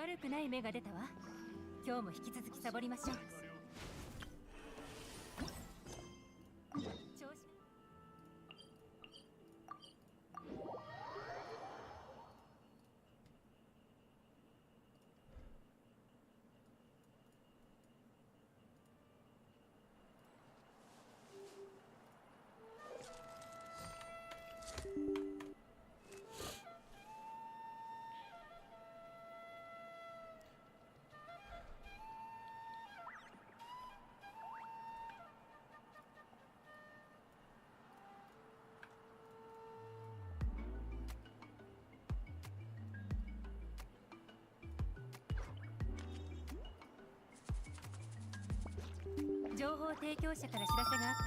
悪くない芽が出たわ。今日も引き続きサボりましょう。調子情報提供者から知らせがあった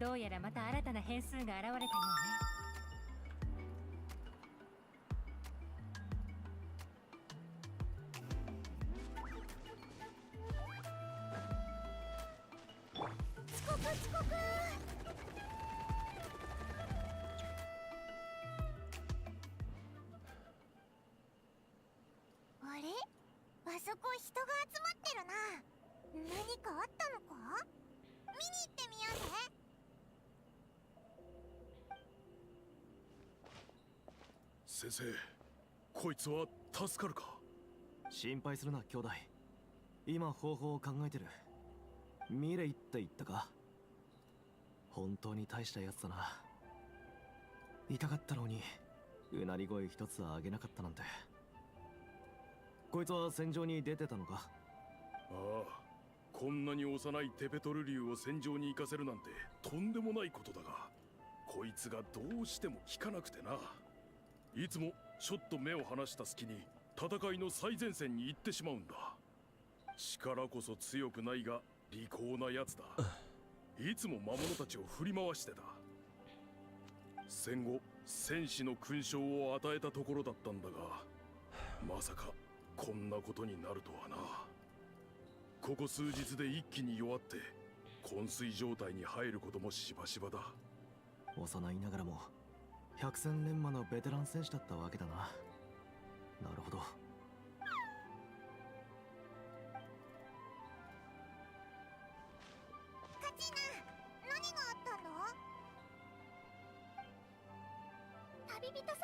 わ。どうやらまた新たな変数が現れたようね。遅刻。あれ、あそこ人が集まってるな。何かあったのか？見に行ってみようぜ。先生、こいつは助かるか？心配するな兄弟。今方法を考えてる。ミレイって言ったか？本当に大したやつだな。痛かったのにうなり声一つあげなかったなんて。こいつは戦場に出てたのか？ああ、こんなに幼いテペトル竜を戦場に行かせるなんてとんでもないことだが、こいつがどうしても効かなくてな。いつもちょっと目を離した隙に戦いの最前線に行ってしまうんだ。力こそ強くないが利口なやつだ。いつも魔物たちを振り回してた。戦後戦士の勲章を与えたところだったんだが、まさかこんなことになるとはな。ここ数日で一気に弱って昏睡状態に入ることもしばしばだ。幼いながらも百戦錬磨のベテラン戦士だったわけだな。なるほど。カチーナ、何があったの？旅人さん、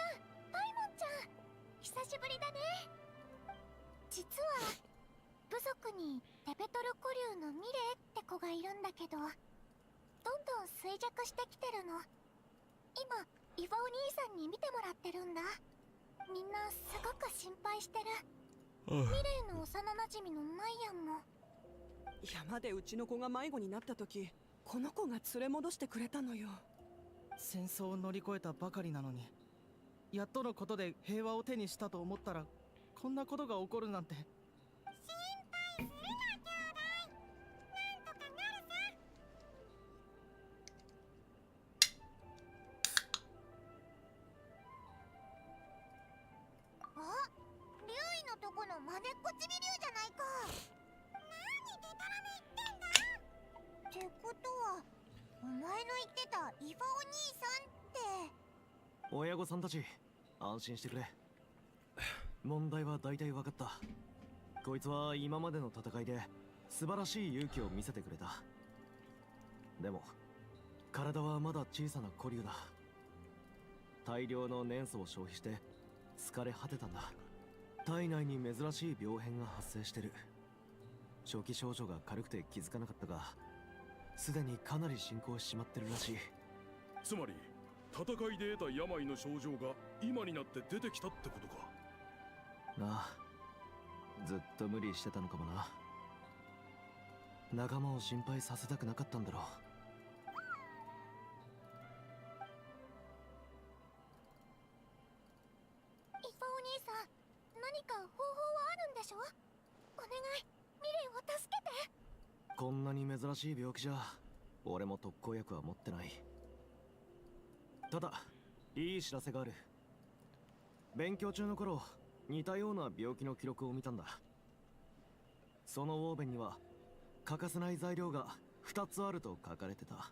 パイモンちゃん、久しぶりだね。実は部族にテペトル古竜のミレイって子がいるんだけど、どんどん衰弱してきてるの。今イヴァお兄さんに見てもらってるんだ。みんなすごく心配してる。ミレイの幼なじみのマイヤンも。山でうちの子が迷子になった時、この子が連れ戻してくれたのよ。戦争を乗り越えたばかりなのに、やっとのことで平和を手にしたと思ったらこんなことが起こるなんて。心配するな兄弟、なんとかなるさ。あ、竜医のとこのまねっこちび竜じゃないか。何デタラメ言ってんだ。ってことはお前の言ってたイヴァお兄さんって。親御さんたち安心してくれ。問題は大体分かった。こいつは今までの戦いで素晴らしい勇気を見せてくれた。でも体はまだ小さな古竜だ。大量の粘素を消費して疲れ果てたんだ。体内に珍しい病変が発生してる。初期症状が軽くて気づかなかったが、すでにかなり進行しちまってるらしい。つまり戦いで得た病の症状が今になって出てきたってことか。なあ、ずっと無理してたのかもな。仲間を心配させたくなかったんだろう。イファお兄さん、何か方法はあるんでしょ？お願い、ミレイを助けて。こんなに珍しい病気じゃ俺も特効薬は持ってない。ただいい知らせがある。勉強中の頃似たような病気の記録を見たんだ。そのウォーベンには欠かせない材料が2つあると書かれてた。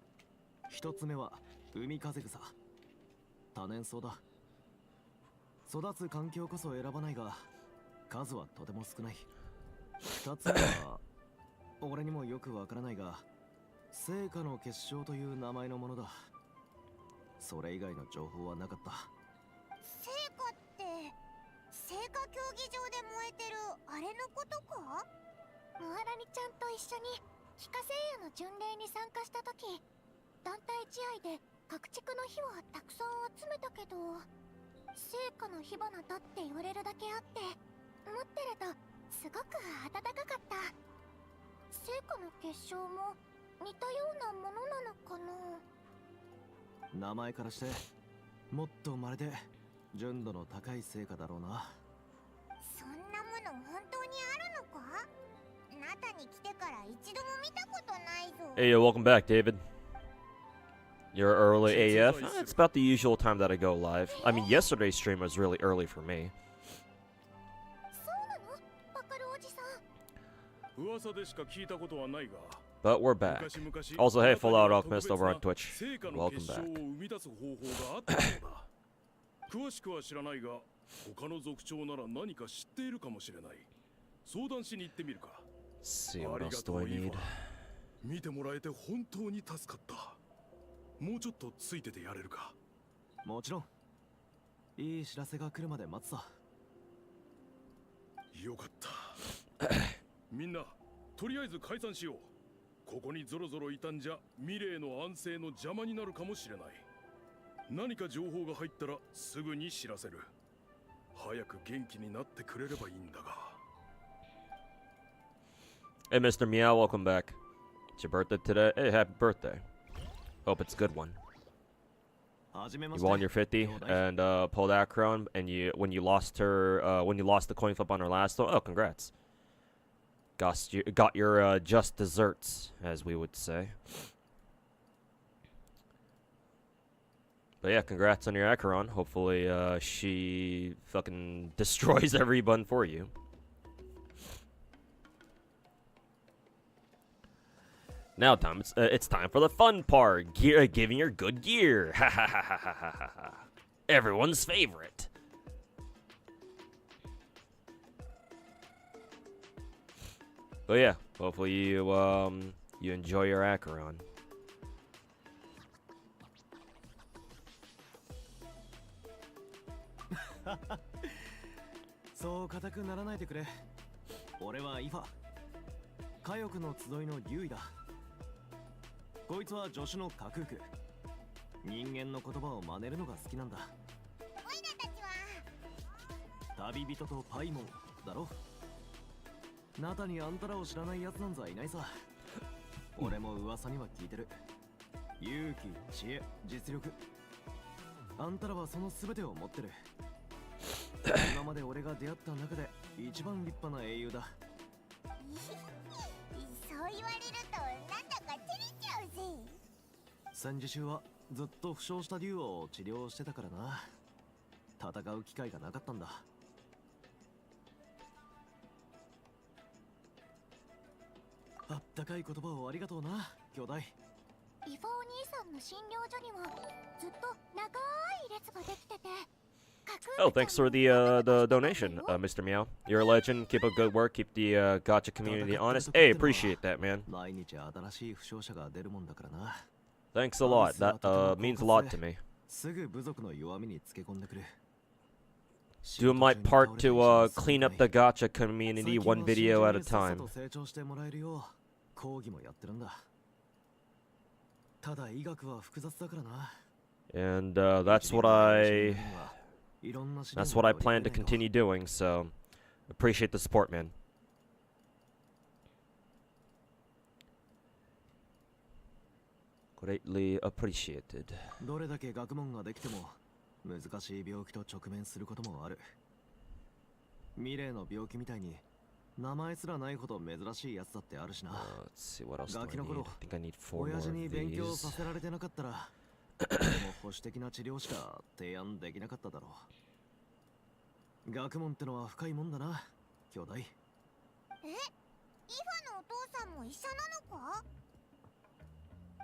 1つ目は海風草、多年草だ。育つ環境こそ選ばないが数はとても少ない。2つは俺にもよくわからないが、聖火の結晶という名前のものだ。それ以外の情報はなかった。聖火って聖火競技場で燃えてるあれのことか？モアラニちゃんと一緒に非化聖夜の巡礼に参加した時、団体試合で各地区の火をたくさん集めたけど、聖火の火花だって言われるだけあって、持ってるとすごく暖かかった。聖火の結晶も似たようなものなのかな？名前からしてもっとまるで純度の高い成果だろうな。そんなもの本当にあるのか？中に来てから一度も見たことないぞ。 Hey, yo, welcome back, David. You're early AF. It's about the usual time that I go live. I mean, yesterday's stream was really early for me. そうなの？バカルおじさん。噂でしか聞いたことはないが、 But we're back. Also, hey, Fallout Alchemist over on Twitch. Welcome back. 生み出す方法があったのだ。詳しくは知らないが、他の族長なら何か知っているかもしれない。相談しに行ってみるか。 See, what else do I need? 見てもらえて本当に助かった。もうちょっとついててやれるか。もちろん。いい知らせが来るまで待つさ。よかった。みんな、とりあえず解散しよう。ここにゾロゾロいたんじゃミレーの安静の邪魔になるかもしれない。何か情報が入ったらすぐに知らせる。早く元気になってくれればいいんだが。 Hey, Mr. Meow, welcome back. It's your birthday today. Hey, happy birthday. Hope it's a good one. You won your 50 and pulled Akron, and when you lost the coin flip on her last one. Oh, congrats. Got your just desserts, as we would say. But yeah, congrats on your Acheron. Hopefully, she fucking destroys everyone for you. Now, Tom, it's time for the fun part. Giving your good gear. Ha ha ha ha ha ha ha. Everyone's favorite. But yeah, hopefully you enjoy your Acheron.そう固くならないでくれ。俺はイファ。火翼の集いのユイだ。こいつは助手のカクーク。人間の言葉を真似るのが好きなんだ。オイラたちは旅人とパイモンだろ。ナタにあんたらを知らない奴なんざいないさ。俺も噂には聞いてる。勇気、知恵、実力。あんたらはその全てを持ってる。今まで俺が出会った中で一番立派な英雄だ。そう言われるとなんだか照れちゃうぜ。戦時中はずっと負傷した竜を治療してたからな。戦う機会がなかったんだ。あったかい言葉をありがとうな、兄弟。イファお兄さんの診療所にはずっと長い列ができてて。Oh, thanks for the donation, Mr. Meow. You're a legend. Keep up good work. Keep the gacha community honest. Hey, appreciate that, man. 毎日新しい負傷者が出るもんだからな。 Thanks a lot. That means a lot to me. すぐ部族の弱みにつけ込んでくる。 Doing my part to clean up the gacha community one video at a time. 成長してもらえるよう講義もやってるんだ。ただ医学は複雑だからな。 And that's what I plan to continue doing, so appreciate the support, man. Greatly appreciated. どれだけ学問ができても難しい病気と直面することもある。ミレーの病気みたいに名前すらないほど珍しいやつだってあるしな。Let's see, what else do I ガキの need? 頃 I think I need 4 more 親父 of に勉強さ these. せられてなかったらでも保守的な治療しか提案できなかっただろう。学問ってのは深いもんだな、兄弟。イファのお父さんも医者なのか？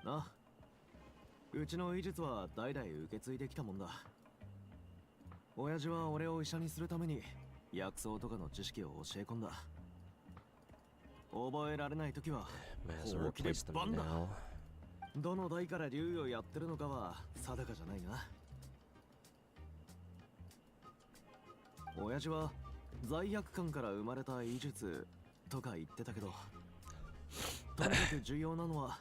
なあ、うちの医術は代々受け継いできたもんだ。親父は俺を医者にするために薬草とかの知識を教え込んだ。覚えられないときは Might as well ほうきで replace them バンだ。 now. どの代から竜をやってるのかは定かじゃないが、親父は罪悪感から生まれた医術とか言ってたけど、とにかく重要なのは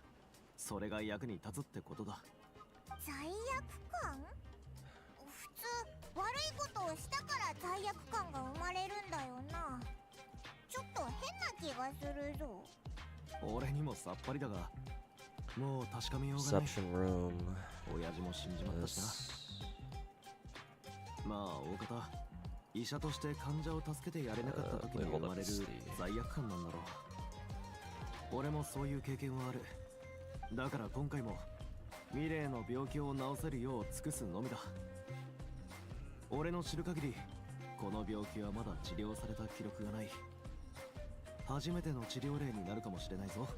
それが役に立つってことだ。罪悪感？普通悪いことをしたから罪悪感が生まれるんだよな。ちょっと変な気がするぞ。俺にもさっぱりだが、もう確かめようがない。 Reception room. 親父も死んじまったし This. な。まあ大方医者として患者を助けてやれなかった時に生まれる罪悪感なんだろう。俺もそういう経験はある。だから今回もミレーの病気を治せるよう尽くすのみだ。俺の知る限りこの病気はまだ治療された記録がない。初めての治療例になるかもしれないぞ。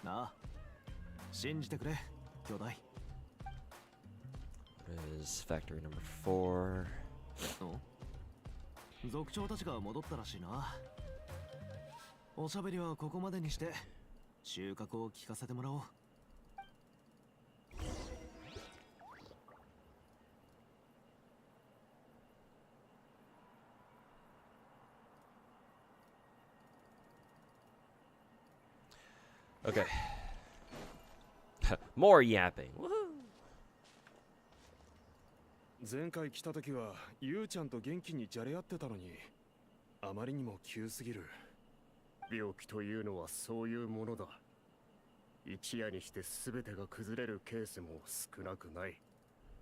なあ、信じてくれ、兄弟。Is factory number 4. 族長たちが戻ったらしいな。おしゃべりはここまでにして収穫を聞かせてもらおう。Okay. More yapping. Woohoo. 前回来た時はゆうちゃんと元気にじゃれ合ってたのに、あまりにも急すぎる。病気というのはそういうものだ。一夜にして全てが崩れるケースも少なくない。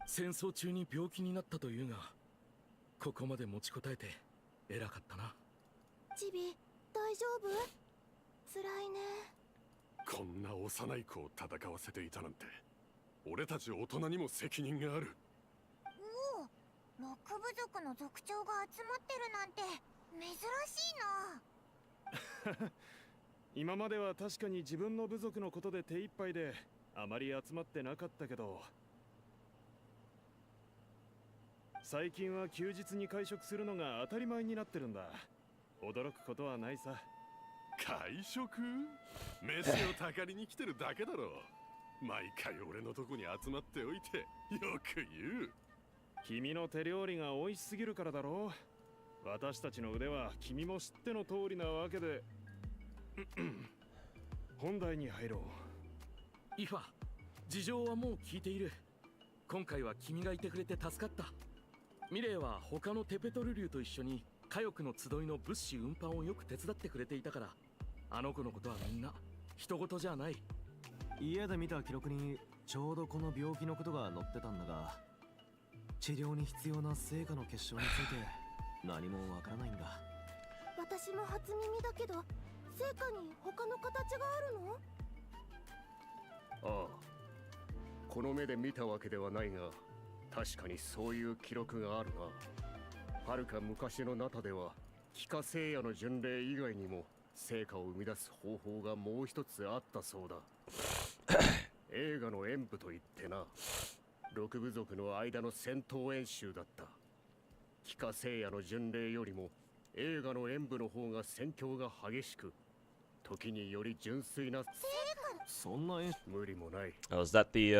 戦争中に病気になったというが、ここまで持ちこたえて偉かったな。チビ、大丈夫？辛いね。こんな幼い子を戦わせていたなんて、俺たち大人にも責任がある。おお、ロック部族の族長が集まってるなんて珍しいな。今までは確かに自分の部族のことで手一杯であまり集まってなかったけど、最近は休日に会食するのが当たり前になってるんだ。驚くことはないさ。会食？飯をたかりに来てるだけだろ。毎回俺のとこに集まっておいてよく言う。君の手料理が美味しすぎるからだろう。私たちの腕は君も知っての通りなわけで。本題に入ろう。イファ、事情はもう聞いている。今回は君がいてくれて助かった。ミレイは他のテペトル竜と一緒に火翼の集いの物資運搬をよく手伝ってくれていたから、あの子のことはみんな人事じゃない。家で見た記録にちょうどこの病気のことが載ってたんだが、治療に必要な成果の結晶について何もわからないんだ。私も初耳だけど、成果に他の形があるの？ああ、この目で見たわけではないが、確かにそういう記録があるな。はるか昔のナタでは帰化聖夜の巡礼以外にも成果を生み出す方法がもう一つあったそうだ。映画の演舞といってな、六部族の間の戦闘演習だった。帰化聖夜の巡礼よりも映画の演舞の方が戦況が激しく、時により純粋なそんな無理もない。 Oh, is that the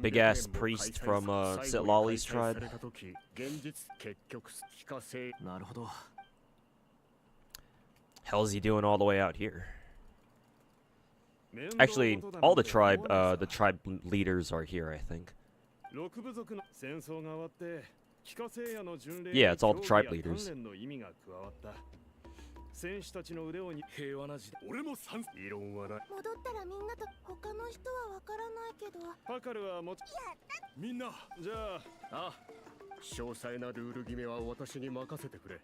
big ass priest from Zitlali's tribe? 現実結局帰化聖。なるほど。 Hell is he doing all the way out here? Actually, all the tribe leaders are here, I think. Yeah, it's all the tribe leaders. 戦士たちの腕を平和な時代。俺も異論はない。戻ったらみんなと他の人はわからないけど。パカルはもちみんなじゃあ。詳細なルール決めは私に任せてくれ。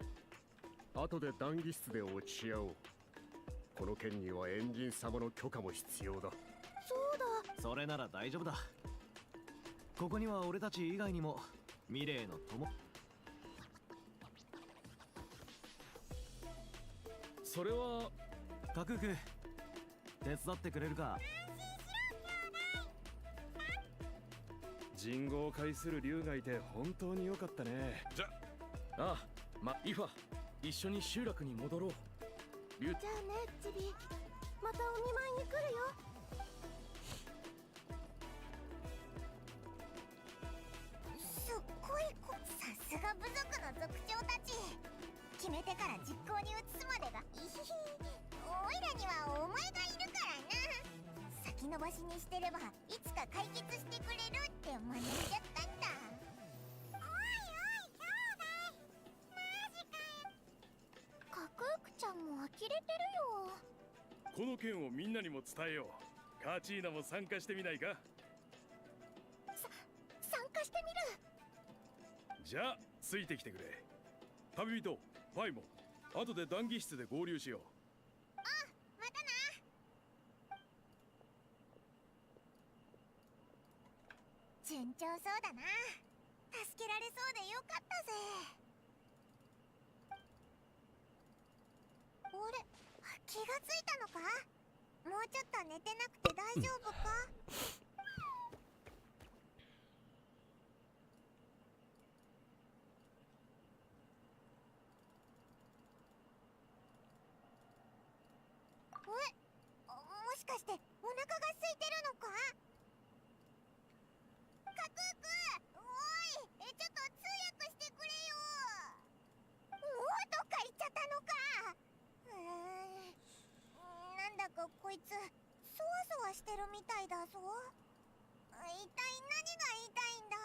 後で談義室で落ち合おう。この件にはエンジン様の許可も必要だ。そうだ。それなら大丈夫だ。ここには俺たち以外にもミレーの友。それはカクーク手伝ってくれるか。人語を介する竜がいて本当に良かったね。じゃあイファ一緒に集落に戻ろう。竜じゃあねチビ、またお見舞いに来るよ。すっごいさすが部族の族長たち。決めてから実行に移すまでがイヒヒ。おいらにはお前がいるからな。先延ばしにしてればいつか解決してくれるって学んじゃったんだ。おいおい兄弟、マジかよ。カクークちゃんも呆れてるよ。この件をみんなにも伝えよう。カチーナも参加してみないか。参加してみる。じゃあついてきてくれ。旅人ファイも後で談義室で合流しよう。またな。順調そうだな。助けられそうでよかったぜ。あれ、気がついたのか？もうちょっと寝てなくて大丈夫か？もしかしてお腹が空いてるのか？カクーク、おい、ちょっと通訳してくれよ。もうどっか行っちゃったのか。なんだかこいつそわそわしてるみたいだぞ。一体何が言いたいんだ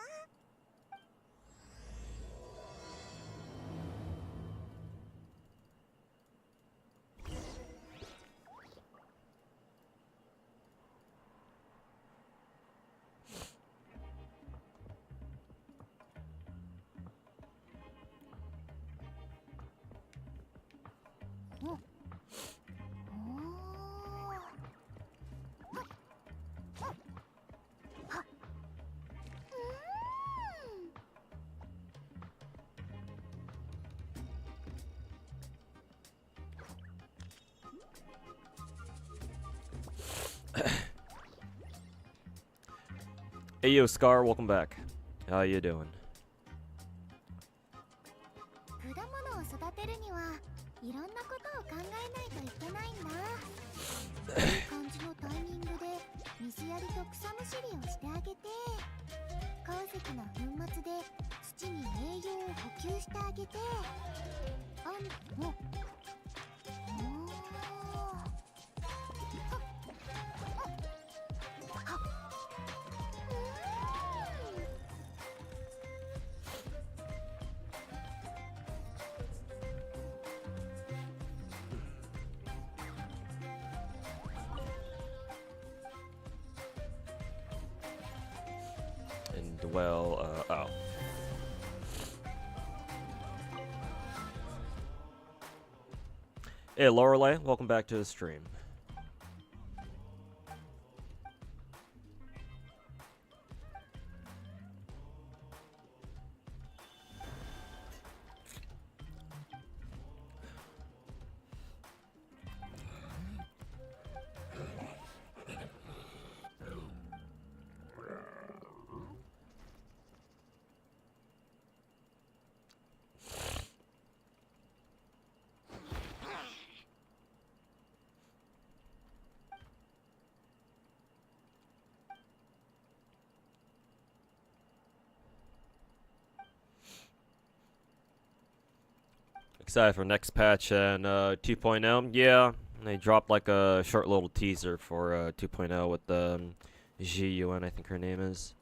？Hey yo, Scar, welcome back. How you doing? 果物を育てるにはいろんなことを考えないといけないんだ。いい感じのタイミングで水やりと草むしりをしてあげて、鉱石の粉末で土に栄養を補給してあげて、And well, oh. Hey, Lorelei, welcome back to the stream. Excited for next patch and 2.0. Yeah, they dropped like a short little teaser for 2.0 with GUN, I think her name is.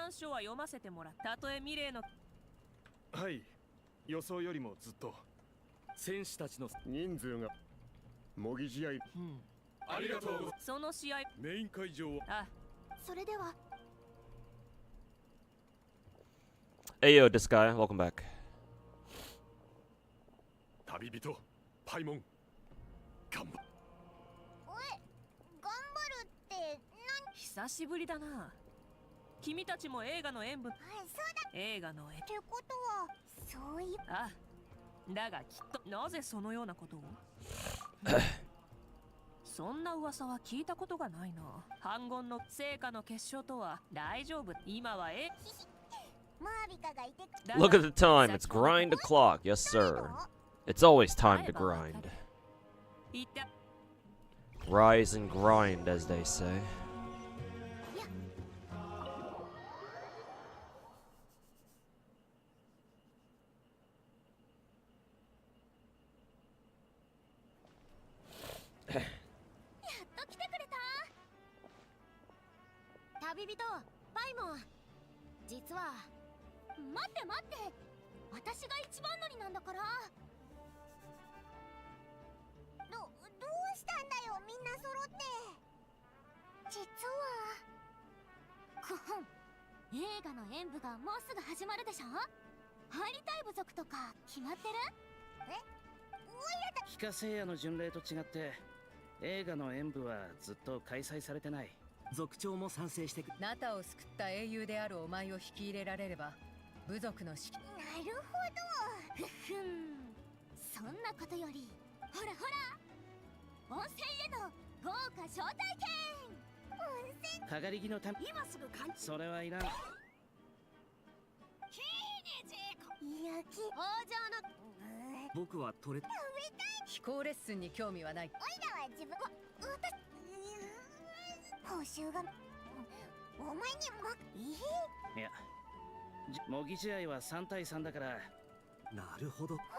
願書は読ませてもらった。たとえミレーのはい、予想よりもずっと選手たちの人数が模擬試合。ありがとう。その試合メイン会場はあ、それでは Hey yo, this guy, welcome back. 旅人パイモン頑張頑張るって久しぶりだな。君たちも映画の演舞。そうだ映画の演ってことはそういうあ、だがきっとなぜそのようなことをそんな噂は聞いたことがないな。反言の成果の結晶とは大丈夫。今はマービカがいて Look at the time, it's grind o'clock. Yes, sir. It's always time to grind. 言って Rise and grind, as they say. やっと来てくれた。旅人パイモン、実は待って待って、私が一番乗りなんだから。どうしたんだよ、みんな揃って。実は映画の演舞がもうすぐ始まるでしょ。入りたい部族とか決まってる？非化聖夜の巡礼と違って映画の演舞はずっと開催されてない。族長も賛成してくナタを救った英雄であるお前を引き入れられれば部族の指揮。なるほど。ふふん、そんなことよりほらほら、温泉への豪華招待券。温泉かがり木のため今すぐそれはいらん。いやき王女の僕は取れ飛行レッスンに興味はない。おいらは自分報酬がお前にいや模擬試合は3対3だから。なるほど。本当か。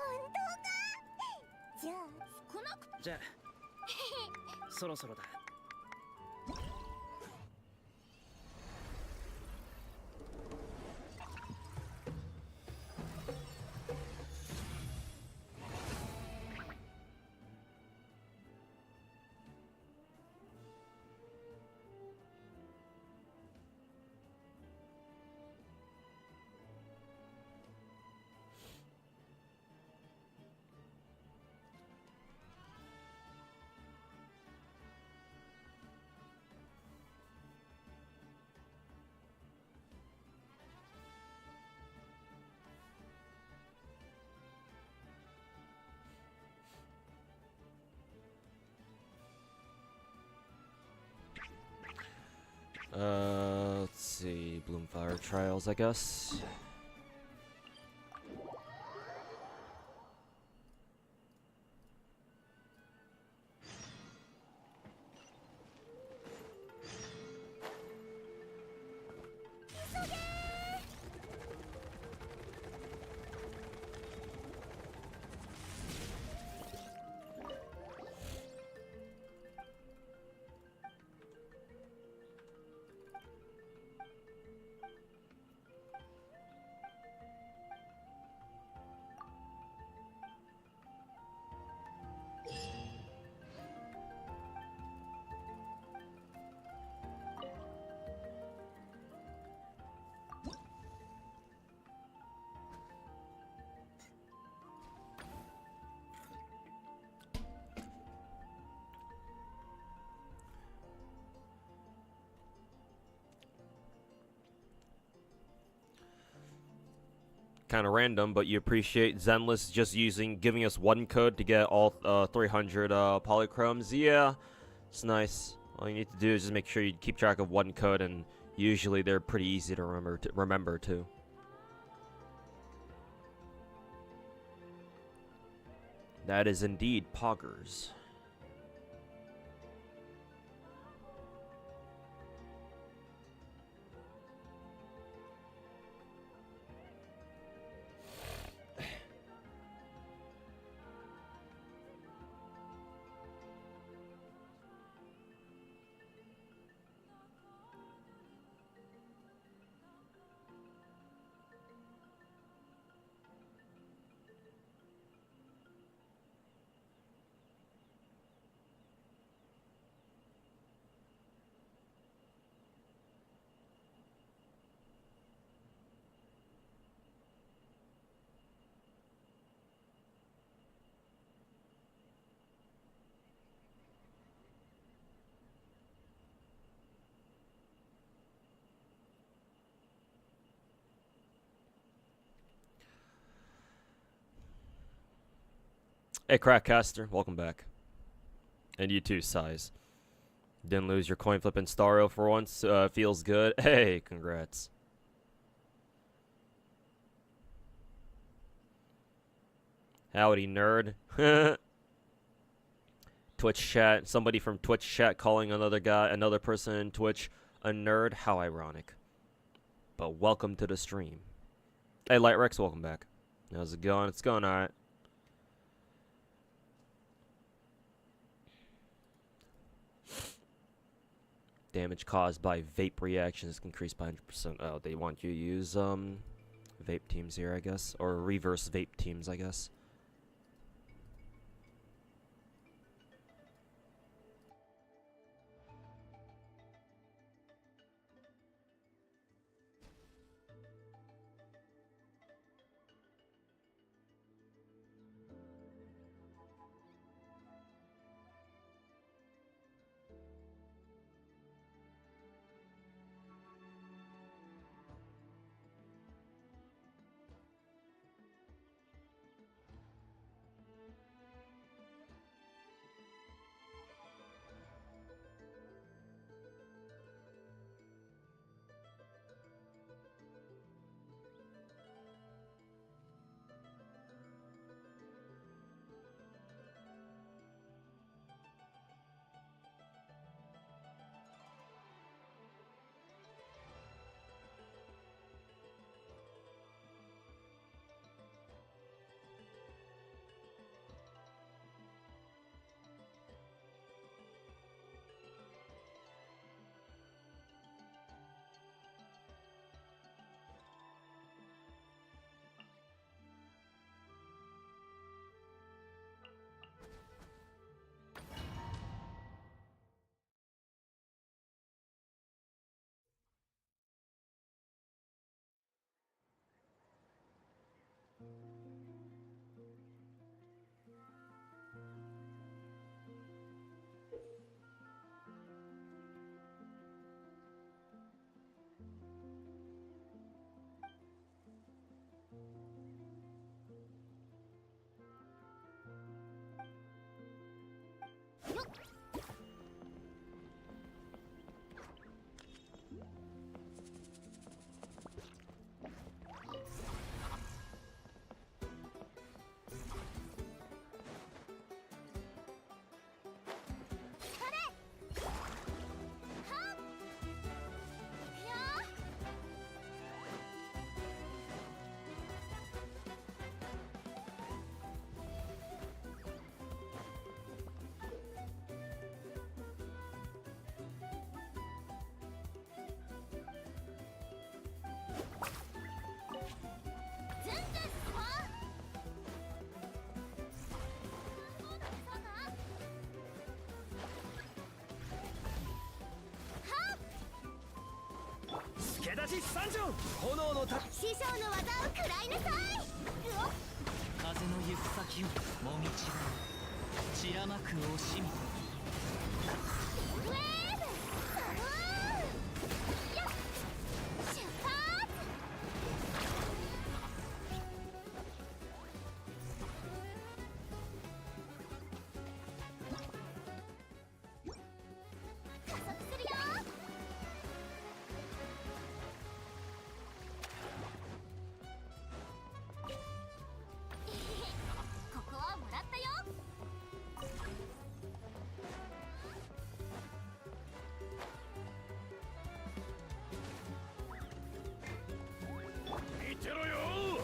じゃあ少なくじゃあそろそろだ。Let's see, Bloomfire Trials, I guess. Kind of random, but you appreciate Zenless just giving us one code to get all 300 polychromes. Yeah, it's nice. All you need to do is just make sure you keep track of one code, and usually they're pretty easy to remember too. That is indeed poggers. Hey, Crackcaster, welcome back. And you too, Size. Didn't lose your coin flip in Stario for once. Feels good. Hey, congrats. Howdy, nerd. Twitch chat. Somebody from Twitch chat calling another person in Twitch a nerd. How ironic. But welcome to the stream. Hey, Lightrex, welcome back. How's it going? It's going alright. Damage caused by vape reactions increased by 100%. Oh, they want you to use vape teams here, I guess, or reverse vape teams, I guess.師匠の技を食らいなさい。風の行く先をもみちば散らまく惜しみ。ウェーブサワーやっ出発。加速するよ。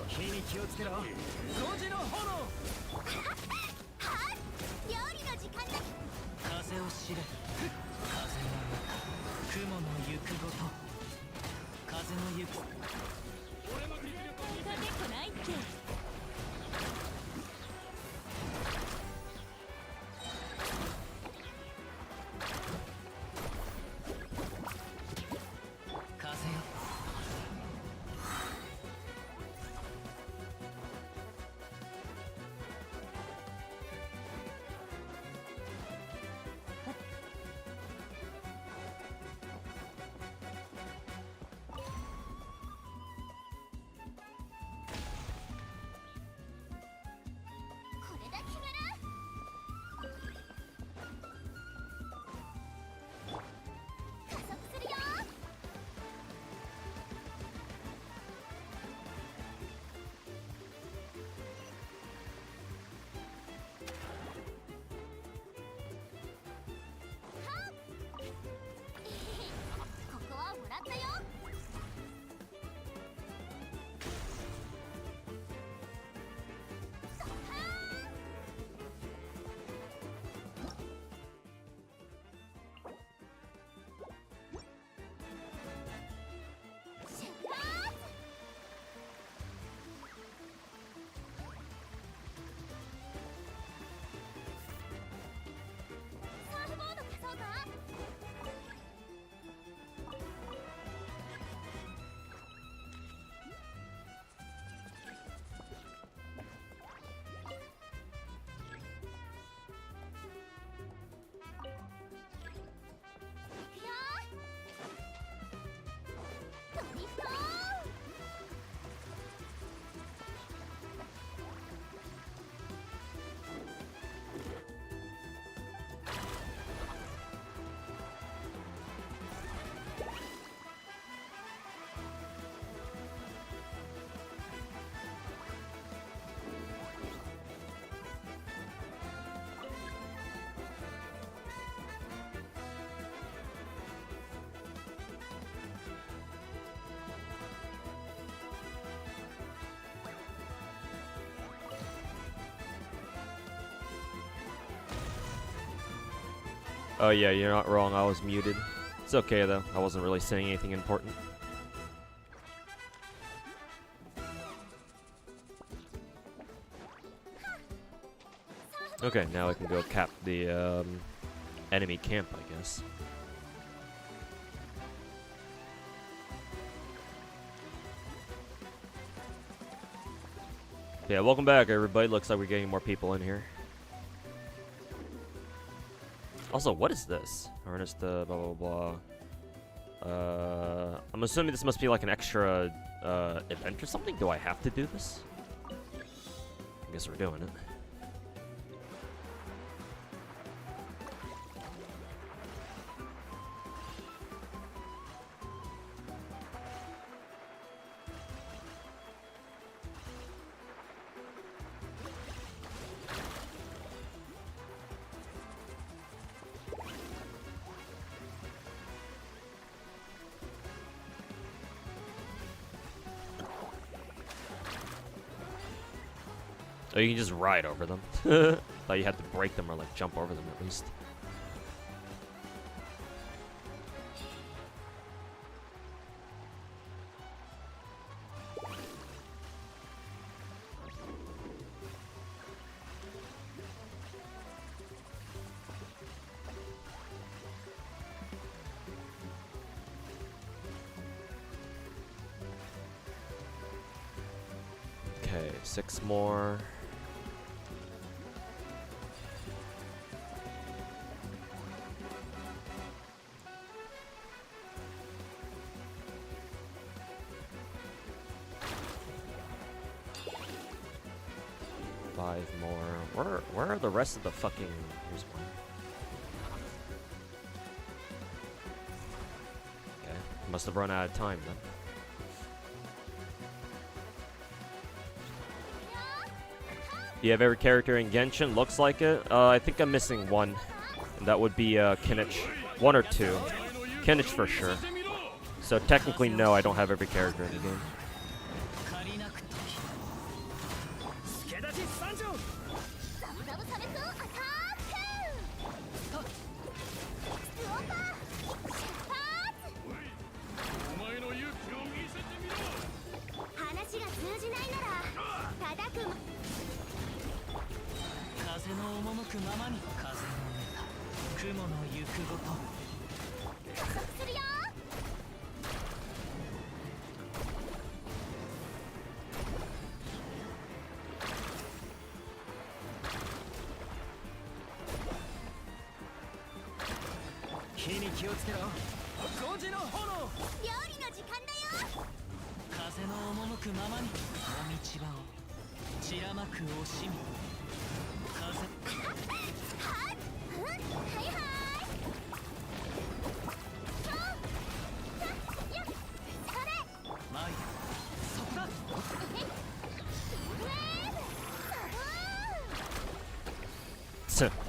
火に気をつけろ。5時の炎。はっ料理の時間だ。風を知れ。風の雲の行くごと。風の行く。俺の実力を見せてこないって。Oh yeah, you're not wrong. I was muted. It's okay though. I wasn't really saying anything important. Okay, now I can go cap the enemy camp, I guess. Yeah, welcome back, everybody. Looks like we're getting more people in here. Also, what is this? Ernest, blah, blah, blah. I'm assuming this must be like an extra event or something. Do I have to do this? I guess we're doing it. Oh, you can just ride over them. Thought you had to break them or like jump over them at least. Okay, 6 more. Where are the rest of the fucking... Here's one. Okay, must have run out of time then. Do you have every character in Genshin? Looks like it. I think I'm missing one. And that would be Kinnich. 1 or 2. Kinnich for sure. So technically no, I don't have every character in the game.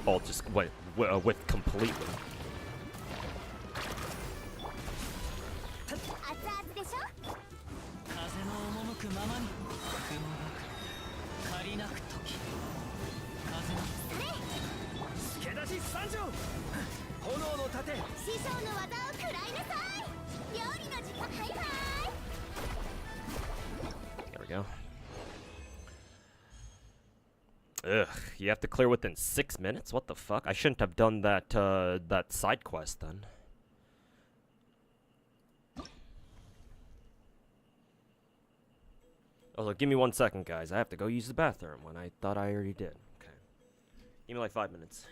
All just went with completely. There we go. Ugh, you have to clear within 6 minutes? What the fuck? I shouldn't have done that, that side quest then. Also, give me 1 second, guys. I have to go use the bathroom when I thought I already did. Okay. Give me like 5 minutes.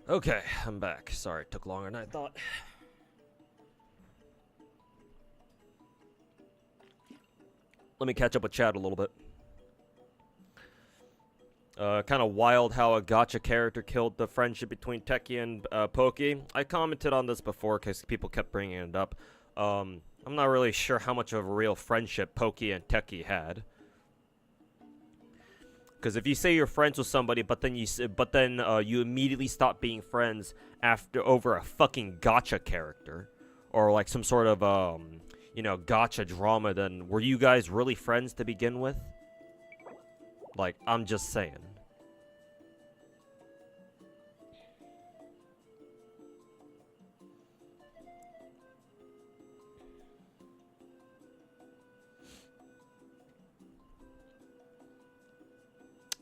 Okay, I'm back. Sorry, it took longer than I thought. Let me catch up with chat a little bit. Kind of wild how a gacha character killed the friendship between Techie and Pokey. I commented on this before because people kept bringing it up. I'm not really sure how much of a real friendship Pokey and Techie had. Because if you say you're friends with somebody, but then you immediately stop being friends over a fucking gacha character, or like some sort of you know, gacha drama, then were you guys really friends to begin with? Like, I'm just saying.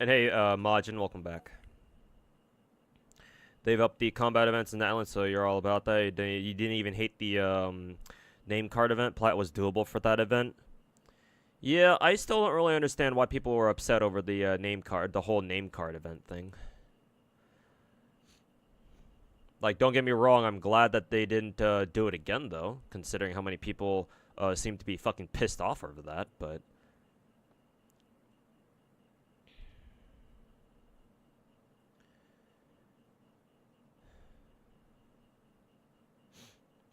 And hey, Majin, welcome back. They've upped the combat events in the island, so you're all about that. You didn't even hate the name card event. Plat was doable for that event. Yeah, I still don't really understand why people were upset over the the whole name card event thing. Like, don't get me wrong, I'm glad that they didn't do it again, though, considering how many people seem to be fucking pissed off over that, but...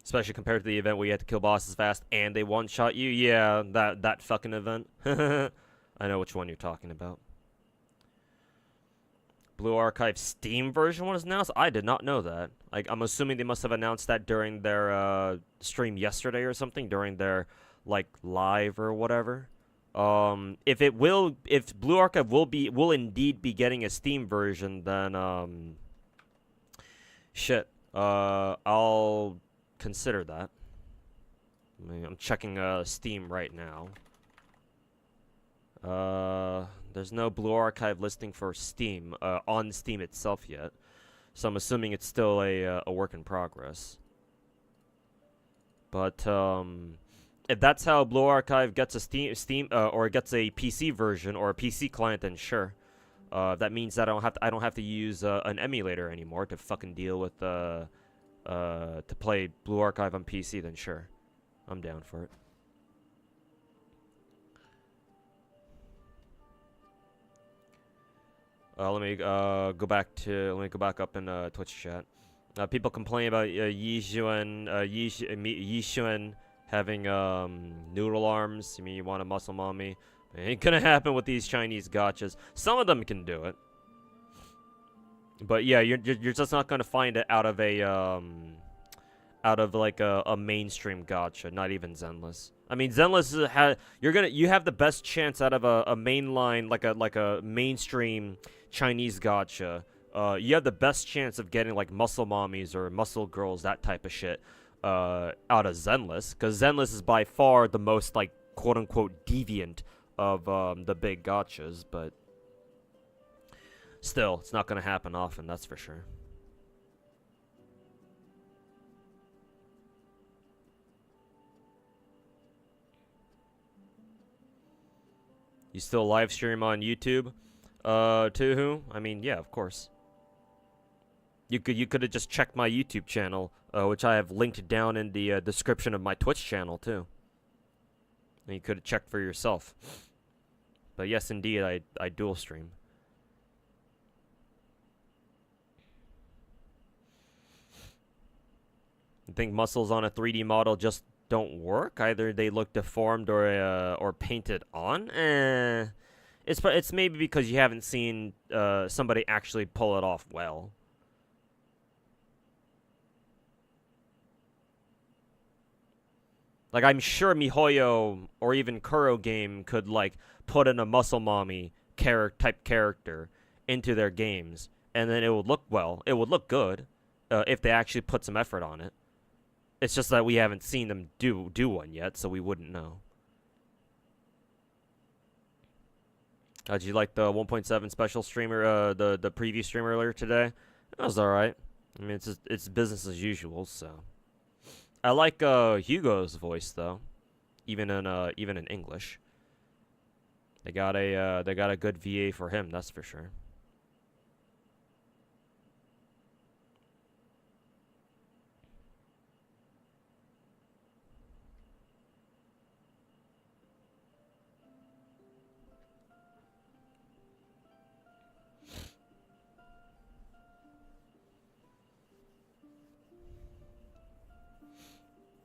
Especially compared to the event where you had to kill bosses fast and they one-shot you. Yeah, that fucking event. I know which one you're talking about. Blue Archive Steam version was announced? I did not know that. Like, I'm assuming they must have announced that during their stream yesterday or something, during their like live or whatever. If Blue Archive will indeed be getting a Steam version, then shit. I'll consider that. I mean, I'm checking Steam right now. There's no Blue Archive listing for Steam on Steam itself yet, so I'm assuming it's still a work in progress. But if that's how Blue Archive gets a Steam or gets a PC version or a PC client, then sure. That means that I don't have to use an emulator anymore to fucking deal with to play Blue Archive on PC. Then sure, I'm down for it. Let me go back up in Twitch chat. People complain about Yixuan having noodle arms. You mean you want a muscle mommy? It ain't gonna happen with these Chinese gachas. Some of them can do it, but yeah, you're just not gonna find it out of like a mainstream gacha. Not even Zenless. I mean, Zenless you have the best chance out of a mainline like a mainstream Chinese gacha. You have the best chance of getting like muscle mommies or muscle girls, that type of shit, out of Zenless, because Zenless is by far the most like quote unquote deviant of the big gachas, but still, it's not gonna happen often, that's for sure. You still live stream on YouTube? To who? I mean, yeah, of course. You could have just checked my YouTube channel, which I have linked down in the description of my Twitch channel too. And you could have checked for yourself. But yes, indeed, I dual stream. I think muscles on a 3D model just don't work. Either they look deformed or painted on. It's maybe because you haven't seen somebody actually pull it off well. Like, I'm sure MiHoYo or even Kuro Game could like put in a muscle mommy type character into their games, and then it would look well. It would look good if they actually put some effort on it. It's just that we haven't seen them do one yet, so we wouldn't know. Did you like the 1.7 special streamer, the preview stream earlier today? It was alright. I mean, it's business as usual, so. I like Hugo's voice though, even in English. They got a good VA for him, that's for sure.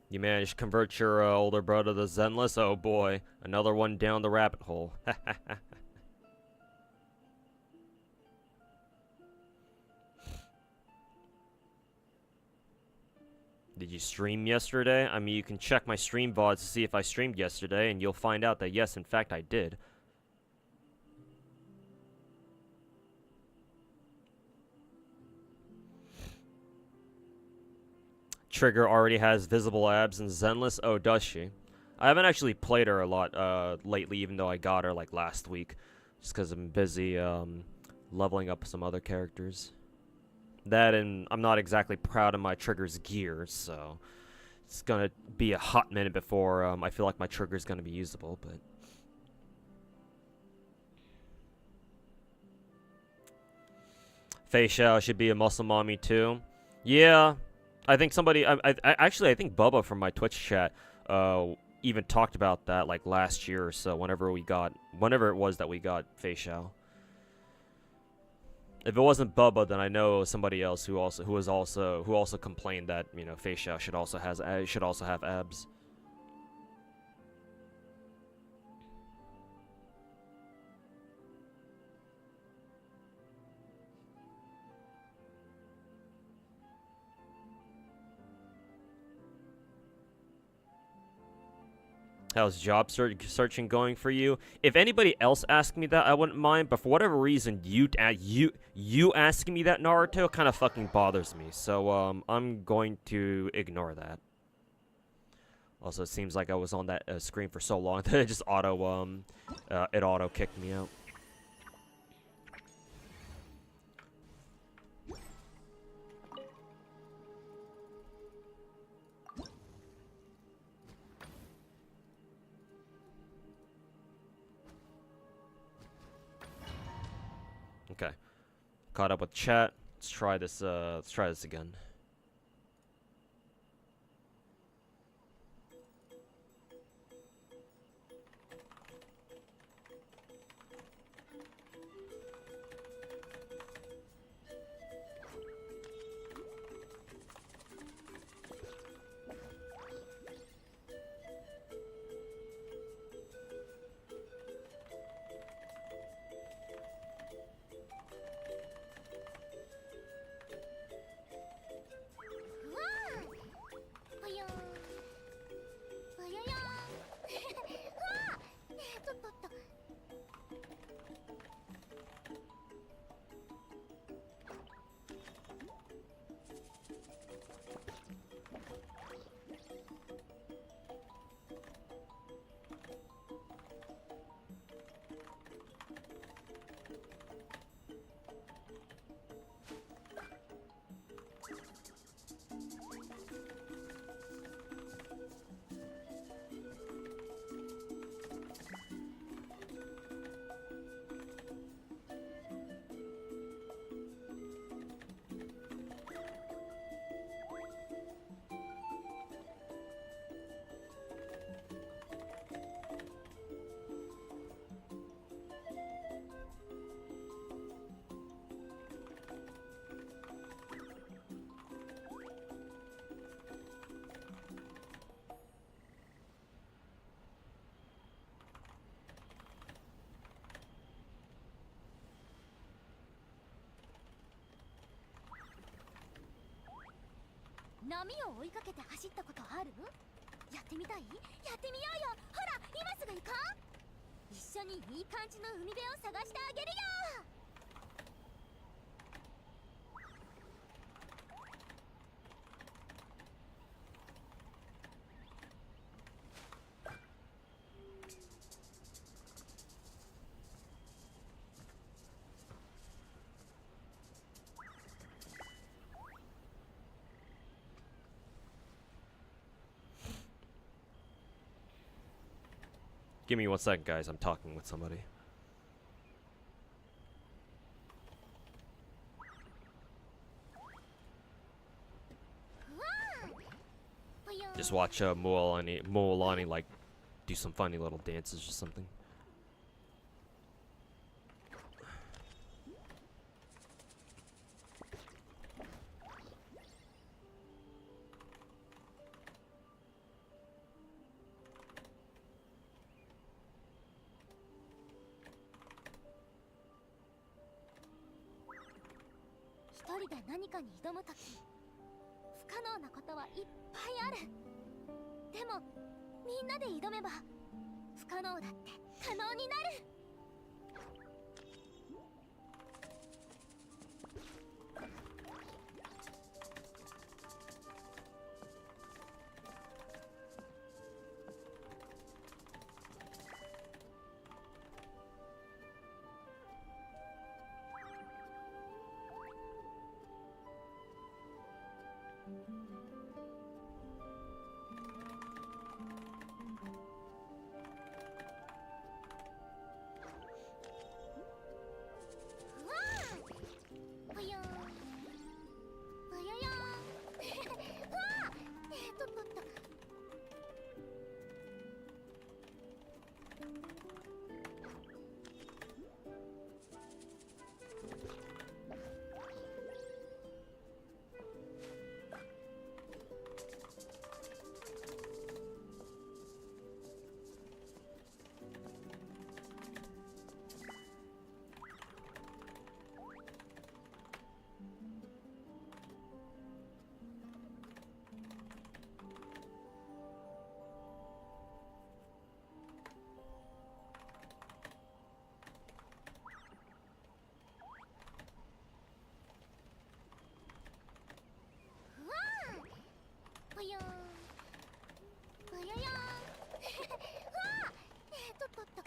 You managed to convert your older brother to Zenless? Oh boy, another one down the rabbit hole. Did you stream yesterday? I mean, you can check my stream VODs to see if I streamed yesterday, and you'll find out that yes, in fact, I did. Trigger already has visible abs in Zenless. Oh, does she? I haven't actually played her a lot lately, even though I got her like last week, just because I'm busy leveling up some other characters. That, and I'm not exactly proud of my Trigger's gear, so it's gonna be a hot minute before I feel like my Trigger's gonna be usable. But Fei Xiao should be a muscle mommy too. Yeah. I think somebody, I think Bubba from my Twitch chat, even talked about that like last year or so. Whenever it was that we got Fei Xiao. If it wasn't Bubba, then I know somebody else who also complained that, you know, Fei Xiao should also have abs. How's job searching going for you? If anybody else asked me that, I wouldn't mind. But for whatever reason, you asking me that, Naruto, kind of fucking bothers me. So I'm going to ignore that. Also, it seems like I was on that screen for so long that it just auto kicked me out. Okay, caught up with chat. Let's try this again.波を追いかけて走ったことある？やってみたい？やってみようよ。ほら、今すぐ行こう。一緒にいい感じの海辺を探してあげるよ。Give me 1 second, guys. I'm talking with somebody. Just watch Moalani like do some funny little dances or something. 人で何かに挑むとき不可能なことはいっぱいある。でもみんなで挑めば不可能だって可能になる。ぽよーんぽよよーんわあとっとっと。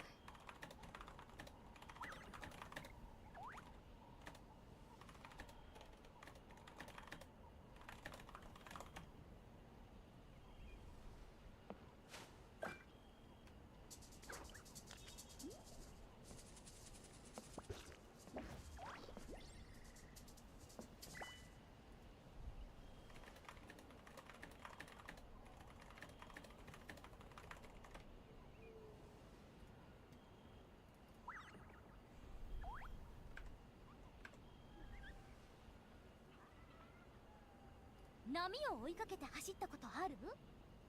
波を追いかけて走ったことある？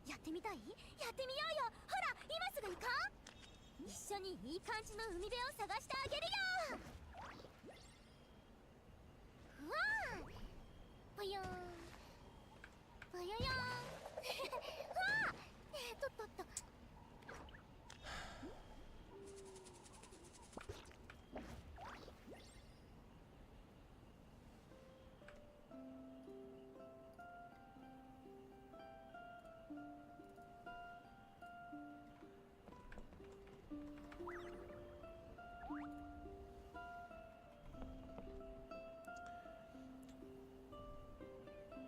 やってみたい？やってみようよ。ほら今すぐ行こう。一緒にいい感じの海辺を探してあげるよ。うわあぽよーんぽよよーんわあとっとっと。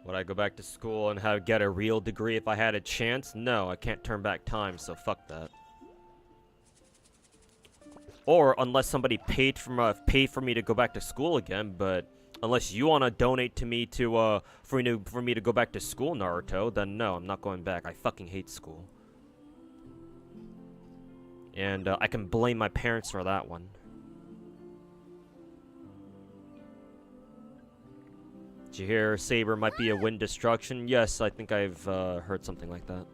Would I go back to school and get a real degree if I had a chance? No, I can't turn back time, so fuck that. Or unless somebody paid for me to go back to school again, but unless you want to donate to me to for me to go back to school, Naruto, then no, I'm not going back. I fucking hate school. And I can blame my parents for that one. Did you hear Saber might be a wind destruction? Yes, I think I've heard something like that.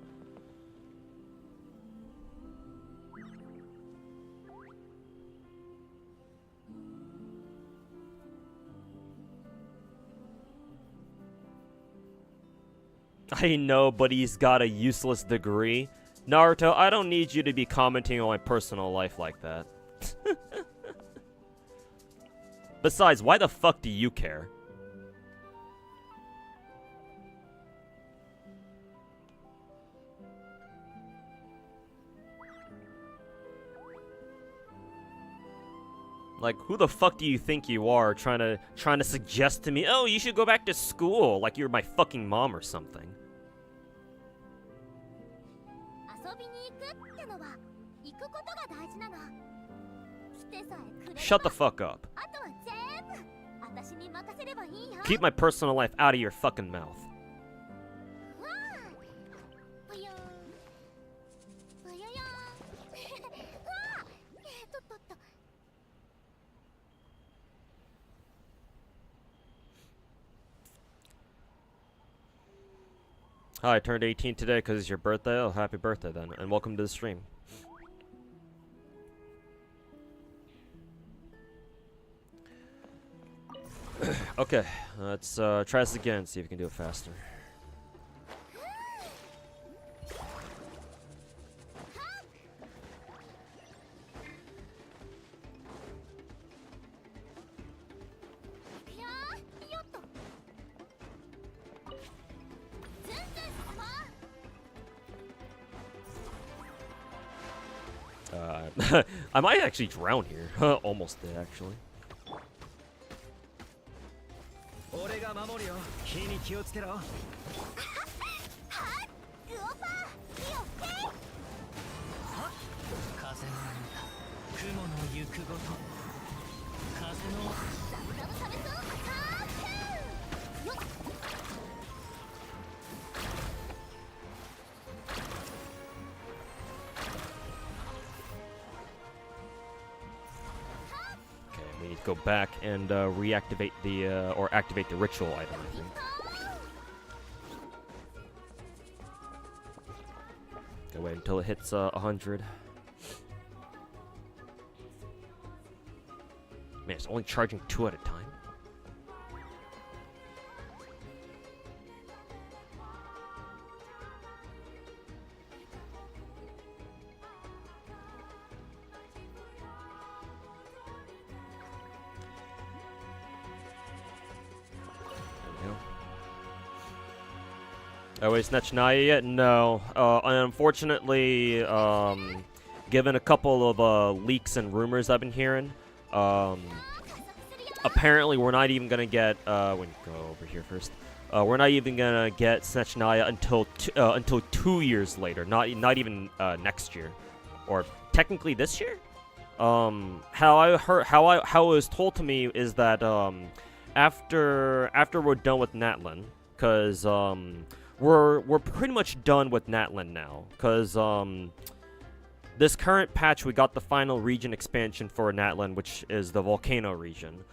I know, but he's got a useless degree. Naruto, I don't need you to be commenting on my personal life like that. Besides, why the fuck do you care? Like, who the fuck do you think you are trying to suggest to me, oh, you should go back to school, like you're my fucking mom or something? Shut the fuck up. Keep my personal life out of your fucking mouth. Hi, I turned 18 today because it's your birthday. Oh, happy birthday then, and welcome to the stream. Okay, let's try this again, see if we can do it faster. I might actually drown here. Almost did, actually. We need to go back and reactivate the, or activate the ritual item, I think. Okay, wait until it hits 100. Man, it's only charging 2 at a time. Oh, wait, Techone yet? No. Unfortunately, given a couple of leaks and rumors I've been hearing, apparently we're not even gonna get. We can go over here first. We're not even gonna get Techone until 2 years later. Not even next year, or technically this year. How it was told to me is that after we're done with Natlan, because we're pretty much done with Natlan now, because this current patch we got the final region expansion for Natlan, which is the volcano region.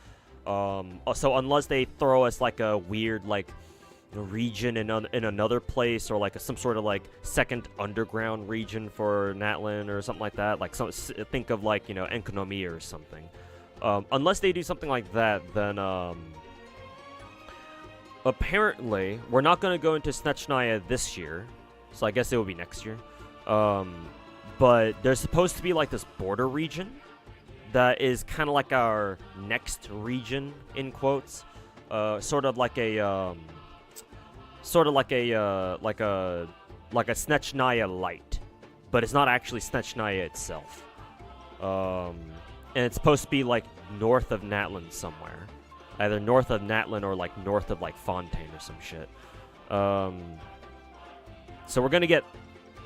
So unless they throw us like a weird like region in another place, or like some sort of like second underground region for Natlan or something like that, like think of like, you know, Endgame or something. Unless they do something like that, then apparently we're not going to go into Techone this year, so I guess it will be next year. But there's supposed to be like this border region that is kind of like our next region in quotes, sort of like a Techone light, but it's not actually Techone itself. And it's supposed to be like north of Natlan somewhere, either north of Natlan or like north of like Fontaine or some shit. So we're gonna get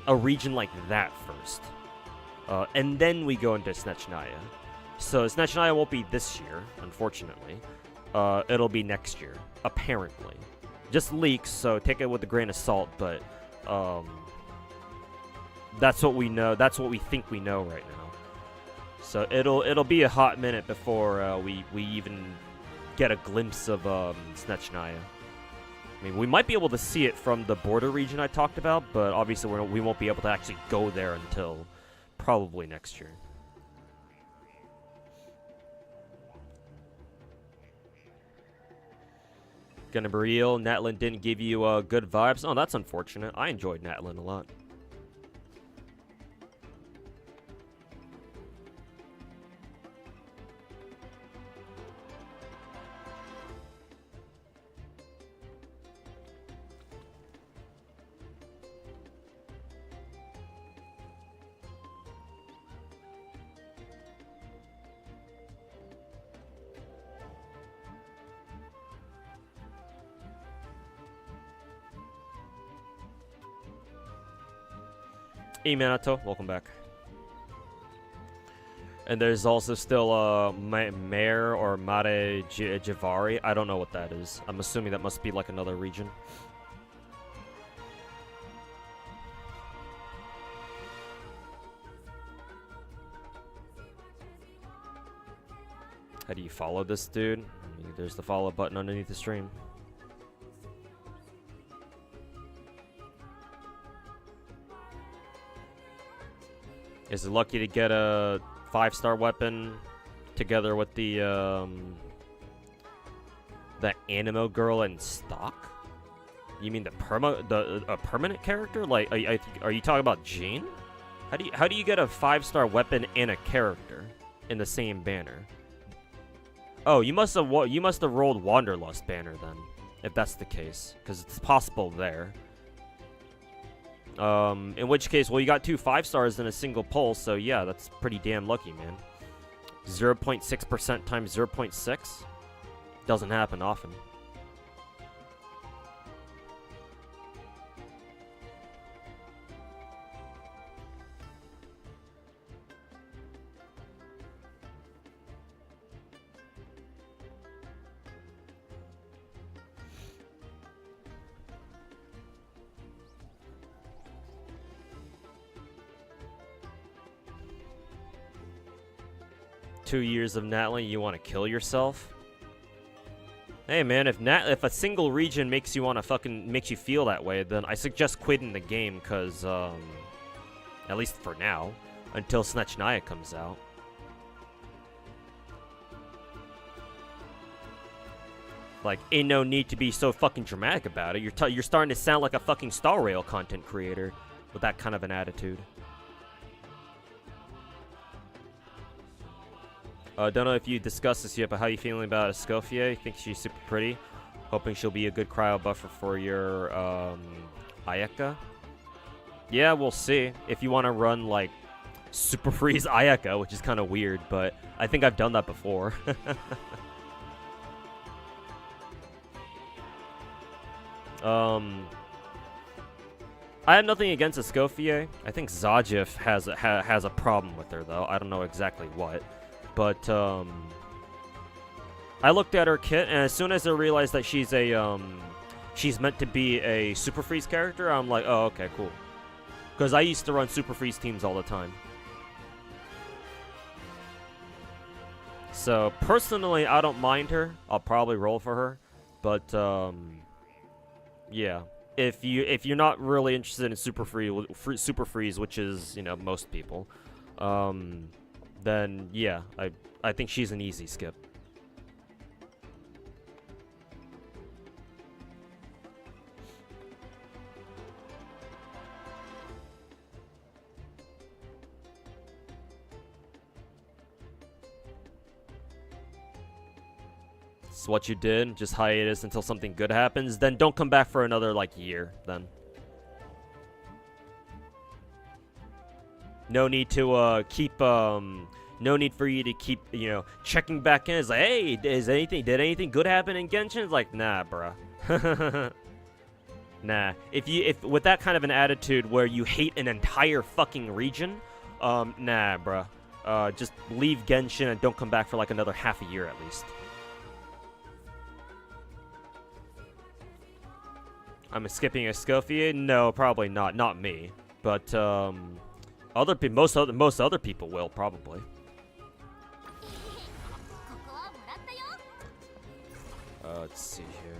a region like that first, and then we go into Techone. So Techone won't be this year, unfortunately. It'll be next year, apparently. Just leaks, so take it with a grain of salt. But that's what we know. That's what we think we know right now. So it'll be a hot minute before we even get a glimpse of Techone. I mean, we might be able to see it from the border region I talked about, but obviously we won't be able to actually go there until probably next year. Gonna be real, Natlan didn't give you good vibes. Oh, that's unfortunate. I enjoyed Natlan a lot. Hey Minato, welcome back. And there's also still Mare or Mare Javari. I don't know what that is. I'm assuming that must be like another region. How do you follow this dude? I mean, there's the follow button underneath the stream. Is it lucky to get a 5-star weapon together with the The Animo girl in stock? You mean a permanent character? Like, are you talking about Jean? How do you get a 5-star weapon and a character in the same banner? Oh, you must have rolled Wanderlust banner then, if that's the case, because it's possible there. In which case, well, you got 2 5-stars in a single pull, so yeah, that's pretty damn lucky, man. 0.6% times 0.6 doesn't happen often. "2 years of Natling, you want to kill yourself?" Hey man, if a single region makes you feel that way, then I suggest quitting the game, cause at least for now, until Snechnaya comes out. Like, ain't no need to be so fucking dramatic about it. You're starting to sound like a fucking Star Rail content creator with that kind of an attitude. Don't know if you discussed this yet, but how you feeling about Escoffier? Think she's super pretty. Hoping she'll be a good cryo buffer for your Ayaka. Yeah, we'll see. If you want to run like Super Freeze Ayaka, which is kind of weird, but I think I've done that before. I have nothing against Escoffier. I think Zajif has a problem with her though. I don't know exactly what. But, I looked at her kit, and as soon as I realized that she's meant to be a Super Freeze character, I'm like, oh, okay, cool. Because I used to run Super Freeze teams all the time. So, personally, I don't mind her. I'll probably roll for her. But, yeah. If you're not really interested in Super Freeze, which is, you know, most people, then yeah, I think she's an easy skip. It's what you did, just hiatus until something good happens, then don't come back for another like year then. No need to keep no need for you to keep, you know, checking back in. It's like, hey, did anything good happen in Genshin? It's like, nah, bruh. Nah. If with that kind of an attitude where you hate an entire fucking region, nah, bruh. Just leave Genshin and don't come back for like another half a year at least. I'm skipping Escoffier? No, probably not. Not me. But most other people will probably. Let's see here.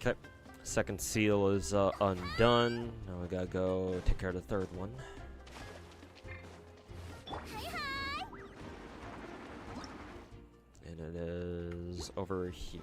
Okay, second seal is undone. Now we gotta go take care of the third one. And it is over here.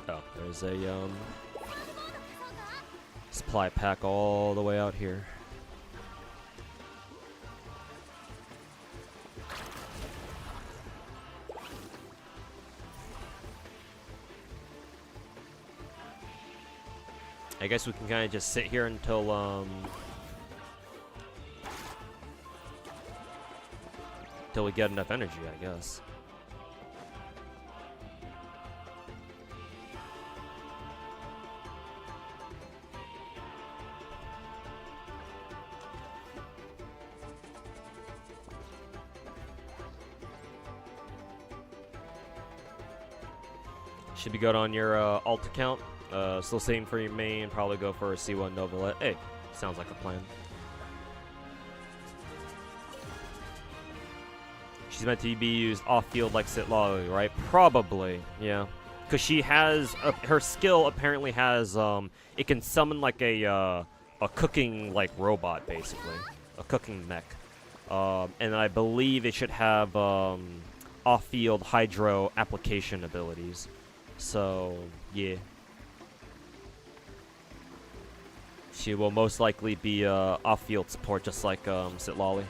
Oh, there's a supply pack all the way out here. I guess we can kind of just sit here until we get enough energy, I guess. Should be good on your alt account. Still saving for your main. Probably go for a C1 Novalet. Hey, sounds like a plan. She's meant to be used off-field like Sitlali, right? Probably, yeah. Because she has her skill apparently has it can summon like a cooking like robot basically, a cooking mech, and I believe it should have off-field hydro application abilities. So, yeah. She will most likely be off-field support, just like Sitlali.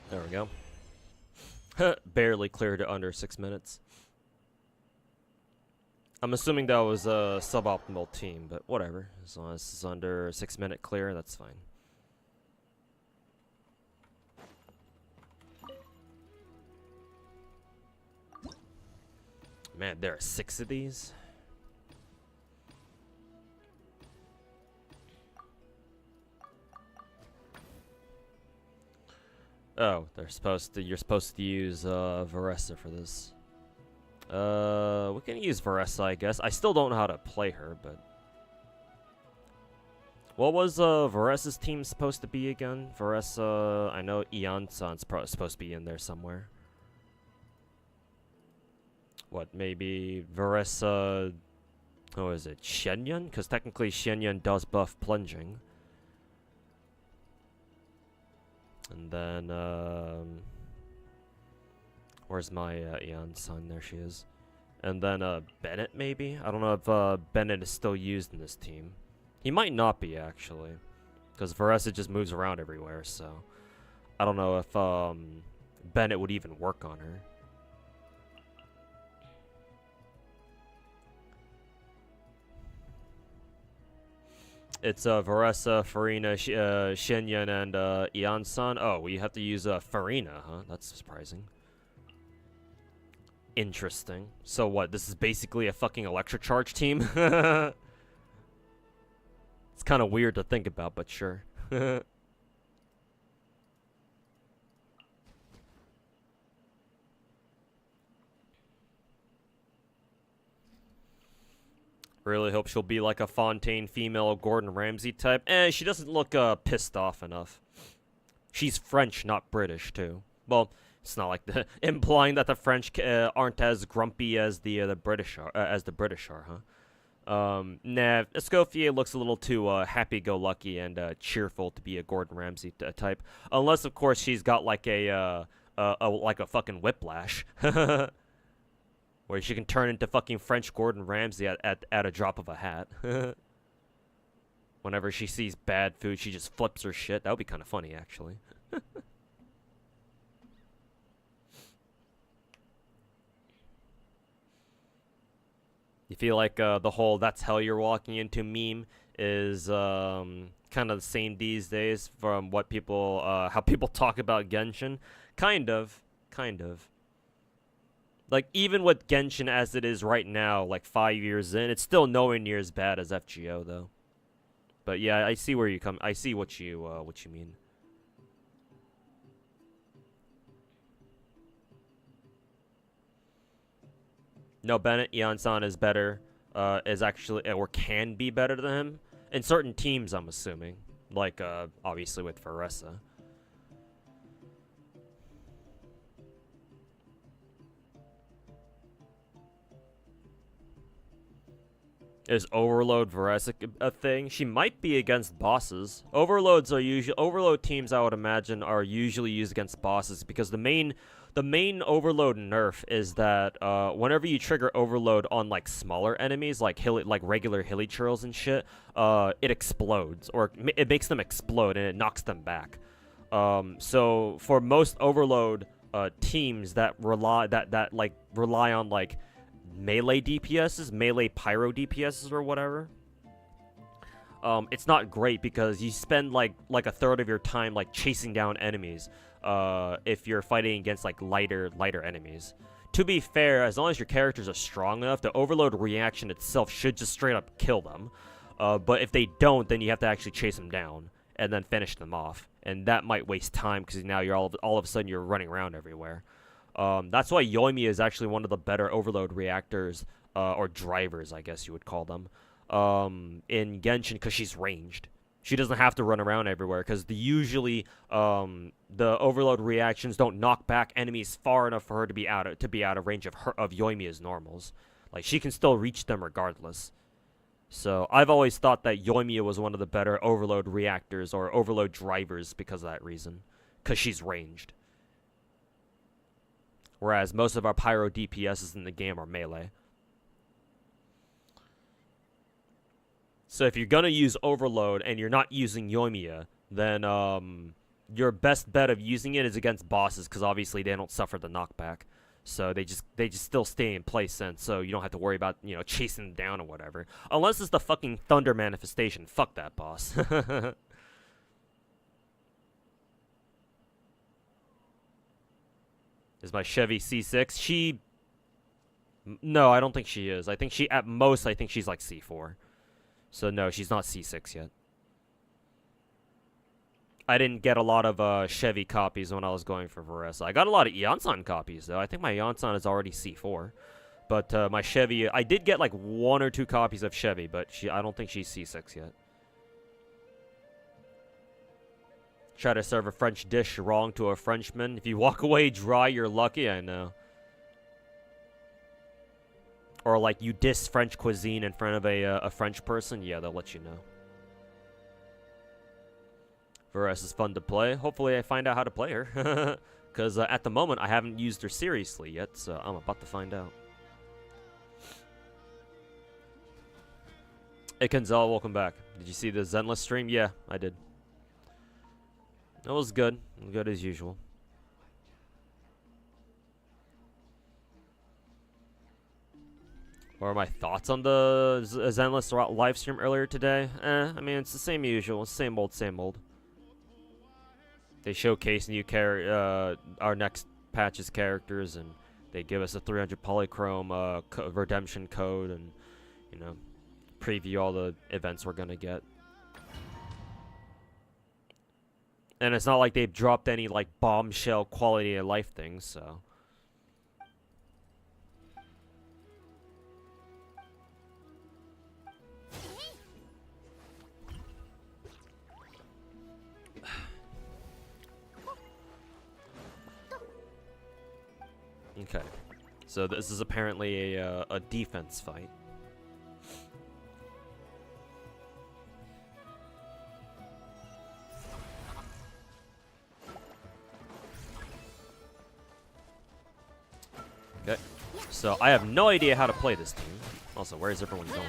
There we go. Barely cleared it under 6 minutes. I'm assuming that was a suboptimal team, but whatever. As long as it's under 6 minute clear, that's fine. Man, there are 6 of these. Oh, you're supposed to use Varessa for this. We can use Varessa, I guess. I still don't know how to play her, but what was Varessa's team supposed to be again? Varessa, I know Ian-san's supposed to be in there somewhere. What, maybe Varessa, oh, is it Shenyun? Because technically Shenyun does buff plunging. And then, where's my Ian-san? There she is. And then Bennett, maybe? I don't know if Bennett is still used in this team. He might not be, actually. Because Varessa just moves around everywhere, so I don't know if Bennett would even work on her. It's Varessa, Farina, Shenyun, and Ian-san. Oh, we have to use Farina, huh? That's surprising. Interesting. So what, this is basically a fucking electric charge team? It's kind of weird to think about, but sure. Really hope she'll be like a Fontaine female Gordon Ramsay type. She doesn't look pissed off enough. She's French, not British, too. Well, it's not like implying that the French aren't as grumpy as the British are, huh? Nah, Escoffier looks a little too happy-go-lucky and cheerful to be a Gordon Ramsay type, unless of course she's got like a fucking whiplash. Where she can turn into fucking French Gordon Ramsay at a drop of a hat. Whenever she sees bad food, she just flips her shit. That would be kind of funny, actually. feel like the whole "that's hell you're walking into" meme is kind of the same these days from what people how people talk about Genshin? Kind of. Like, even with Genshin as it is right now, like 5 years in, it's still nowhere near as bad as FGO though. But yeah, I see where you come. I see what you mean. No, Bennett Iansan is better. Is actually or can be better than him in certain teams. I'm assuming, like obviously with Veressa. Is Overload Veressa a thing? She might be against bosses. Overload teams, I would imagine, are usually used against bosses because the main Overload nerf is that whenever you trigger Overload on like smaller enemies, like regular hilly churls and shit, it explodes, or it makes them explode and it knocks them back. So for most Overload teams that rely on like melee DPSs, melee pyro DPSs or whatever, it's not great because you spend like a third of your time like chasing down enemies if you're fighting against like lighter enemies. To be fair, as long as your characters are strong enough, the Overload reaction itself should just straight up kill them. But if they don't, then you have to actually chase them down and then finish them off, and that might waste time because now you're all of a sudden you're running around everywhere. That's why Yoimiya is actually one of the better Overload reactors, or drivers, I guess you would call them, in Genshin, because she's ranged. She doesn't have to run around everywhere, because usually the Overload reactions don't knock back enemies far enough for her to be out of range of Yoimiya's normals. Like, she can still reach them regardless. So I've always thought that Yoimiya was one of the better Overload reactors or Overload drivers because of that reason, because she's ranged. Whereas most of our pyro DPSs in the game are melee. So if you're gonna use Overload and you're not using Yoimiya, then your best bet of using it is against bosses, because obviously they don't suffer the knockback. So they just still stay in place, and so you don't have to worry about, you know, chasing them down or whatever. Unless it's the fucking Thunder manifestation. Fuck that boss. Is my Chevy C6? No, I don't think she is. I think she's like C4. So no, she's not C6 yet. I didn't get a lot of Chevy copies when I was going for Veressa. I got a lot of Iansan copies, though. I think my Iansan is already C4. But my Chevy, I did get like 1 or 2 copies of Chevy, but I don't think she's C6 yet. Try to serve a French dish wrong to a Frenchman. If you walk away dry, you're lucky, I know. Or like you diss French cuisine in front of a French person, yeah, they'll let you know. Veressa is fun to play. Hopefully I find out how to play her. Because at the moment, I haven't used her seriously yet, so I'm about to find out. Hey, Kenzel, welcome back. Did you see the Zenless stream? Yeah, I did. It was good. Good as usual. What are my thoughts on the Zenless live stream earlier today? I mean, it's the same usual. Same old, same old. They showcase new our next patch's characters, and they give us a 300 polychrome redemption code, and, you know, preview all the events we're gonna get. And it's not like they've dropped any, like, bombshell quality of life things, so. Okay. So this is apparently a defense fight. Okay, so I have no idea how to play this team. Also, where is everyone going?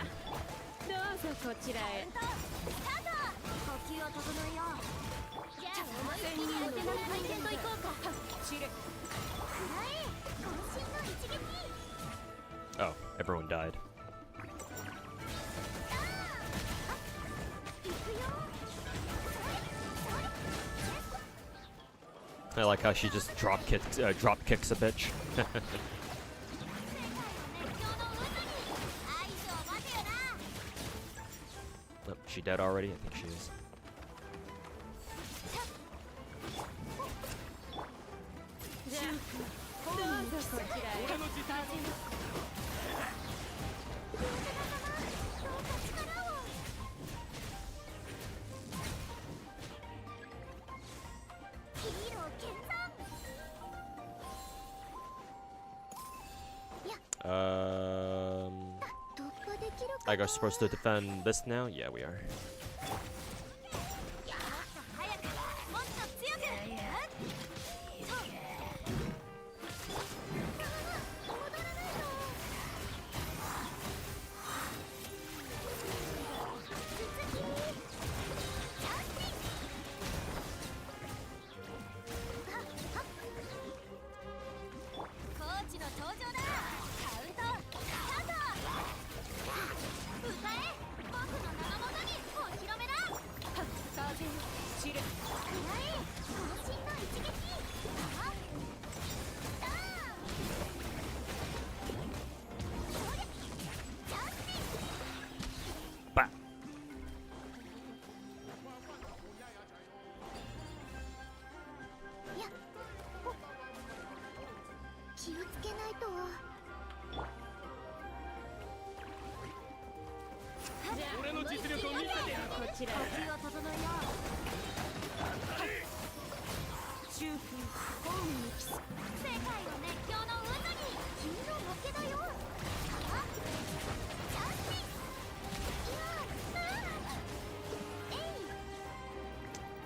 Oh, everyone died. I like how she just drop kicks a bitch. Oh, she dead already? I think she is. I guess we're supposed to defend this now? Yeah, we are.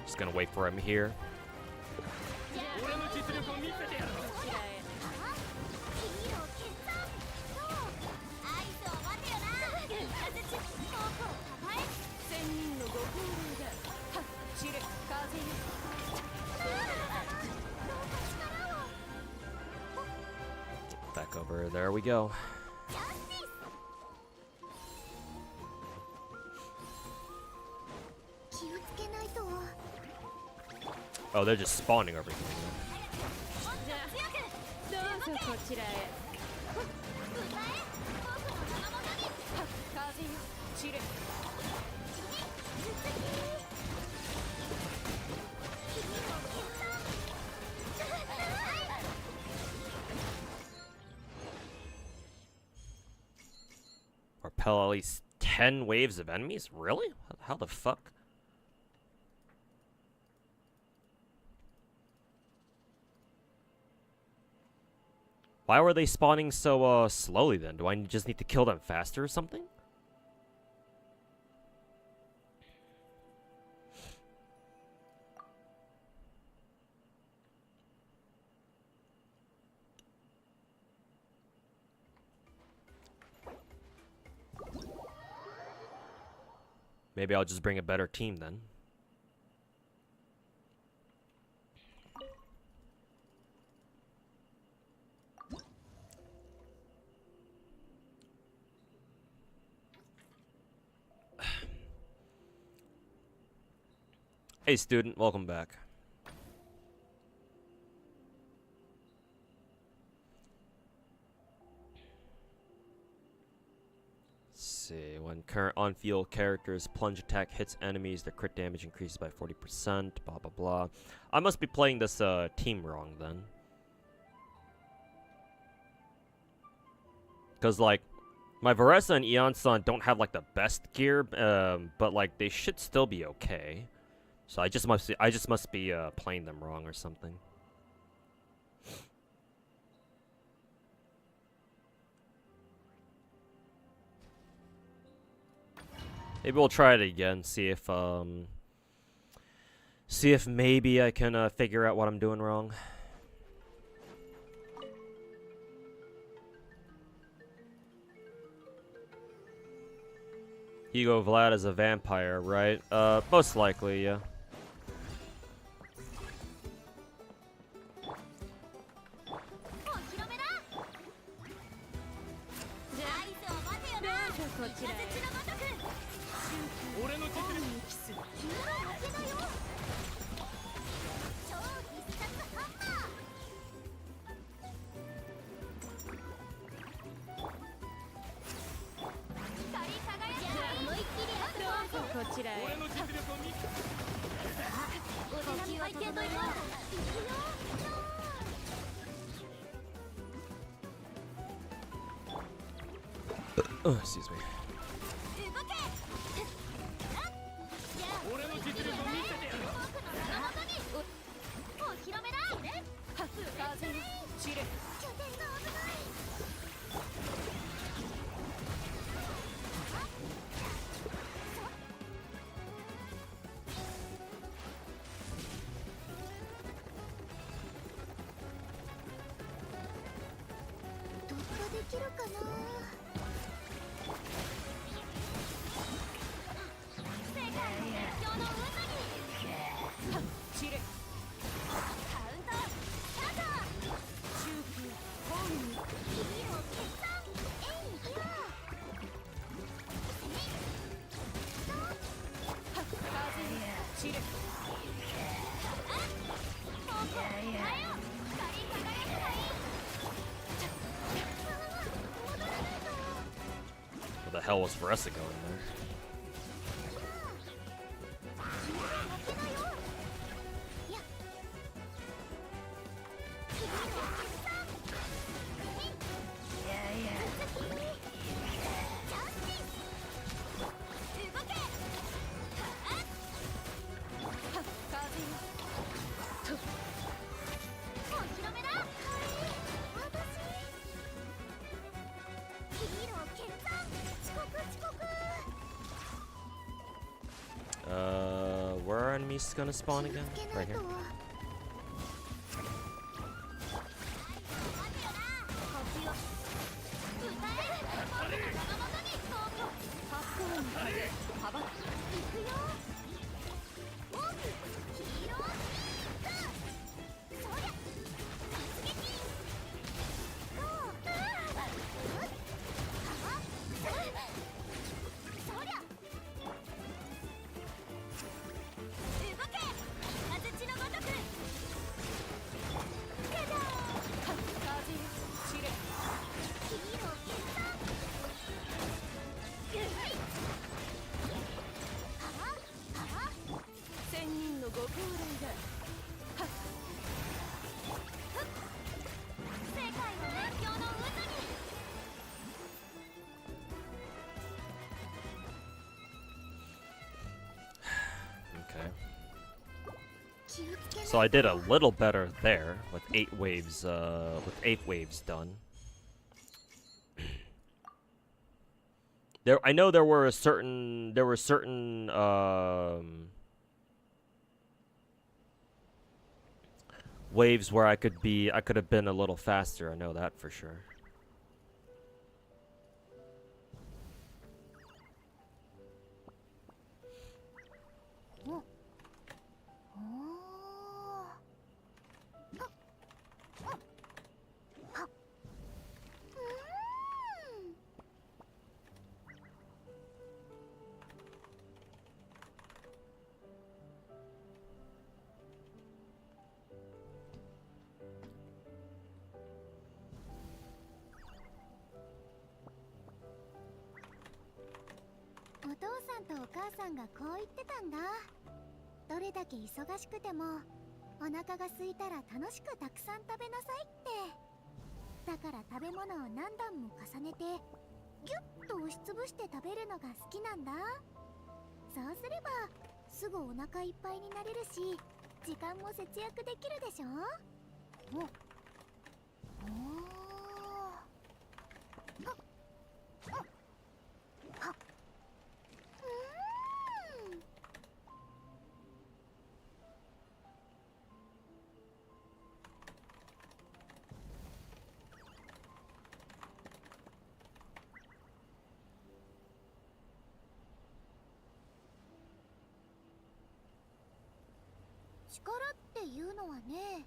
Just gonna wait for him here. Back over there we go. Oh, they're just spawning over here. Repel at least 10 waves of enemies? Really? How the fuck? Why were they spawning so slowly then? Do I just need to kill them faster or something? Maybe I'll just bring a better team then. Hey student, welcome back. Let's see, when current on-field characters plunge attack hits enemies, their crit damage increases by 40%, blah blah blah. I must be playing this team wrong then. Cause like, my Varesa and Eon-san don't have like the best gear, but like they should still be okay. So I just must be playing them wrong or something. Maybe we'll try it again, see if maybe I can figure out what I'm doing wrong. Hugo Vlad is a vampire, right? Most likely, yeah. ちらへ。俺の実力を見せて。お手並み拝見といこう。行くよ。 Excuse me. 俺の実力を見せてやる。お披露目だ。風チル。拠点が危ない。突破できるかな。 Where the hell was Veressa going there? Where are enemies gonna spawn again? Right here. So I did a little better there with 8 waves done. I know there were certain waves where I could have been a little faster. I know that for sure.お母さんがこう言ってたんだ。どれだけ忙しくてもお腹が空いたら楽しくたくさん食べなさいって。だから食べ物を何段も重ねてギュッと押しつぶして食べるのが好きなんだ。そうすればすぐお腹いっぱいになれるし時間も節約できるでしょ。力っていうのはね、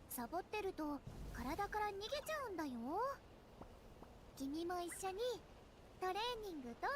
サボってると体から逃げちゃうんだよ。君も一緒にトレーニングどう？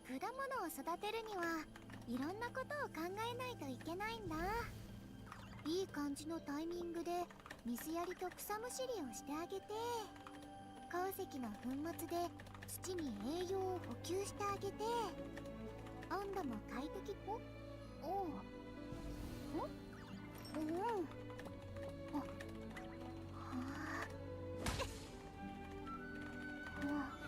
果物を育てるにはいろんなことを考えないといけないんだ。いい感じのタイミングで水やりと草むしりをしてあげて、鉱石の粉末で土に栄養を補給してあげて、温度も快適。おうはあ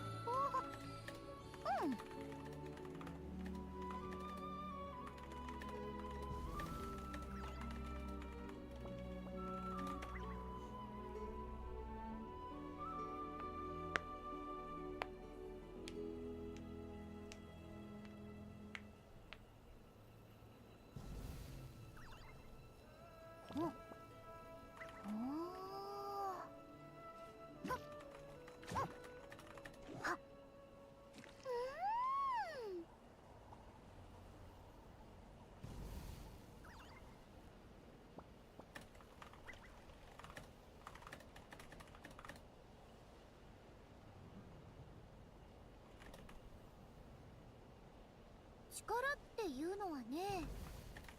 力っていうのはね、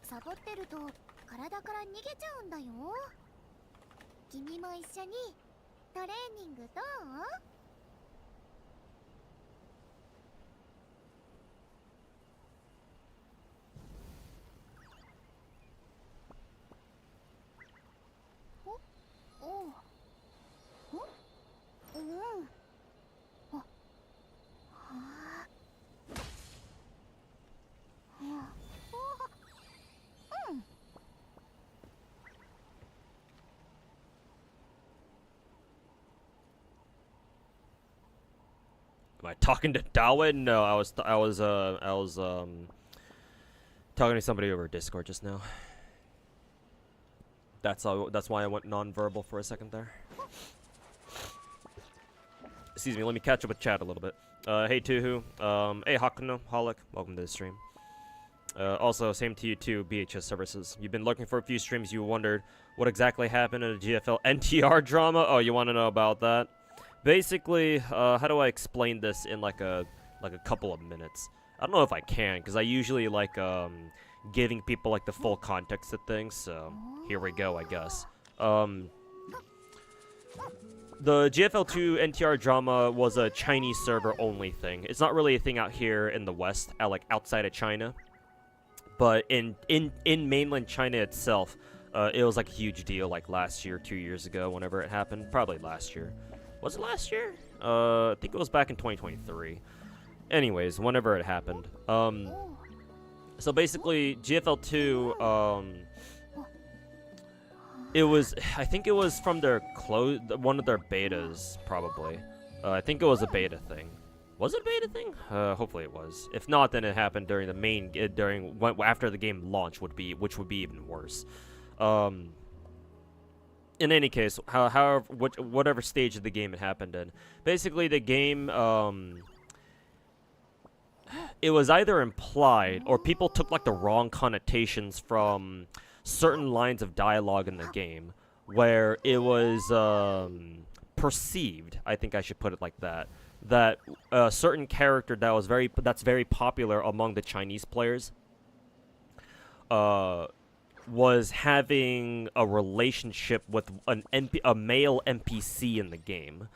サボってると体から逃げちゃうんだよ。君も一緒にトレーニングどう？Am I talking to Dawa? No, I was talking to somebody over Discord just now. That's why I went non-verbal for a second there. Excuse me, let me catch up with chat a little bit. Hey Tuhu, hey Hakuno, Holic, welcome to the stream. Also, same to you too, BHS Services. You've been looking for a few streams, you wondered what exactly happened in a GFL NTR drama? Oh, you want to know about that? Basically, how do I explain this in like a couple of minutes? I don't know if I can, because I usually like giving people like the full context of things, so here we go, I guess. The GFL2 NTR drama was a Chinese server only thing. It's not really a thing out here in the West, like outside of China. But in mainland China itself, it was like a huge deal like last year, 2 years ago, whenever it happened. Probably last year. Was it last year? I think it was back in 2023. Anyways, whenever it happened. So basically, GFL2, it was, I think it was from their one of their betas, probably. I think it was a beta thing. Was it a beta thing? Hopefully it was. If not, then it happened during the main, after the game launch, which would be even worse. In any case, whatever stage of the game it happened in, basically the game, it was either implied or people took like the wrong connotations from certain lines of dialogue in the game, where it was perceived, I think I should put it like that, that a certain character that's very popular among the Chinese players was having a relationship with a male NPC in the game.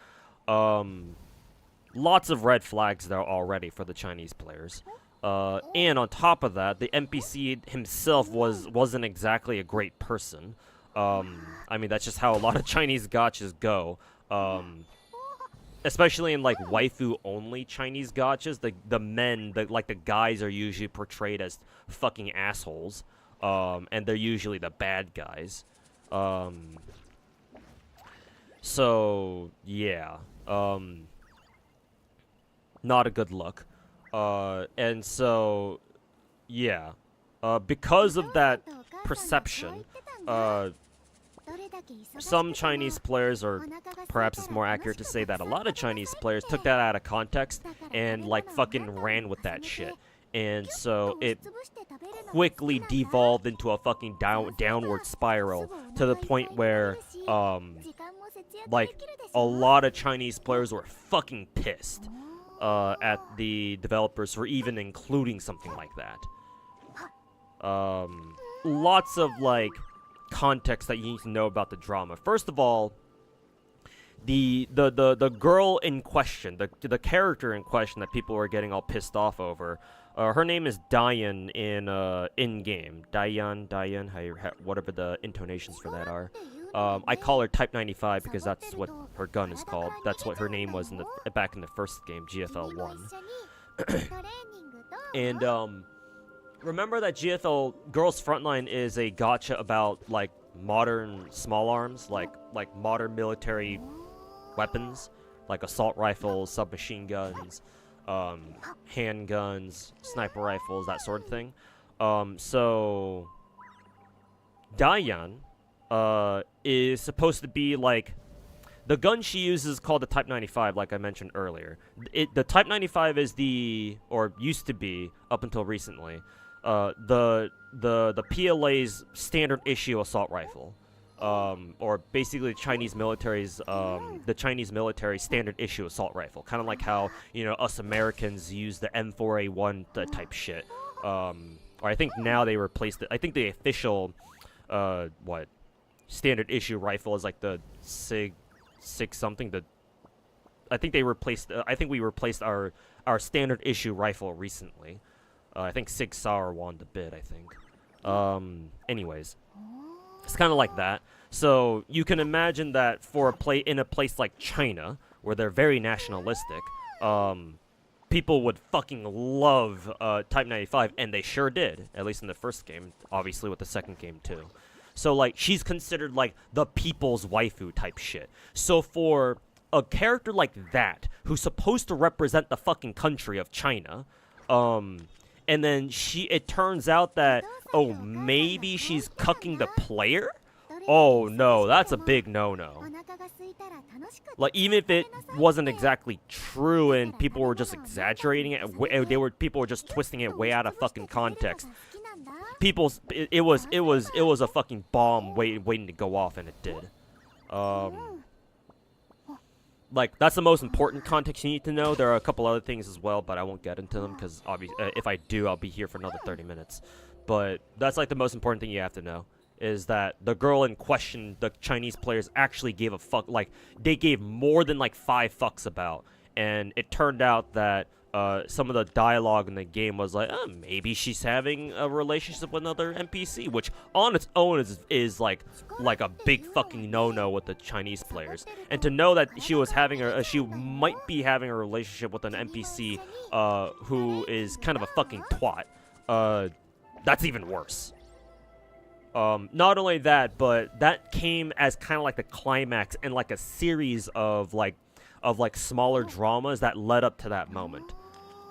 Lots of red flags there already for the Chinese players. And on top of that, the NPC himself wasn't exactly a great person. I mean, that's just how a lot of Chinese gachas go. Especially in like waifu-only Chinese gachas, the men, like the guys, are usually portrayed as fucking assholes, and they're usually the bad guys. So yeah, not a good look. And so yeah, because of that perception, some Chinese players, or perhaps it's more accurate to say that a lot of Chinese players, took that out of context and like fucking ran with that shit. And so it quickly devolved into a fucking downward spiral to the point where like a lot of Chinese players were fucking pissed at the developers for even including something like that. Lots of like context that you need to know about the drama. First of all, the girl in question, the character in question that people were getting all pissed off over, her name is Diane in Endgame. Diane, whatever the intonations for that are. I call her Type 95 because that's what her gun is called. That's what her name was in back in the first game, GFL 1. And remember that GFL Girls Frontline is a gacha about like modern small arms, like modern military weapons, like assault rifles, submachine guns, handguns, sniper rifles, that sort of thing. So Diane is supposed to be like, the gun she uses is called the Type 95, like I mentioned earlier. The Type 95 is or used to be up until recently, the PLA's standard issue assault rifle, or basically the Chinese military's standard issue assault rifle, kind of like how, you know, us Americans use the M4A1 type shit. Or I think now they replaced it. I think the official standard issue rifle is like the SIG something. I think we replaced our standard issue rifle recently. I think Sig Sauer won the bid, I think. Anyways, it's kind of like that. So you can imagine that for in a place like China, where they're very nationalistic, people would fucking love Type 95, and they sure did, at least in the first game, obviously with the second game too. So like, she's considered like the people's waifu type shit. So for a character like that, who's supposed to represent the fucking country of China, and then it turns out that, oh, maybe she's cucking the player? Oh no, that's a big no-no. Like, even if it wasn't exactly true and people were just exaggerating it, people were just twisting it way out of fucking context. It was a fucking bomb waiting to go off, and it did. Like, that's the most important context you need to know. There are a couple other things as well, but I won't get into them because obviously, if I do, I'll be here for another 30 minutes. But that's like the most important thing you have to know, is that the girl in question, the Chinese players actually gave a fuck. Like, they gave more than like 5 fucks about, and it turned out that some of the dialogue in the game was like, maybe she's having a relationship with another NPC, which on its own is like a big fucking no-no with the Chinese players. And to know that she might be having a relationship with an NPC who is kind of a fucking twat, that's even worse. Not only that, but that came as kind of like the climax in like a series of smaller dramas that led up to that moment.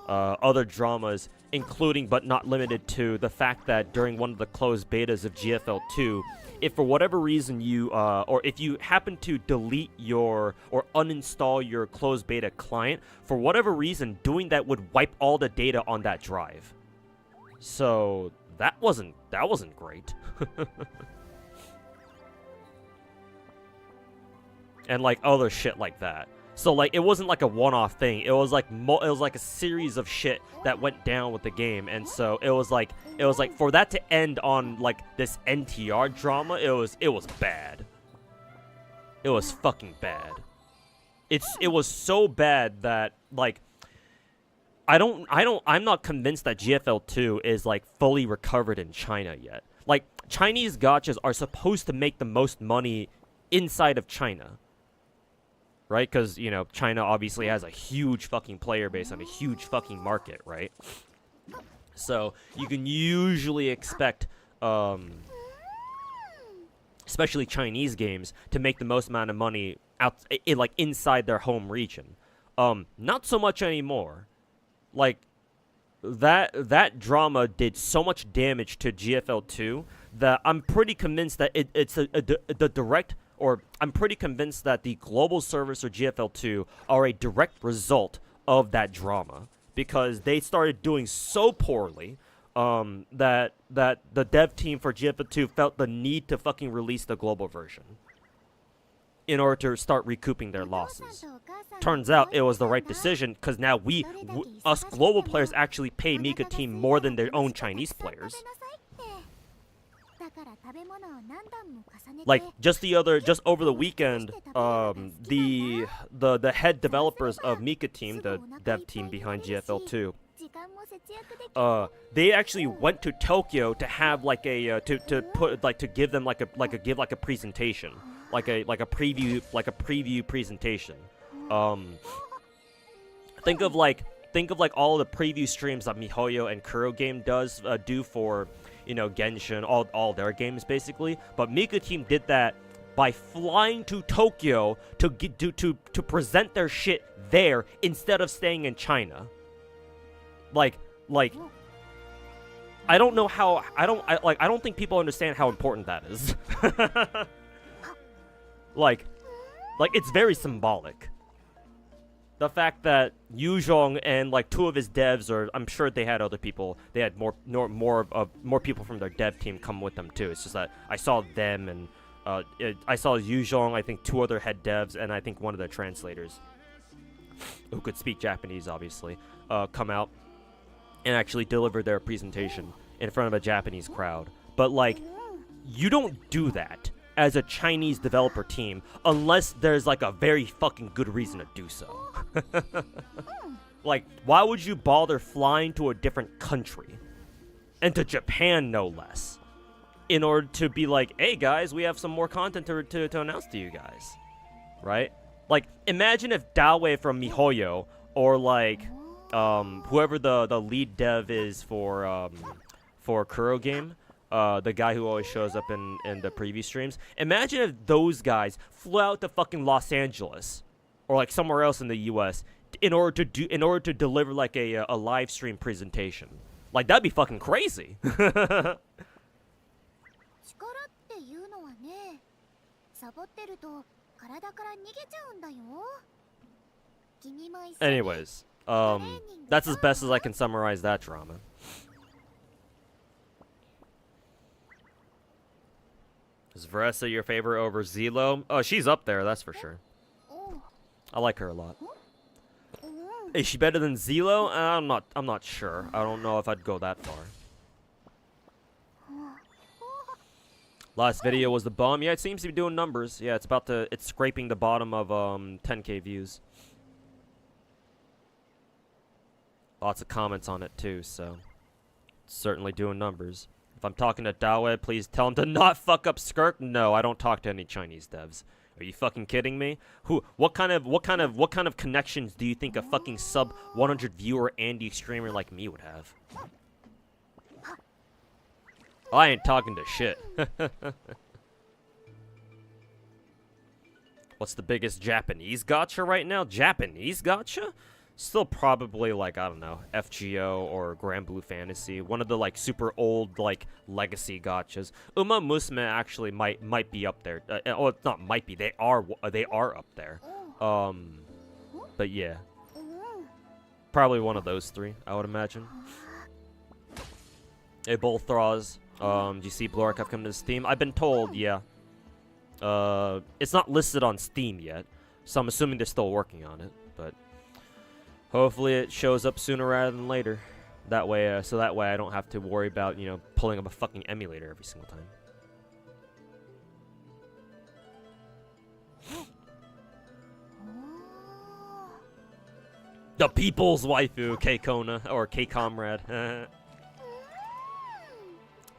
Other dramas, including but not limited to the fact that during one of the closed betas of GFL 2, if for whatever reason you, or if you happen to delete or uninstall your closed beta client, for whatever reason, doing that would wipe all the data on that drive. So that wasn't great. And like other shit like that. So like, it wasn't like a one-off thing. It was like a series of shit that went down with the game, and so it was like for that to end on like this NTR drama, it was bad. It was fucking bad. It was so bad that like, I'm not convinced that GFL 2 is like fully recovered in China yet. like Chinese gachas are supposed to make the most money inside of China, right? Because, you know, China obviously has a huge fucking player base and a huge fucking market, right? So you can usually expect, especially Chinese games, to make the most amount of money out, like inside their home region. Not so much anymore. Like that drama did so much damage to GFL2 that I'm pretty convinced that the direct, or I'm pretty convinced that the global servers for GFL2 are a direct result of that drama, because they started doing so poorly that the dev team for GFL2 felt the need to fucking release the global version in order to start recouping their losses. Turns out it was the right decision, because now us global players actually pay Mika Team more than their own Chinese players. Like just over the weekend, the head developers of Mika Team, the dev team behind GFL2, they actually went to Tokyo to have like a to give them like a presentation, like a preview presentation. Think of like all the preview streams that MiHoYo and Kuro Game do for, you know, Genshin, all their games basically. But Mika Team did that by flying to Tokyo to present their shit there instead of staying in China. Like I don't know how I don't think people understand how important that is. like it's very symbolic. The fact that Yuzhong and like two of his devs, or I'm sure they had other people, they had more people from their dev team come with them too. It's just that I saw them, and I saw Yuzhong, I think 2 other head devs, and I think one of the translators who could speak Japanese, obviously, come out and actually deliver their presentation in front of a Japanese crowd. But like, you don't do that as a Chinese developer team unless there's like a very fucking good reason to do so. Like, why would you bother flying to a different country, and to Japan no less, in order to be like, hey guys, we have some more content to announce to you guys, right? Like, imagine if Dawe from MiHoYo, or like whoever the lead dev is for Kuro Game, the guy who always shows up in the preview streams. Imagine if those guys flew out to fucking Los Angeles or like somewhere else in the U.S. in order to deliver like a live stream presentation. Like, that'd be fucking crazy. Anyways, that's as best as I can summarize that drama. Is Veressa your favorite over Zelo? Oh, she's up there, that's for sure. I like her a lot. Is she better than Zelo? I'm not sure. I don't know if I'd go that far. Last video was the bomb. Yeah, it seems to be doing numbers. Yeah, it's scraping the bottom of 10k views. Lots of comments on it too, so it's certainly doing numbers. If I'm talking to Dawe, please tell him to not fuck up Skirk. No, I don't talk to any Chinese devs. Are you fucking kidding me? What kind of connections do you think a fucking sub 100 viewer Andy streamer like me would have? I ain't talking to shit. What's the biggest Japanese gacha right now? Japanese gacha? Still probably, like, I don't know, FGO or Grand Blue Fantasy. One of the, like, super old, like, legacy gachas. Uma Musume actually might be up there. Oh, it's not might be. They are up there. But yeah. Probably one of those 3, I would imagine. Hey, both Thraws. Do you see Blue Archive coming to Steam? I've been told, yeah. It's not listed on Steam yet, so I'm assuming they're still working on it, but hopefully it shows up sooner rather than later. That way, so that way I don't have to worry about, you know, pulling up a fucking emulator every single time. The people's waifu, K-Kona, or K-Comrade.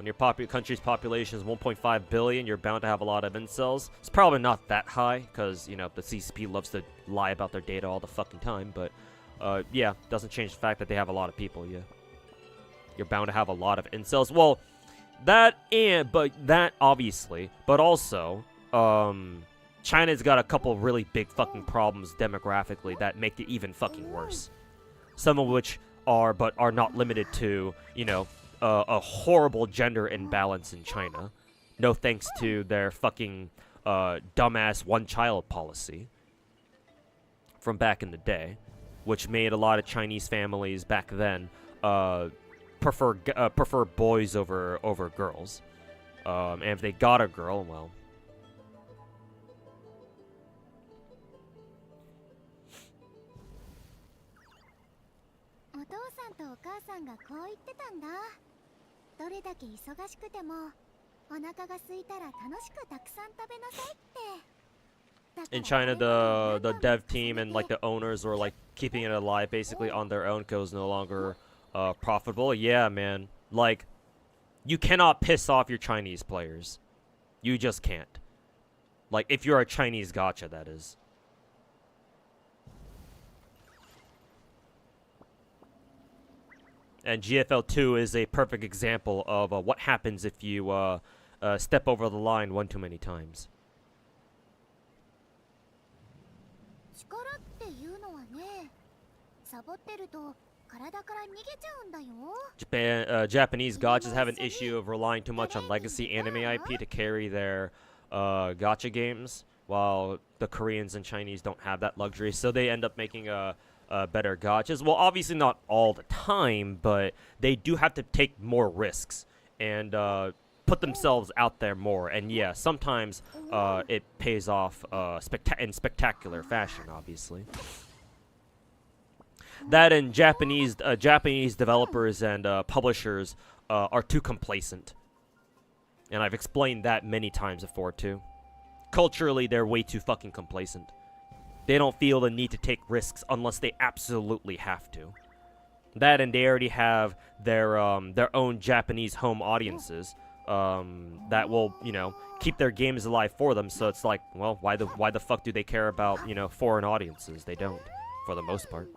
When your country's population is 1.5 billion, you're bound to have a lot of incels. It's probably not that high, because, you know, the CCP loves to lie about their data all the fucking time, but, yeah, doesn't change the fact that they have a lot of people, yeah. You're bound to have a lot of incels. Well, that obviously, but also, China's got a couple of really big fucking problems demographically that make it even fucking worse. Some of which are not limited to, you know, a horrible gender imbalance in China. No thanks to their fucking dumbass one-child policy from back in the day, which made a lot of Chinese families back then prefer boys over girls. And if they got a girl, well. In China, the dev team and like the owners were like keeping it alive basically on their own because no longer profitable. Yeah, man. Like, you cannot piss off your Chinese players. You just can't. Like, if you're a Chinese gacha, that is. And GFL 2 is a perfect example of what happens if you step over the line one too many times. Japanese gachas have an issue of relying too much on legacy anime IP to carry their gacha games, while the Koreans and Chinese don't have that luxury, so they end up making better gachas. Well, obviously not all the time, but they do have to take more risks and put themselves out there more. And yeah, sometimes it pays off in spectacular fashion, obviously. That and Japanese developers and publishers are too complacent. And I've explained that many times before, too. Culturally, they're way too fucking complacent. They don't feel the need to take risks unless they absolutely have to. That and they already have their own Japanese home audiences that will, you know, keep their games alive for them. So it's like, well, why the fuck do they care about, you know, foreign audiences? They don't, for the most part.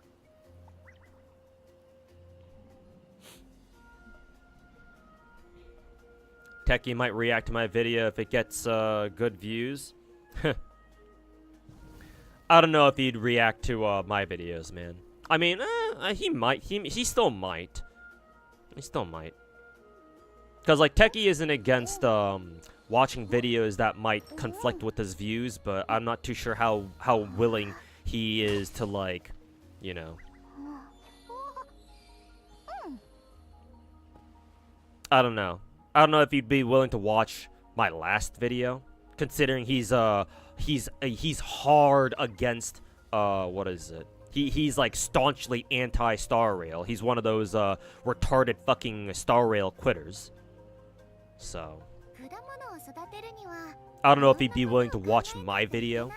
Techie might react to my video if it gets good views. I don't know if he'd react to my videos, man. I mean, he might. He still might. He still might. Because, like, Techie isn't against watching videos that might conflict with his views, but I'm not too sure how willing he is to, like, you know. I don't know. I don't know if he'd be willing to watch my last video, considering he's hard against what is it? He's like staunchly anti-Star Rail. He's one of those retarded fucking Star Rail quitters. So I don't know if he'd be willing to watch my video.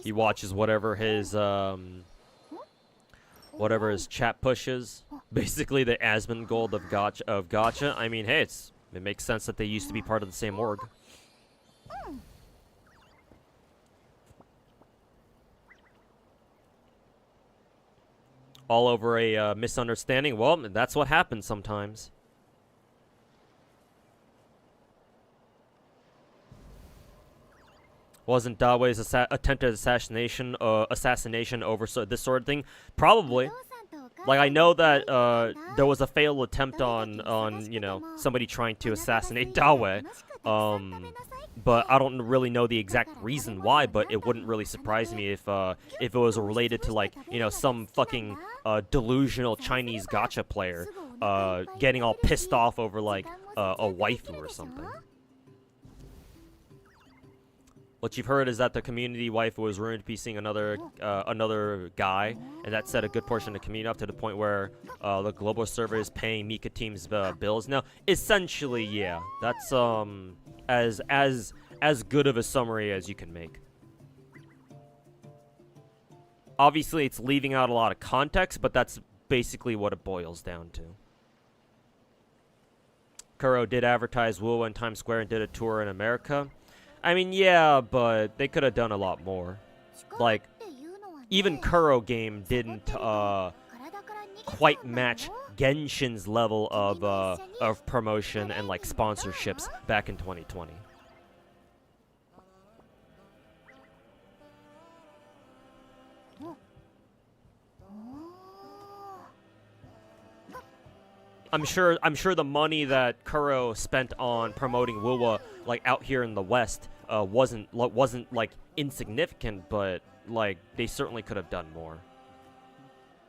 He watches whatever his chat pushes. Basically the Asmongold of gacha. I mean, hey, it makes sense that they used to be part of the same org. All over a misunderstanding. Well, that's what happens sometimes. Wasn't Dawe's attempted assassination over this sort of thing? Probably. Like, I know that there was a failed attempt on you know, somebody trying to assassinate Dawe. But I don't really know the exact reason why, but it wouldn't really surprise me if it was related to, like, you know, some fucking delusional Chinese gacha player getting all pissed off over, like, a waifu or something. what you've heard is that the community wife was rumored to be seeing another guy, and that set a good portion of the community up to the point where the global server is paying Mika Team's bills. Now, essentially, yeah, that's as good of a summary as you can make. Obviously, it's leaving out a lot of context, but that's basically what it boils down to. Kuro did advertise Wuwa in Times Square and did a tour in America. I mean, yeah, but they could have done a lot more. Like, even Kuro game didn't quite match Genshin's level of promotion and like sponsorships back in 2020. I'm sure the money that Kuro spent on promoting Wuwa like out here in the West wasn't like insignificant, but like they certainly could have done more.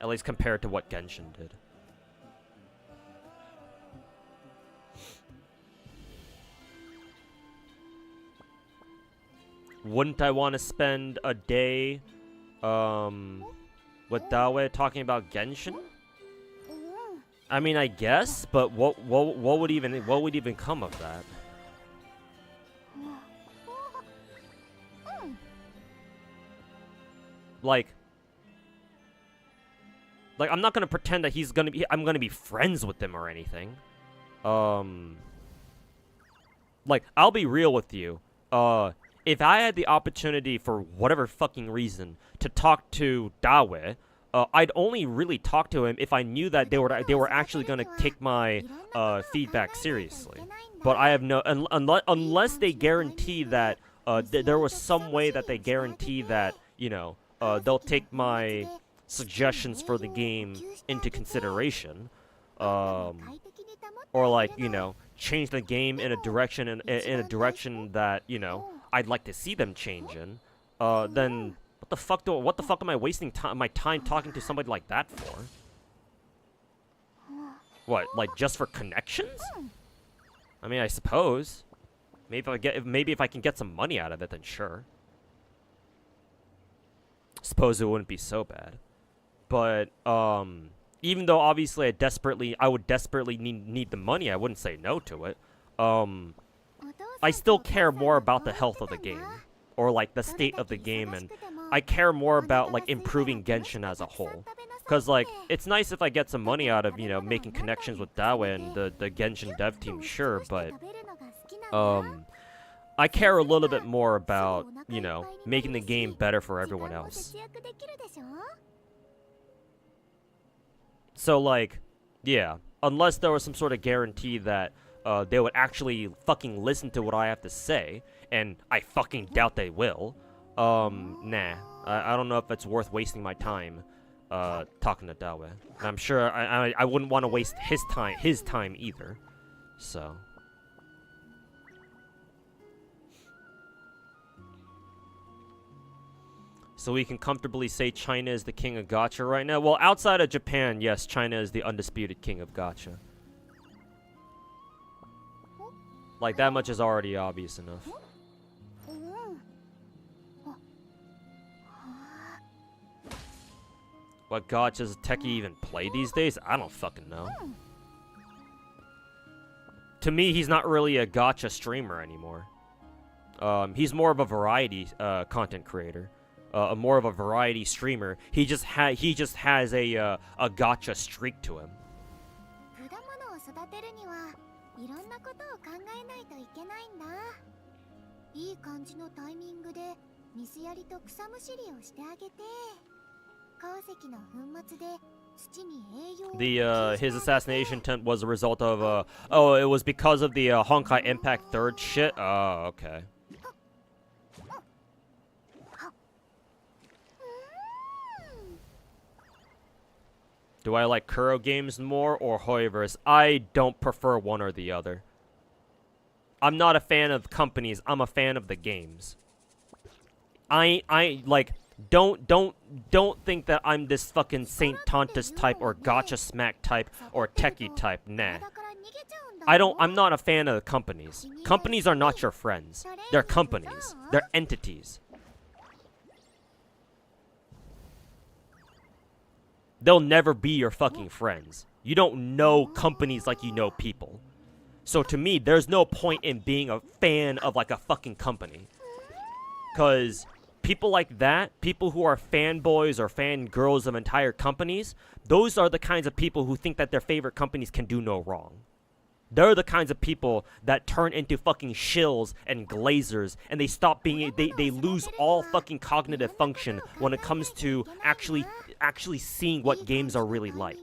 At least compared to what Genshin did. Wouldn't I want to spend a day with Dawe talking about Genshin? I mean, I guess, but what would even come of that? Like I'm not gonna pretend that I'm gonna be friends with him or anything. Like, I'll be real with you. If I had the opportunity for whatever fucking reason to talk to Dawe, I'd only really talk to him if I knew that they were actually gonna take my feedback seriously. But I have no unless they guarantee that there was some way that they guarantee that, you know, they'll take my suggestions for the game into consideration, or like, you know, change the game in a direction that, you know, I'd like to see them change in, then what the fuck am I wasting my time talking to somebody like that for? What, like just for connections? I mean, I suppose. Maybe if I can get some money out of it, then sure. Suppose it wouldn't be so bad. But even though obviously I would desperately need the money, I wouldn't say no to it. I still care more about the health of the game, or like the state of the game, and I care more about like improving Genshin as a whole. Cause like it's nice if I get some money out of, you know, making connections with Dawe and the Genshin dev team, sure, but I care a little bit more about, you know, making the game better for everyone else. So like, yeah, unless there was some sort of guarantee that they would actually fucking listen to what I have to say, and I fucking doubt they will, nah. I don't know if it's worth wasting my time talking to Dawe. And I'm sure I wouldn't want to waste his time either. So we can comfortably say China is the king of gacha right now. Well, outside of Japan, yes, China is the undisputed king of gacha. Like, that much is already obvious enough. What gachas does Techie even play these days? I don't fucking know. To me, he's not really a gacha streamer anymore. He's more of a variety content creator. More of a variety streamer. He just has a gacha streak to him. His assassination attempt was a result of oh, it was because of the Honkai Impact 3rd shit. Oh, okay. Do I like Kuro games more or Hoyoverse? I don't prefer one or the other. I'm not a fan of companies. I'm a fan of the games. I like don't think that I'm this fucking Saint Tontus type or Gacha Smack type or Techie type. Nah. I'm not a fan of the companies. Companies are not your friends. They're companies. They're entities. They'll never be your fucking friends. You don't know companies like you know people. So to me, there's no point in being a fan of like a fucking company. Cause people like that, people who are fanboys or fangirls of entire companies, those are the kinds of people who think that their favorite companies can do no wrong. They're the kinds of people that turn into fucking shills and glazers, and they stop being, they lose all fucking cognitive function when it comes to actually seeing what games are really like.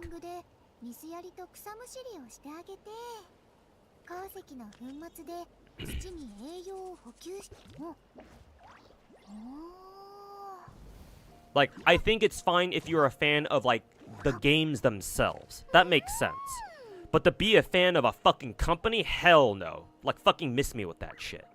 Like, I think it's fine if you're a fan of, like, the games themselves. That makes sense. But to be a fan of a fucking company? Hell no. Like, fucking miss me with that shit.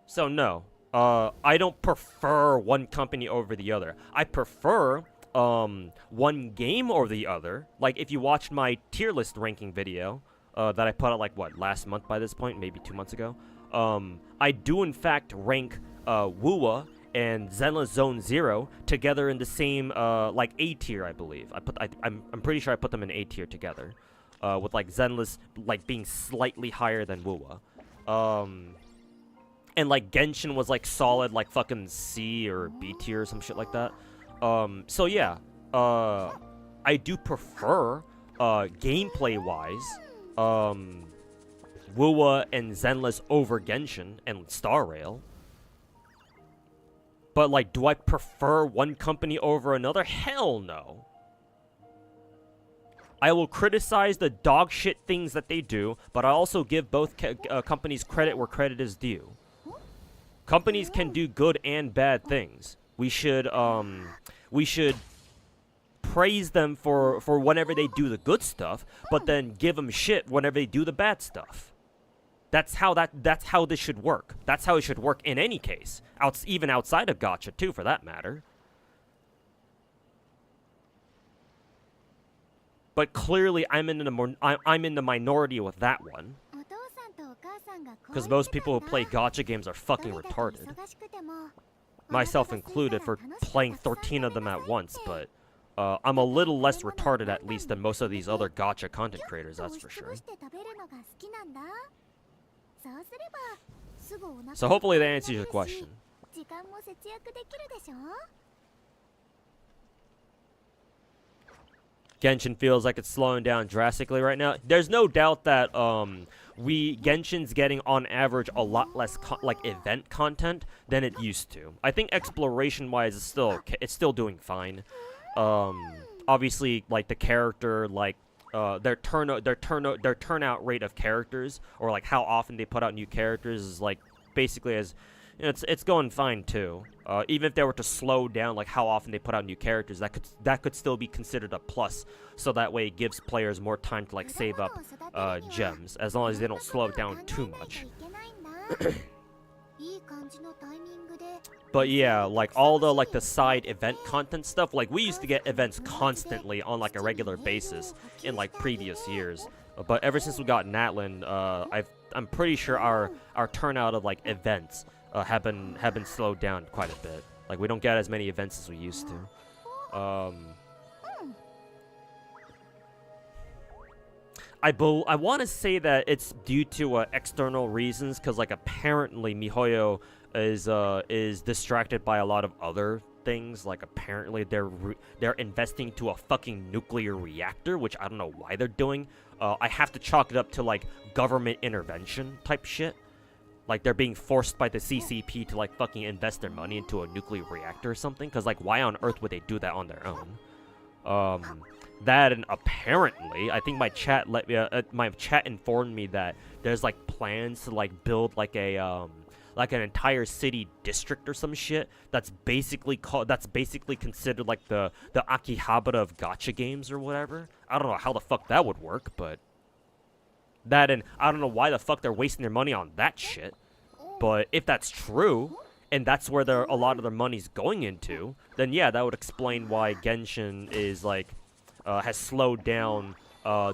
So, no. I don't prefer one company over the other. I prefer, one game over the other. Like, if you watched my tier list ranking video, that I put out, like, what, last month by this point? Maybe 2 months ago? I do, in fact, rank, Wuwa and Zenless Zone 0 together in the same, like, A tier, I believe. I'm pretty sure I put them in A tier together. With, like, Zenless, like, being slightly higher than Wuwa. And, like, Genshin was, like, solid, like, fucking C or B tier or some shit like that. So, yeah. I do prefer, gameplay-wise, Wuwa and Zenless over Genshin and Star Rail. But, like, do I prefer one company over another? Hell no. I will criticize the dog shit things that they do, but I also give both companies credit where credit is due. Companies can do good and bad things. We should praise them for whenever they do the good stuff, but then give them shit whenever they do the bad stuff. That's how this should work. That's how it should work in any case. Even outside of gacha too, for that matter. But clearly, I'm in the minority with that one. Because most people who play gacha games are fucking retarded. Myself included for playing 13 of them at once, but I'm a little less retarded at least than most of these other gacha content creators, that's for sure. So hopefully that answers your question. Genshin feels like it's slowing down drastically right now. There's no doubt that Genshin's getting on average a lot less like event content than it used to. I think exploration wise it's still doing fine. Obviously, like the character, like their turnout rate of characters, or like how often they put out new characters, is like basically as you know, it's going fine too. Even if they were to slow down like how often they put out new characters, that could still be considered a plus. So that way it gives players more time to like save up gems, as long as they don't slow it down too much. But yeah, like all the side event content stuff, like we used to get events constantly on like a regular basis in like previous years. But ever since we got Natlan, I'm pretty sure our turnout of like events have been slowed down quite a bit. Like we don't get as many events as we used to. I want to say that it's due to external reasons, because like apparently MiHoYo is distracted by a lot of other things. Like apparently they're investing to a fucking nuclear reactor, which I don't know why they're doing. I have to chalk it up to like government intervention type shit. Like they're being forced by the CCP to like fucking invest their money into a nuclear reactor or something. Because like why on earth would they do that on their own? That, and apparently, I think my chat informed me that there's like plans to like build like a like an entire city district or some shit that's basically considered like the Akihabara of gacha games or whatever. I don't know how the fuck that would work, but that, and I don't know why the fuck they're wasting their money on that shit. But if that's true, and that's where a lot of their money's going into, then yeah, that would explain why Genshin is like has slowed down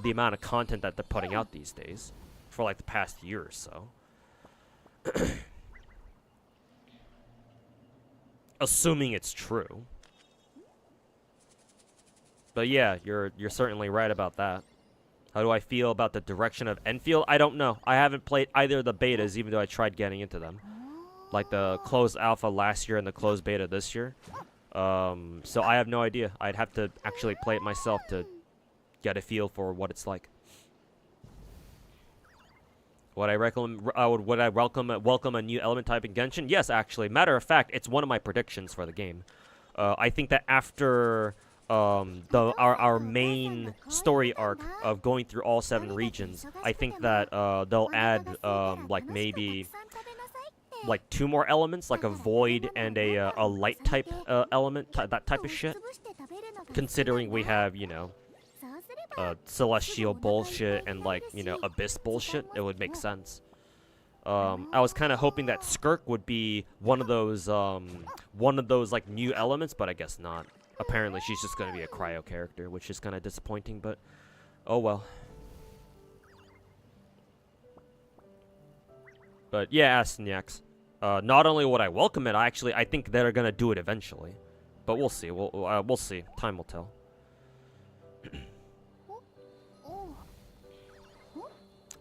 the amount of content that they're putting out these days for like the past year or so. Assuming it's true. But yeah, you're certainly right about that. How do I feel about the direction of Enfield? I don't know. I haven't played either of the betas, even though I tried getting into them. Like the closed alpha last year and the closed beta this year. So I have no idea. I'd have to actually play it myself to get a feel for what it's like. Would I welcome a new element type in Genshin? Yes, actually. Matter of fact, it's one of my predictions for the game. I think that after our main story arc of going through all 7 regions, I think that they'll add like maybe like 2 more elements, like a void and a light type element, that type of shit. Considering we have, you know, celestial bullshit and like, you know, abyss bullshit, it would make sense. I was kind of hoping that Skirk would be one of those like new elements, but I guess not. Apparently she's just going to be a cryo character, which is kind of disappointing, but oh well. But yeah, Astiniacs. Not only would I welcome it, I think they're going to do it eventually. But we'll see. We'll see. Time will tell.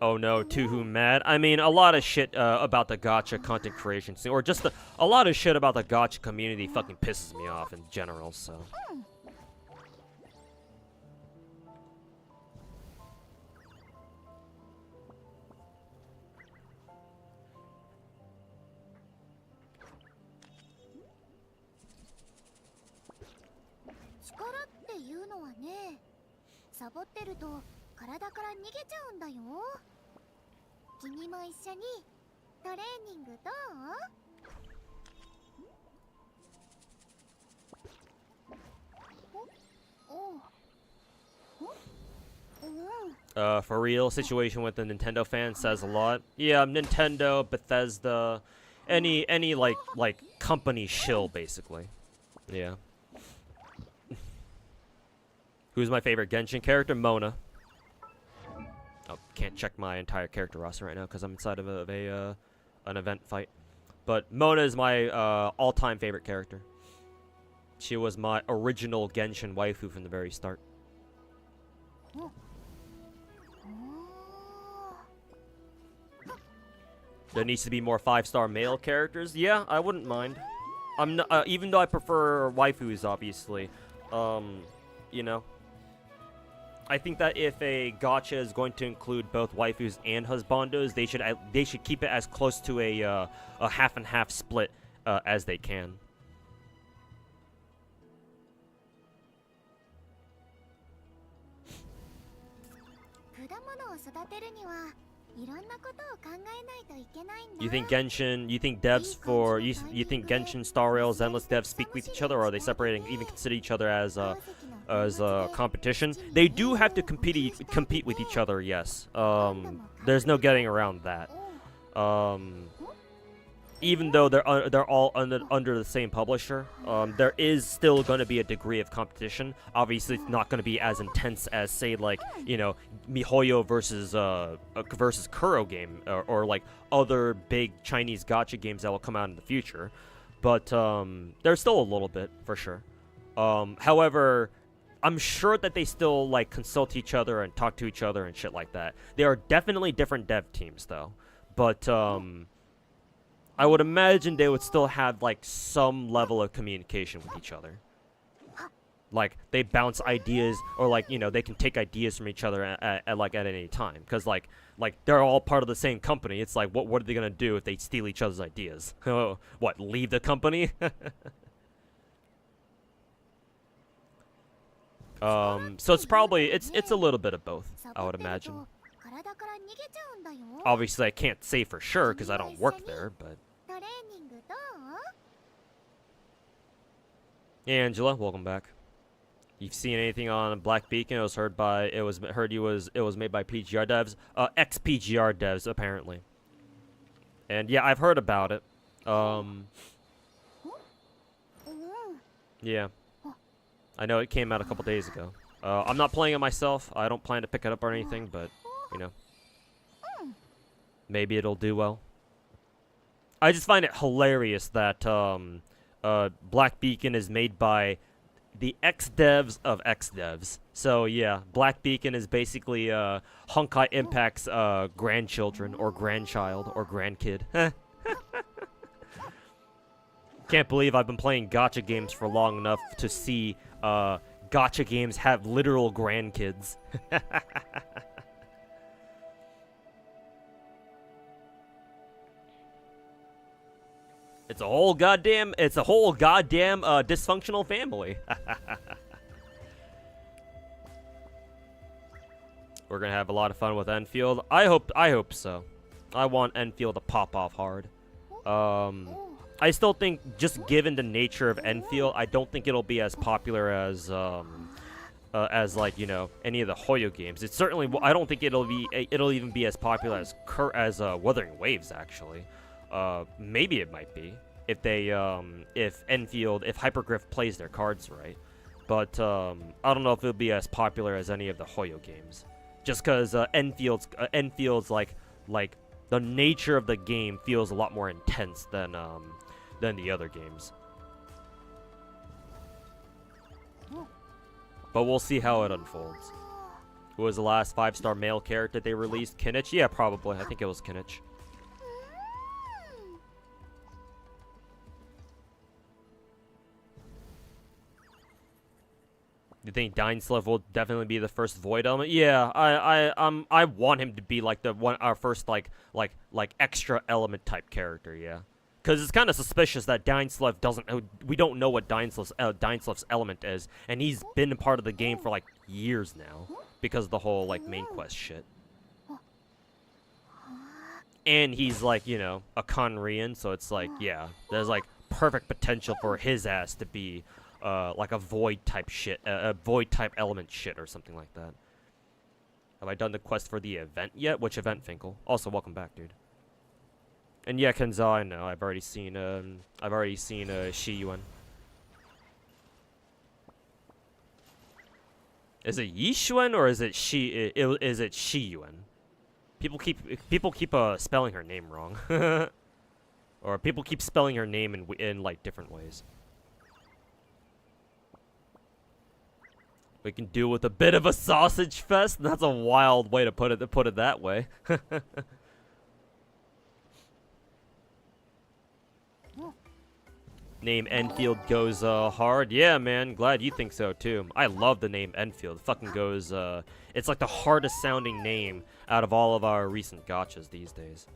Oh no, to whom mad? I mean, a lot of shit about the gacha content creation scene, or just a lot of shit about the gacha community fucking pisses me off in general, so. For real, situation with the Nintendo fan says a lot. Yeah, Nintendo, Bethesda, any like company shill basically. Yeah. Who's my favorite Genshin character? Mona. Oh, can't check my entire character roster right now because I'm inside of an event fight. But Mona is my all-time favorite character. She was my original Genshin waifu from the very start. There needs to be more 5-star male characters. Yeah, I wouldn't mind. I'm not, even though I prefer waifus, obviously. You know. I think that if a gacha is going to include both waifus and husbandos, they should keep it as close to a half and half split as they can. You think Genshin, you think Genshin, Star Rail, Zenless devs speak with each other, or are they separating, even consider each other as competition? They do have to compete with each other, yes. There's no getting around that. Even though they're all under the same publisher, there is still going to be a degree of competition. Obviously, it's not going to be as intense as, say, like, you know, MiHoYo versus Kuro game, or like other big Chinese gacha games that will come out in the future. But there's still a little bit for sure. However, I'm sure that they still like consult each other and talk to each other and shit like that. They are definitely different dev teams though, but I would imagine they would still have like some level of communication with each other. Like they bounce ideas, or like, you know, they can take ideas from each other at any time, because like they're all part of the same company. It's like, what are they gonna do if they steal each other's ideas? What, leave the company? So it's probably it's a little bit of both, I would imagine. Obviously, I can't say for sure because I don't work there, but. Hey, Angela, welcome back. You've seen anything on Black Beacon? It was made by PGR devs, ex PGR devs apparently. And yeah, I've heard about it. Yeah, I know it came out a couple days ago. I'm not playing it myself. I don't plan to pick it up or anything, but, you know. Maybe it'll do well. I just find it hilarious that Black Beacon is made by the ex-devs of ex-devs. So yeah, Black Beacon is basically Honkai Impact's grandchildren or grandchild or grandkid. Can't believe I've been playing gacha games for long enough to see gacha games have literal grandkids. It's a whole goddamn dysfunctional family. We're gonna have a lot of fun with Enfield. I hope so. I want Enfield to pop off hard. I still think, just given the nature of Enfield, I don't think it'll be as popular as like, you know, any of the Hoyo games. It's certainly, I don't think it'll even be as popular as Wuthering Waves, actually. Maybe it might be if they if Hypergriff plays their cards right, but I don't know if it'll be as popular as any of the Hoyo games, just because Enfield's like the nature of the game feels a lot more intense than the other games. But we'll see how it unfolds. Who was the last 5-star male character they released? Kinich? Yeah, probably. I think it was Kinich. You think Dainslev will definitely be the first void element? Yeah, I want him to be like our first like extra element type character, yeah. Cuz it's kind of suspicious that Dainslev we don't know what Dainslev's element is, and he's been a part of the game for like years now because of the whole like main quest shit. And he's like, you know, a Conrian, so it's like, yeah, there's like perfect potential for his ass to be like a void type shit, a void type element shit or something like that. Have I done the quest for the event yet? Which event, Finkel? Also, welcome back, dude. And yeah, Kenza, I know. I've already seen Shiyuan. Is it Yishuan or is it Shiyuan? People keep spelling her name wrong. Or people keep spelling her name in like different ways. We can do with a bit of a sausage fest. That's a wild way to put it that way. Name Enfield goes hard. Yeah, man. Glad you think so too. I love the name Enfield. It fucking goes it's like the hardest sounding name out of all of our recent gachas these days.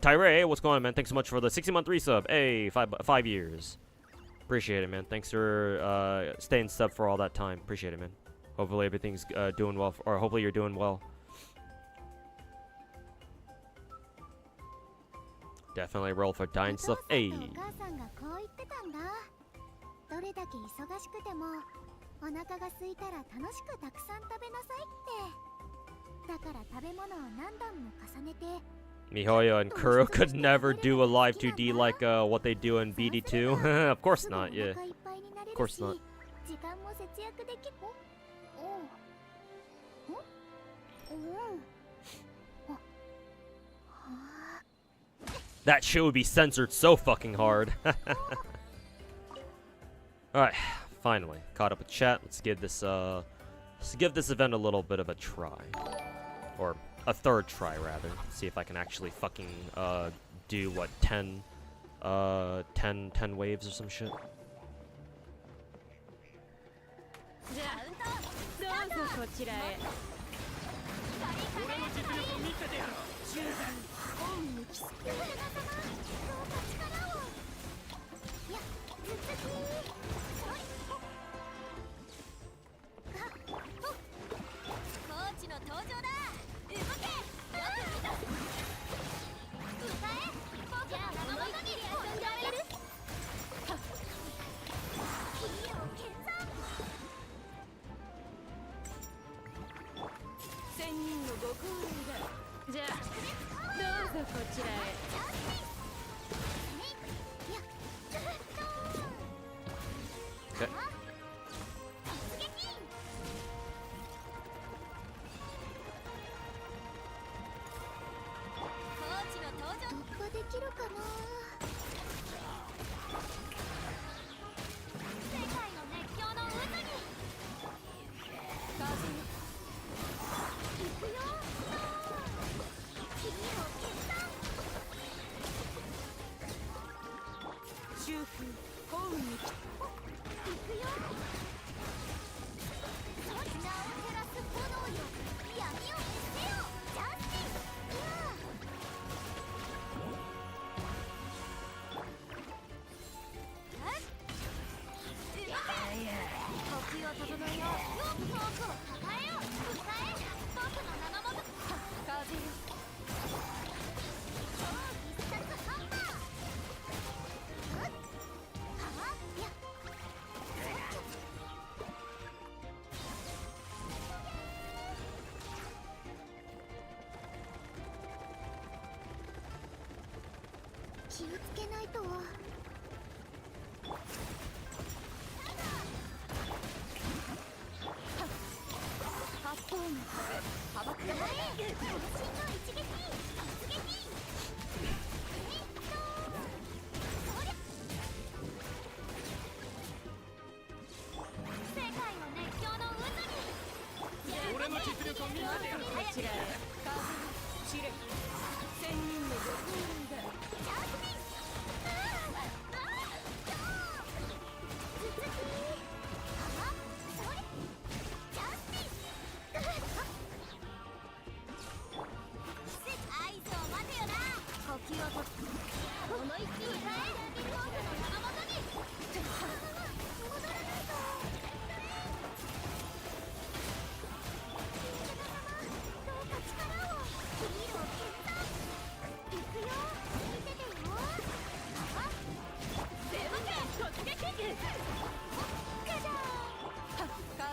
Tyree, hey, what's going on, man? Thanks so much for the 60-month resub. Hey, 5 years. Appreciate it, man. Thanks for staying sub for all that time. Appreciate it, man. Hopefully everything's doing well, or hopefully you're doing well. Definitely roll for Dainslev. Hey. Mihoyo and Kuro could never do a live 2D like what they do in BD2. Of course not, yeah. Of course not. That shit would be censored so fucking hard. Alright, finally. Caught up with chat. Let's give this event a little bit of a try. Or a third try, rather. See if I can actually fucking do what, 10 waves or some shit. 気をつけないと。八方の幅ください。渾身の一撃突撃。世界の熱狂の渦に。俺の実力を見せてやる。こちらへ風知れ千人の横入りだ。ジャスミン。続き。それ。ジャスミン。合図を待てよな。呼吸をとって思いっきりフォークの山本に。戻らないと。どうか力を。ヒーロー決断。行くよ。見ててよ。出まけ突撃。ガチャ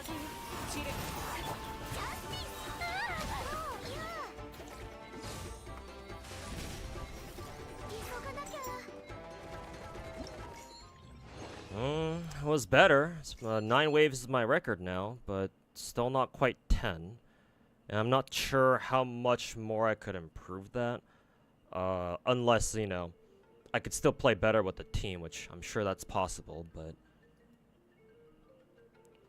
風知れジャスミン。そういや。急がなきゃ。It was better. 9 waves is my record now, but still not quite 10. And I'm not sure how much more I could improve that. Unless, you know, I could still play better with the team, which I'm sure that's possible, but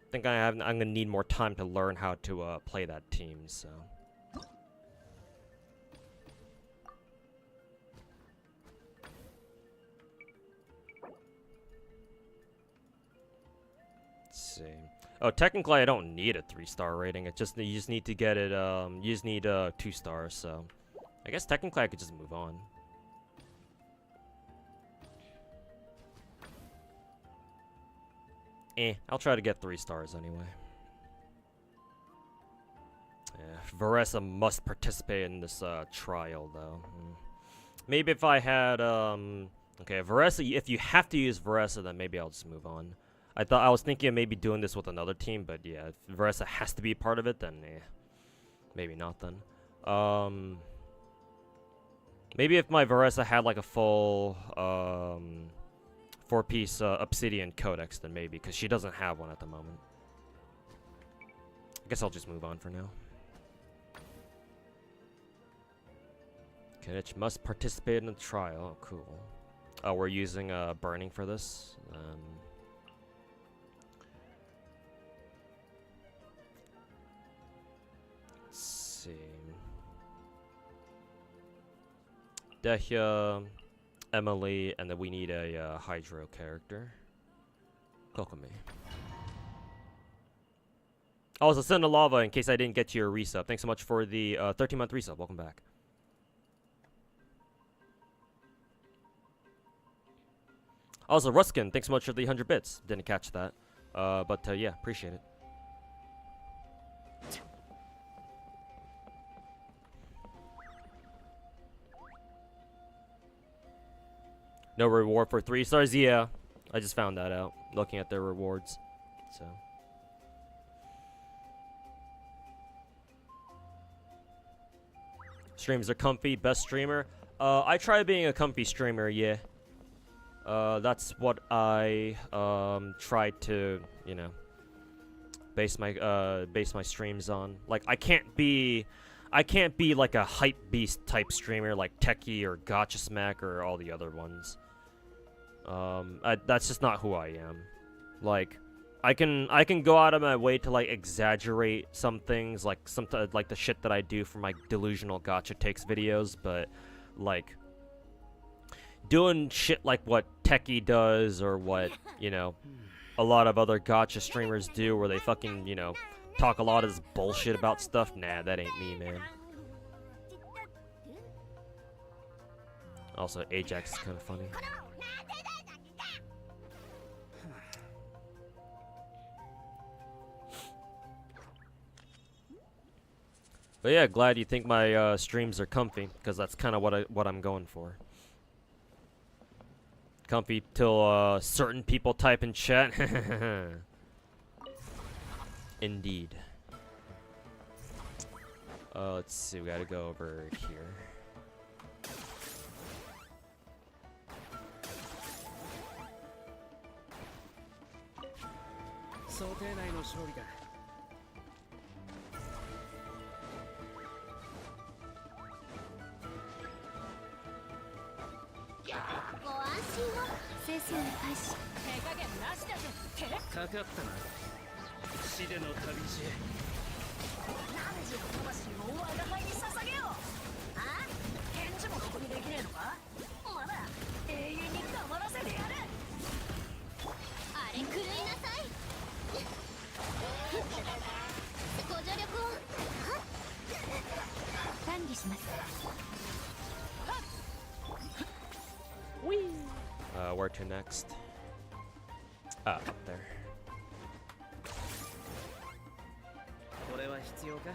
I think I'm gonna need more time to learn how to play that team, so. Let's see. Oh, technically I don't need a 3-star rating. You just need to get it. You just need 2 stars. So, I guess technically I could just move on. I'll try to get 3 stars anyway. Yeah, Varesa must participate in this trial though. Maybe if I had okay, Varesa. If you have to use Varesa, then maybe I'll just move on. I was thinking of maybe doing this with another team, but yeah, if Varesa has to be part of it, then maybe not then. Maybe if my Varesa had like a full 4-piece Obsidian Codex, then maybe, because she doesn't have one at the moment. I guess I'll just move on for now. Kinich must participate in the trial. Oh, cool. Oh, we're using burning for this. Let's see. Dehya, Emily, and then we need a Hydro character. Kokomi. Also, send a lava in case I didn't get to your resub. Thanks so much for the 13-month resub. Welcome back. Also, Ruskin, thanks so much for the 100 bits. Didn't catch that. But yeah, appreciate it. No reward for 3 stars? Yeah, I just found that out looking at their rewards. So. Streams are comfy. Best streamer? I try being a comfy streamer, yeah. That's what I tried to, you know, base my streams on. Like I can't be like a hype beast type streamer like Techie or Gotcha Smack or all the other ones. That's just not who I am. Like I can go out of my way to like exaggerate some things, like like the shit that I do for my delusional Gotcha Takes videos, but like doing shit like what Techie does or what, you know, a lot of other Gotcha streamers do where they fucking, you know, talk a lot of this bullshit about stuff. Nah, that ain't me, man. Also, Ajax is kind of funny. But yeah, glad you think my streams are comfy, because that's kind of what I'm going for. Comfy till certain people type in chat. Indeed. Let's see, we gotta go over here. 想定内の勝利だ。ご安心を。先生の開始。手加減なしだぜ。かかったな。死での旅路へ。何時の魂を我が輩に捧げよう。あ？返事もろくにできねえのか？まだ永遠に黙らせてやる。あれ狂いなさい。ご助力を。管理します。Where to next? Up there. これは必要か？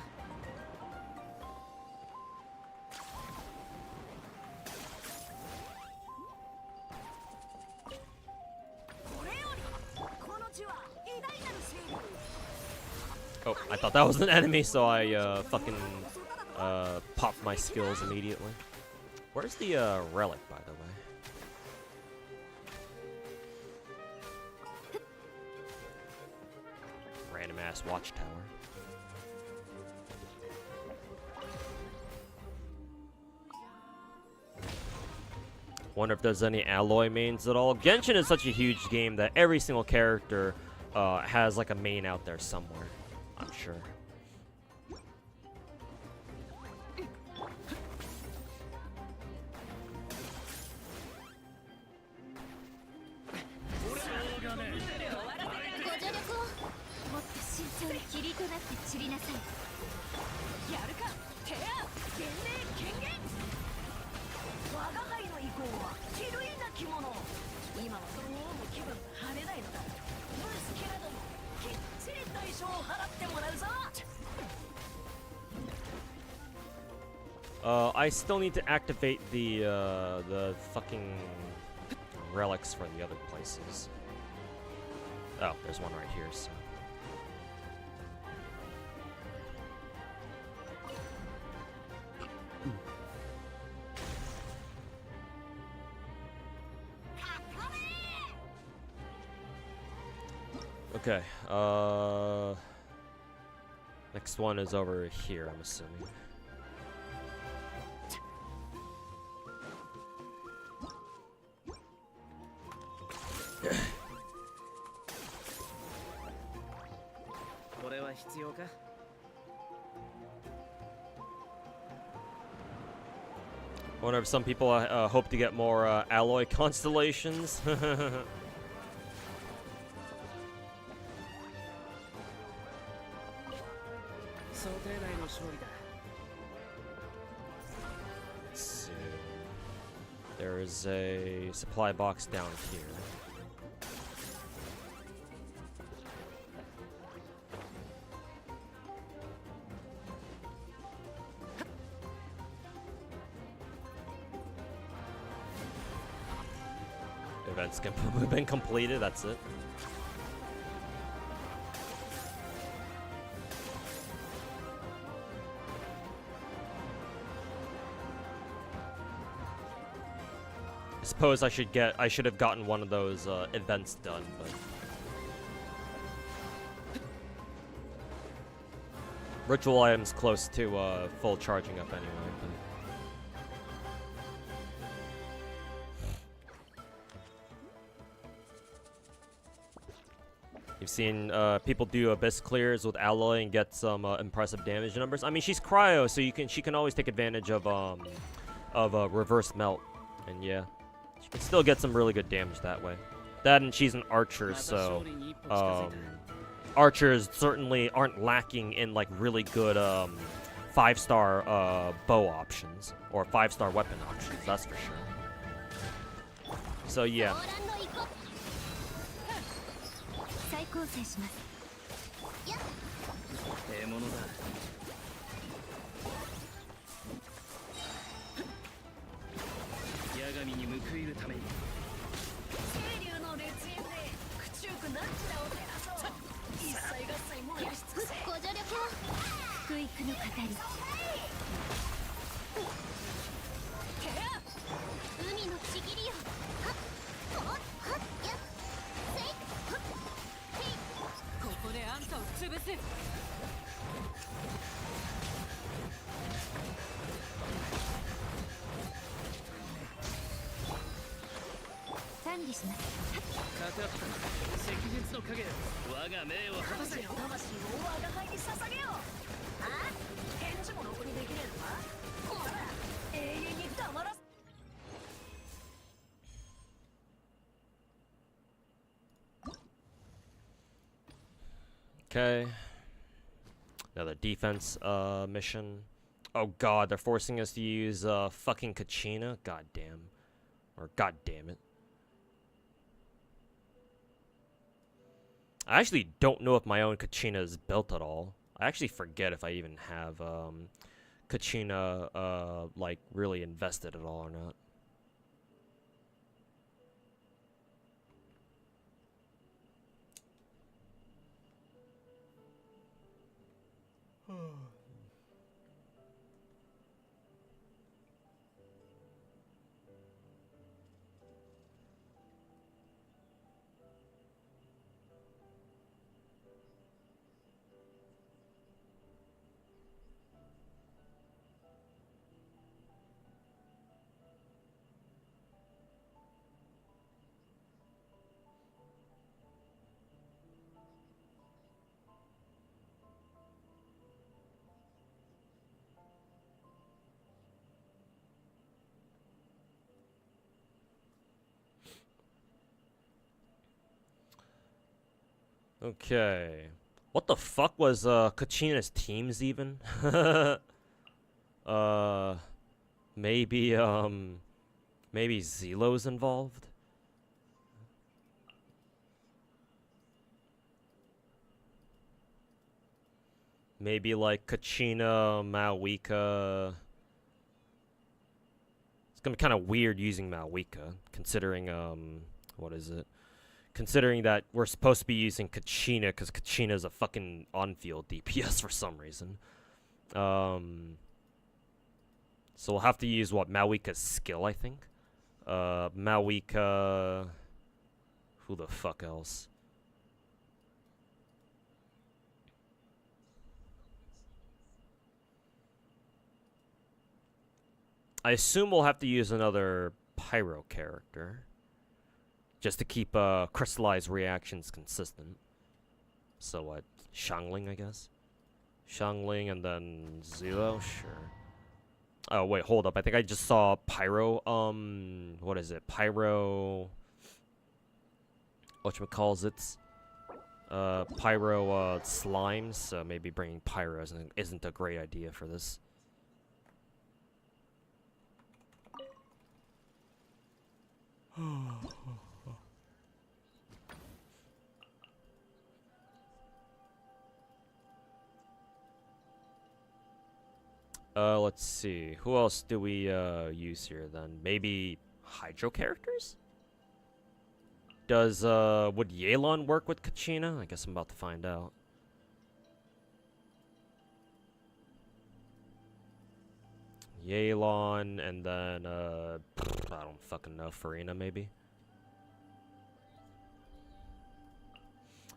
これよりこの地は偉大なる勢力。 Oh, I thought that was an enemy, so I fucking popped my skills immediately. Where's the relic, by the way? Random ass watchtower. Wonder if there's any alloy mains at all. Genshin is such a huge game that every single character has like a main out there somewhere. I'm sure. I still need to activate the fucking relics for the other places. Oh, there's one right here, so. Okay, next one is over here, I'm assuming. I wonder if some people hope to get more alloy constellations. Let's see. There is a supply box down here. Events have been completed, that's it. I suppose I should have gotten one of those events done, but ritual items close to full charging up anyway. But you've seen people do abyss clears with alloy and get some impressive damage numbers. I mean, she's cryo, so she can always take advantage of reverse melt, and yeah, she can still get some really good damage that way. That, and she's an archer, so archers certainly aren't lacking in like really good 5-star bow options or 5-star weapon options. That's for sure. So yeah. 構成します。やっ。ええものだ。八神に報いるために。清流の烈焰で口中く何ちらを照らそう。一切合切もやし尽くせ。ご助力を。福育の語り。海のちぎりよ。はっ、ほっ、はっ、やっ。せい、はっ、へい。ここ理します。かかった赤日の影、我が命を果たせ。魂を我が輩に捧げよう。あ？返事もろくにできねえのか？まだ永遠に黙らせ。Okay. Another defense mission. Oh god, they're forcing us to use fucking Kachina. God damn. Or god damn it. I actually don't know if my own Kachina is built at all. I actually forget if I even have Kachina like really invested at all or not. Okay. What the fuck was Kachina's teams even? Maybe maybe Zelo's involved? Maybe like Kachina, Malwika. It's gonna be kind of weird using Malwika, considering what is it? Considering that we're supposed to be using Kachina, because Kachina is a fucking on-field DPS for some reason. So we'll have to use, what, Malwika's skill, I think? Malwika... Who the fuck else? I assume we'll have to use another Pyro character. Just to keep crystallized reactions consistent. So what? Xiangling, I guess? Xiangling and then Zelo? Sure. Oh, wait, hold up. I think I just saw Pyro, what is it? Pyro... Whatchamacalls Pyro, slimes. So maybe bringing Pyro isn't a great idea for this. Let's see. Who else do we use here then? Maybe Hydro characters? Does would Yelan work with Kachina? I guess I'm about to find out. Yelan and then I don't fucking know, Farina maybe.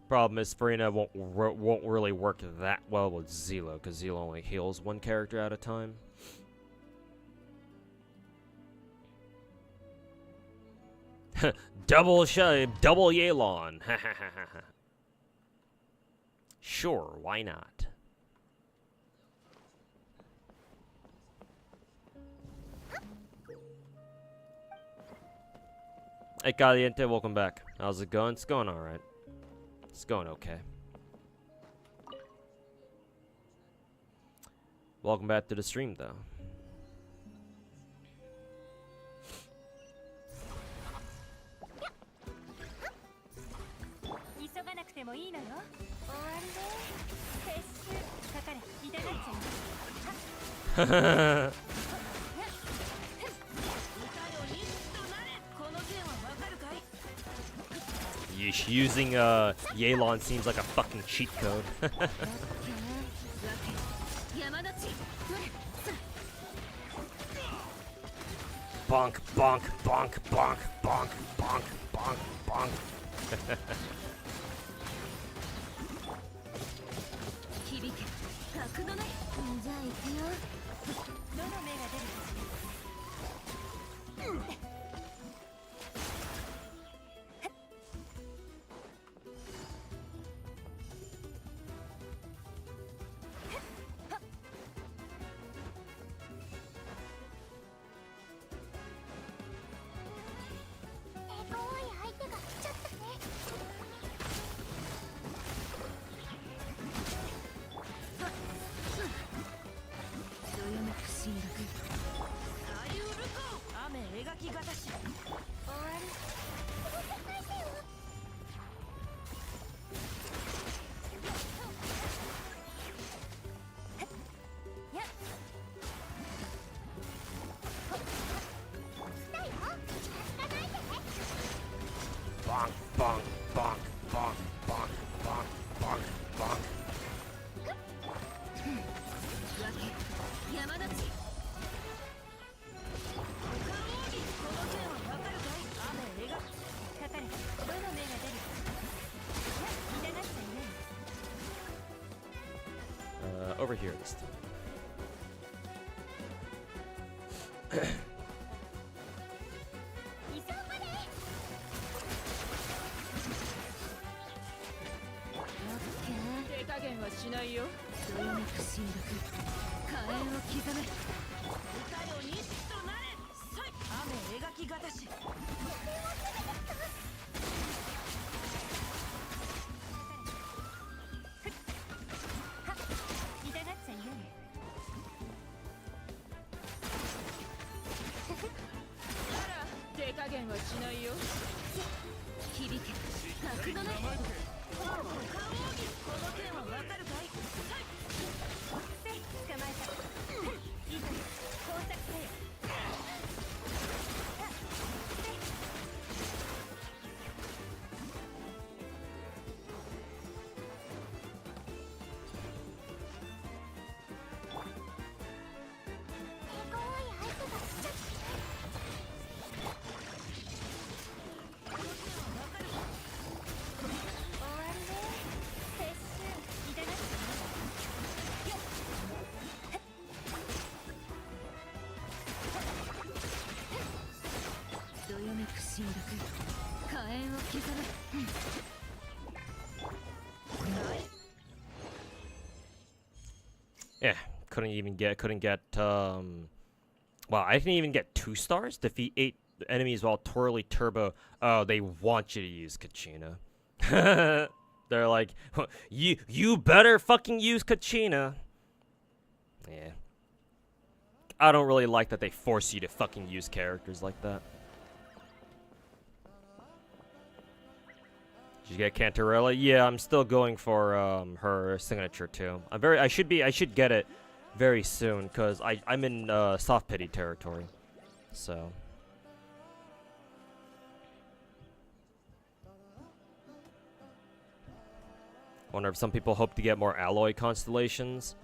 Problem is, Farina won't really work that well with Zelo, because Zelo only heals one character at a time. double Yelan. Sure, why not? Hey, Caliente, welcome back. How's it going? It's going alright. It's going okay. Welcome back to the stream, though. Yeesh, using Yelan seems like a fucking cheat code. Bonk, bonk, bonk, bonk, bonk, bonk, bonk, bonk. bonk, bonk, bonk, bonk, bonk, bonk, bonk, bonk. 山立ちこの剣はわかるかい雨描く書かれたどの目が出るかいや痛がっちゃいない Over here this time. 手加減はしないよどよめく侵略火炎を刻め歌よ錦となれさい雨描きがたし痛がっちゃいないあら手加減はしないよ響け角のねこの剣はわかるかいせい捕まえたいざ工作せよどよめく侵略火炎を刻め Yeah, couldn't get well, I didn't even get 2 stars. Defeat 8 enemies while twirly turbo. Oh, they want you to use Kachina. They're like, you better fucking use Kachina. Yeah. I don't really like that they force you to fucking use characters like that. Did you get Cantarella? Yeah, I'm still going for her signature too. I should get it very soon because I'm in soft pity territory. So wonder if some people hope to get more Alloy constellations.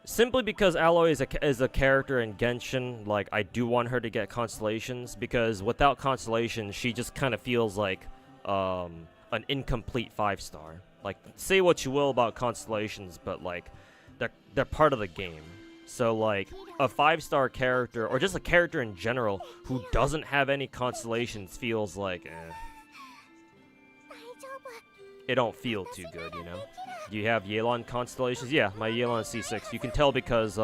Simply because Alloy is a character in Genshin, like I do want her to get constellations because without constellations, she just kind of feels like an incomplete 5-star. Like, say what you will about constellations, but like they're part of the game. So like a 5-star character or just a character in general who doesn't have any constellations feels like it don't feel too good, you know. Do you have Yelan constellations? Yeah, my Yelan C6. You can tell because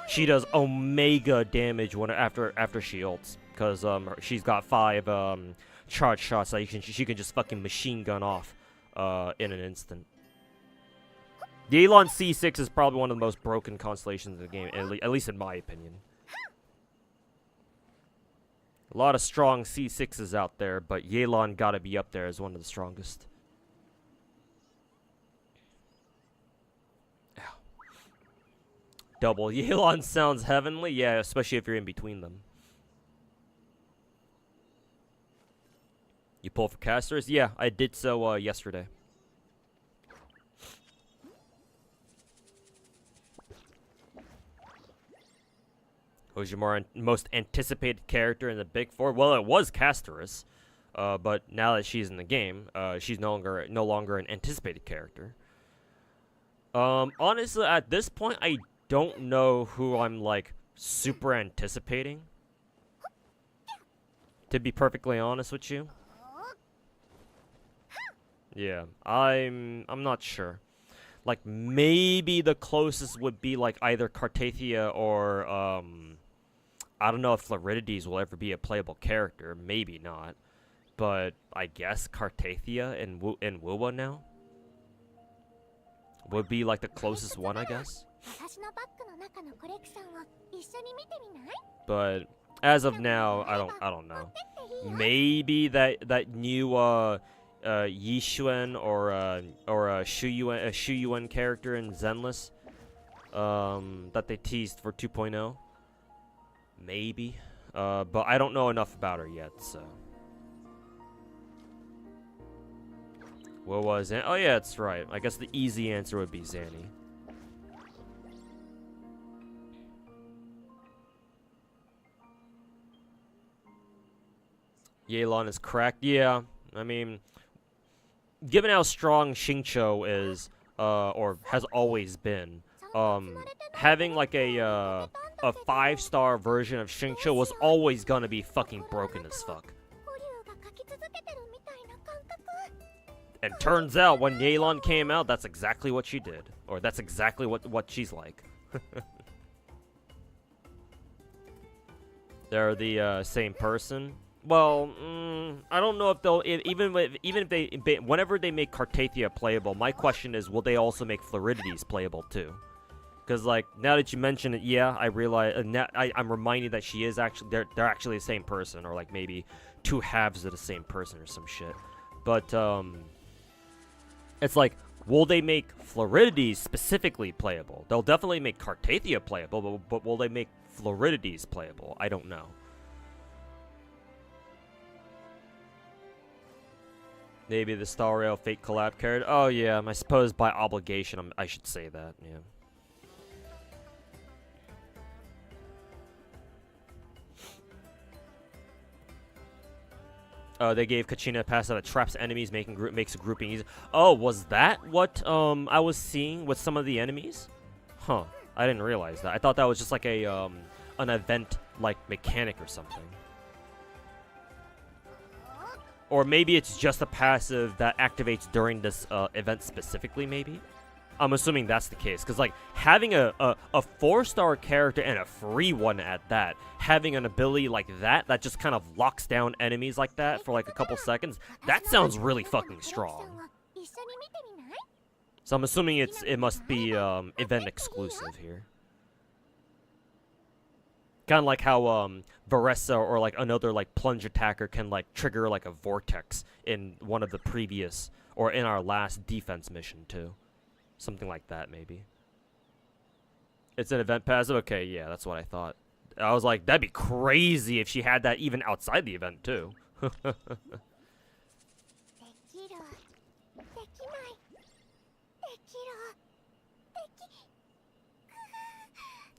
she does omega damage when after she ults because she's got 5 charge shots that she can just fucking machine gun off in an instant. Yelan C6 is probably one of the most broken constellations in the game, at least in my opinion. A lot of strong C6s out there, but Yelan gotta be up there as one of the strongest. Double Yelan sounds heavenly, yeah, especially if you're in between them. You pull for casters? Yeah, I did so yesterday. Who's your most anticipated character in the Big Four? Well, it was Casterus, but now that she's in the game, she's no longer an anticipated character. Honestly, at this point, I don't know who I'm like super anticipating. To be perfectly honest with you. Yeah, I'm not sure. Like maybe the closest would be like either Cartathia or I don't know if Floridides will ever be a playable character. Maybe not, but I guess Cartathia and Wuwa now would be like the closest one, I guess. But as of now, I don't know. Maybe that new Yixuan or Shuyuan character in Zenless that they teased for 2.0. Maybe, but I don't know enough about her yet, so. What was it? Oh yeah, that's right. I guess the easy answer would be Zanny. Yelan is cracked. Yeah, I mean, given how strong Xingqiu is, or has always been, having like a 5-star version of Xingqiu was always gonna be fucking broken as fuck. And turns out when Yelan came out, that's exactly what she did, or that's exactly what she's like. They're the same person. Well, I don't know if they'll even if they whenever they make Cartathia playable. My question is, will they also make Floridities playable too? Because like now that you mention it, yeah, I realize now I'm reminded that she is actually they're actually the same person, or like maybe 2 halves of the same person or some shit. But it's like, will they make Floridities specifically playable? They'll definitely make Cartathia playable, but will they make Floridities playable? I don't know. Maybe the Star Rail Fate collab card. Oh yeah, I suppose by obligation I should say that. Yeah. They gave Kachina a pass that traps enemies, makes a grouping easy. Oh, was that what I was seeing with some of the enemies? Huh. I didn't realize that. I thought that was just like a an event like mechanic or something. Or maybe it's just a passive that activates during this event specifically, maybe? I'm assuming that's the case, because like having a 4-star character and a free one at that, having an ability like that just kind of locks down enemies like that for like a couple seconds, that sounds really fucking strong. So I'm assuming it must be event exclusive here. Kind of like how Varessa or like another like plunge attacker can like trigger like a vortex in one of the previous, or in our last defense mission too. Something like that, maybe. It's an event passive? Okay, yeah, that's what I thought. I was like, that'd be crazy if she had that even outside the event, too.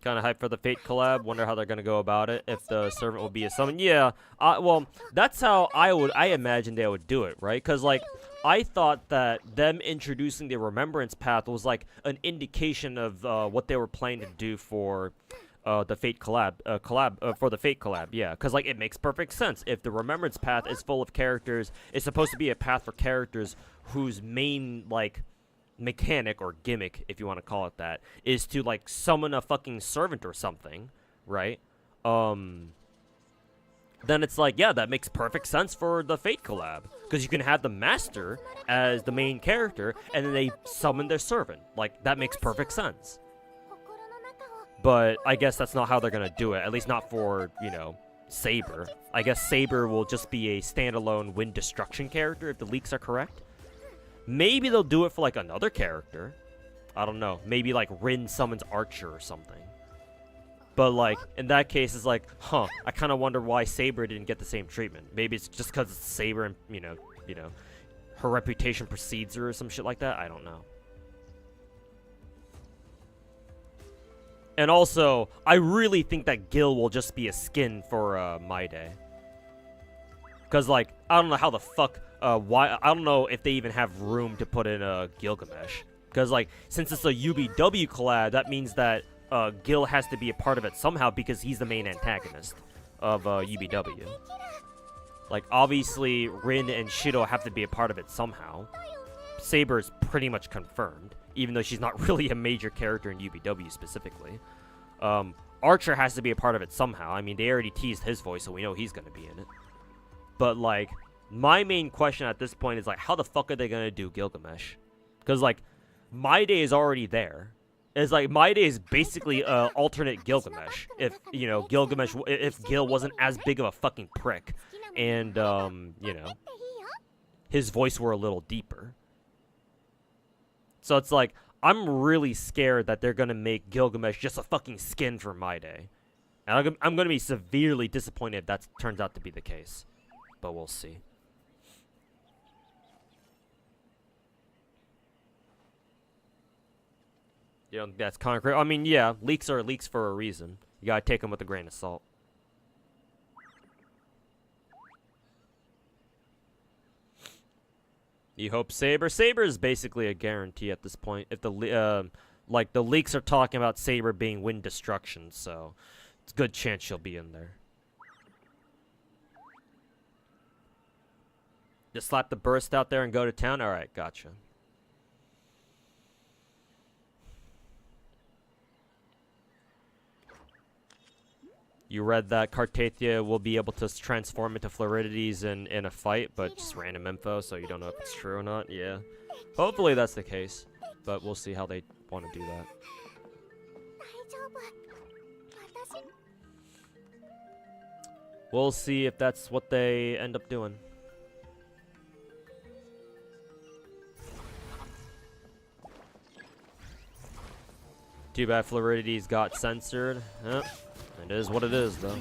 Kind of hyped for the Fate collab. Wonder how they're gonna go about it. If the servant will be a summon. Yeah, well, that's how I imagine they would do it, right? Because, like, I thought that them introducing the Remembrance Path was, like, an indication of what they were planning to do for the Fate collab. For the Fate collab, yeah. Because, like, it makes perfect sense. If the Remembrance Path is full of characters, it's supposed to be a path for characters whose main, like, mechanic or gimmick, if you want to call it that, is to like summon a fucking servant or something, right? Then it's like, yeah, that makes perfect sense for the Fate collab, because you can have the master as the main character and then they summon their servant. Like, that makes perfect sense. But I guess that's not how they're gonna do it, at least not for, you know, Saber. I guess Saber will just be a standalone wind destruction character if the leaks are correct. Maybe they'll do it for, like, another character. I don't know. Maybe, like, Rin summons Archer or something. But, like, in that case, it's like, huh, I kind of wonder why Saber didn't get the same treatment. Maybe it's just because it's Saber and, you know, her reputation precedes her or some shit like that. I don't know. And also, I really think that Gil will just be a skin for My Day. Because, like, I don't know how the fuck... I don't know if they even have room to put in Gilgamesh. Because, like, since it's a UBW collab, that means that Gil has to be a part of it somehow because he's the main antagonist of UBW. Like, obviously, Rin and Shido have to be a part of it somehow. Saber is pretty much confirmed, even though she's not really a major character in UBW specifically. Archer has to be a part of it somehow. I mean, they already teased his voice, so we know he's going to be in it. But, like... my main question at this point is, like, how the fuck are they gonna do Gilgamesh? Because, like, My Day is already there. It's like, My Day is basically alternate Gilgamesh. If, you know, if Gil wasn't as big of a fucking prick. And, you know, his voice were a little deeper. So it's like, I'm really scared that they're gonna make Gilgamesh just a fucking skin for My Day. And I'm gonna be severely disappointed if that turns out to be the case. But we'll see. You know, that's concrete. I mean, yeah, leaks are leaks for a reason. You gotta take them with a grain of salt. You hope Saber. Saber is basically a guarantee at this point. If the like the leaks are talking about Saber being wind destruction, so it's a good chance she'll be in there. Just slap the burst out there and go to town. All right, gotcha. You read that Cartathia will be able to transform into Floridities in a fight, but just random info, so you don't know if it's true or not. Yeah. Hopefully that's the case, but we'll see how they want to do that. We'll see if that's what they end up doing. Too bad Floridities got censored. It is what it is, though.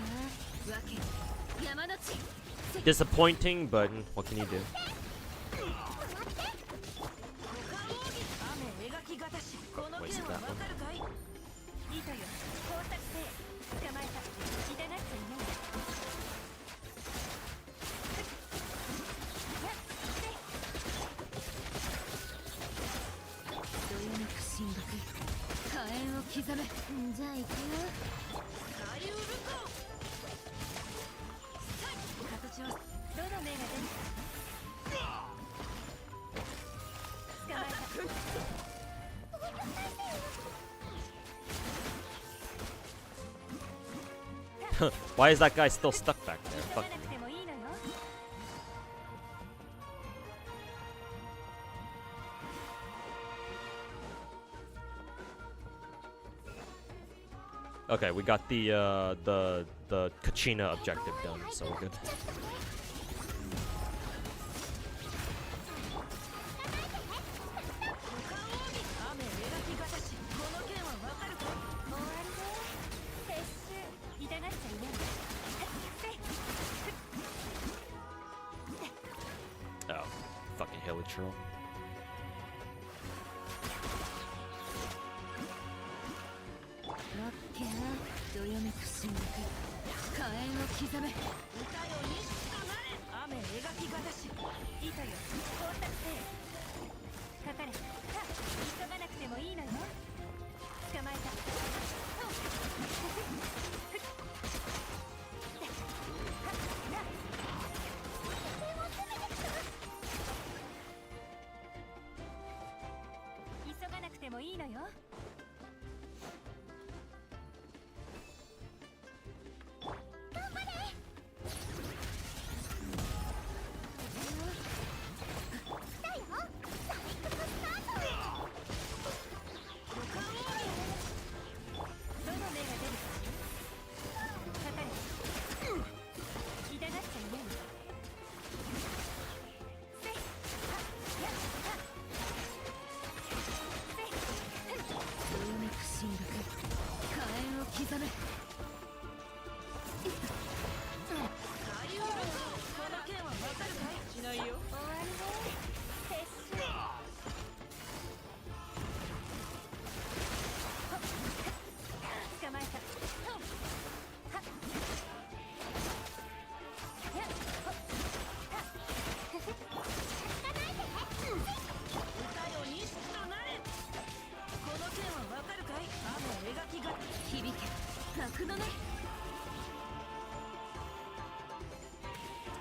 Disappointing, but what can you do? Wasted that one. Why is that guy still stuck back there? Fuck me. Okay, we got the Kachina objective done, so we're good. Oh, fucking Hilichurl.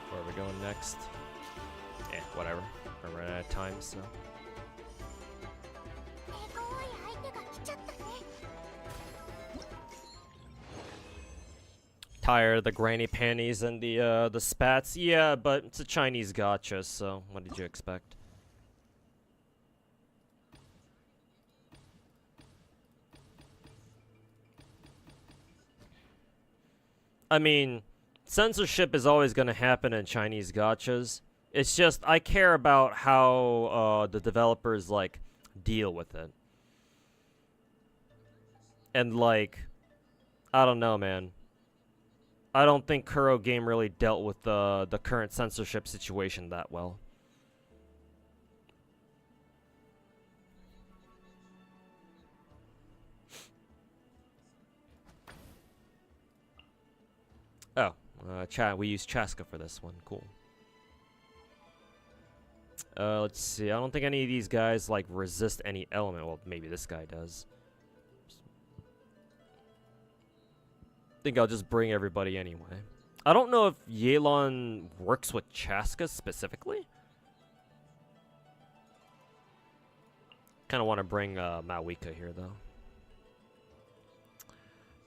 Where are we going next? Whatever. We're running out of time, so. Tired of the granny panties and the spats. Yeah, but it's a Chinese gacha, so what did you expect? I mean, censorship is always going to happen in Chinese gachas. It's just, I care about how the developers, like, deal with it. And, like, I don't know, man. I don't think Kuro Game really dealt with the current censorship situation that well. We use Chaska for this one. Cool. Let's see. I don't think any of these guys like resist any element. Well, maybe this guy does. I think I'll just bring everybody anyway. I don't know if Yelan works with Chaska specifically. Kind of want to bring Mawika here though.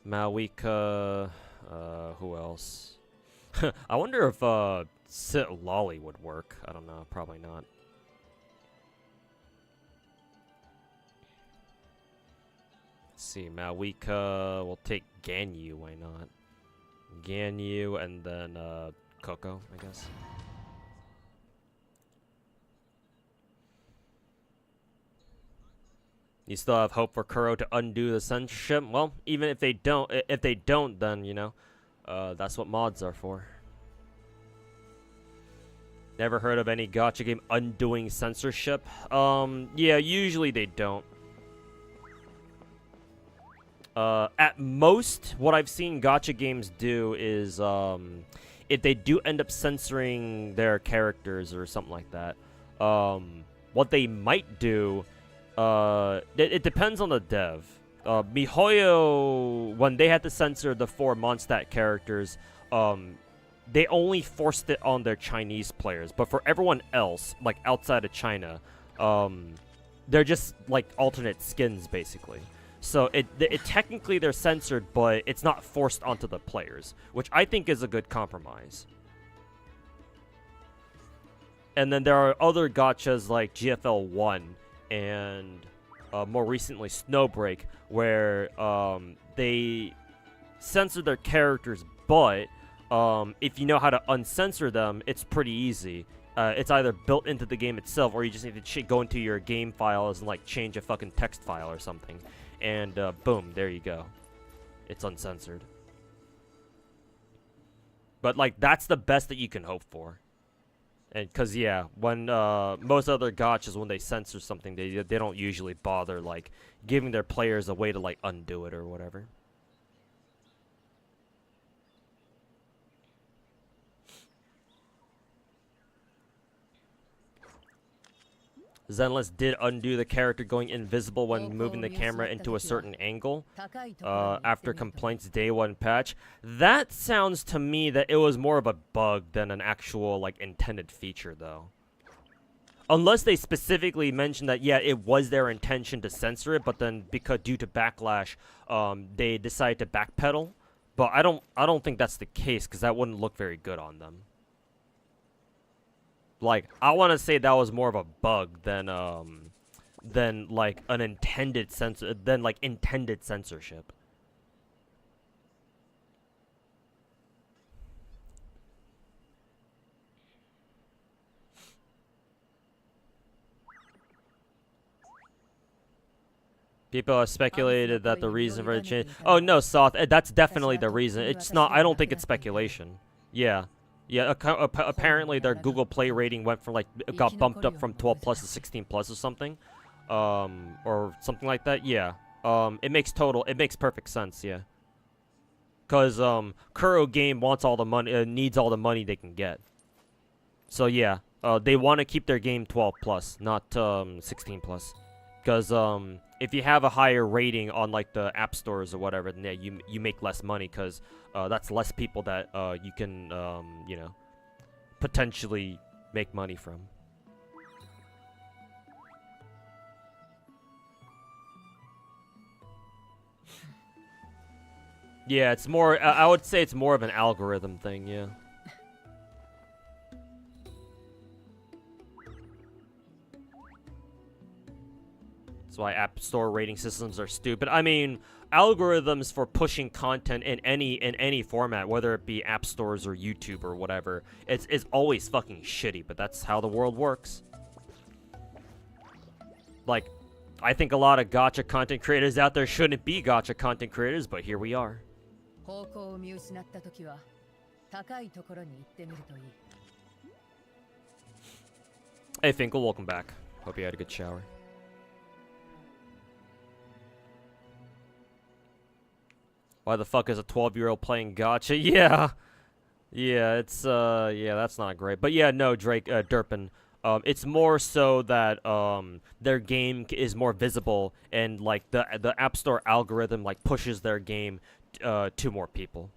Mawika. Who else? I wonder if Sit Lolly would work. I don't know. Probably not. Let's see. Mawika. We'll take Ganyu. Why not? Ganyu and then Coco, I guess. You still have hope for Kuro to undo the censorship? Well, even if they don't, then you know, that's what mods are for. Never heard of any gacha game undoing censorship? Yeah, usually they don't. At most, what I've seen gacha games do is, if they do end up censoring their characters or something like that, what they might do, it depends on the dev. MiHoYo, when they had to censor the 4 Mondstadt characters, they only forced it on their Chinese players, but for everyone else, like outside of China, they're just like alternate skins basically. So it technically they're censored, but it's not forced onto the players, which I think is a good compromise. And then there are other gachas like GFL 1 and more recently Snowbreak, where they censor their characters, but if you know how to uncensor them, it's pretty easy. It's either built into the game itself, or you just need to go into your game files and like change a fucking text file or something. And boom, there you go. It's uncensored. But like that's the best that you can hope for. And cause yeah, when most other gachas, when they censor something, they don't usually bother like giving their players a way to like undo it or whatever. Zenless did undo the character going invisible when moving the camera into a certain angle after complaints day 1 patch. That sounds to me that it was more of a bug than an actual like intended feature though. Unless they specifically mentioned that yeah, it was their intention to censor it, but then because due to backlash, they decided to backpedal. But I don't think that's the case, because that wouldn't look very good on them. Like, I want to say that was more of a bug than like an intended intended censorship. People have speculated that the reason for the change. Oh no, Soth, that's definitely the reason. It's not. I don't think it's speculation. Yeah. Yeah, apparently their Google Play rating went from got bumped up from 12 plus to 16 plus or something, or something like that. Yeah, it makes perfect sense. Yeah, because Kuro Game wants all the money, needs all the money they can get. So yeah, they want to keep their game 12 plus, not 16 plus, because if you have a higher rating on like the app stores or whatever, then yeah, you make less money, because that's less people that you can you know, potentially make money from. Yeah, it's more. I would say it's more of an algorithm thing. Yeah. That's why app store rating systems are stupid. I mean, algorithms for pushing content in any format, whether it be app stores or YouTube or whatever, it's always fucking shitty, but that's how the world works. Like, I think a lot of gacha content creators out there shouldn't be gacha content creators, but here we are. Hey Finkel, welcome back. Hope you had a good shower. Why the fuck is a 12-year-old playing gacha? Yeah. Yeah, it's yeah, that's not great. But yeah, no, Drake, Durpin. It's more so that their game is more visible, and like the App Store algorithm like pushes their game to more people.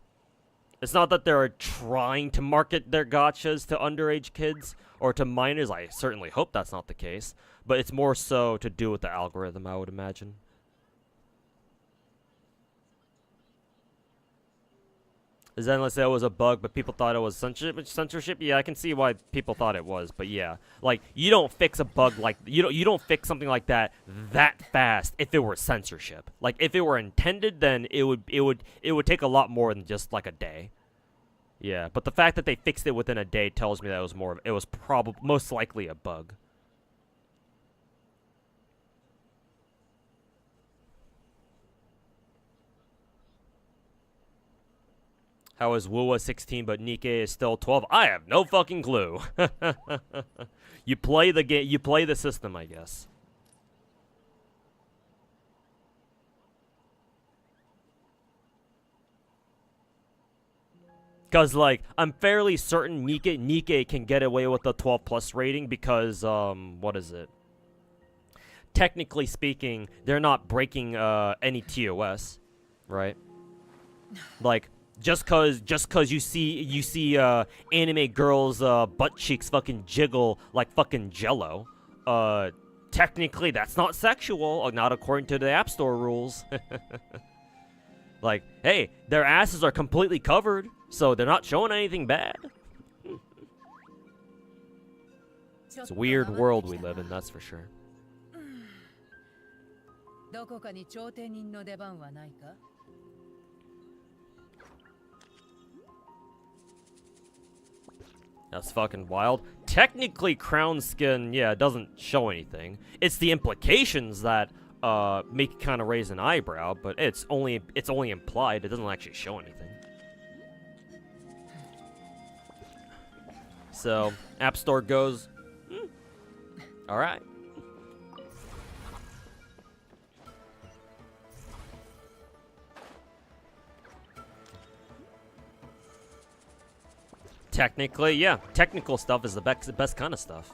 It's not that they're trying to market their gachas to underage kids or to minors. I certainly hope that's not the case. But it's more so to do with the algorithm, I would imagine. Zenless said it was a bug, but people thought it was censorship. Yeah, I can see why people thought it was, but yeah, like you don't fix a bug like you don't fix something like that fast if it were censorship. Like if it were intended, then it would take a lot more than just like a day. Yeah, but the fact that they fixed it within a day tells me that it was probably most likely a bug. How is Wuwa 16 but Nikkei is still 12? I have no fucking clue. You play the game, you play the system, I guess. Cause like I'm fairly certain Nikkei can get away with the 12+ rating because what is it? Technically speaking, they're not breaking any TOS, right? Like just cause you see anime girls butt cheeks fucking jiggle like fucking jello, technically that's not sexual, not according to the App Store rules. Like, hey, their asses are completely covered, so they're not showing anything bad. It's a weird world we live in, that's for sure. That's fucking wild. Technically, crown skin, yeah, doesn't show anything. It's the implications that make it kind of raise an eyebrow, but it's only implied. It doesn't actually show anything. So, App Store goes, all right. Technically, yeah. Technical stuff is the best kind of stuff.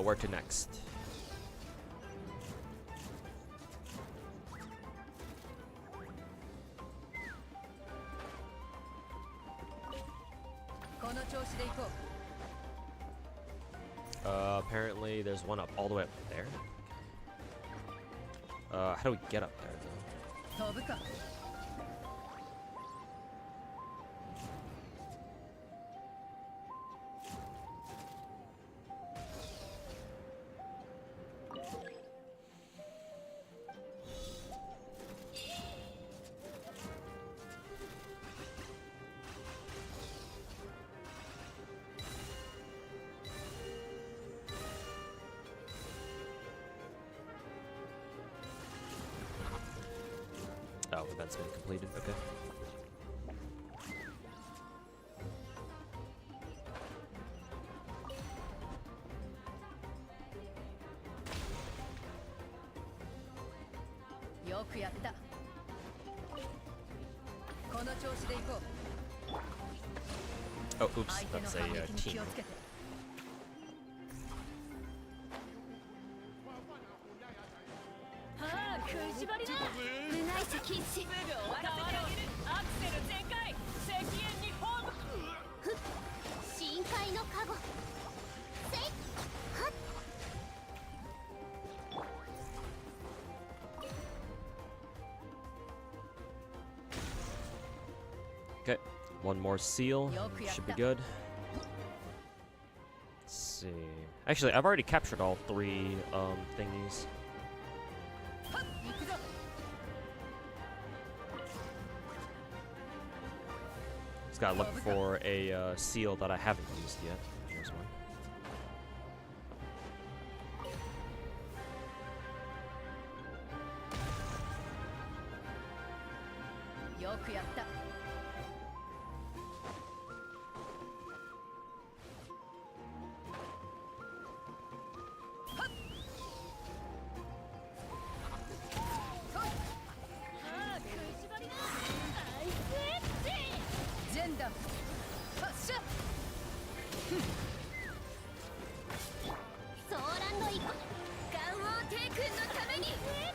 Where to next? Apparently there's one up all the way up there. How do we get up there though? Oh, event's been completed. Okay. Oh, oops, that's a team. Okay, one more seal. Should be good. Let's see. Actually, I've already captured all 3 thingies. Just gotta look for a seal that I haven't used yet. Here's one. よくやった。全弾発射。ソーランド行こう。ガン王帝君のために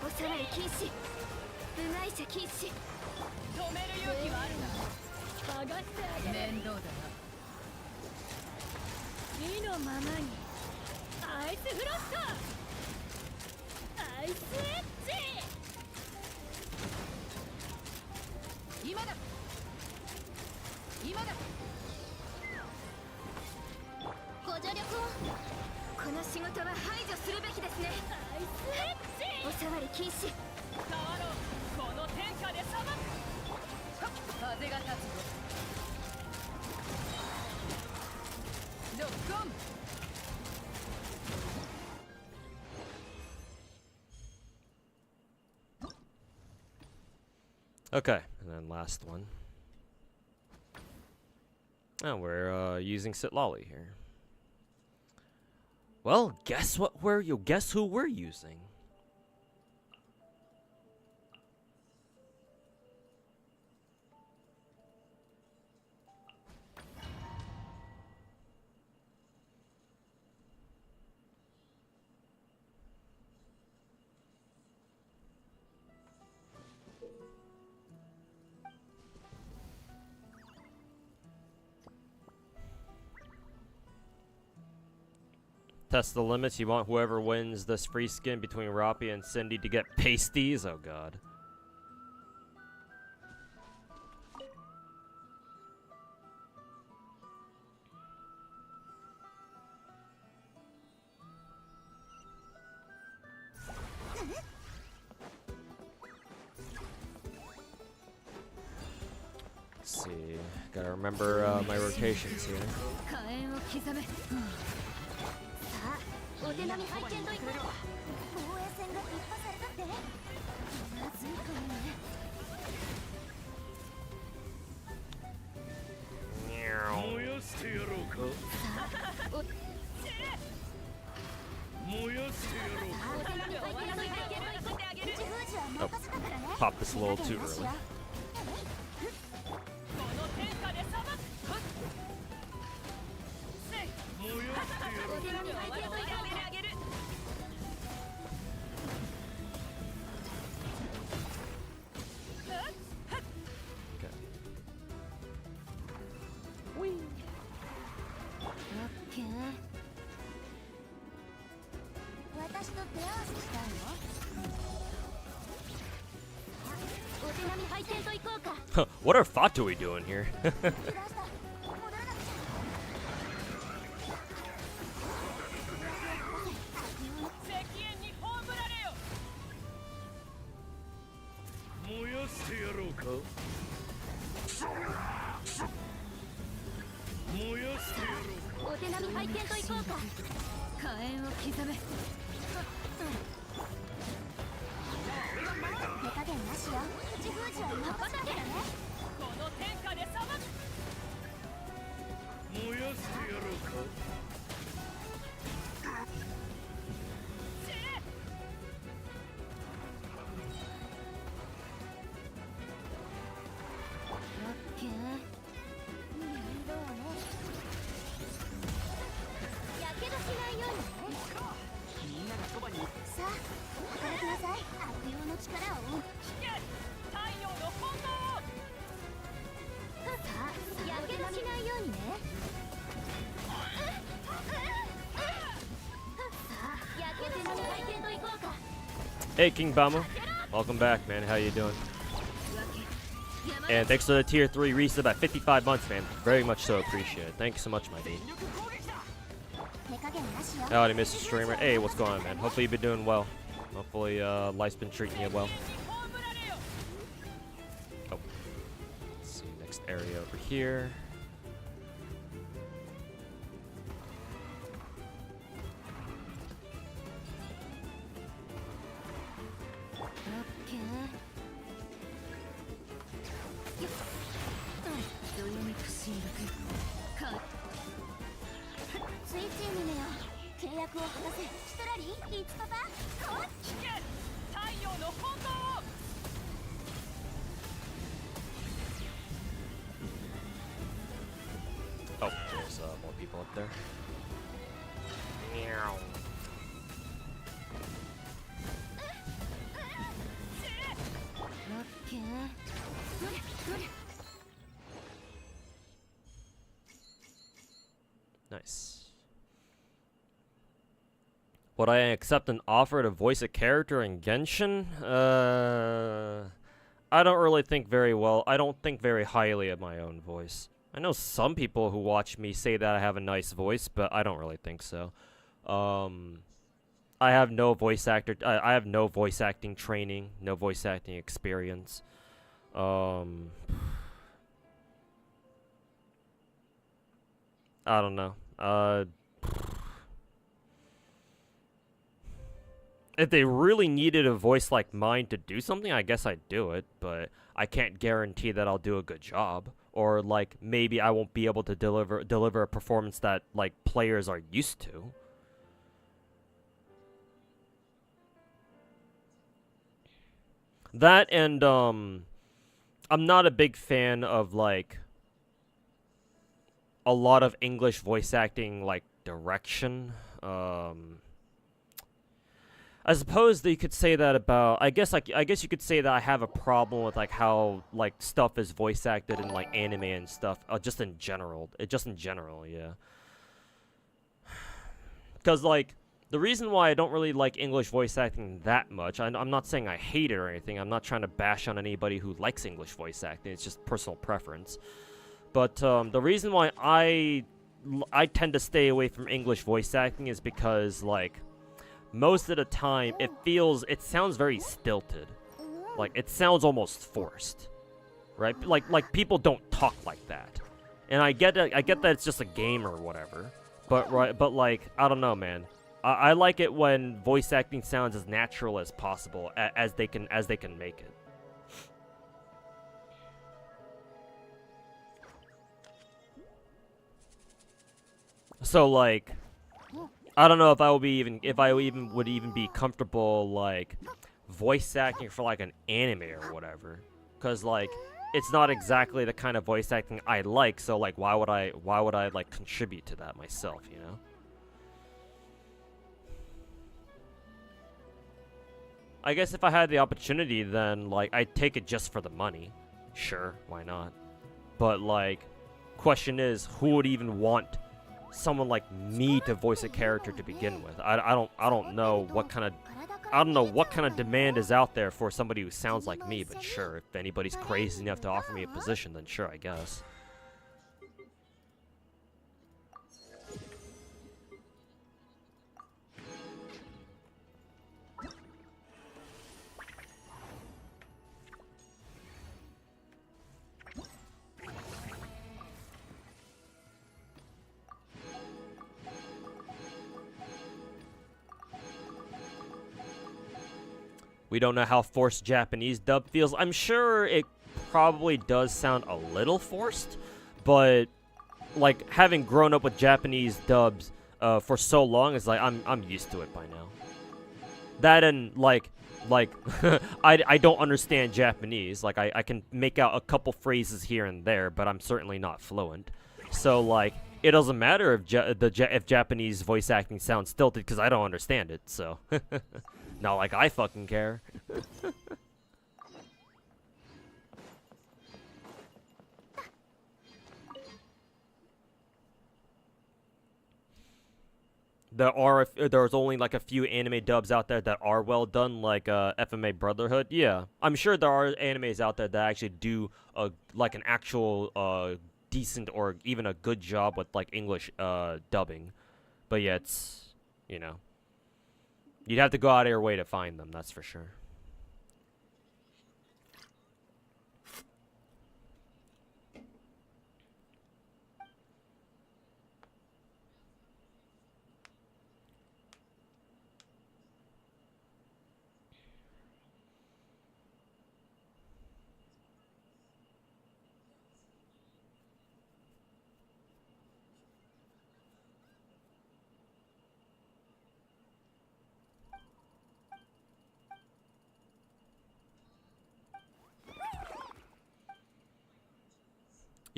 おさらい禁止、部外者禁止。止める勇気はあるが剥がしてあげる。面倒だな。意のままにアイスフロスト、アイスエッジ。今だ今だ。ご助力を。この仕事は排除するべきですね。アイスエッジ。おさわり禁止。変わろう、この天下で裁く。風が立つぞ。ロックオン。Okay, and then last one. Oh, we're using Sitlolly here. Well, guess who we're using? Test the limits. You want whoever wins this free skin between Rappi and Cindy to get pasties? Oh god. Let's see. Gotta remember my rotations here. 火炎を刻め。さあ、お手並み拝見といこう。防衛線が突破されたって。まずいかもね。燃やしてやろうか。燃やしてやろうか。お手並み拝見といこう。口封じは任せたからね。 Pop this a little too early. この天下で裁く。お手並み拝見といこう。 私と手合わせしたいの？お手並み拝見といこうか。 What are Fatui doing here? 燃やしてやろうか。燃やしてやろうか。お手並み拝見といこうか。火炎を刻め。手加減なしよ。口封じは任せたからね。この天下で裁く。燃やしてやろうか。 やけどしないようにね。みんながそばに。さあ、働きなさい。悪用の力を。引け、太陽の炎。さあ、やけどしないようにね。さあ、やけどしない拝見といこうか。 Hey, King Bama. Welcome back, man. How you doing? And thanks for the tier 3 resub at 55 months, man. Very much so appreciated. Thank you so much, my dude. Howdy, Mr. Streamer. Hey, what's going on, man? Hopefully you've been doing well. Hopefully life's been treating you well. Oh. Let's see, next area over here. Oh, there's more people up there. Meow. Nice. Would I accept an offer to voice a character in Genshin? I don't really think very well. I don't think very highly of my own voice. I know some people who watch me say that I have a nice voice, but I don't really think so. I have no voice actor. I have no voice acting training, no voice acting experience. I don't know. If they really needed a voice like mine to do something, I guess I'd do it, but I can't guarantee that I'll do a good job. Or, like, maybe I won't be able to deliver a performance that, like, players are used to. That and, I'm not a big fan of, like, a lot of English voice acting, like, direction. I suppose that you could say that about. I guess you could say that I have a problem with like how like stuff is voice acted in like anime and stuff. Just in general, yeah. Because like the reason why I don't really like English voice acting that much. I'm not saying I hate it or anything. I'm not trying to bash on anybody who likes English voice acting. It's just personal preference. But the reason why I tend to stay away from English voice acting is because like. Most of the time, it sounds very stilted. Like, it sounds almost forced. Right? Like people don't talk like that. And I get that it's just a game or whatever. But like, I don't know, man. I like it when voice acting sounds as natural as possible as they can make it. So like I don't know if I would be comfortable like voice acting for like an anime or whatever, cause like it's not exactly the kind of voice acting I like. So like why would I like contribute to that myself, you know? I guess if I had the opportunity, then like I'd take it just for the money. Sure, why not? But like, question is, who would even want someone like me to voice a character to begin with? I don't know what kind of demand is out there for somebody who sounds like me, but sure, if anybody's crazy enough to offer me a position, then sure, I guess. We don't know how forced Japanese dub feels. I'm sure it probably does sound a little forced, but like having grown up with Japanese dubs for so long, it's like I'm used to it by now. That and like I don't understand Japanese. Like I can make out a couple phrases here and there, but I'm certainly not fluent. So like it doesn't matter if Japanese voice acting sounds stilted because I don't understand it. So. Not like I fucking care. There's only like a few anime dubs out there that are well done, like FMA Brotherhood. Yeah, I'm sure there are animes out there that actually do like an actual decent or even a good job with like English dubbing. But yeah, it's, you know. You'd have to go out of your way to find them, that's for sure.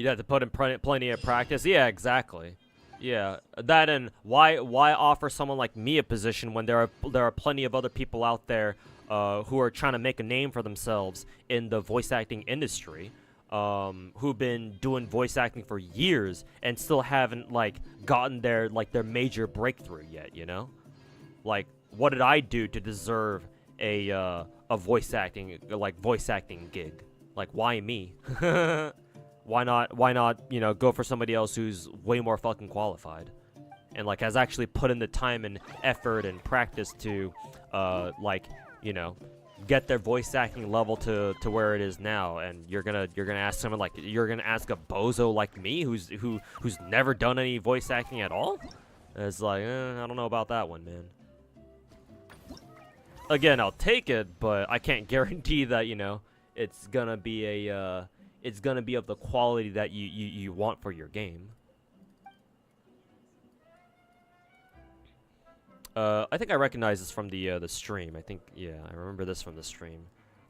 You'd have to put in plenty of practice. Yeah, exactly. Yeah, that, and why offer someone like me a position when there are plenty of other people out there who are trying to make a name for themselves in the voice acting industry, who've been doing voice acting for years and still haven't like gotten their major breakthrough yet, you know? Like, what did I do to deserve a voice acting gig? Like, why me? Why not, you know, go for somebody else who's way more fucking qualified and like has actually put in the time and effort and practice to like, you know, get their voice acting level to where it is now. And you're gonna ask someone like, you're gonna ask a bozo like me who's never done any voice acting at all? It's like, I don't know about that one, man. Again, I'll take it, but I can't guarantee that, you know, it's gonna be of the quality that you want for your game. I think I recognize this from the stream. I think, yeah, I remember this from the stream.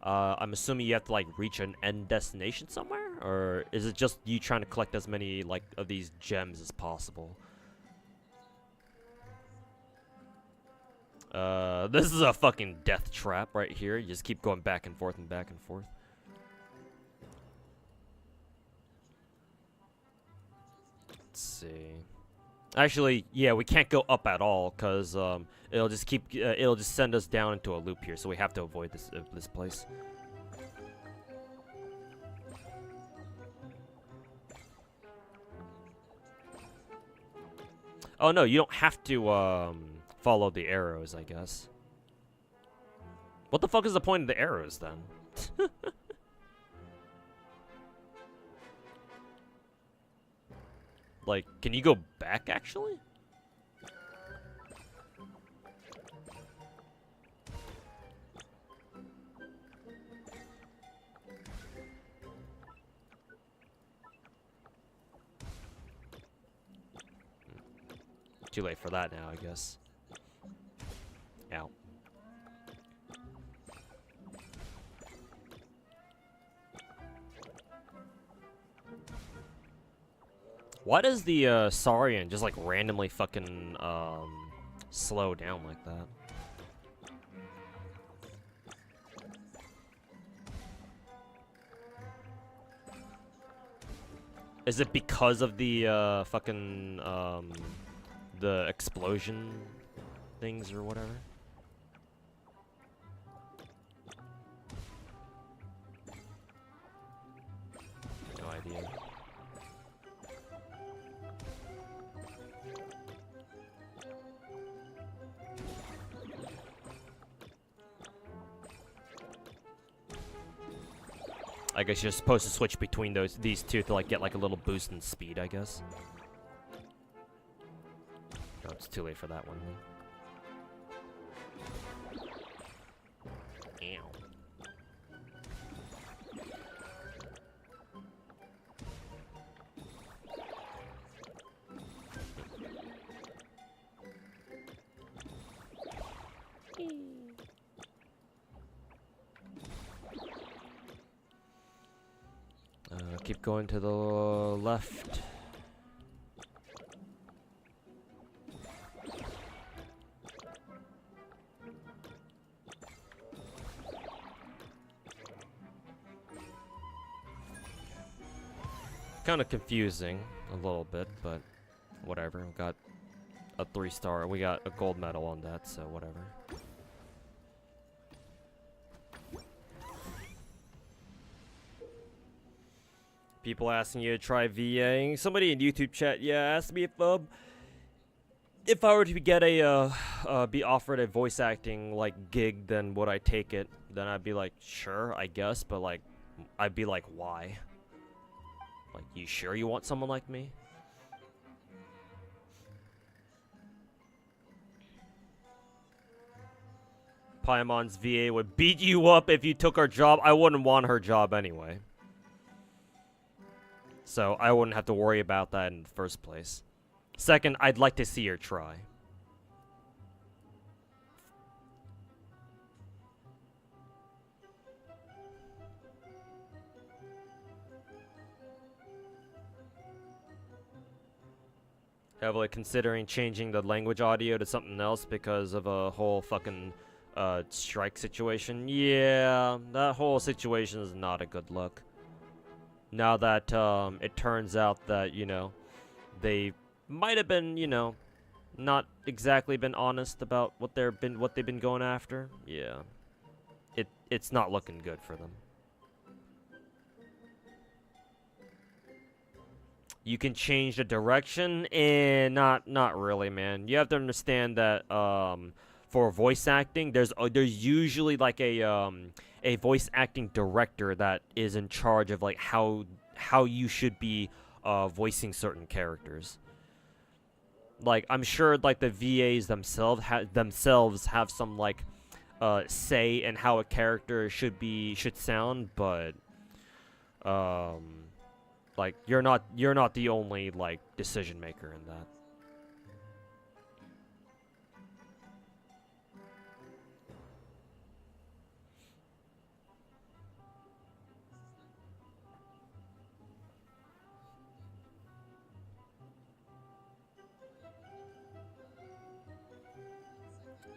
I'm assuming you have to like reach an end destination somewhere, or is it just you trying to collect as many like of these gems as possible? This is a fucking death trap right here. You just keep going back and forth and back and forth. Let's see. Actually, yeah, we can't go up at all because it'll just send us down into a loop here. So we have to avoid this place. Oh no, you don't have to follow the arrows, I guess. What the fuck is the point of the arrows then? Like, can you go back, actually? Too late for that now, I guess. Ow. Why does the Saurian just like randomly fucking slow down like that? Is it because of the fucking the explosion things or whatever? No idea. I guess you're supposed to switch between these two to like get like a little boost in speed, I guess. No, it's too late for that one. Ow. Keep going to the left. Kind of confusing a little bit, but whatever. We got a 3-star. We got a gold medal on that, so whatever. People asking you to try VAing. Somebody in YouTube chat, yeah, asked me if I were to get be offered a voice acting like gig, then would I take it? Then I'd be like, sure, I guess, but like, I'd be like, why? Like, you sure you want someone like me? Paimon's VA would beat you up if you took her job. I wouldn't want her job anyway. So I wouldn't have to worry about that in the first place. Second, I'd like to see her try. Heavily considering changing the language audio to something else because of a whole fucking strike situation. Yeah, that whole situation is not a good look. Now that it turns out that, you know, they might have been, you know, not exactly been honest about what they've been going after. Yeah. It's not looking good for them. You can change the direction, and not really, man. You have to understand that for voice acting, there's usually like a voice acting director that is in charge of like how you should be voicing certain characters. Like, I'm sure like the VAs themselves have some like say in how a character should sound, but like you're not the only like decision maker in that.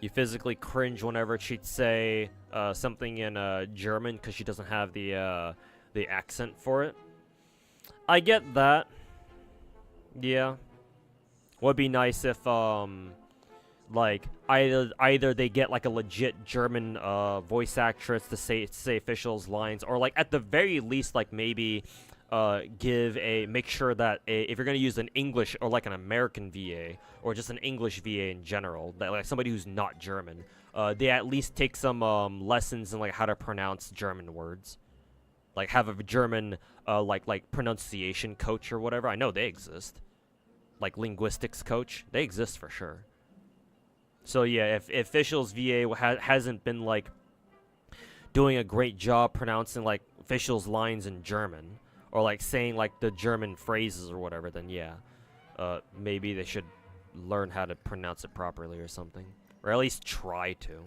You physically cringe whenever she'd say something in German because she doesn't have the accent for it. I get that. Yeah. Would be nice if like either they get like a legit German voice actress to say officials lines, or like at the very least like maybe make sure that if you're going to use an English or like an American VA or just an English VA in general, that like somebody who's not German, they at least take some lessons in like how to pronounce German words. Like have a German like pronunciation coach or whatever. I know they exist. Like linguistics coach, they exist for sure. So yeah, if officials VA hasn't been like doing a great job pronouncing like officials lines in German, or like saying like the German phrases or whatever, then yeah, maybe they should learn how to pronounce it properly or something, or at least try to.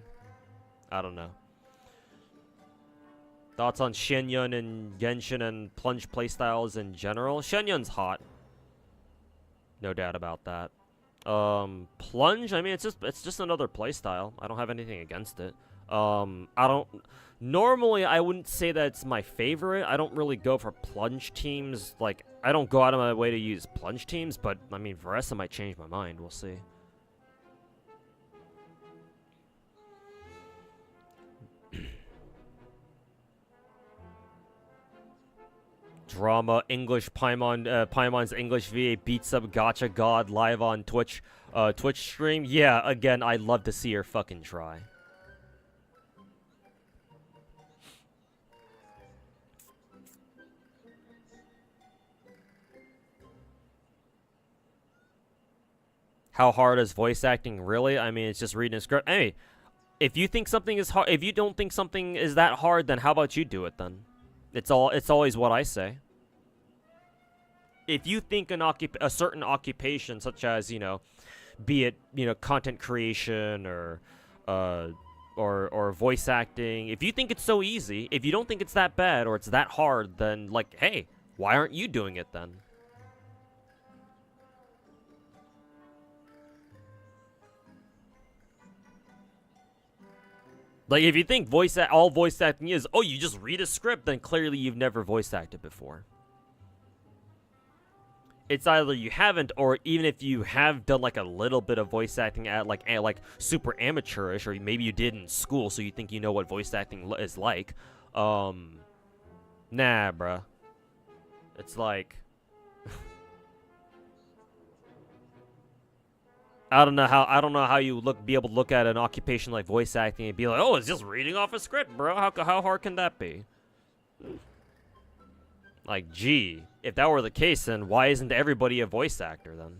I don't know. Thoughts on Shenyun and Genshin and plunge playstyles in general? Shenyun's hot, no doubt about that. Plunge, I mean, it's just another playstyle. I don't have anything against it. Normally, I wouldn't say that it's my favorite. I don't really go for plunge teams. Like, I don't go out of my way to use plunge teams, but, I mean, Varessa might change my mind. We'll see. Drama, English, Paimon's English VA beats up Gacha God live on Twitch stream. Yeah, again, I'd love to see her fucking try. How hard is voice acting really? I mean, it's just reading a script. Hey, if you think something is hard, if you don't think something is that hard, then how about you do it then? It's always what I say. If you think a certain occupation, such as, you know, be it, you know, content creation or voice acting, if you think it's so easy, if you don't think it's that bad or it's that hard, then like, hey, why aren't you doing it then? Like, if you think all voice acting is, oh, you just read a script, then clearly you've never voice acted before. It's either you haven't, or even if you have done like a little bit of voice acting at like super amateurish, or maybe you did in school, so you think you know what voice acting is like. Nah, bruh. It's like I don't know how you be able to look at an occupation like voice acting and be like, oh, it's just reading off a script, bro. How hard can that be? Like, gee, if that were the case, then why isn't everybody a voice actor then?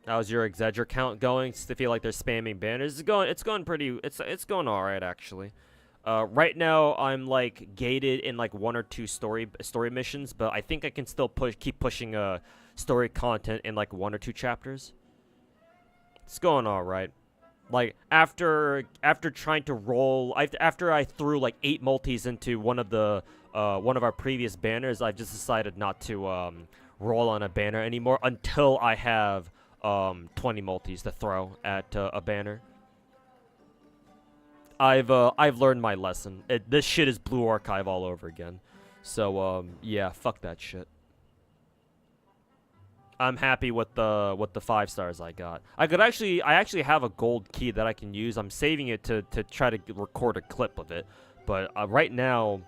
How's your exagger count going? I feel like they're spamming banners. It's going all right actually. Right now I'm like gated in like 1 or 2 story missions, but I think I can still keep pushing story content in like 1 or 2 chapters. It's going all right. Like after trying to roll, after I threw like 8 multis into one of the one of our previous banners, I've just decided not to roll on a banner anymore until I have 20 multis to throw at a banner. I've learned my lesson. This shit is Blue Archive all over again. So yeah, fuck that shit. I'm happy with the 5 stars I got. I actually have a gold key that I can use. I'm saving it to try to record a clip of it. But right now,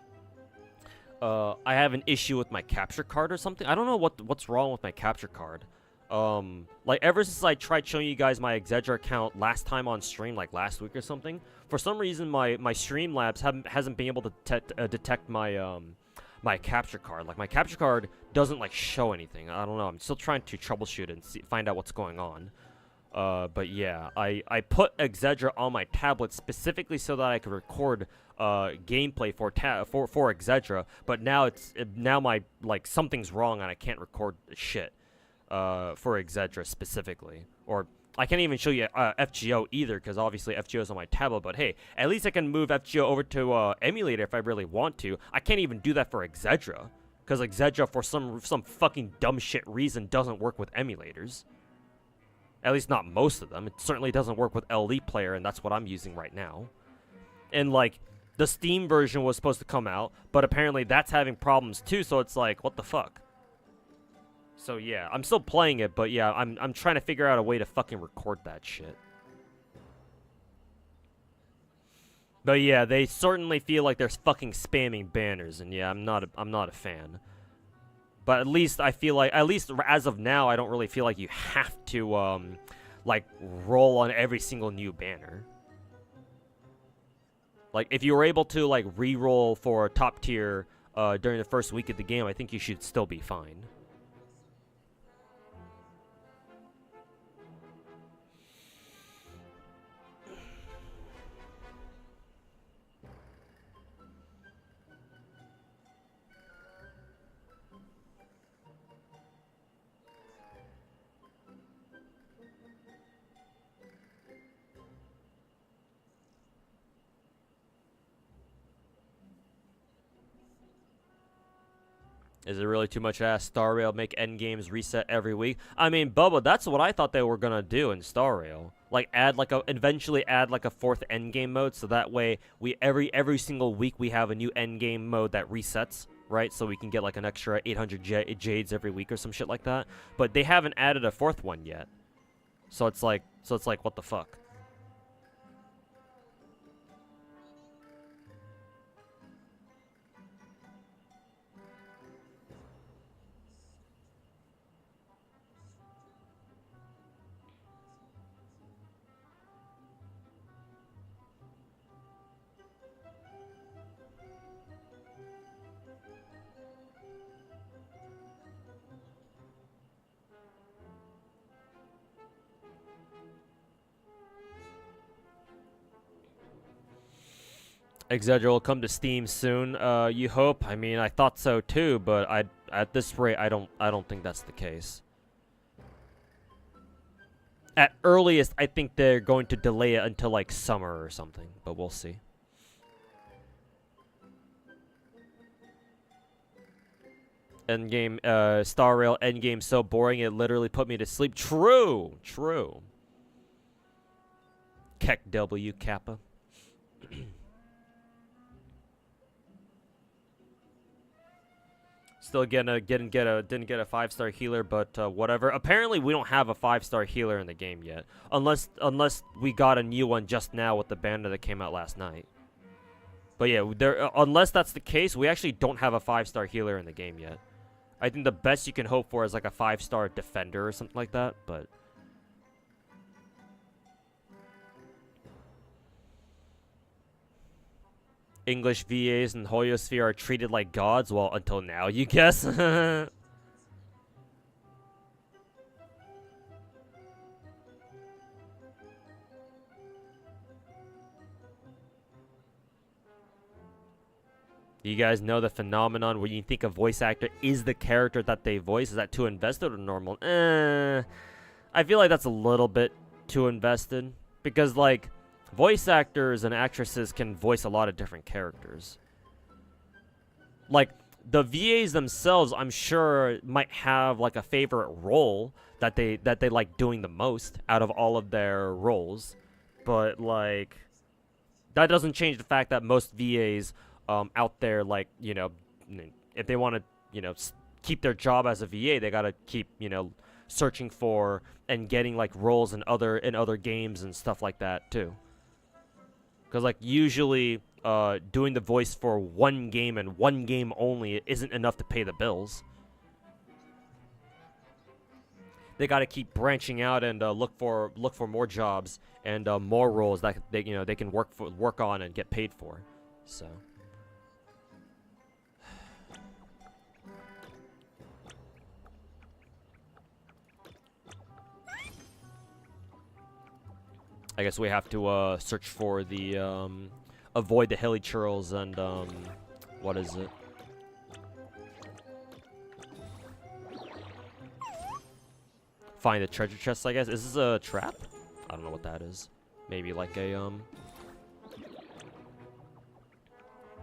I have an issue with my capture card or something. I don't know what's wrong with my capture card. Like ever since I tried showing you guys my Exedra account last time on stream, like last week or something, for some reason my Streamlabs hasn't been able to detect my my capture card. Like my capture card doesn't like show anything. I don't know. I'm still trying to troubleshoot and find out what's going on. But yeah, I put Exedra on my tablet specifically so that I could record gameplay for Exedra. But now now my like something's wrong and I can't record shit for Exedra specifically. Or I can't even show you FGO either, because obviously FGO is on my tablet, but hey, at least I can move FGO over to emulator if I really want to. I can't even do that for Exedra, because Exedra, for some fucking dumb shit reason, doesn't work with emulators. At least not most of them. It certainly doesn't work with LE Player, and that's what I'm using right now. And like, the Steam version was supposed to come out, but apparently that's having problems too, so it's like, what the fuck? So yeah, I'm still playing it, but yeah, I'm trying to figure out a way to fucking record that shit. But yeah, they certainly feel like they're fucking spamming banners, and yeah, I'm not a fan. But at least I feel like, at least as of now, I don't really feel like you have to like roll on every single new banner. Like if you were able to like re-roll for top tier during the first week of the game, I think you should still be fine. Is it really too much to ask Star Rail make endgames reset every week? I mean, Bubba, that's what I thought they were gonna do in Star Rail. Like eventually add like a 4th endgame mode, so that way every single week we have a new endgame mode that resets, right? So we can get like an extra 800 jades every week or some shit like that. But they haven't added a 4th one yet. So it's like what the fuck? Exedra will come to Steam soon. You hope? I mean, I thought so too, but at this rate, I don't think that's the case. At earliest, I think they're going to delay it until like summer or something, but we'll see. Endgame, Star Rail Endgame so boring it literally put me to sleep. True, true. Keck W Kappa. Still didn't get a 5-star healer, but whatever. Apparently we don't have a 5-star healer in the game yet, unless we got a new one just now with the banner that came out last night. But yeah, unless that's the case, we actually don't have a 5-star healer in the game yet. I think the best you can hope for is like a 5-star defender or something like that, but English VAs and Hoyosphere are treated like gods? Well, until now, you guess? You guys know the phenomenon where you think a voice actor is the character that they voice? Is that too invested or normal? I feel like that's a little bit too invested. Because, like, voice actors and actresses can voice a lot of different characters. like the VAs themselves, I'm sure might have like a favorite role that they like doing the most out of all of their roles, but like that doesn't change the fact that most VAs out there, like, you know, if they want to, you know, keep their job as a VA, they gotta keep, you know, searching for and getting like roles in other games and stuff like that too. Because like usually doing the voice for one game and one game only isn't enough to pay the bills. They got to keep branching out and look for more jobs and more roles that they can work on and get paid for. So I guess we have to search for the avoid the helichurls and what is it? Find the treasure chest, I guess. Is this a trap? I don't know what that is. Maybe like a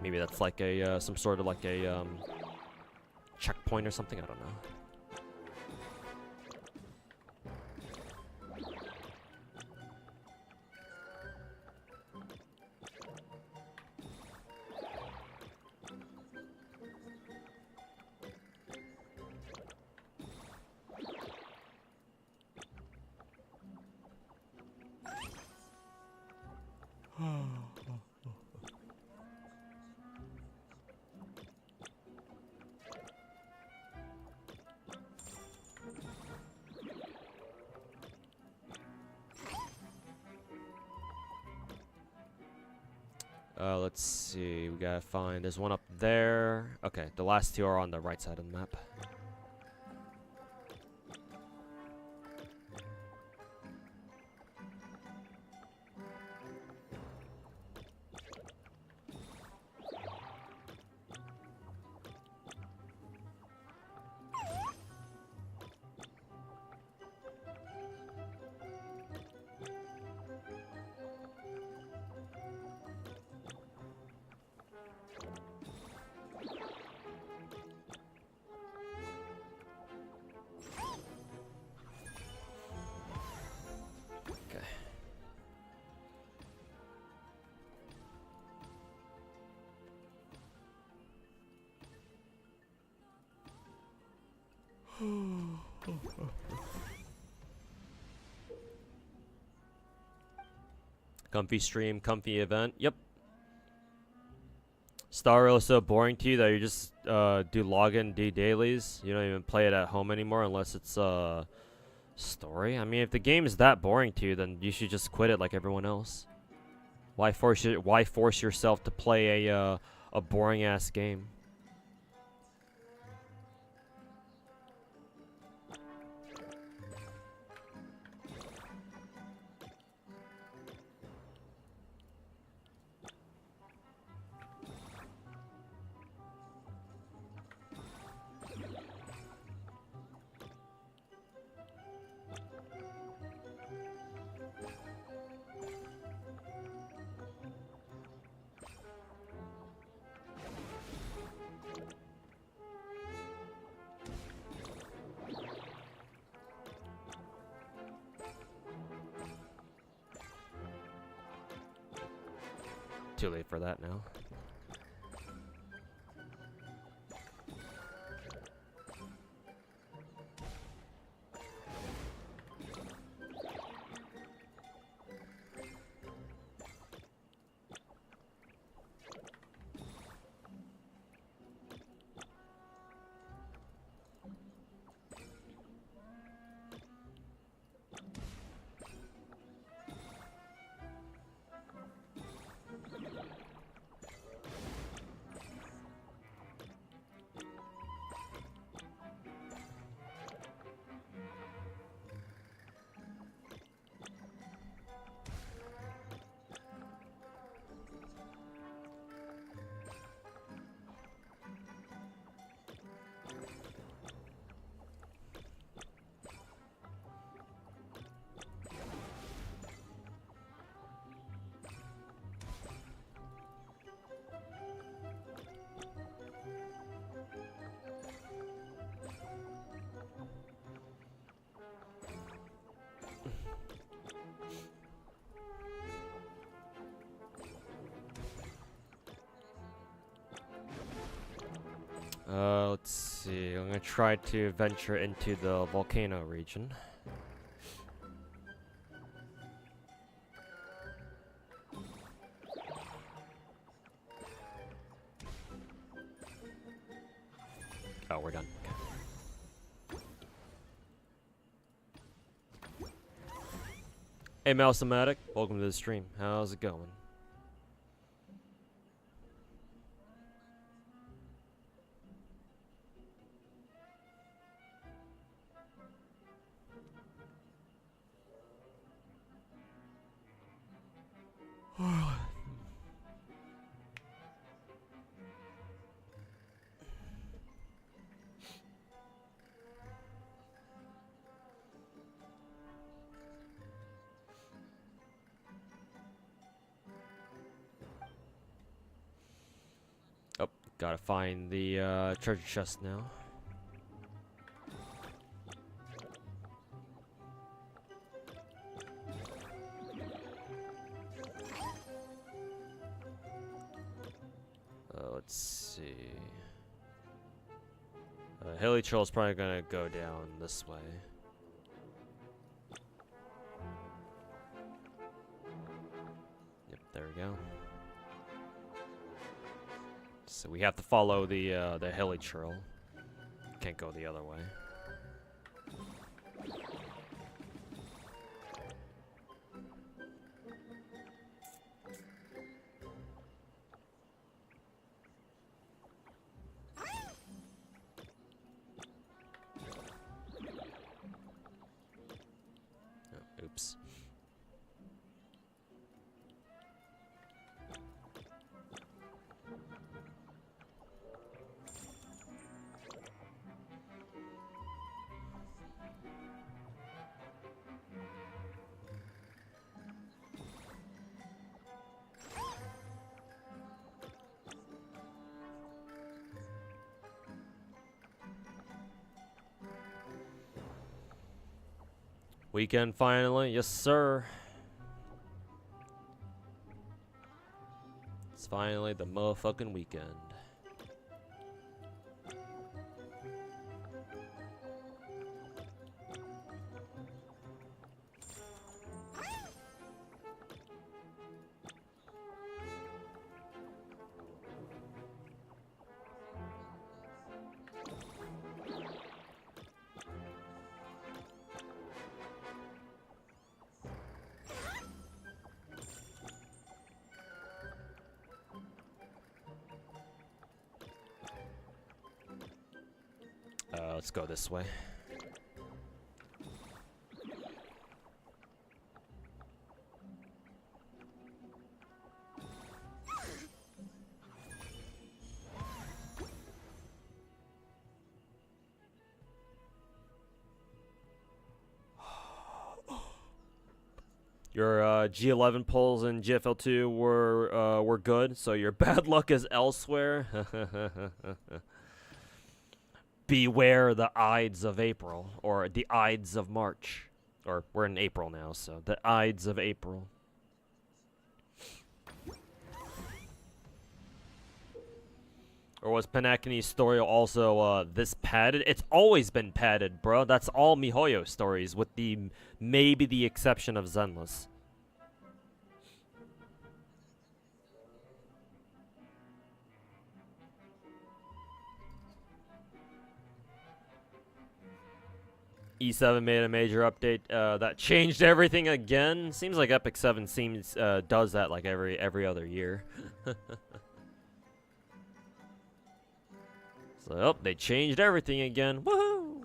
maybe that's like a some sort of like a checkpoint or something. I don't know. Let's see. We gotta find. There's one up there. Okay, the last two are on the right side of the map. Comfy stream, comfy event. Yep. Star Rail is so boring to you that you just do login, do dailies. You don't even play it at home anymore unless it's story. I mean, if the game is that boring to you, then you should just quit it like everyone else. Why force yourself to play a boring ass game? Too late for that now. gonna try to venture into the volcano region. Oh, we're done. Okay. Hey, Mousematic, welcome to the stream. How's it going? Oh, gotta find the treasure chest now. Let's see. Hilly Troll's probably gonna go down this way. Yep, there we go. So we have to follow the Hilly Troll. Can't go the other way. Oops. Weekend finally, yes sir. It's finally the motherfucking weekend. Let's go this way. Your G11 pulls in GFL2 were good, so your bad luck is elsewhere. Beware the Ides of April, or the Ides of March. Or, we're in April now, so the Ides of April. Or was Panakini's story also this padded? It's always been padded, bro. That's all MiHoYo stories, with the maybe the exception of Zenless. E7 made a major update that changed everything again. Seems like Epic 7 seems does that like every other year. So, oh, they changed everything again. Woohoo!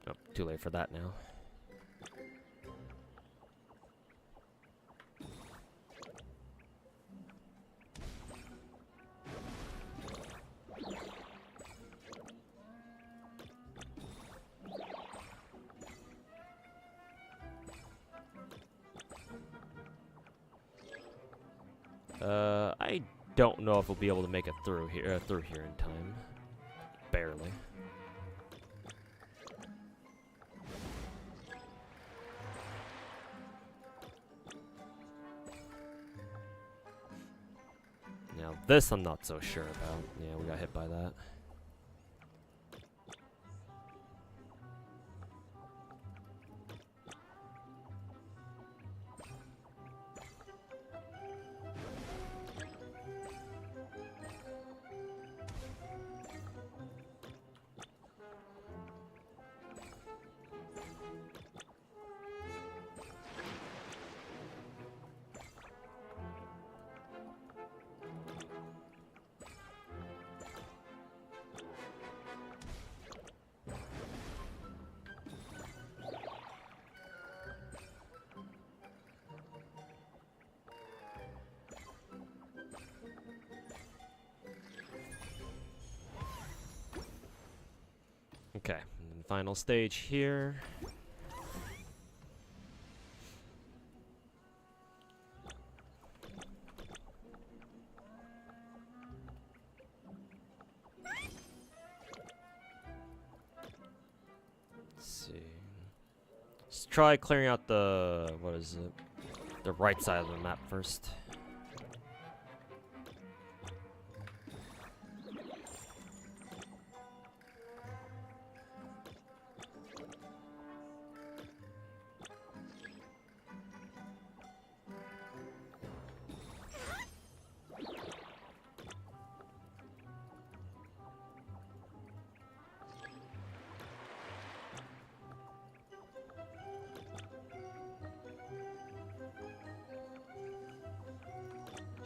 Oh, too late for that now. I don't know if we'll be able to make it through here in time. Barely. Now this I'm not so sure about. Yeah, we got hit by that. Okay, and final stage here. Let's see. Let's try clearing out the, what is it? The right side of the map first.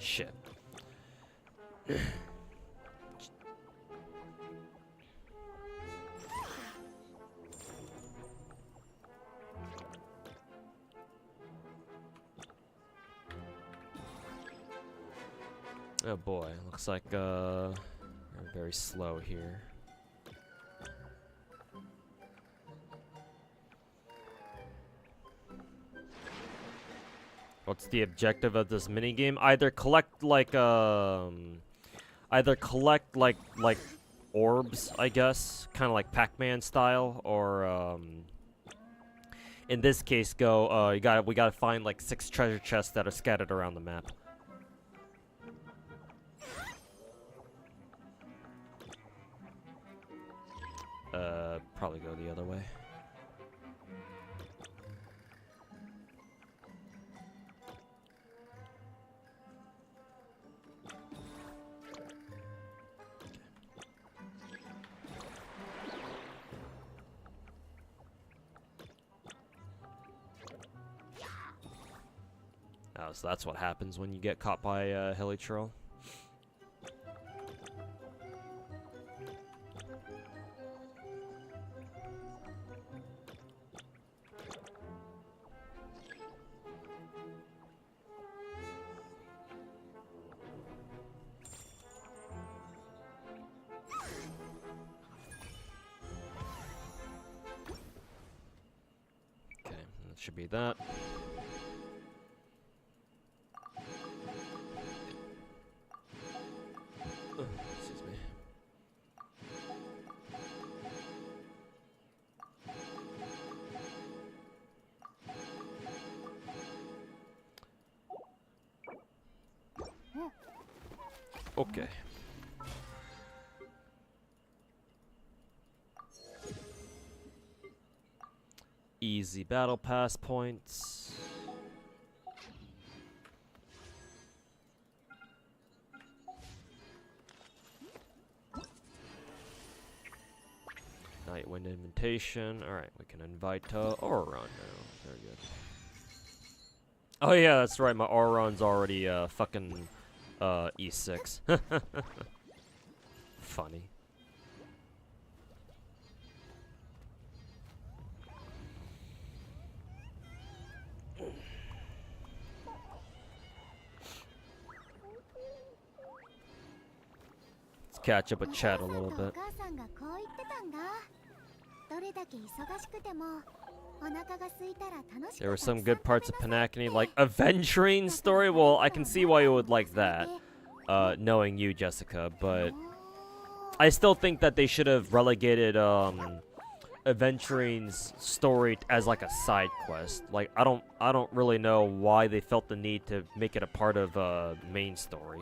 Shit. Oh boy, looks like we're very slow here. What's the objective of this minigame? Either collect like orbs, I guess, kind of like Pac-Man style, or in this case, we gotta find like 6 treasure chests that are scattered around the map. Probably go the other way. Oh, so that's what happens when you get caught by a hilly troll. Okay, that should be that. Excuse me. Okay. Easy battle pass points. Nightwind invitation. Alright, we can invite Auron now. Very good. Oh yeah, that's right, my Auron's already fucking E6. Funny. Let's catch up with chat a little bit. どれだけ忙しくても There were some good parts of Panacony, like Avengering story. Well, I can see why you would like that, knowing you, Jessica. But I still think that they should have relegated Aventuring's story as like a side quest. Like I don't really know why they felt the need to make it a part of the main story.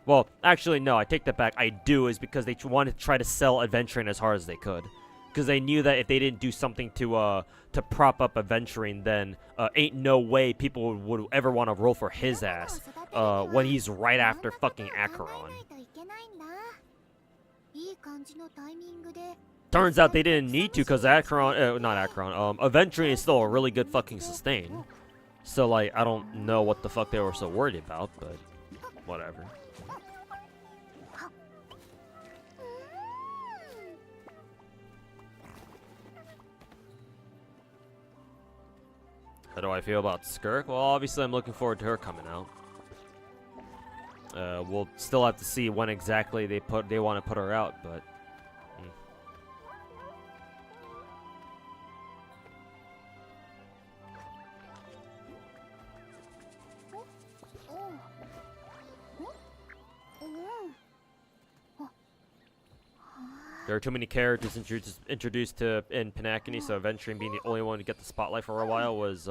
Well, actually, no, I take that back. I do, is because they wanted to try to sell Adventuring as hard as they could. Because they knew that if they didn't do something to prop up Adventuring, then ain't no way people would ever want to roll for his ass when he's right after fucking Acheron. Turns out they didn't need to, because Acheron, not Acheron, Adventuring is still a really good fucking sustain. So, like, I don't know what the fuck they were so worried about, but whatever. How do I feel about Skirk? Well, obviously I'm looking forward to her coming out. We'll still have to see when exactly they want to put her out, but there are too many characters introduced to in Panacony, so Adventuring being the only one to get the spotlight for a while was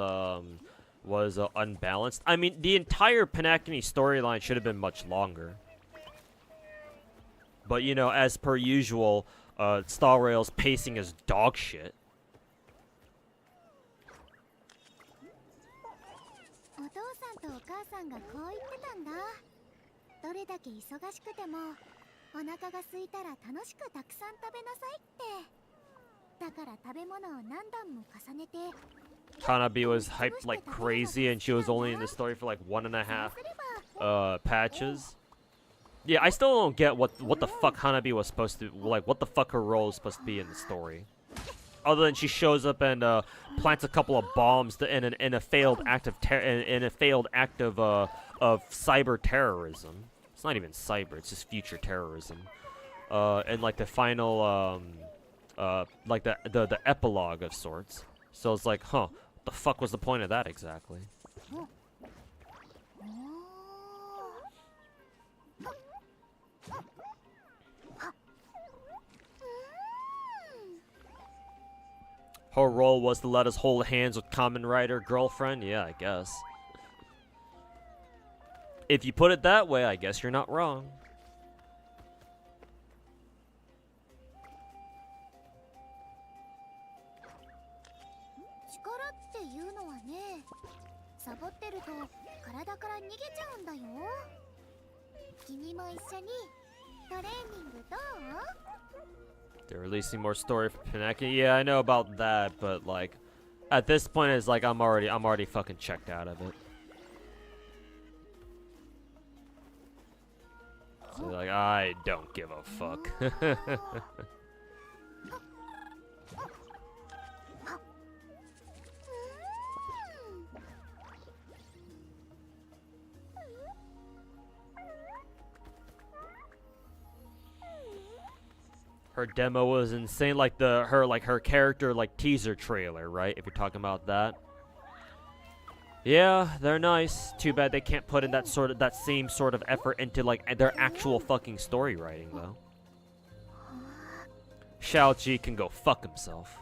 unbalanced. I mean, the entire Panacony storyline should have been much longer. But, you know, as per usual, Star Rail's pacing is dog shit. Hanabi was hyped like crazy, and she was only in the story for like 1.5 patches. Yeah, I still don't get what the fuck Hanabi was supposed to, like, what the fuck her role is supposed to be in the story. Other than she shows up and plants a couple of bombs in a failed act of cyber terrorism. It's not even cyber; it's just future terrorism. And like the final, like the epilogue of sorts. So it's like, huh? What the fuck was the point of that exactly? Her role was to let us hold hands with Kamen Rider girlfriend? Yeah, I guess. If you put it that way, I guess you're not wrong. They're releasing more story for Panacony. Yeah, I know about that, but like, at this point, it's like I'm already fucking checked out of it. So like, I don't give a fuck. Her demo was insane, like her character like teaser trailer, right? If you're talking about that. Yeah, they're nice. Too bad they can't put in that same sort of effort into like their actual fucking story writing though. Xiaoji can go fuck himself.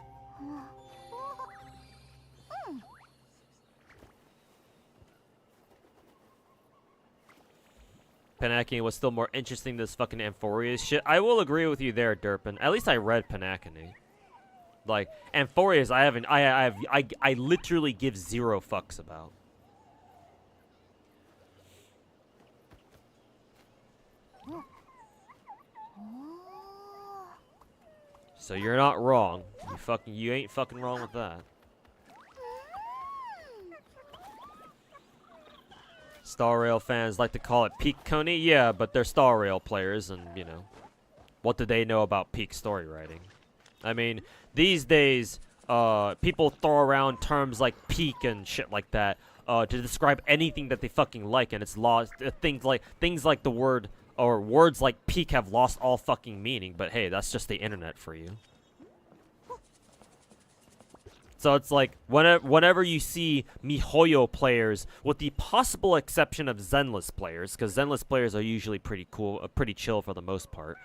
Panacony was still more interesting than this fucking Amphoria's shit. I will agree with you there, Durpin. At least I read Panacony. Like, Amphoria's I literally give zero fucks about. So you're not wrong. You ain't fucking wrong with that. Star Rail fans like to call it peak Coney. Yeah, but they're Star Rail players, and, you know, what do they know about peak story writing? I mean, these days, people throw around terms like peak and shit like that to describe anything that they fucking like, and it's lost. Things like the word, or words like peak have lost all fucking meaning, but hey, that's just the internet for you. So it's like whenever you see MiHoYo players, with the possible exception of Zenless players, because Zenless players are usually pretty cool, pretty chill for the most part.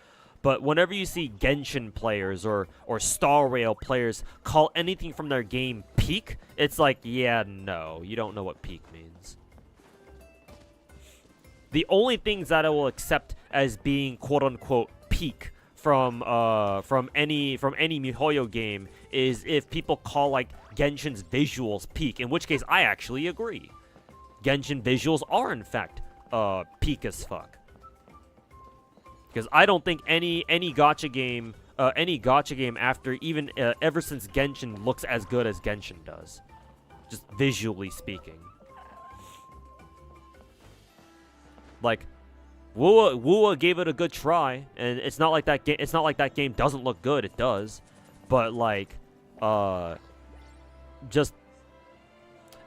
But whenever you see Genshin players or Star Rail players call anything from their game peak, it's like, yeah, no, you don't know what peak means. The only things that I will accept as being quote unquote peak from any MiHoYo game is if people call like Genshin's visuals peak, in which case I actually agree. Genshin visuals are in fact peak as fuck. Because I don't think any gacha game after even ever since Genshin looks as good as Genshin does, just visually speaking. Like, Wua gave it a good try, and it's not like that game doesn't look good. It does, but like, just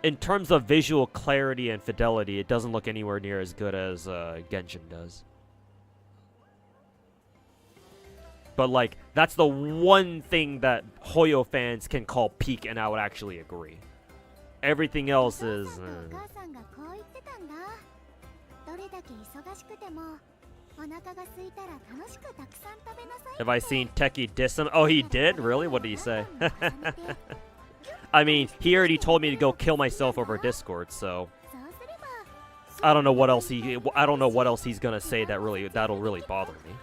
in terms of visual clarity and fidelity, it doesn't look anywhere near as good as Genshin does. But like, that's the one thing that Hoyo fans can call peak, and I would actually agree. Everything else is. Have I seen Techie diss him? Oh, he did? Really? What did he say? I mean, he already told me to go kill myself over Discord, so I don't know what else he's gonna say that'll really bother me.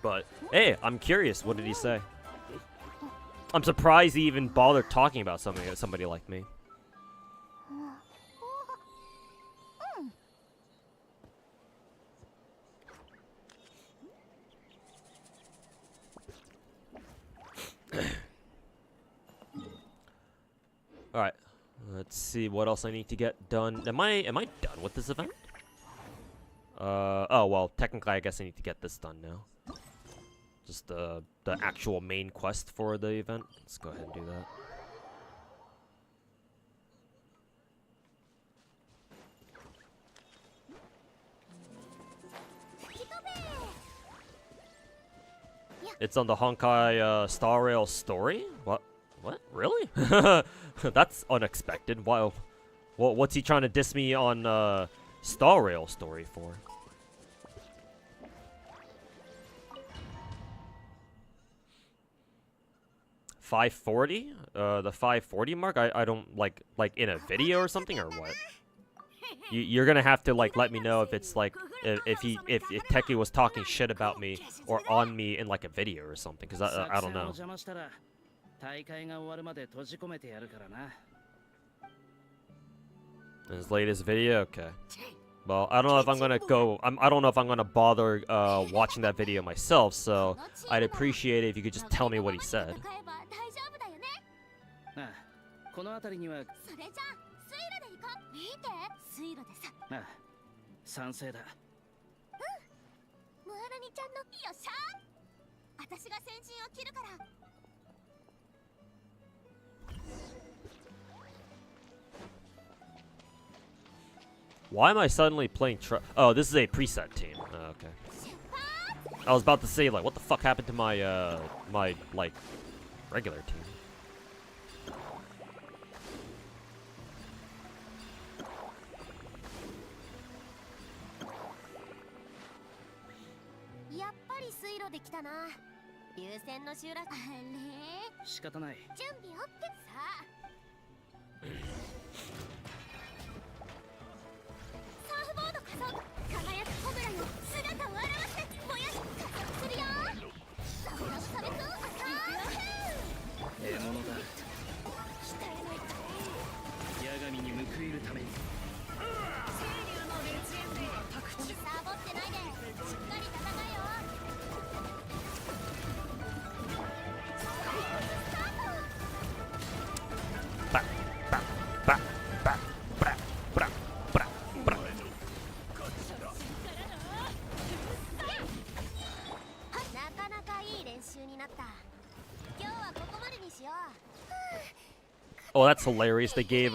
But hey, I'm curious. What did he say? I'm surprised he even bothered talking about somebody like me. All right, let's see what else I need to get done. Am I done with this event? Oh well, technically I guess I need to get this done now. Just the actual main quest for the event. Let's go ahead and do that. It's on the Honkai Star Rail story? What? What? Really? That's unexpected. Wow. What's he trying to diss me on Star Rail story for? $540? The 540 mark? I don't like in a video or something, or what? You're gonna have to like let me know if it's like if Techie was talking shit about me or on me in like a video or something, because I don't know. His latest video? Okay. Well, I don't know if I'm gonna go. I don't know if I'm gonna bother watching that video myself. So I'd appreciate it if you could just tell me what he said. Why am I suddenly playing oh, this is a preset team. Oh, okay. I was about to say, like, what the fuck happened to my, my, like, regular team? Oh, that's hilarious. They gave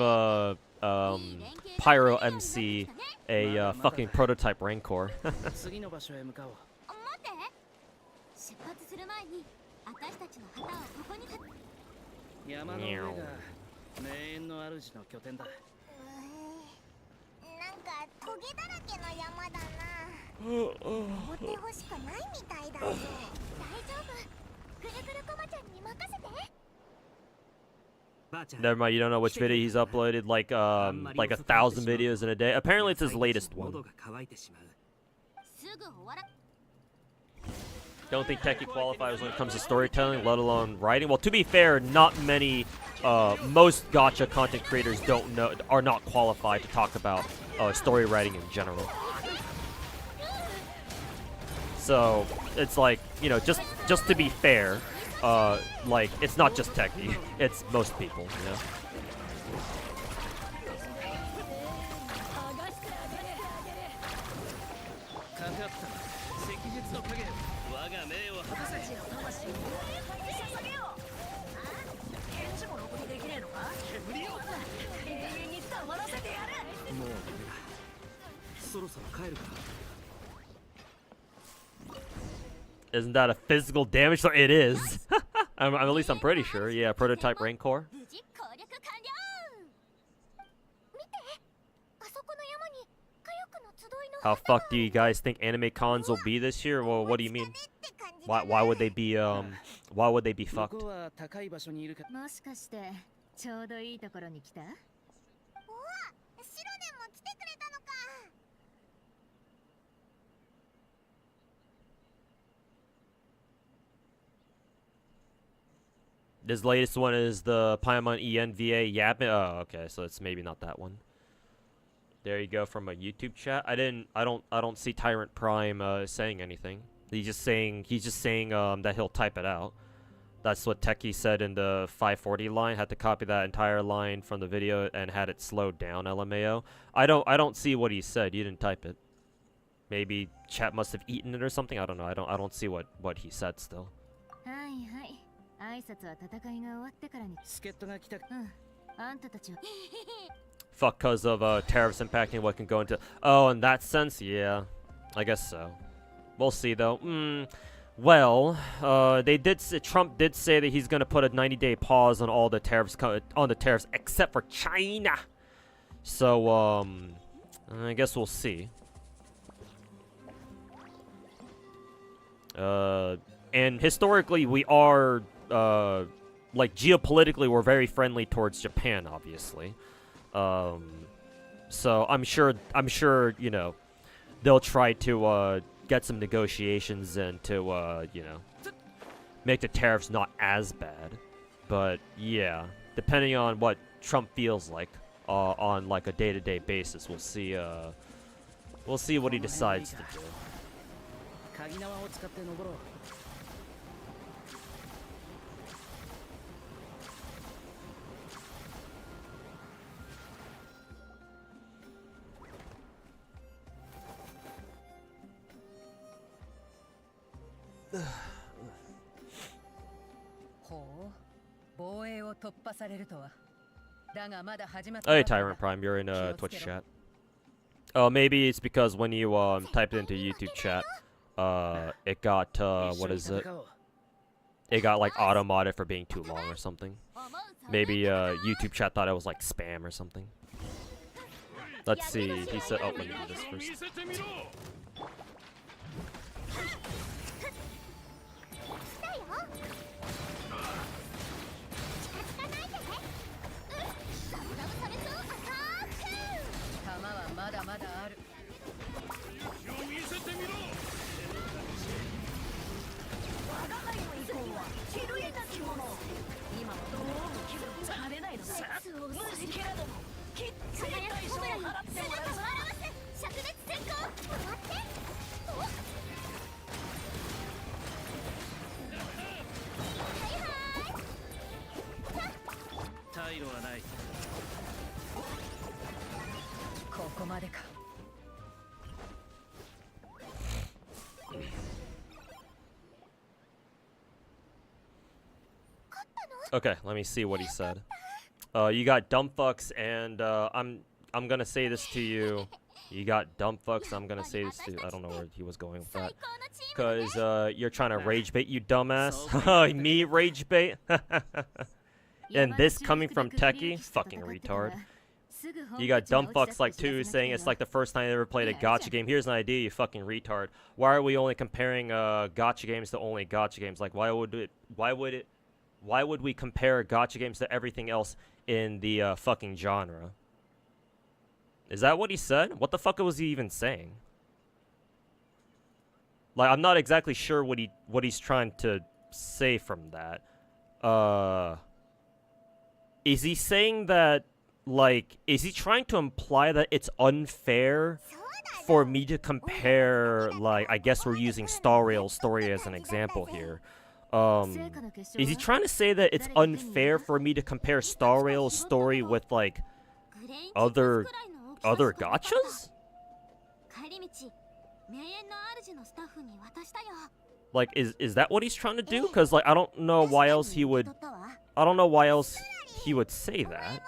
Pyro MC a fucking prototype Rancor. 山の上が名園の主の拠点だ。なんかトゲだらけの山だな。登ってほしくないみたいだぞ。大丈夫。ぐるぐるコマちゃんに任せて。Never mind, you don't know which video he's uploaded, like 1,000 videos in a day. Apparently it's his latest one. Don't think Techie qualifies when it comes to storytelling, let alone writing. Well, to be fair, not many, most gacha content creators are not qualified to talk about story writing in general. So it's like, you know, just to be fair, like it's not just Techie, it's most people, you know. Isn't that a physical damage? So it is. At least I'm pretty sure. Yeah, prototype Rancor. How fuck do you guys think anime cons will be this year? Well, what do you mean? Why would they be fucked? This latest one is the Paimon ENVA Yapin. Oh, okay, so it's maybe not that one. There you go from a YouTube chat. I don't see Tyrant Prime saying anything. He's just saying that he'll type it out. That's what Techie said in the 540 line. Had to copy that entire line from the video and had it slowed down. LMAO. I don't see what he said. You didn't type it. Maybe chat must have eaten it or something. I don't know. I don't see what he said still. Fuck, cause of tariffs impacting what can go into. Oh, in that sense, yeah, I guess so. We'll see though. Well, Trump did say that he's gonna put a 90-day pause on all the tariffs except for China. So I guess we'll see. And historically, we are like geopolitically, we're very friendly towards Japan, obviously. So I'm sure, you know, they'll try to get some negotiations and to you know, make the tariffs not as bad. But yeah, depending on what Trump feels like on like a day-to-day basis, we'll see what he decides to do. Hey Tyrant Prime, you're in Twitch chat. Oh, maybe it's because when you typed it into YouTube chat, it got what is it? It got like auto-modded for being too long or something. Maybe YouTube chat thought it was like spam or something. Let's see. He said, "Oh, let me do this first." Okay, let me see what he said. You got dumb fucks, and I'm gonna say this to you. You got dumb fucks. I'm gonna say this to you. I don't know where he was going with that. Cause you're trying to rage bait, you dumbass. Me rage bait? And this coming from Techie? Fucking retard. You got dumb fucks like 2 saying it's like the first time they ever played a gacha game. Here's an idea, you fucking retard. Why are we only comparing gacha games to only gacha games? Like, why would we compare gacha games to everything else in the fucking genre? Is that what he said? What the fuck was he even saying? Like, I'm not exactly sure what he's trying to say from that. Is he saying that, like, is he trying to imply that it's unfair for me to compare, like, I guess we're using Star Rail's story as an example here. Is he trying to say that it's unfair for me to compare Star Rail's story with, like, other gachas? Like, is that what he's trying to do? Because, like, I don't know why else he would say that.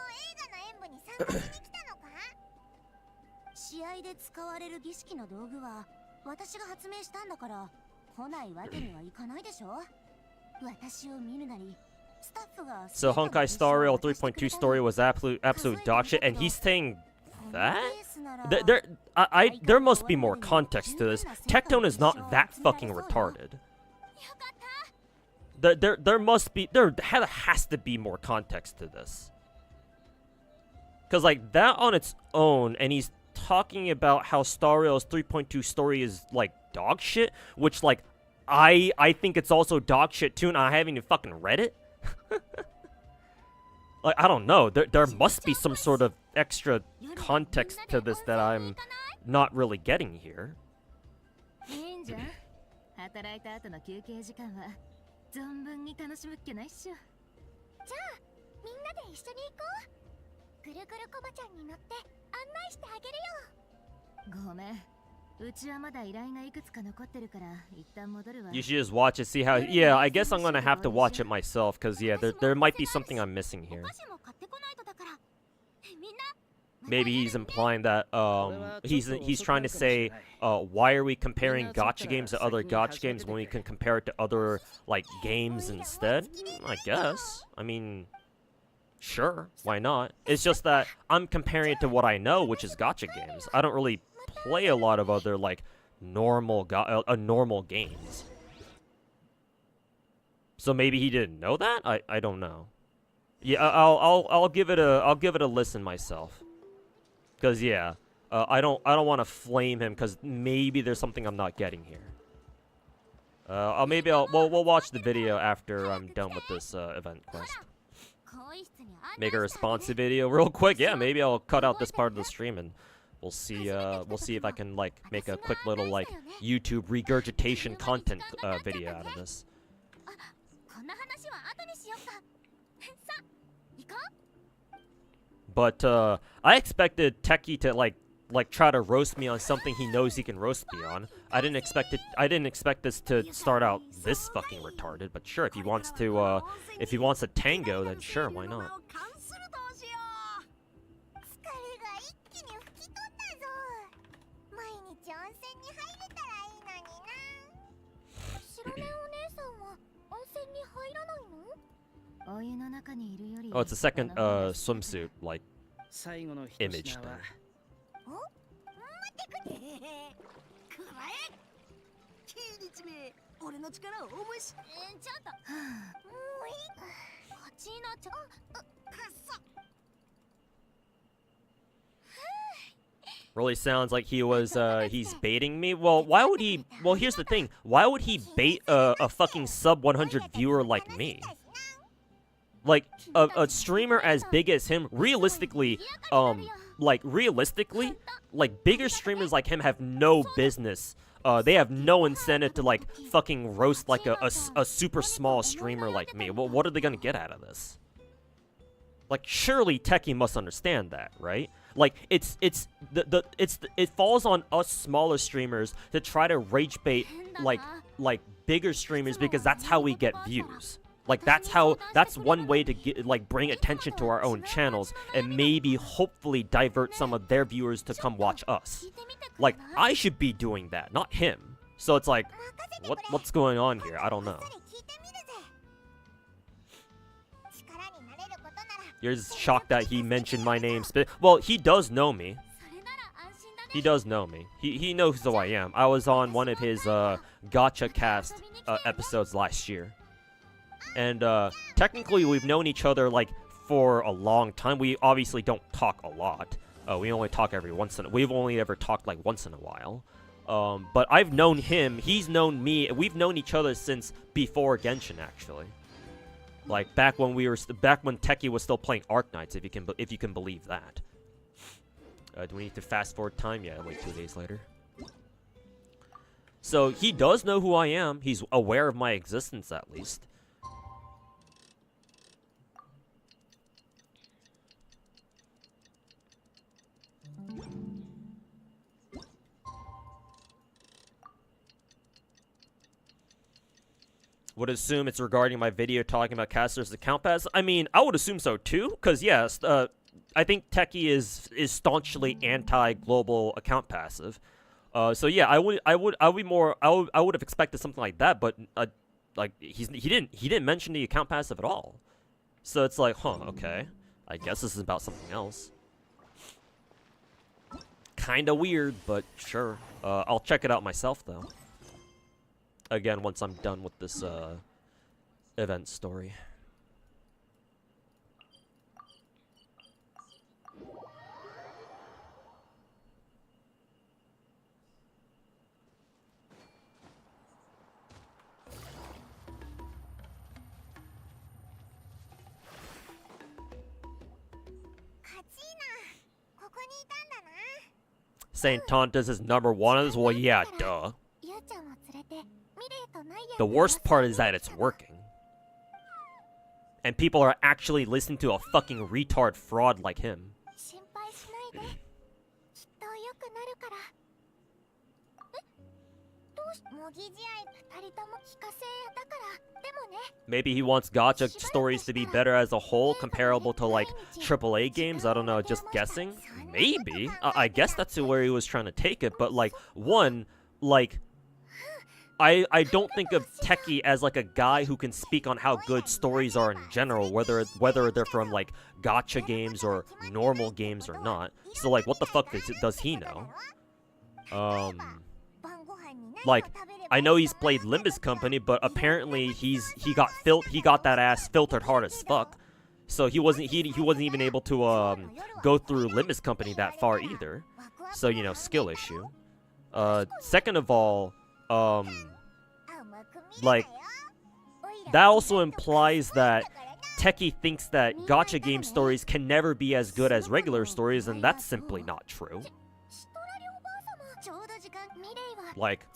試合で使われる儀式の道具は私が発明したんだから来ないわけにはいかないでしょ。私を見るなり So Honkai Star Rail 3.2 story was absolute dog shit, and he's saying that? There must be more context to this. Techone is not that fucking retarded. There has to be more context to this. Because, like, that on its own, and he's talking about how Star Rail's 3.2 story is, like, dog shit, which, like, I think it's also dog shit too, and I haven't even fucking read it. Like, I don't know. There must be some sort of extra context to this that I'm not really getting here. 働いた後の休憩時間は存分に楽しむっけないっしょ。じゃあみんなで一緒に行こう。ぐるぐるコバちゃんに乗って案内してあげるよ。ごめん。うちはまだ依頼がいくつか残ってるから一旦戻るわ。 You should just watch it, see how. Yeah, I guess I'm gonna have to watch it myself, because yeah, there might be something I'm missing here. Maybe he's implying that he's trying to say why are we comparing gacha games to other gacha games when we can compare it to other, like, games instead? I guess. I mean, sure, why not? It's just that I'm comparing it to what I know, which is gacha games. I don't really play a lot of other, like, normal games. So maybe he didn't know that? I don't know. Yeah, I'll give it a listen myself. Cause yeah, I don't want to flame him, cause maybe there's something I'm not getting here. We'll watch the video after I'm done with this event quest. Make a responsive video real quick. Yeah, maybe I'll cut out this part of the stream and we'll see if I can, like, make a quick little, like, YouTube regurgitation content video out of this. But I expected Techie to like try to roast me on something he knows he can roast me on. I didn't expect this to start out this fucking retarded. But sure, if he wants to tango, then sure, why not? Oh, it's a second swimsuit, like, image thing. Really sounds like he was he's baiting me. Well, why would he? Well, here's the thing. Why would he bait a fucking sub 100 viewer like me? Like, a streamer as big as him, realistically, like, bigger streamers like him have no business. They have no incentive to, like, fucking roast, like, a super small streamer like me. Well, what are they gonna get out of this? Like, surely Techie must understand that, right? Like, it falls on us smaller streamers to try to rage bait, like bigger streamers, because that's how we get views. Like, that's one way to get, like, bring attention to our own channels and maybe hopefully divert some of their viewers to come watch us. Like, I should be doing that, not him. So it's like, what's going on here? I don't know. You're just shocked that he mentioned my name. Well, he does know me. He does know me. He knows who I am. I was on one of his Gacha Cast episodes last year. And technically we've known each other like for a long time. We obviously don't talk a lot. We only talk every once in a... We've only ever talked like once in a while. But I've known him. He's known me. We've known each other since before Genshin, actually. Like back when back when Techie was still playing Arknights, if you can believe that. Do we need to fast forward time? Yeah, like 2 days later. So he does know who I am. He's aware of my existence, at least. Would assume it's regarding my video talking about casters' account pass. I mean, I would assume so too, because yes, I think Techie is staunchly anti-global account passive. So yeah, I would have expected something like that, but like he didn't mention the account passive at all. So it's like, huh, okay, I guess this is about something else. Kinda weird, but sure. I'll check it out myself though. Again, once I'm done with this event story. Saying Tontas is number one of this? Well, yeah, duh. The worst part is that it's working. And people are actually listening to a fucking retard fraud like him. Maybe he wants gacha stories to be better as a whole, comparable to like AAA games. I don't know, just guessing. Maybe. I guess that's where he was trying to take it. But like, one, like, I don't think of Techie as like a guy who can speak on how good stories are in general, whether they're from like gacha games or normal games or not. So like, what the fuck does he know? Like, I know he's played Limbus Company, but apparently he got that ass filtered hard as fuck. So he wasn't even able to go through Limbus Company that far either. So, you know, skill issue. Second of all, like, that also implies that Techie thinks that gacha game stories can never be as good as regular stories, and that's simply not true. Like,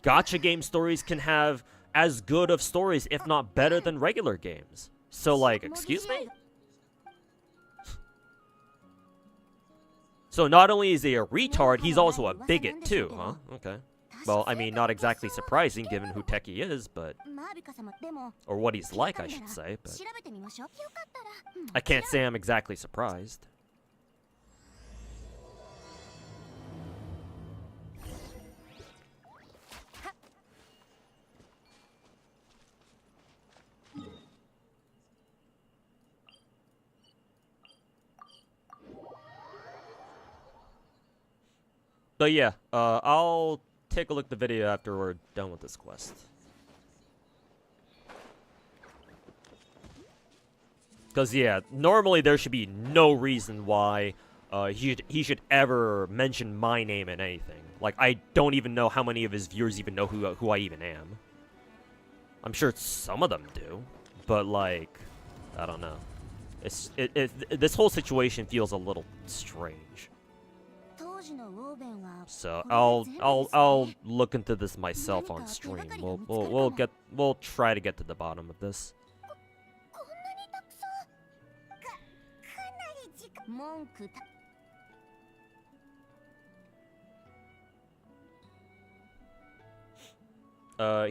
gacha game stories can have as good of stories, if not better, than regular games. So, like, excuse me? So not only is he a retard, he's also a bigot too, huh? Okay. Well, I mean, not exactly surprising given who Techie is, but... Or what he's like, I should say, but... I can't say I'm exactly surprised. But yeah, I'll take a look at the video after we're done with this quest. Because, yeah, normally there should be no reason why he should ever mention my name in anything. Like, I don't even know how many of his viewers even know who I even am. I'm sure some of them do, but, like, I don't know. This whole situation feels a little strange. So I'll look into this myself on stream. We'll try to get to the bottom of this.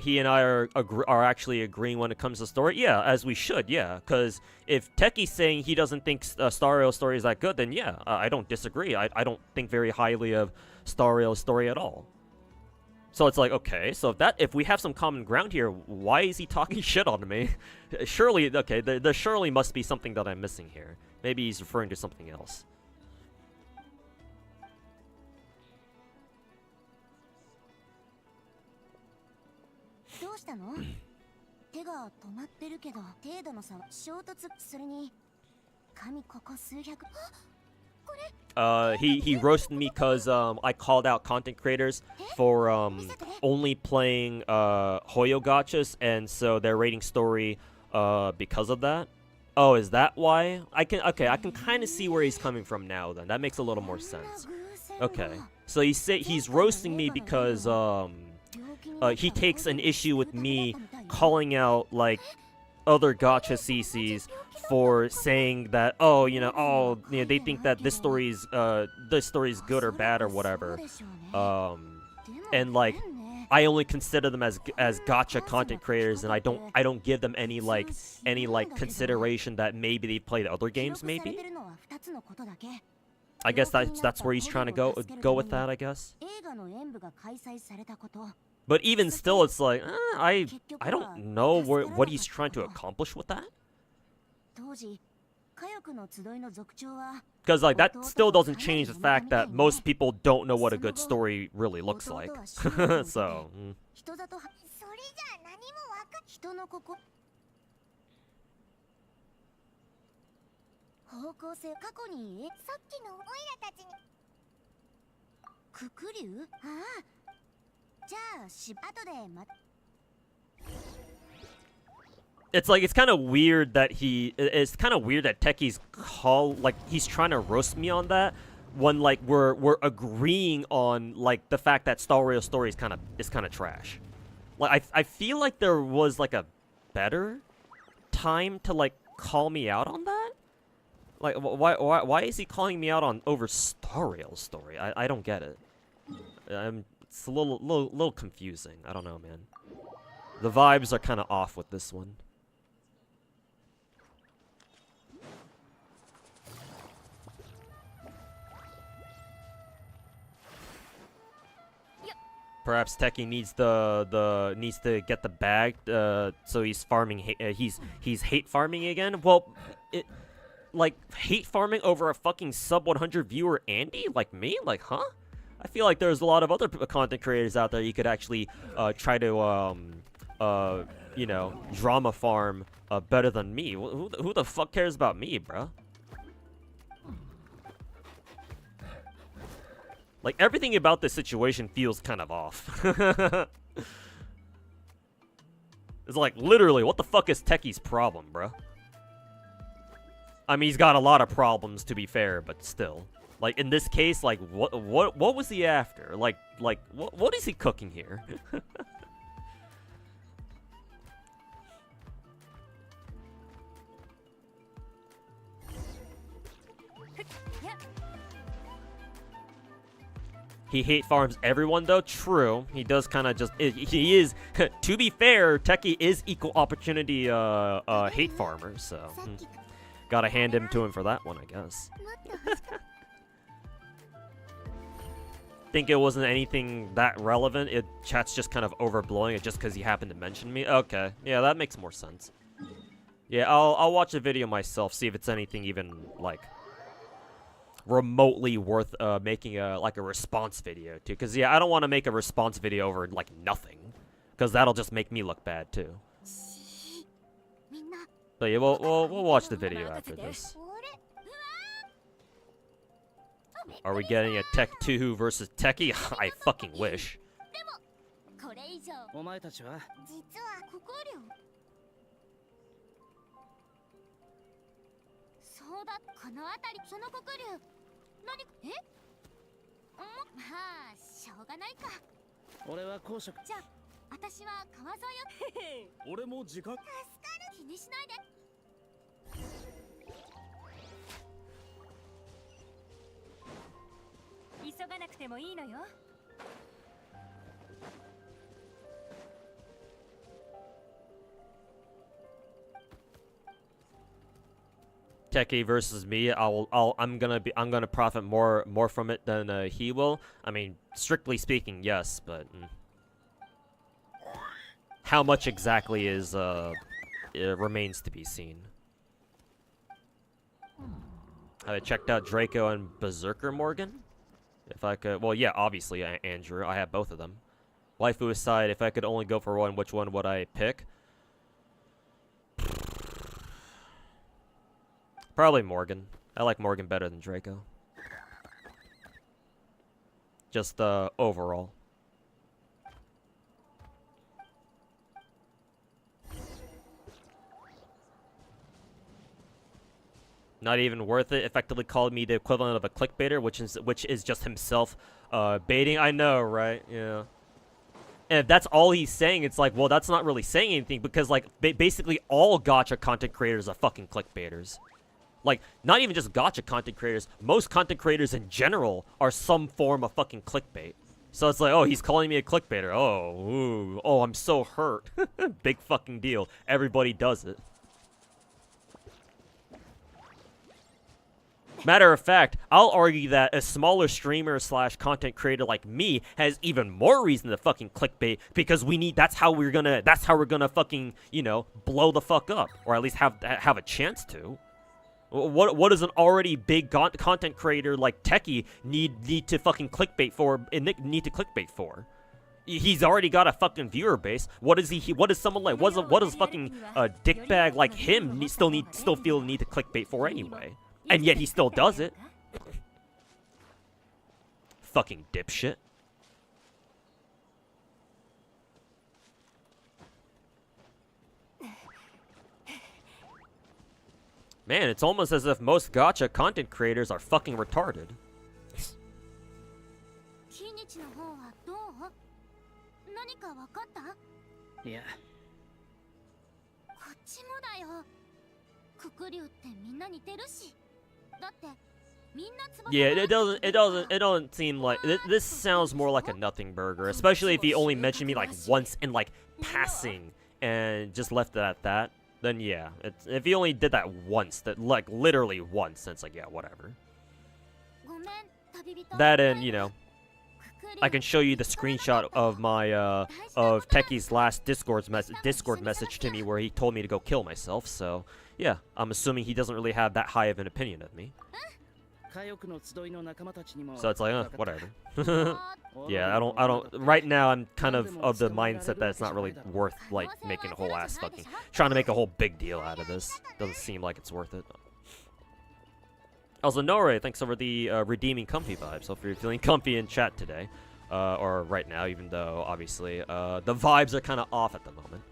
He and I are actually agreeing when it comes to story. Yeah, as we should, yeah. Because if Techie's saying he doesn't think Star Rail's story is that good, then yeah, I don't disagree. I don't think very highly of Star Rail's story at all. So it's like, okay, so if we have some common ground here, why is he talking shit on me? Surely, okay, there surely must be something that I'm missing here. Maybe he's referring to something else. どうしたの？手が止まってるけど、程度の差は衝突、それに神ここ数百。 he roasted me because I called out content creators for only playing Hoyo gachas, and so they're rating story because of that. Oh, is that why? I can kind of see where he's coming from now. Then that makes a little more sense. Okay, so he's roasting me because he takes an issue with me calling out like other gacha CCs for saying that, oh, they think that this story's good or bad or whatever, and like I only consider them as gacha content creators, and I don't give them any consideration that maybe they played other games. Maybe I guess that's where he's trying to go with that, I guess. But even still, it's like I don't know what he's trying to accomplish with that. Because like that still doesn't change the fact that most people don't know what a good story really looks like. So. 方向性過去にさっきのオイラたちにククリュウ？ああ、じゃあ後でま。 It's like it's kind of weird that Techi's he's trying to roast me on that when like we're agreeing on like the fact that Star Rail story is kind of trash. Like I feel like there was like a better time to like call me out on that. Like why is he calling me out on over Star Rail story? I don't get it. It's a little confusing. I don't know, man. The vibes are kind of off with this one. Perhaps Techie needs to get the bag, so he's farming. He's hate farming again. Well, like hate farming over a fucking sub 100 viewer Andy like me, like huh? I feel like there's a lot of other content creators out there you could actually try to drama farm better than me. Who the fuck cares about me, bruh? Like, everything about this situation feels kind of off. It's like, literally, what the fuck is Techie's problem, bro? I mean, he's got a lot of problems, to be fair, but still. Like, in this case, like, what was he after? Like, what is he cooking here? He hate farms everyone, though. True. He does kind of just... He is... To be fair, Techie is equal opportunity hate farmer, so... Gotta hand him to him for that one, I guess. Think it wasn't anything that relevant. Chat's just kind of overblowing it just because he happened to mention me. Okay. Yeah, that makes more sense. Yeah, I'll watch the video myself, see if it's anything even, like... remotely worth making a response video to, because yeah, I don't want to make a response video over like nothing, because that'll just make me look bad too. But yeah, we'll watch the video after this. Are we getting a Tech 2 versus Techie? I fucking wish. お前たちはそうだ、この辺りその黒竜何まあしょうがないか。俺は公職。じゃあ私は川沿いを俺も時間助かる。気にしないで。急がなくてもいいのよ。Techie versus me, I'm gonna profit more from it than he will. I mean, strictly speaking, yes, but how much exactly is it remains to be seen. I checked out Draco and Berserker Morgan. If I could, well, yeah, obviously, Andrew, I have both of them. Waifu aside, if I could only go for one, which one would I pick? Probably Morgan. I like Morgan better than Draco. Just overall. Not even worth it. Effectively called me the equivalent of a clickbaiter, which is just himself baiting. I know, right? Yeah. And if that's all he's saying, it's like, well, that's not really saying anything because, like, basically all gacha content creators are fucking clickbaiters. Like, not even just gacha content creators. Most content creators in general are some form of fucking clickbait. So it's like, oh, he's calling me a clickbaiter. Oh, ooh, oh, I'm so hurt. Big fucking deal. Everybody does it. Matter of fact, I'll argue that a smaller streamer slash content creator like me has even more reason to fucking clickbait because we need. That's how we're gonna fucking, you know, blow the fuck up, or at least have a chance to. What does an already big content creator like Techie need to fucking clickbait for? He's already got a fucking viewer base. What does someone like? What does fucking a dickbag like him still feel the need to clickbait for anyway? And yet he still does it. Fucking dipshit. Man, it's almost as if most gacha content creators are fucking retarded. Yeah. Yeah, it doesn't seem like this sounds more like a nothing burger, especially if he only mentioned me like once in like passing and just left it at that. Then yeah, if he only did that once, that like literally once, then it's like, yeah, whatever. That and, you know, I can show you the screenshot of my of Techie's last Discord message to me where he told me to go kill myself. So yeah, I'm assuming he doesn't really have that high of an opinion of me. So it's like, whatever. Yeah, I don't. Right now, I'm kind of the mindset that it's not really worth like making a whole ass fucking trying to make a whole big deal out of this. Doesn't seem like it's worth it. Also, Nore, thanks for the redeeming comfy vibes. Hope you're feeling comfy in chat today, or right now, even though obviously the vibes are kind of off at the moment.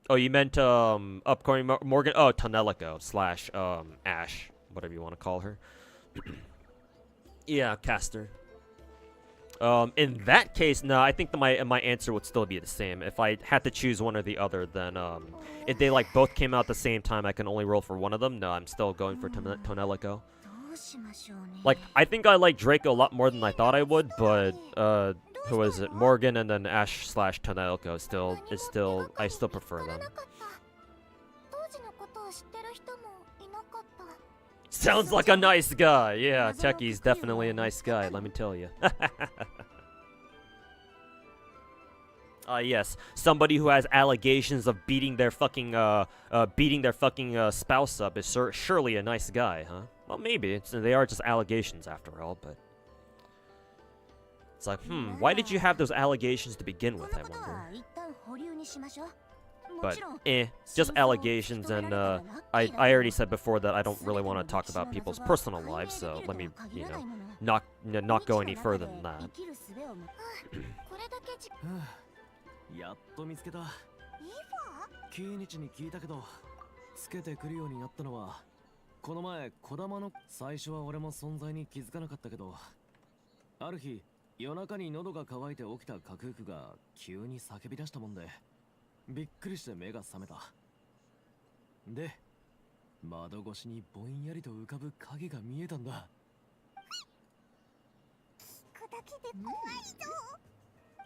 Oh, you meant upcoming Morgan? Oh, Tonelico slash Ash, whatever you want to call her. Yeah, caster. In that case, no, I think my answer would still be the same. If I had to choose one or the other, then if they like both came out at the same time, I can only roll for one of them. No, I'm still going for Tonelico. Like, I think I like Draco a lot more than I thought I would, but who is it? Morgan and then Ash slash Tonelico I still prefer them. Sounds like a nice guy. Yeah, Techie's definitely a nice guy, let me tell you. Yes, somebody who has allegations of beating their fucking spouse up is surely a nice guy, huh? Well, maybe they are just allegations after all, but it's like, why did you have those allegations to begin with, I wonder. But, just allegations, and I already said before that I don't really want to talk about people's personal lives, so let me, you know, not go any further than that. やっと見つけた。キーニチに聞いたけど、つけてくるようになったのは、この前小玉の最初は俺も存在に気づかなかったけど、ある日夜中に喉が渇いて起きたカクークが急に叫び出したもんで、びっくりして目が覚めた。で、窓越しにぼんやりと浮かぶ影が見えたんだ。聞くだけで怖いぞ。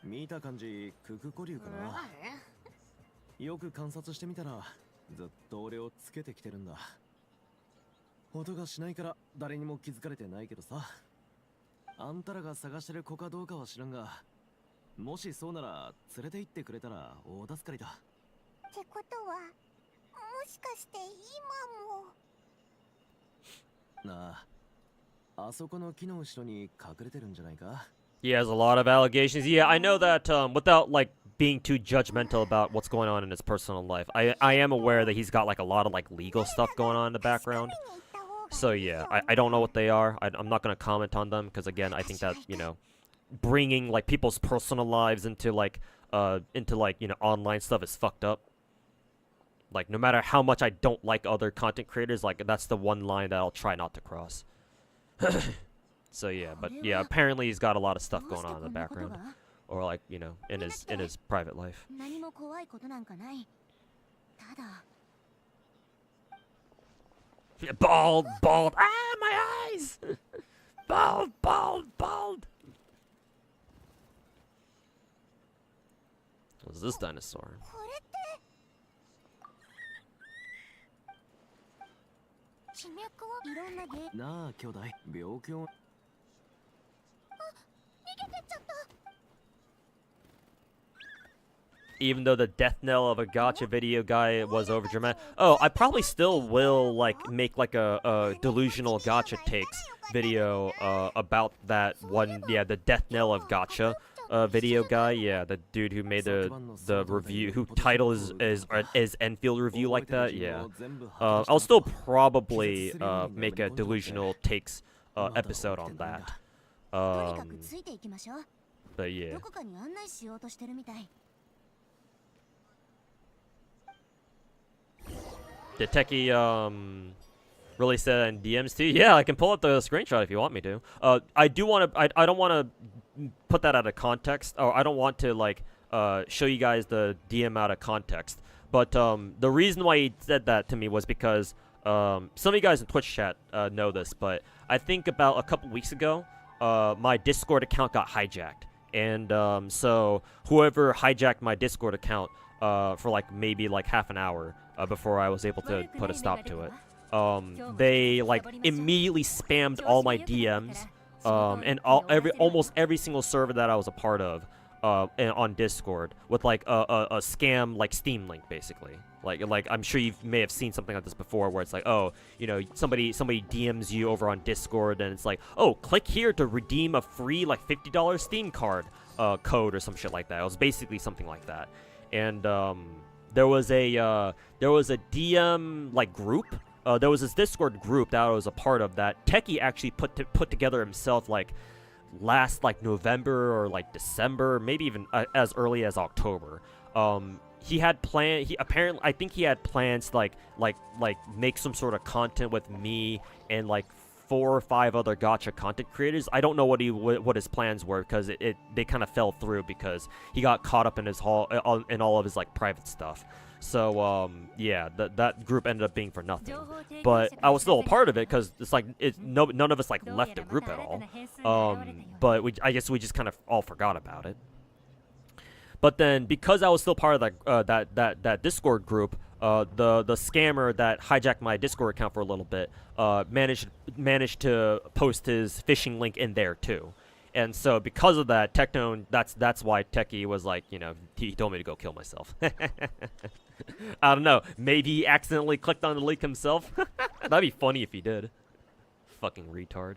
見た感じククコリュウかな。よく観察してみたらずっと俺をつけてきてるんだ。音がしないから誰にも気づかれてないけどさ。あんたらが探してる子かどうかは知らんが、もしそうなら連れて行ってくれたら大助かりだ。ってことは、もしかして今も。なあ、あそこの木の後ろに隠れてるんじゃないか? He has a lot of allegations. Yeah, I know that without like being too judgmental about what's going on in his personal life, I am aware that he's got like a lot of like legal stuff going on in the background. So yeah, I don't know what they are. I'm not gonna comment on them because again, I think that, you know, bringing like people's personal lives into like you know, online stuff is fucked up. Like no matter how much I don't like other content creators, like that's the one line that I'll try not to cross. So yeah, but yeah, apparently he's got a lot of stuff going on in the background, or like, you know, in his private life. Bald, ah, my eyes! Bald. What's this dinosaur? なあ兄弟、病気を。Even though the death knell of a gacha video guy was over dramatic. Oh, I probably still will like make like a delusional gacha takes video about that one. Yeah, the death knell of gacha video guy. Yeah, the dude who made the review, who title is Enfield review like that. Yeah, I'll still probably make a delusional takes episode on that. But yeah. Did Techie really said in DMs too? Yeah, I can pull up the screenshot if you want me to. I do want to. I don't want to put that out of context, or I don't want to like show you guys the DM out of context. But the reason why he said that to me was because some of you guys in Twitch chat know this, but I think about a couple weeks ago, my Discord account got hijacked, and so whoever hijacked my Discord account for like maybe like half an hour before I was able to put a stop to it, they like immediately spammed all my DMs, and almost every single server that I was a part of on Discord with like a scam like Steam link, basically. Like I'm sure you may have seen something like this before, where it's like, oh, you know, somebody DMs you over on Discord, and it's like, oh, click here to redeem a free like $50 Steam card code or some shit like that. It was basically something like that, and there was a DM like group. There was this Discord group that I was a part of that Techie actually put together himself like last like November or like December, maybe even as early as October. He had I think he had plans to like make some sort of content with me and like 4 or 5 other gacha content creators. I don't know what his plans were, because they kind of fell through because he got caught up in all of his like private stuff. So yeah, that group ended up being for nothing. But I was still a part of it because it's like none of us like left the group at all. But I guess we just kind of all forgot about it. But then because I was still part of that Discord group, the scammer that hijacked my Discord account for a little bit managed to post his phishing link in there too. And so because of that, Techone, that's why Techie was like, you know, he told me to go kill myself. I don't know. Maybe he accidentally clicked on the link himself. That'd be funny if he did. Fucking retard.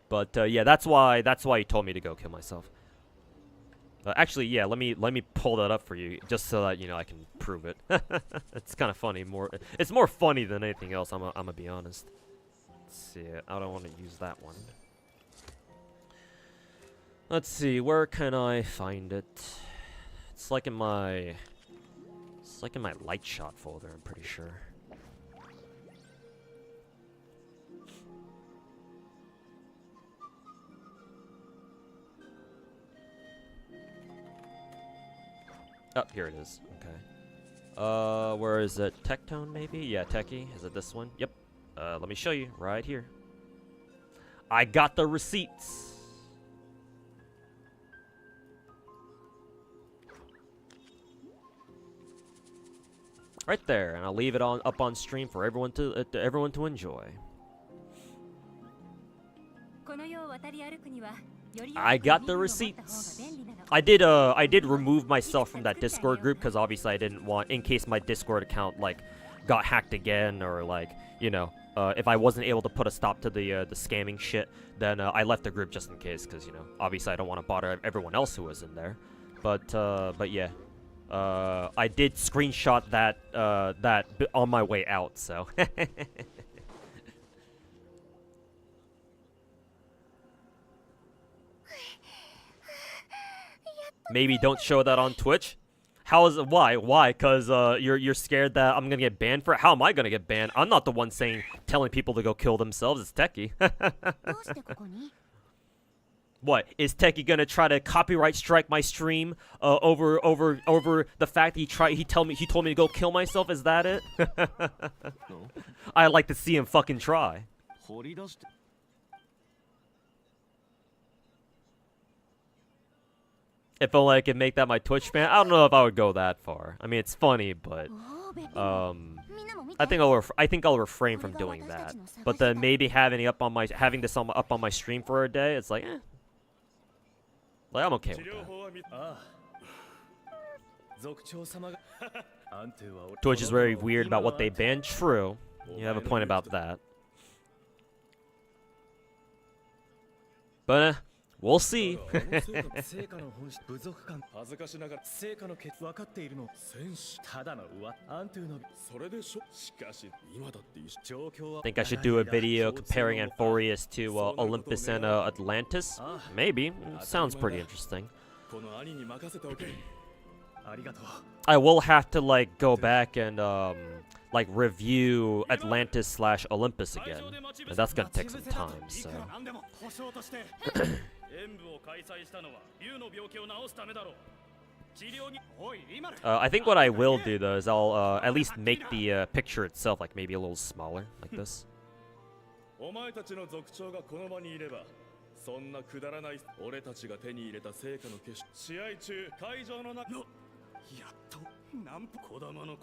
But yeah, that's why he told me to go kill myself. Actually, yeah, let me pull that up for you, just so that, you know, I can prove it. It's kind of funny. It's more funny than anything else. I'm gonna be honest. Let's see. I don't want to use that one. Let's see. Where can I find it? It's like in my light shot folder, I'm pretty sure. Oh, here it is. Okay. Where is it? Techone, maybe? Yeah, Techie. Is it this one? Yep. Let me show you. Right here. I got the receipts. Right there, and I'll leave it up on stream for everyone to enjoy. I got the receipts. I did remove myself from that Discord group because obviously I didn't want, in case my Discord account like got hacked again, or like, you know, if I wasn't able to put a stop to the scamming shit, then I left the group just in case, because, you know, obviously I don't want to bother everyone else who was in there. But yeah, I did screenshot that on my way out, so. Maybe don't show that on Twitch. How is it? Why? Why? Cause you're scared that I'm gonna get banned for it. How am I gonna get banned? I'm not the one telling people to go kill themselves. It's Techie. What is Techie gonna try to copyright strike my stream over the fact that he told me to go kill myself? Is that it? I'd like to see him fucking try. If only I could make that my Twitch ban. I don't know if I would go that far. I mean, it's funny, but I think I'll refrain from doing that. But then maybe having this up on my stream for a day, it's like, like I'm okay with that. Twitch is very weird about what they ban. True, you have a point about that. But we'll see. Think I should do a video comparing Amphorius to Olympus and Atlantis? Maybe. Sounds pretty interesting. I will have to like go back and like review Atlantis / Olympus again, and that's gonna take some time. So. I think what I will do though is I'll at least make the picture itself like maybe a little smaller, like this.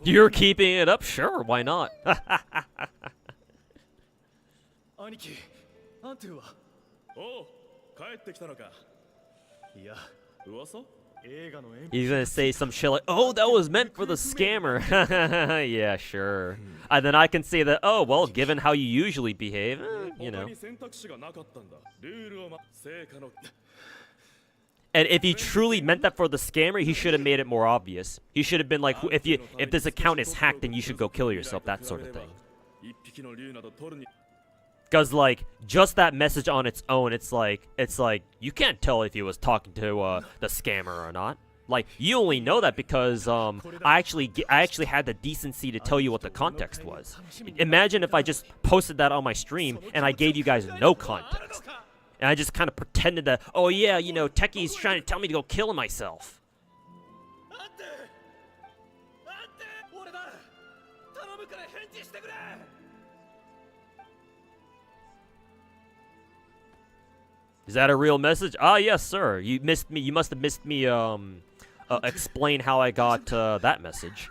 You're keeping it up? Sure, why not? He's gonna say some shit like, "Oh, that was meant for the scammer." Yeah, sure. And then I can say that, "Oh, well, given how you usually behave, you know." And if he truly meant that for the scammer, he should have made it more obvious. He should have been like, if this account is hacked, then you should go kill yourself, that sort of thing. Because, like, just that message on its own, it's like, you can't tell if he was talking to the scammer or not. Like, you only know that because I actually had the decency to tell you what the context was. Imagine if I just posted that on my stream and I gave you guys no context. And I just kind of pretended that, oh yeah, you know, Techie's trying to tell me to go kill myself. Is that a real message? Ah, yes, sir. You missed me. You must have missed me. Explain how I got that message.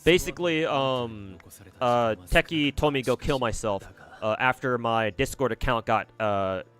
Basically, Techie told me to go kill myself after my Discord account got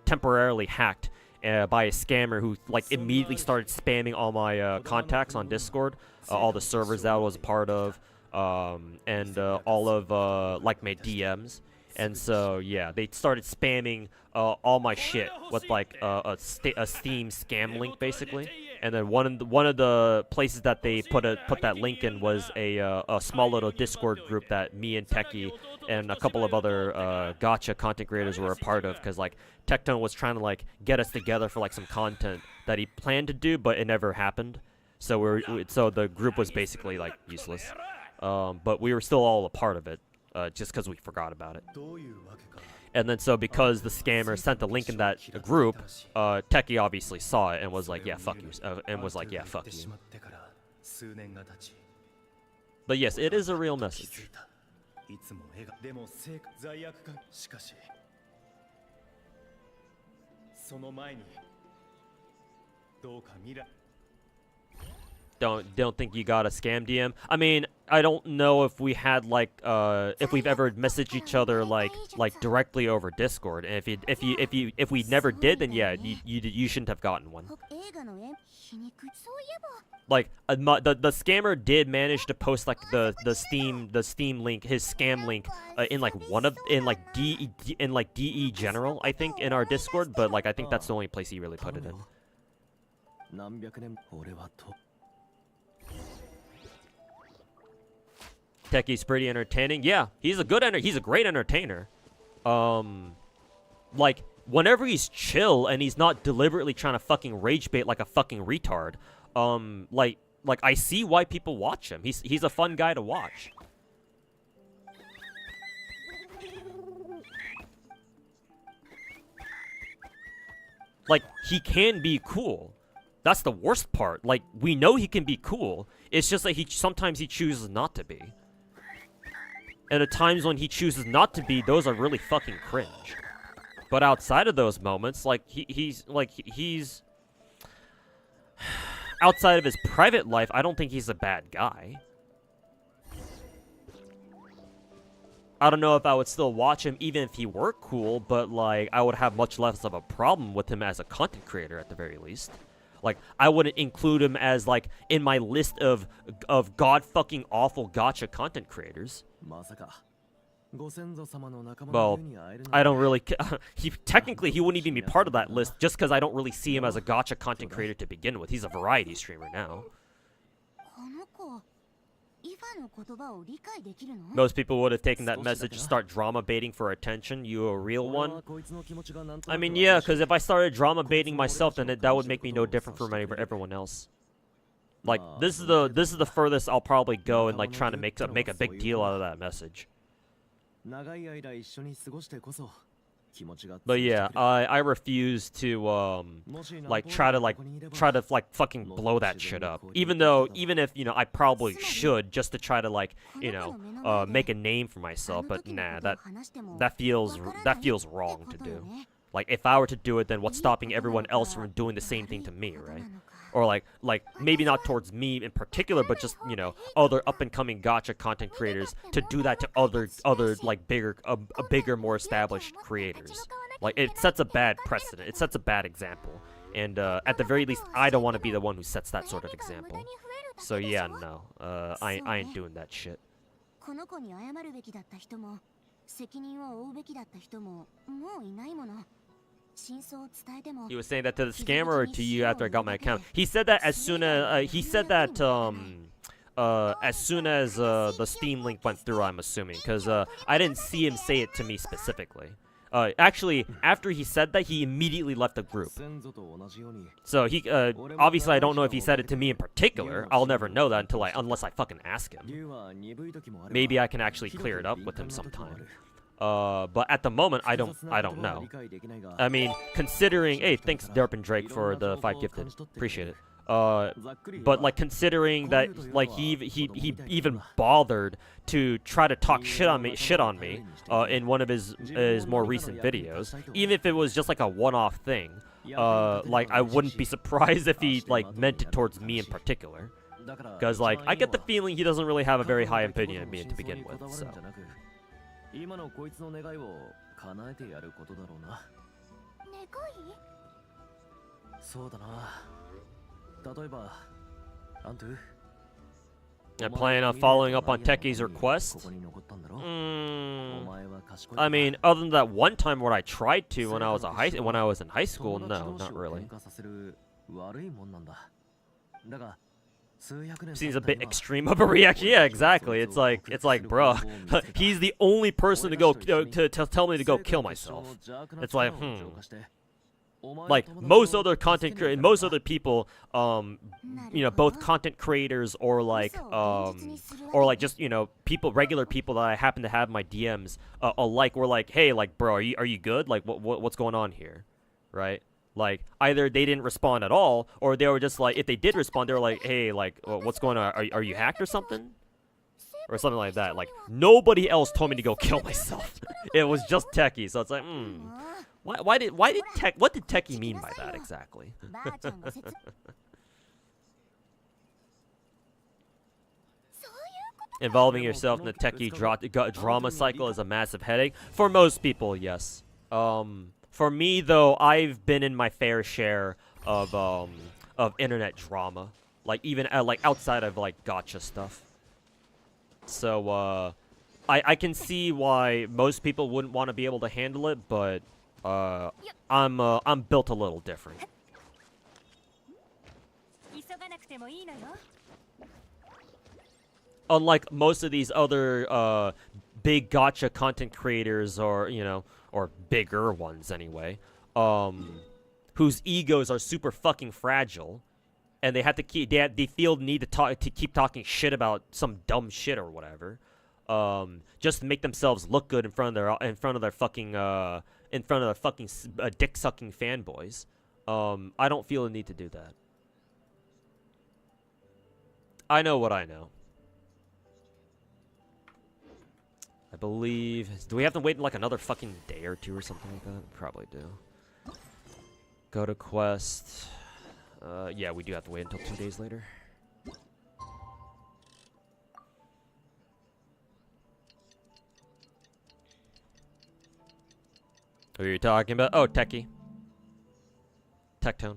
temporarily hacked by a scammer who like immediately started spamming all my contacts on Discord, all the servers that I was a part of, and all of like my DMs. And so yeah, they started spamming all my shit with like a Steam scam link basically. And then one of the places that they put that link in was a small little Discord group that me and Techie and a couple of other gacha content creators were a part of, because like Techone was trying to like get us together for like some content that he planned to do, but it never happened. So so the group was basically like useless. But we were still all a part of it. Just because we forgot about it. And then so because the scammer sent the link in that group, Techie obviously saw it and was like, yeah, fuck you. Fuck you. But yes, it is a real message. Don't think you got a scam DM. I mean, I don't know if we had like if we've ever messaged each other like directly over Discord. And if we never did, then yeah, you shouldn't have gotten one. Like the scammer did manage to post like the Steam link, his scam link in like DE General, I think, in our Discord, but like I think that's the only place he really put it in. Techie's pretty entertaining. Yeah, he's a great entertainer. Like whenever he's chill and he's not deliberately trying to fucking rage bait like a fucking retard, like I see why people watch him. He's a fun guy to watch. Like he can be cool. That's the worst part. Like we know he can be cool. It's just that sometimes he chooses not to be. And at times when he chooses not to be, those are really fucking cringe. But outside of those moments, like he's outside of his private life, I don't think he's a bad guy. I don't know if I would still watch him even if he were cool, but like I would have much less of a problem with him as a content creator at the very least. Like I wouldn't include him as like in my list of god fucking awful gacha content creators. Well, I don't really technically he wouldn't even be part of that list just because I don't really see him as a gacha content creator to begin with. He's a variety streamer now. Most people would have taken that message to start drama baiting for attention. You a real one? I mean, yeah, because if I started drama baiting myself, then that would make me no different from everyone else. Like this is the furthest I'll probably go in like trying to make a big deal out of that message. But yeah, I refuse to try to fucking blow that shit up. Even if I probably should just to try to make a name for myself. But nah, that feels wrong to do. Like if I were to do it, then what's stopping everyone else from doing the same thing to me, right? Or like maybe not towards me in particular, but just other up and coming gacha content creators to do that to other like bigger more established creators. Like it sets a bad precedent. It sets a bad example. And at the very least, I don't want to be the one who sets that sort of example. So yeah, no, I ain't doing that shit. He was saying that to the scammer or to you after I got my account. He said that as soon as the Steam link went through, I'm assuming, because I didn't see him say it to me specifically. Actually, after he said that, he immediately left the group. So he obviously I don't know if he said it to me in particular. I'll never know that unless I fucking ask him. Maybe I can actually clear it up with him sometime. But at the moment, I don't know. I mean, considering, hey, thanks Derp and Drake for the 5 gifted, appreciate it. But like considering that like he even bothered to try to talk shit on me in one of his more recent videos, even if it was just like a one-off thing, like I wouldn't be surprised if he like meant it towards me in particular, because like I get the feeling he doesn't really have a very high opinion of me to begin with. So. I plan on following up on Techie's request. I mean, other than that one time where I tried to when I was in high school, no, not really. Seems a bit extreme of a reaction. Yeah, exactly. It's like, bro, he's the only person to go to tell me to go kill myself. It's like, Like most other content creators, most other people, both content creators or like just people, regular people that I happen to have in my DMs alike, were like, hey, like, bro, are you good? Like, what's going on here, right? Like, either they didn't respond at all, or they were just like, if they did respond, they were like, hey, like, what's going on? Are you hacked or something? Or something like that. Like, nobody else told me to go kill myself. It was just Techie, so it's like, what did Techie mean by that exactly? Involving yourself in the techie drama cycle is a massive headache. For most people, yes. For me, though, I've been in my fair share of internet drama. Like, even like outside of, like, gacha stuff. So, I can see why most people wouldn't want to be able to handle it, but I'm built a little different. Unlike most of these other big gacha content creators, or or bigger ones anyway, whose egos are super fucking fragile, and they have to they feel the need to keep talking shit about some dumb shit or whatever, just to make themselves look good in front of their fucking dick sucking fanboys. I don't feel the need to do that. I know what I know. I believe... Do we have to wait like another fucking day or two or something like that? Probably do. Go to quest. Yeah, we do have to wait until 2 days later. Who are you talking about? Oh, Techie. Techone.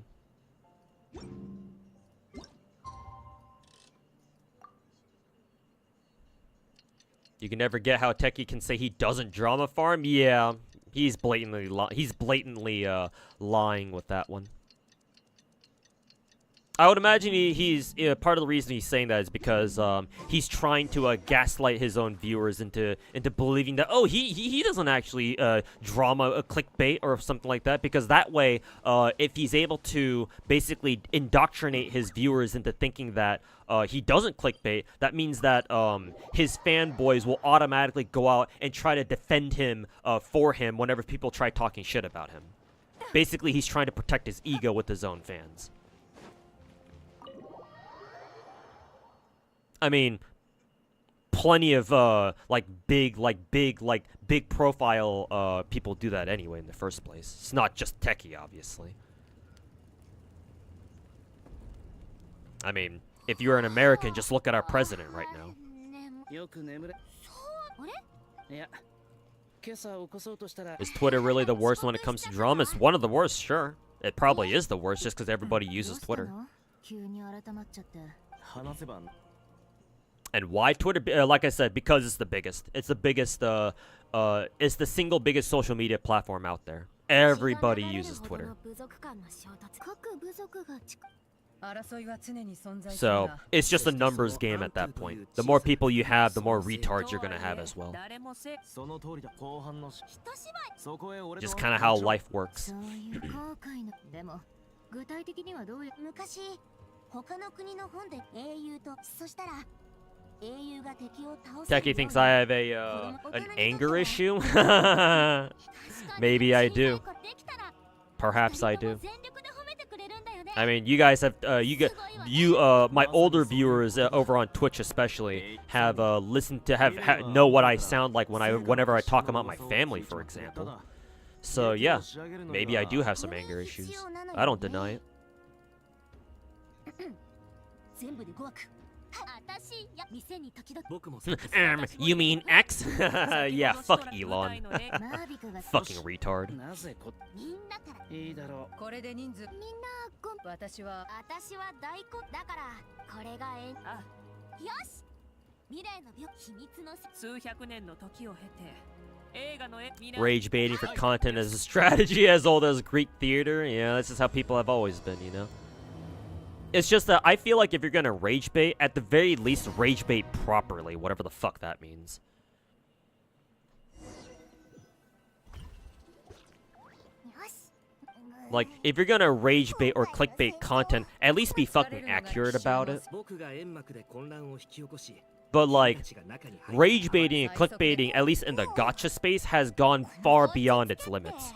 You can never get how Techie can say he doesn't drama farm. Yeah, he's blatantly lying with that one. I would imagine he's part of the reason he's saying that is because he's trying to gaslight his own viewers into believing that he doesn't actually drama a clickbait or something like that, because that way if he's able to basically indoctrinate his viewers into thinking that he doesn't clickbait, that means that his fanboys will automatically go out and try to defend him for him whenever people try talking shit about him. Basically, he's trying to protect his ego with his own fans. I mean, plenty of big profile people do that anyway in the first place. It's not just Techie, obviously. I mean, if you're an American, just look at our president right now. Is Twitter really the worst when it comes to drama? It's one of the worst, sure. It probably is the worst just because everybody uses Twitter. And why Twitter? Like I said, because it's the biggest. It's the biggest, it's the single biggest social media platform out there. Everybody uses Twitter. So, it's just a numbers game at that point. The more people you have, the more retards you're gonna have as well. Just kind of how life works. Techie thinks I have an anger issue? Maybe I do. Perhaps I do. I mean, you guys have my older viewers over on Twitch especially have listened to know what I sound like whenever I talk about my family, for example. So yeah, maybe I do have some anger issues. I don't deny it. You mean X? Yeah, fuck Elon. Fucking retard. Rage baiting for content as a strategy as old as Greek theater. Yeah, this is how people have always been, you know? It's just that I feel like if you're gonna rage bait, at the very least, rage bait properly, whatever the fuck that means. Like, if you're gonna rage bait or clickbait content, at least be fucking accurate about it. But like, rage baiting and clickbaiting, at least in the gacha space, has gone far beyond its limits.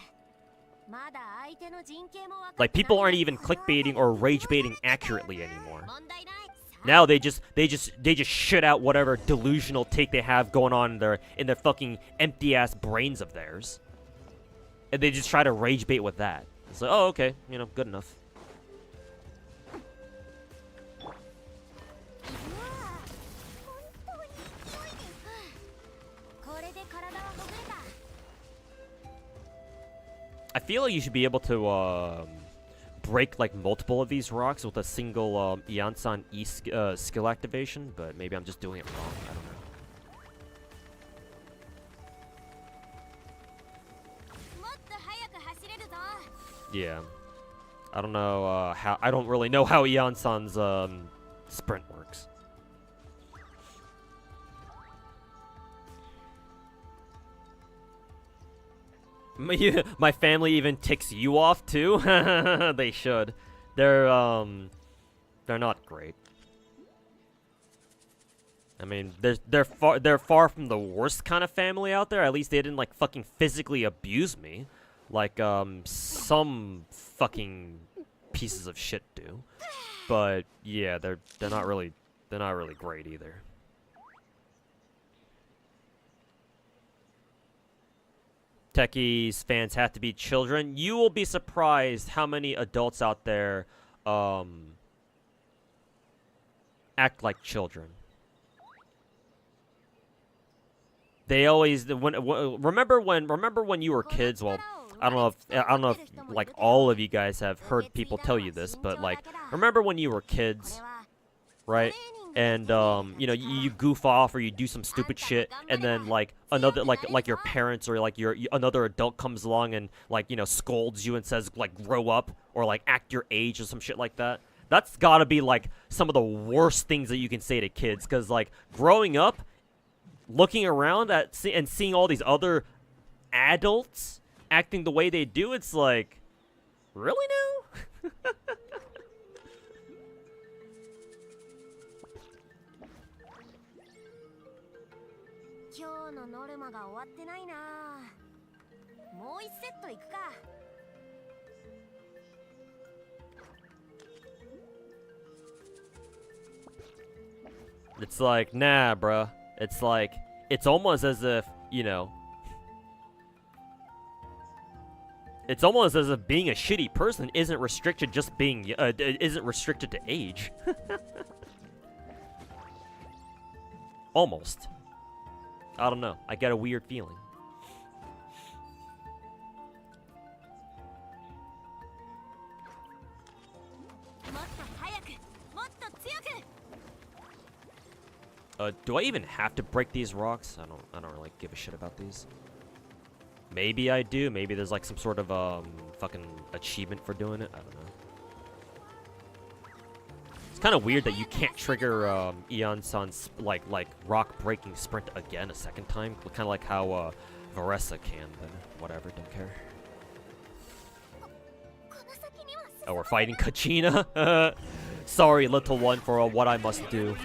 Like, people aren't even clickbaiting or rage baiting accurately anymore. Now they just shit out whatever delusional take they have going on in their fucking empty ass brains of theirs, and they just try to rage bait with that. It's like, oh, okay, you know, good enough. I feel like you should be able to break like multiple of these rocks with a single Iansan E skill activation, but maybe I'm just doing it wrong. I don't know. Yeah, I don't know how. I don't really know how Iansan's sprint works. My family even ticks you off too. They should. They're not great. I mean, they're far from the worst kind of family out there. At least they didn't like fucking physically abuse me, like some fucking pieces of shit do. But yeah, they're not really great either. Techies fans have to be children. You will be surprised how many adults out there act like children. They always remember when you were kids. Well, I don't know if like all of you guys have heard people tell you this, but like remember when you were kids, right? And you know, you goof off or you do some stupid shit, and then like another like your parents or like another adult comes along and like, you know, scolds you and says like grow up or like act your age or some shit like that. That's gotta be like some of the worst things that you can say to kids, because like growing up, looking around at and seeing all these other adults acting the way they do, it's like, really now? 今日のノルマが終わってないな。もう一セットいくか。It's like, nah, bruh. It's like, it's almost as if, you know, it's almost as if being a shitty person isn't restricted just being, isn't restricted to age. Almost. I don't know. I get a weird feeling. Do I even have to break these rocks? I don't really give a shit about these. Maybe I do. Maybe there's like some sort of fucking achievement for doing it. I don't know. It's kind of weird that you can't trigger Ian-san's like rock breaking sprint again a second time. Kind of like how Varessa can, but whatever, don't care. Oh, we're fighting Kachina? Sorry, little one, for what I must do.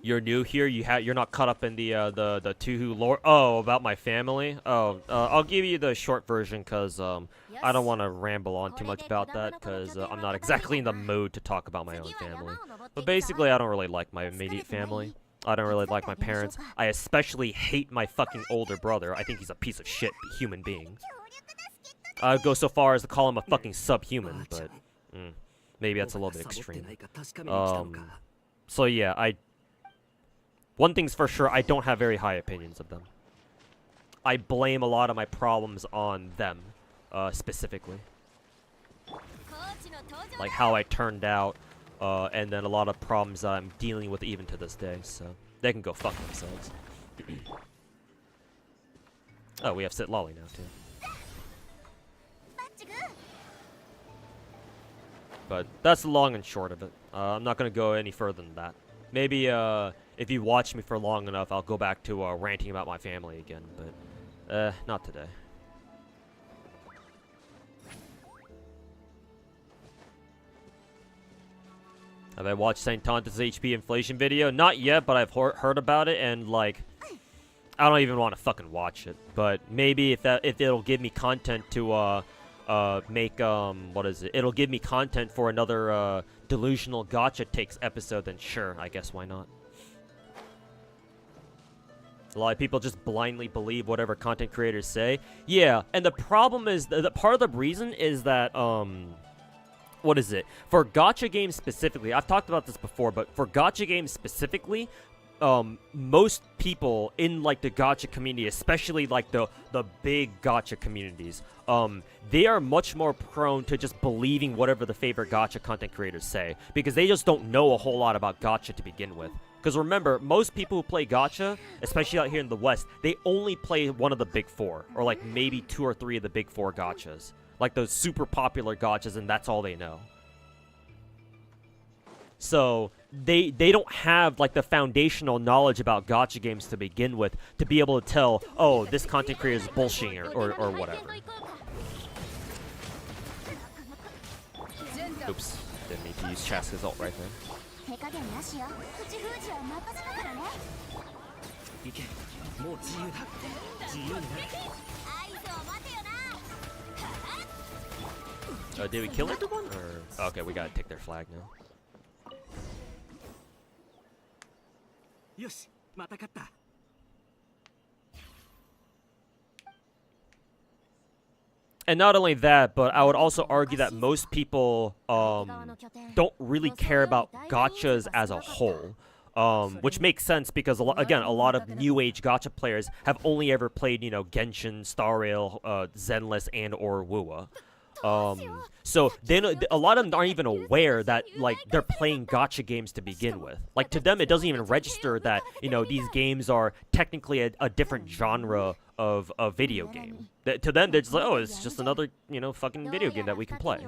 You're new here. You're not caught up in the Tuhu lore. Oh, about my family. Oh, I'll give you the short version because I don't want to ramble on too much about that because I'm not exactly in the mood to talk about my own family. But basically, I don't really like my immediate family. I don't really like my parents. I especially hate my fucking older brother. I think he's a piece of shit human being. I'd go so far as to call him a fucking subhuman, but maybe that's a little bit extreme. So yeah, one thing's for sure, I don't have very high opinions of them. I blame a lot of my problems on them, specifically. Like how I turned out, and then a lot of problems that I'm dealing with even to this day, so they can go fuck themselves. Oh, we have Sit Lolly now, too. But that's the long and short of it. I'm not going to go any further than that. Maybe, if you watch me for long enough, I'll go back to ranting about my family again, but not today. Have I watched St. Tonta's HP inflation video? Not yet, but I've heard about it, and like, I don't even want to fucking watch it. But maybe if it'll give me content to make what is it? It'll give me content for another delusional gacha takes episode, then sure, I guess why not? A lot of people just blindly believe whatever content creators say. Yeah, and the problem is the part of the reason is that what is it? For gacha games specifically, I've talked about this before, but for gacha games specifically, most people in like the gacha community, especially like the big gacha communities, they are much more prone to just believing whatever the favorite gacha content creators say, because they just don't know a whole lot about gacha to begin with. Because remember, most people who play gacha, especially out here in the West, they only play one of the big four, or like maybe 2 or 3 of the big 4 gachas. Like those super popular gachas, and that's all they know. So they don't have like the foundational knowledge about gacha games to begin with to be able to tell, oh, this content creator is bullshitting or whatever. Oops, didn't mean to use Chaska's ult right there. Did we kill everyone? Or okay, we gotta take their flag now. And not only that, but I would also argue that most people don't really care about gachas as a whole. Which makes sense because, a lot of new age gacha players have only ever played, you know, Genshin, Star Rail, Zenless, and or Wuwa. So a lot of them aren't even aware that like they're playing gacha games to begin with. Like to them, it doesn't even register that, you know, these games are technically a different genre of a video game. To them, they're just like, oh, it's just another, you know, fucking video game that we can play.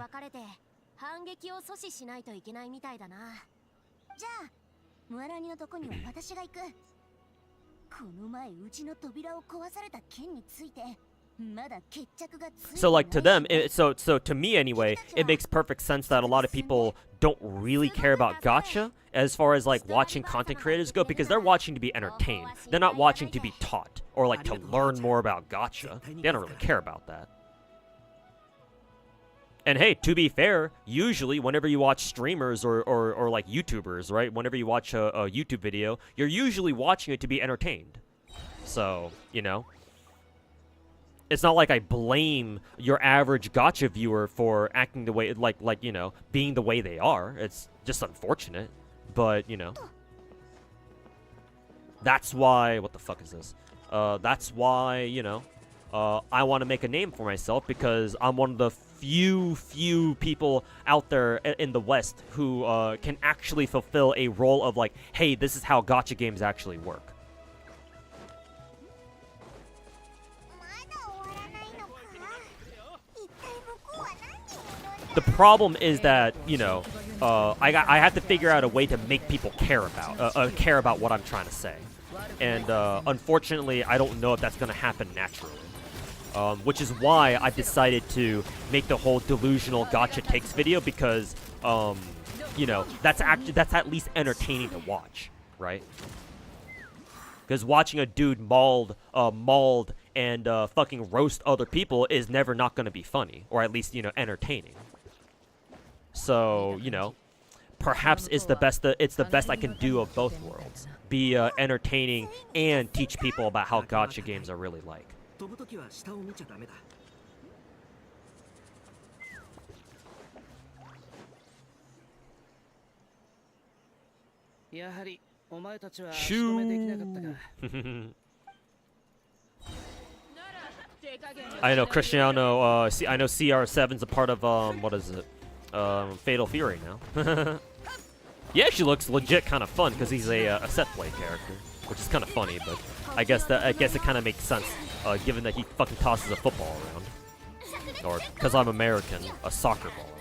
So like to them, so to me anyway, it makes perfect sense that a lot of people don't really care about gacha as far as like watching content creators go, because they're watching to be entertained. They're not watching to be taught or like to learn more about gacha. They don't really care about that. And hey, to be fair, usually whenever you watch streamers or like YouTubers, right? Whenever you watch a YouTube video, you're usually watching it to be entertained. So, you know, it's not like I blame your average gacha viewer for acting the way, like you know, being the way they are. It's just unfortunate, but you know, that's why. What the fuck is this? That's why, you know, I want to make a name for myself, because I'm one of the few people out there in the West who can actually fulfill a role of like, hey, this is how gacha games actually work. The problem is that, you know, I have to figure out a way to make people care about what I'm trying to say, and unfortunately, I don't know if that's going to happen naturally. Which is why I decided to make the whole delusional gacha takes video, because, you know, that's at least entertaining to watch, right? Because watching a dude mauled and fucking roast other people is never not going to be funny, or at least, you know, entertaining. So, you know, perhaps it's the best I can do of both worlds. Be entertaining and teach people about how gacha games are really like. Shoo. I know Cristiano. I know CR7's a part of what is it? Fatal Fury now. He actually looks legit kind of fun because he's a set play character, which is kind of funny. But I guess it kind of makes sense given that he fucking tosses a football around, or because I'm American, a soccer ball around.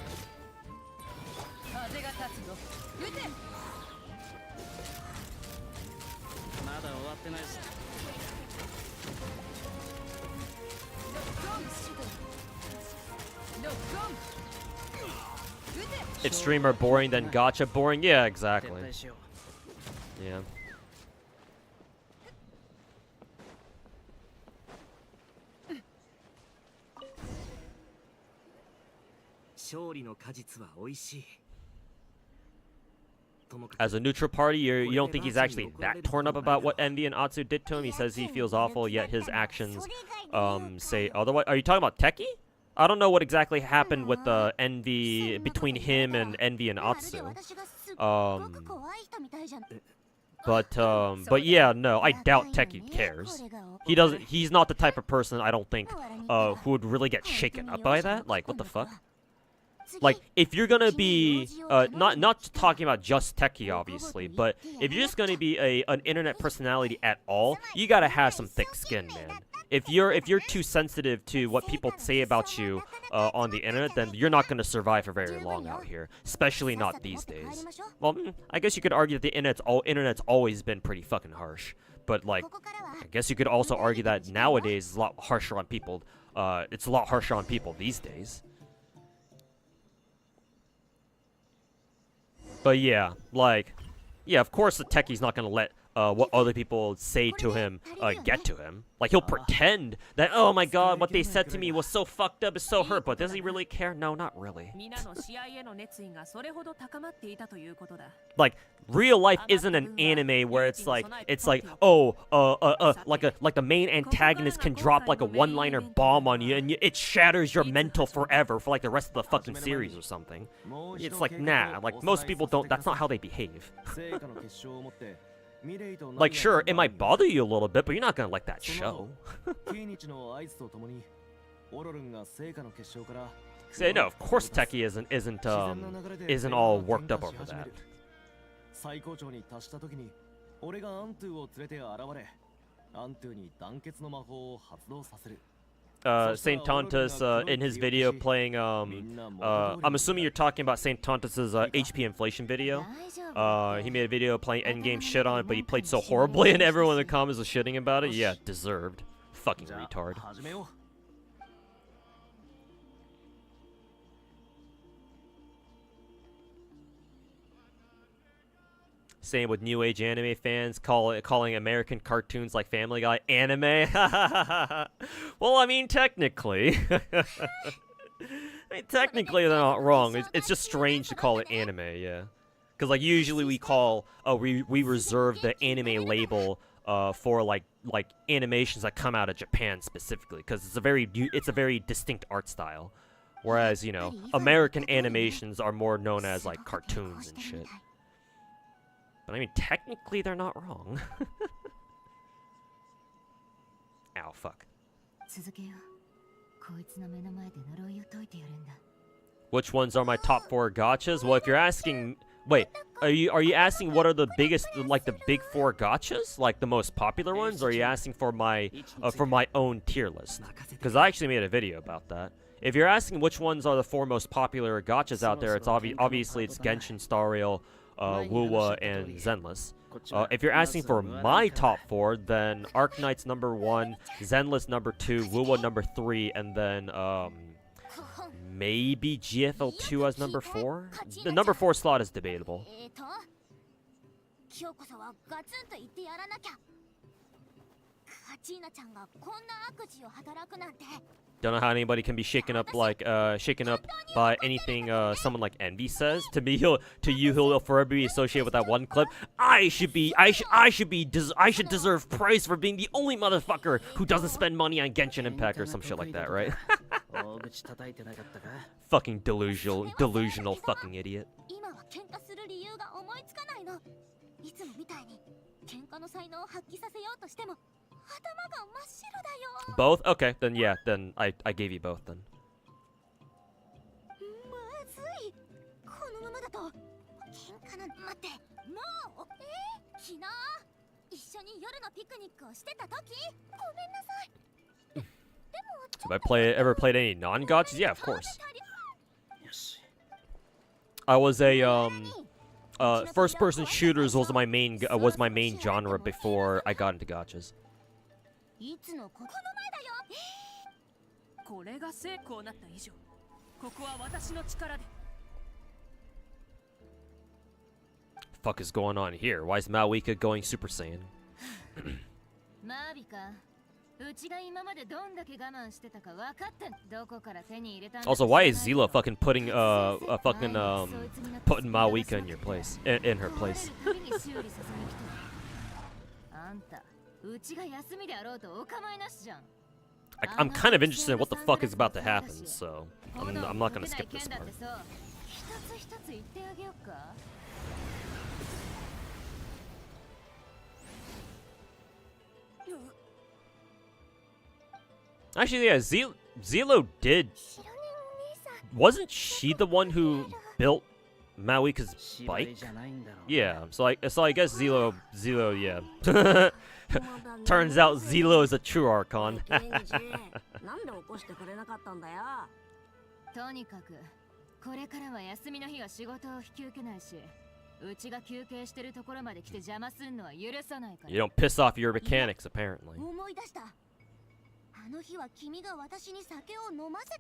If streamer boring, then gacha boring? Yeah, exactly. Yeah. As a neutral party, you don't think he's actually that torn up about what Envy and Atsu did to him? He says he feels awful, yet his actions say otherwise. Are you talking about Teki? I don't know what exactly happened with the Envy between him and Envy and Atsu. But yeah, no, I doubt Teki cares. He doesn't. He's not the type of person, I don't think, who would really get shaken up by that. Like, what the fuck? Like, if you're gonna be, not talking about just Teki, obviously, but if you're just gonna be an internet personality at all, you gotta have some thick skin, man. If you're too sensitive to what people say about you on the internet, then you're not gonna survive for very long out here, especially not these days. Well, I guess you could argue that the internet's always been pretty fucking harsh, but like, I guess you could also argue that nowadays it's a lot harsher on people. It's a lot harsher on people these days. But yeah, like, yeah, of course the Techi's not gonna let what other people say to him get to him. Like, he'll pretend that, oh my god, what they said to me was so fucked up, it's so hurt, but does he really care? No, not really. Like, real life isn't an anime where it's like, oh, like the main antagonist can drop like a one-liner bomb on you and it shatters your mental forever for like the rest of the fucking series or something. It's like, nah, like most people don't, that's not how they behave. Like, sure, it might bother you a little bit, but you're not gonna like that show. Say no, of course Teki isn't all worked up over that. Saint Tontus in his video playing I'm assuming you're talking about Saint Tontus's HP inflation video. He made a video playing Endgame shit on it, but he played so horribly and everyone in the comments was shitting about it. Yeah, deserved. Fucking retard. Same with new age anime fans calling American cartoons like Family Guy anime. Well, I mean, technically. Technically they're not wrong. It's just strange to call it anime, yeah. Because like usually we call we reserve the anime label for like animations that come out of Japan specifically, because it's a very distinct art style. Whereas, you know, American animations are more known as like cartoons and shit. But I mean, technically, they're not wrong. Ow, fuck. Which ones are my top 4 gachas? Well, if you're asking... Wait, are you asking what are the biggest, like, the big 4 gachas? Like, the most popular ones? Or are you asking for my own tier list? Because I actually made a video about that. If you're asking which ones are the 4 most popular gachas out there, it's obviously it's Genshin, Star Rail, Wuwa, and Zenless. If you're asking for my top 4, then Arknight's number 1, Zenless number 2, Wuwa number 3, and then maybe GFL2 as number 4? The number 4 slot is debatable. Don't know how anybody can be shaken up by anything someone like Envy says. To me, he'll forever be associated with that one clip. I should deserve praise for being the only motherfucker who doesn't spend money on Genshin Impact or some shit like that, right? Fucking delusional fucking idiot. Both? Okay, then yeah, then I gave you both then. Have I ever played any non-gachas? Yeah, of course. I was a first-person shooters was my main genre before I got into gachas. Fuck is going on here? Why is Maoika going Super Saiyan? Also, why is Zila fucking putting putting Mawika in your place, in her place? I'm kind of interested in what the fuck is about to happen, so I'm not gonna skip this part. Actually, yeah, Zelo did. Wasn't she the one who built Mawika's bike? Yeah, so I guess Zelo, yeah. Turns out Zelo is a true Archon. You don't piss off your mechanics, apparently.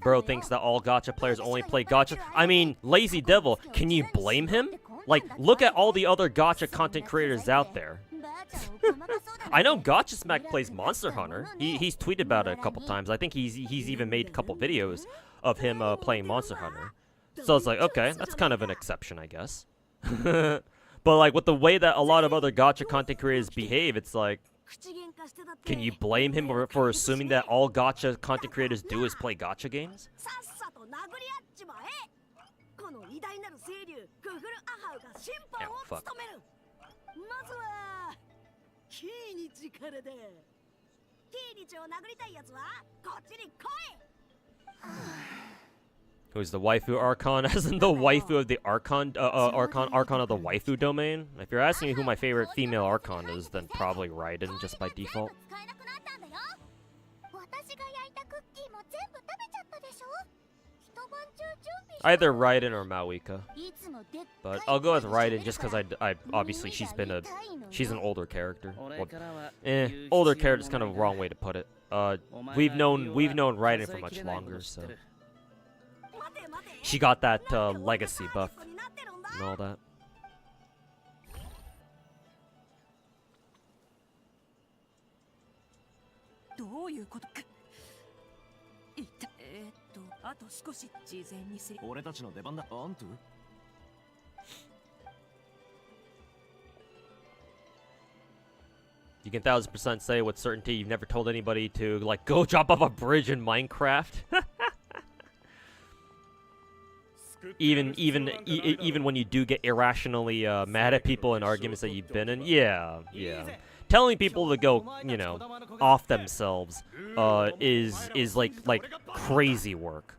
Bro thinks that all gacha players only play gacha. I mean, Lazy Devil, can you blame him? Like, look at all the other gacha content creators out there. I know Gacha Smack plays Monster Hunter. He's tweeted about it a couple times. I think he's even made a couple videos of him playing Monster Hunter. So it's like, okay, that's kind of an exception, I guess. But like with the way that a lot of other gacha content creators behave, it's like, can you blame him for assuming that all gacha content creators do is play gacha games? Oh, fuck. Who's the waifu Archon? As in the waifu of the Archon of the waifu domain? If you're asking me who my favorite female Archon is, then probably Raiden, just by default. Either Raiden or Mawika. But I'll go with Raiden just because I obviously she's an older character. Well, older character is kind of a wrong way to put it. We've known Raiden for much longer, so she got that legacy buff and all that. You can 1000% say with certainty you've never told anybody to like go jump off a bridge in Minecraft. even when you do get irrationally mad at people in arguments that you've been in, yeah. Telling people to go, you know, off themselves is like crazy work.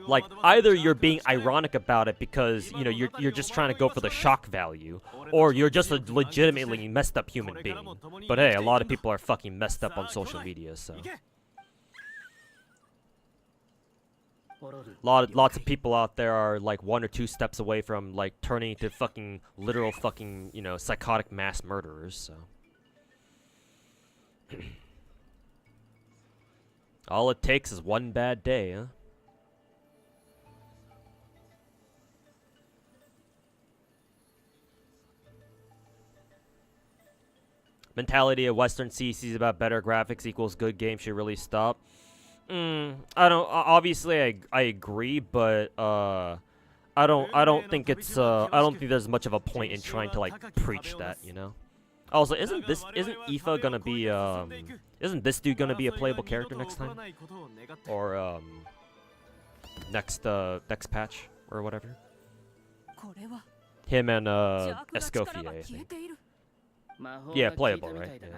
Like either you're being ironic about it because you know you're just trying to go for the shock value, or you're just a legitimately messed up human being. But hey, a lot of people are fucking messed up on social media, so lots of people out there are like 1 or 2 steps away from like turning into fucking literal fucking, you know, psychotic mass murderers. So all it takes is one bad day, huh? Mentality of Western CCs about better graphics equals good game should really stop. I don't. Obviously, I agree, but I don't think it's. I don't think there's much of a point in trying to like preach that. You know. Also, isn't Aoife gonna be? Isn't this dude gonna be a playable character next time? Or next patch or whatever. Him and Escoffier, I think. Yeah, playable, right? Yeah.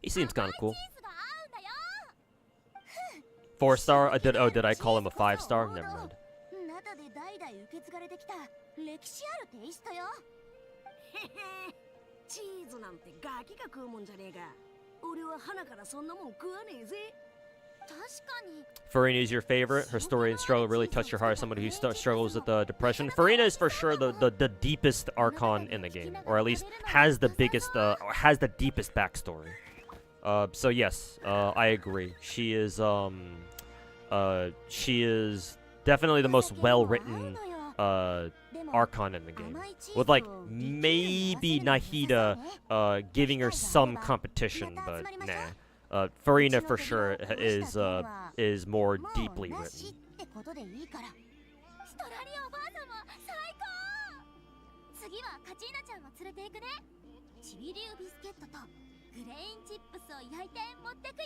He seems kind of cool. 4-star? Did I call him a 5-star? Never mind. Farina is your favorite. Her story and struggle really touched your heart as somebody who struggles with depression. Farina is for sure the deepest Archon in the game, or at least has the biggest, has the deepest backstory. So yes, I agree. She is definitely the most well-written Archon in the game, with like maybe Nahida giving her some competition, but nah. Farina for sure is more deeply written. ストラリアおばあ様最高。次はカチーナちゃんを連れて行くね。チビリュービスケットとグレインチップスを焼いて持ってくよ。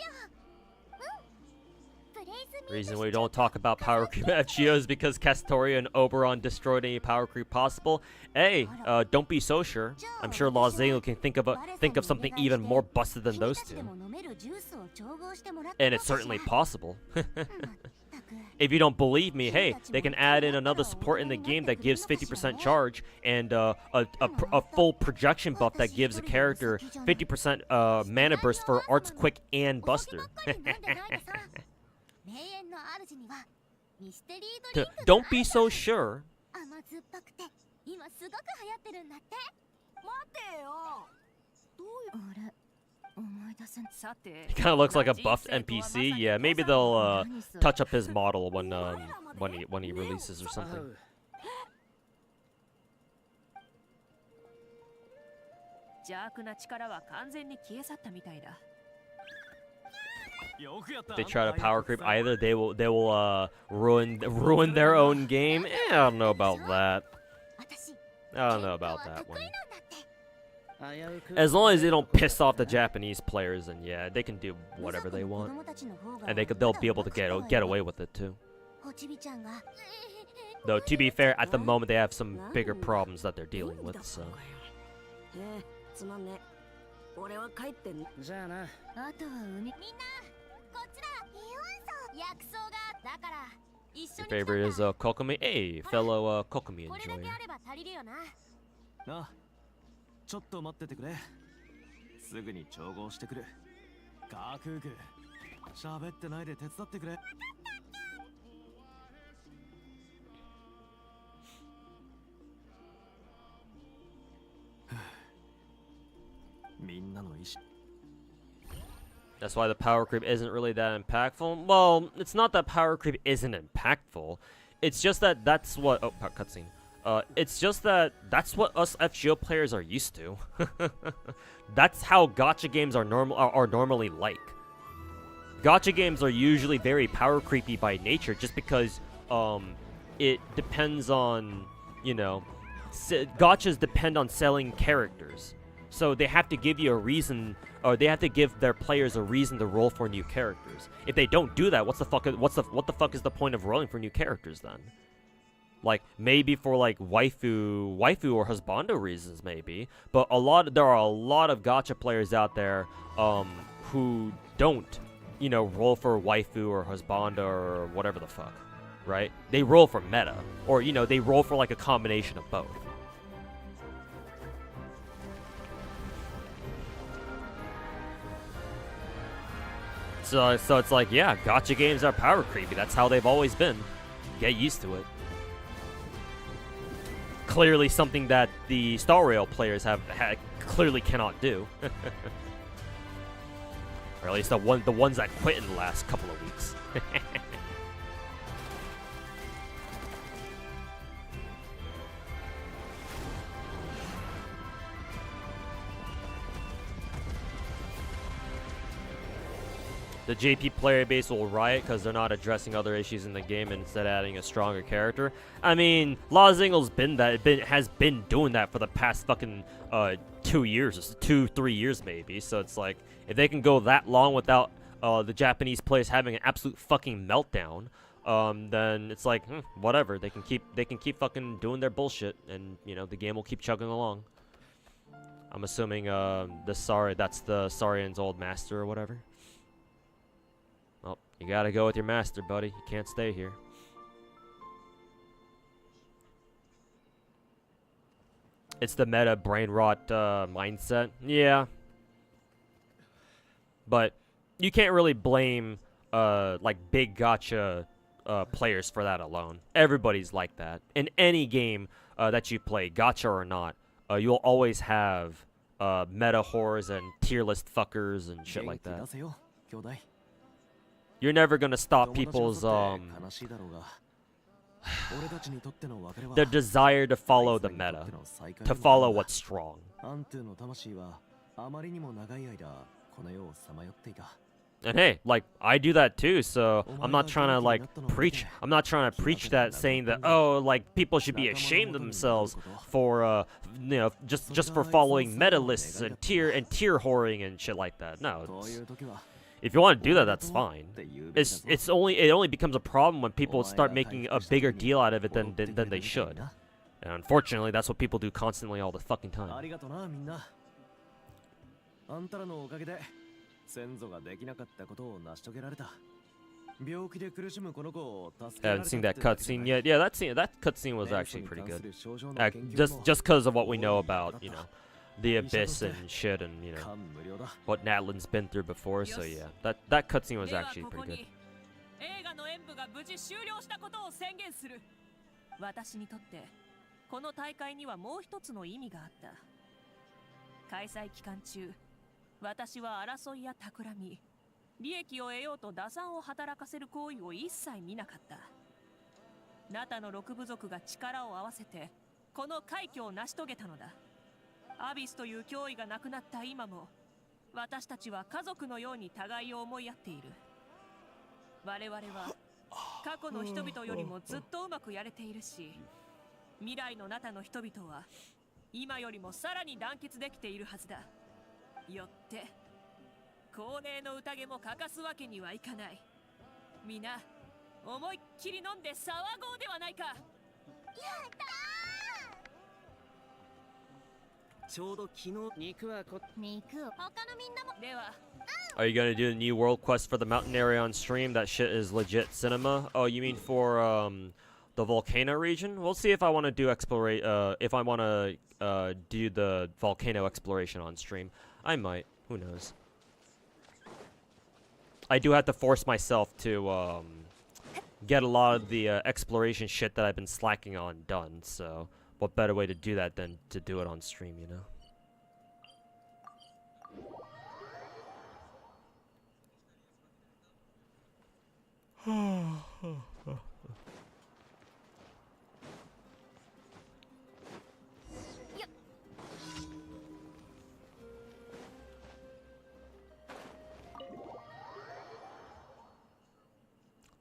The reason we don't talk about power creep at Geo is because Castoria and Oberon destroyed any power creep possible. Hey, don't be so sure. I'm sure Zenless can think of something even more busted than those two. And it's certainly possible. If you don't believe me, hey, they can add in another support in the game that gives 50% charge and a full projection buff that gives a character 50% mana burst for Arts Quick and Buster. Don't be so sure. He kind of looks like a buffed NPC. Yeah, maybe they'll touch up his model when he releases or something. If they try to power creep either, they will ruin their own game. I don't know about that. I don't know about that one. As long as they don't piss off the Japanese players, then yeah, they can do whatever they want, and they'll be able to get away with it too. Though to be fair, at the moment they have some bigger problems that they're dealing with. So. Your favorite is Kokomi? Hey, fellow Kokomi enjoyer. ちょっと待っててくれ。すぐに調合してくる。ガークーク、喋ってないで手伝ってくれ。みんなの意志。 That's why the power creep isn't really that impactful. Well, it's not that power creep isn't impactful. It's just that that's what... Oh, cutscene. It's just that that's what us FGO players are used to. That's how gacha games are normally like. Gacha games are usually very power creepy by nature, just because it depends on, you know, gachas depend on selling characters, so they have to give you a reason, or they have to give their players a reason to roll for new characters. If they don't do that, what the fuck is the point of rolling for new characters then? Like, maybe for like waifu or husbando reasons, maybe. But there are a lot of gacha players out there who don't, you know, roll for waifu or husbando or whatever the fuck, right? They roll for meta, or, you know, they roll for like a combination of both. So it's like, yeah, gacha games are power creepy. That's how they've always been. Get used to it. Clearly something that the Star Rail players clearly cannot do. Or at least the ones that quit in the last couple of weeks. The JP player base will riot because they're not addressing other issues in the game and instead adding a stronger character. I mean, Zenless has been doing that for the past fucking 2 years, 2-3 years maybe. So it's like, if they can go that long without the Japanese players having an absolute fucking meltdown, then it's like, whatever. They can keep fucking doing their bullshit, and you know the game will keep chugging along. I'm assuming that's the Saurian's old master or whatever. Well, you gotta go with your master, buddy. You can't stay here. It's the meta brain rot mindset. Yeah. But you can't really blame like big gacha players for that alone. Everybody's like that. In any game that you play, gacha or not, you'll always have meta whores and tier list fuckers and shit like that. You're never gonna stop people's The desire to follow the meta, to follow what's strong. And hey, like, I do that too, so I'm not trying to like preach. I'm not trying to preach that, saying that, oh, like people should be ashamed of themselves for you know, just for following meta lists and tier whoring and shit like that. No, if you want to do that, that's fine. It only becomes a problem when people start making a bigger deal out of it than they should. And unfortunately, that's what people do constantly all the fucking time. Haven't seen that cutscene yet. Yeah, that cutscene was actually pretty good. Just because of what we know about, you know, the Abyss and shit, and you know what Natlan's been through before. So yeah, that cutscene was actually pretty good. 私にとってこの大会にはもう一つの意味があった。開催期間中、私は争いや企み、利益を得ようと打算を働かせる行為を一切見なかった。ナタの6部族が力を合わせてこの快挙を成し遂げたのだ。アビスという脅威がなくなった今も、私たちは家族のように互いを思い合っている。我々は過去の人々よりもずっとうまくやれているし、未来のナタの人々は今よりもさらに団結できているはずだ。よって恒例の宴も欠かすわけにはいかない。みんな思いっきり飲んで騒ごうではないか。やったー。ちょうど昨日肉は他のみんなもでは。Are you gonna do the new world quest for the mountain area on stream? That shit is legit cinema. Oh, you mean for the volcano region? We'll see if I want to do if I want to do the volcano exploration on stream. I might. Who knows? I do have to force myself to get a lot of the exploration shit that I've been slacking on done. So, what better way to do that than to do it on stream, you know?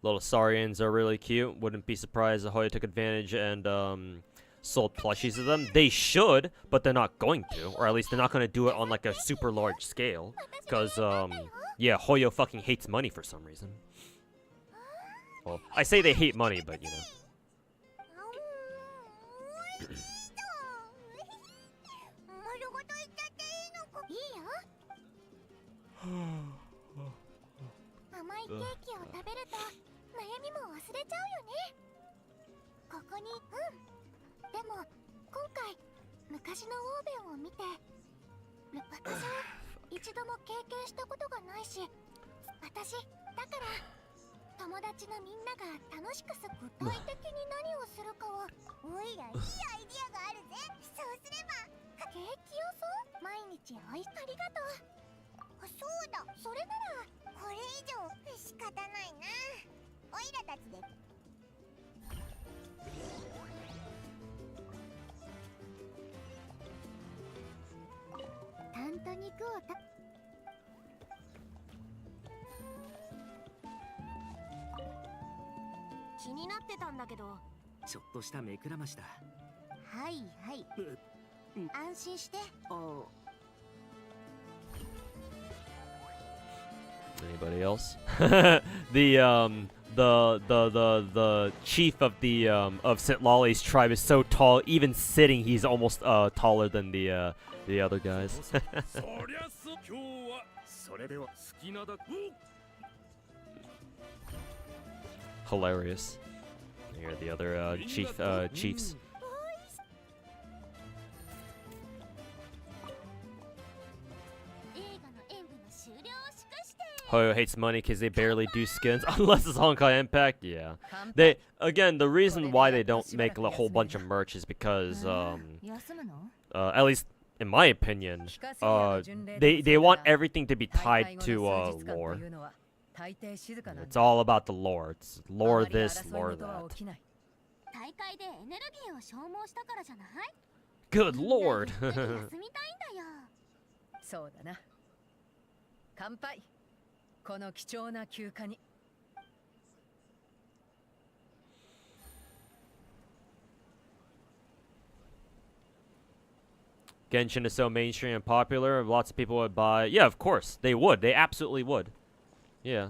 Little Saurians are really cute. Wouldn't be surprised if Hoya took advantage and sold plushies of them. They should, but they're not going to. Or at least they're not going to do it on like a super large scale. Because, yeah, Hoyo fucking hates money for some reason. Well, I say they hate money, but you know. Anybody else? The chief of the of St. Lolly's tribe is so tall, even sitting he's almost taller than the other guys. Hilarious. Here are the other chiefs. Hoyo hates money because they barely do skins unless it's Honkai Impact. Yeah, again, the reason why they don't make a whole bunch of merch is because at least in my opinion, they want everything to be tied to lore. It's all about the lore. It's lore this, lore that. 大会でエネルギーを消耗したからじゃない？ Good lord. 休みたいんだよ。そうだな。乾杯。この貴重な休暇に。Genshin is so mainstream and popular, lots of people would buy. Yeah, of course. They would. They absolutely would. Yeah.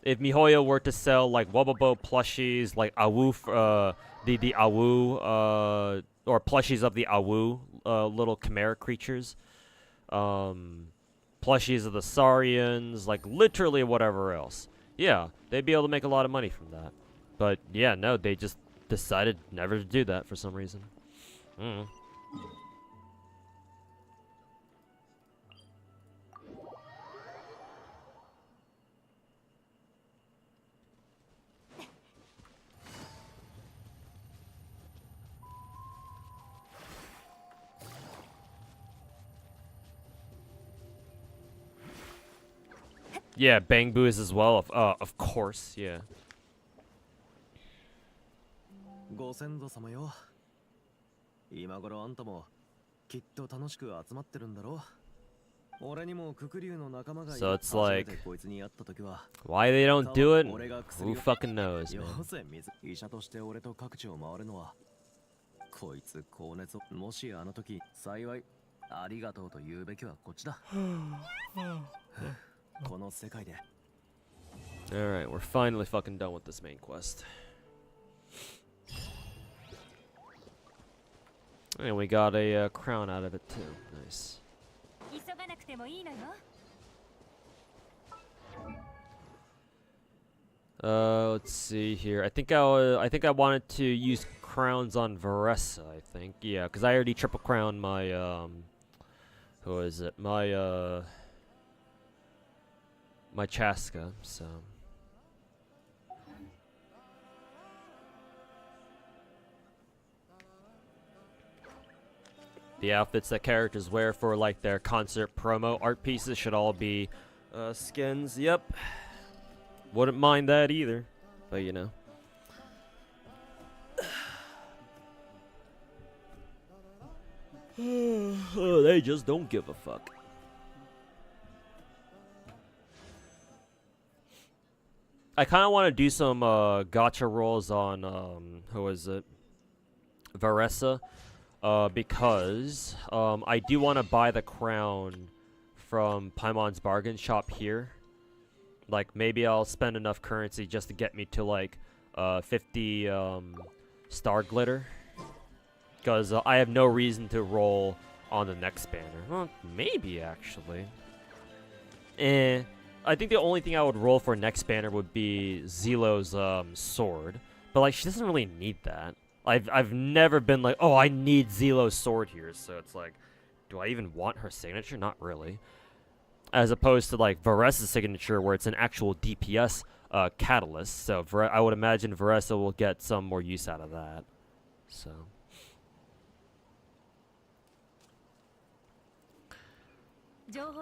If MiHoYo were to sell like Wobobo plushies, like Awu, the Awu, or plushies of the Awu, little chimera creatures, plushies of the Saurians, like literally whatever else. Yeah, they'd be able to make a lot of money from that. But yeah, no, they just decided never to do that for some reason. Yeah, Bang Boos as well, of course, yeah. ご先祖様よ。今頃あんたもきっと楽しく集まってるんだろう。俺にもククリュウの仲間がいる。 So it's like, こいつに会った時は why they don't do it? Who fucking knows, よ man? せ水医者として俺と各地を回るのはこいつ高熱をもしあの時幸いありがとうと言うべきはこっちだ。この世界で Alright, we're finally fucking done with this main quest. And we got a crown out of it too. Nice. 急がなくてもいいのよ。Let's see here. I think I wanted to use crowns on Varessa, I think. Yeah, because I already triple crowned my who is it? My my Chaska, so the outfits that characters wear for like their concert promo art pieces should all be skins. Yep. Wouldn't mind that either. But you know. Oh, they just don't give a fuck. I kind of want to do some gacha rolls on who is it? Varessa. Because I do want to buy the crown from Paimon's bargain shop here. Like maybe I'll spend enough currency just to get me to like 50 star glitter. Because I have no reason to roll on the next banner. Well, maybe actually. I think the only thing I would roll for next banner would be Zelo's sword. But like she doesn't really need that. I've never been like, oh, I need Zelo's sword here. So it's like, do I even want her signature? Not really. As opposed to like Varessa's signature where it's an actual DPS catalyst. So I would imagine Varessa will get some more use out of that. So.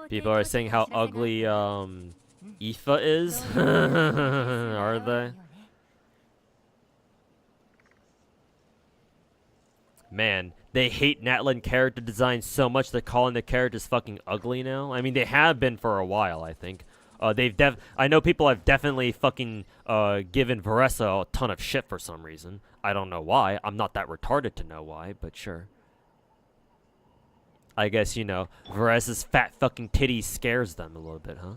People are saying how ugly Aoife is. Are they? Man, they hate Natlan character design so much they're calling the characters fucking ugly now. I mean, they have been for a while, I think. I know people have definitely fucking given Varessa a ton of shit for some reason. I don't know why. I'm not that retarded to know why, but sure. I guess, you know, Varessa's fat fucking titty scares them a little bit, huh?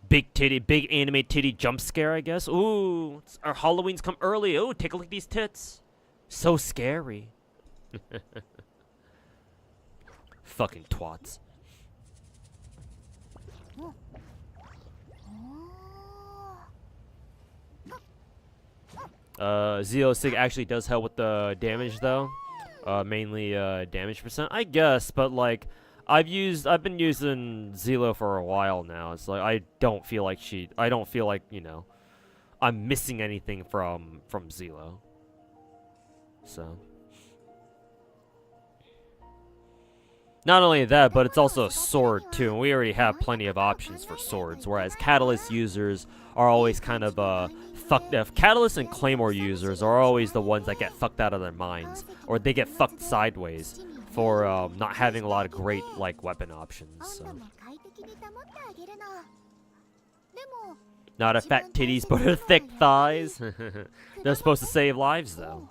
Big titty, big anime titty jump scare, I guess. Ooh, our Halloween's come early. Ooh, take a look at these tits. So scary. Fucking twats. Zeo Sig actually does help with the damage though. Mainly damage percent, I guess, but like I've been using Zelo for a while now. It's like I don't feel like, you know, I'm missing anything from Zelo. So Not only that, but it's also a sword too, and we already have plenty of options for swords, whereas Catalyst users are always kind of fucked up. Catalyst and Claymore users are always the ones that get fucked out of their minds, or they get fucked sideways for not having a lot of great like weapon options. So. Not a fat titties, but a thick thighs. They're supposed to save lives, though.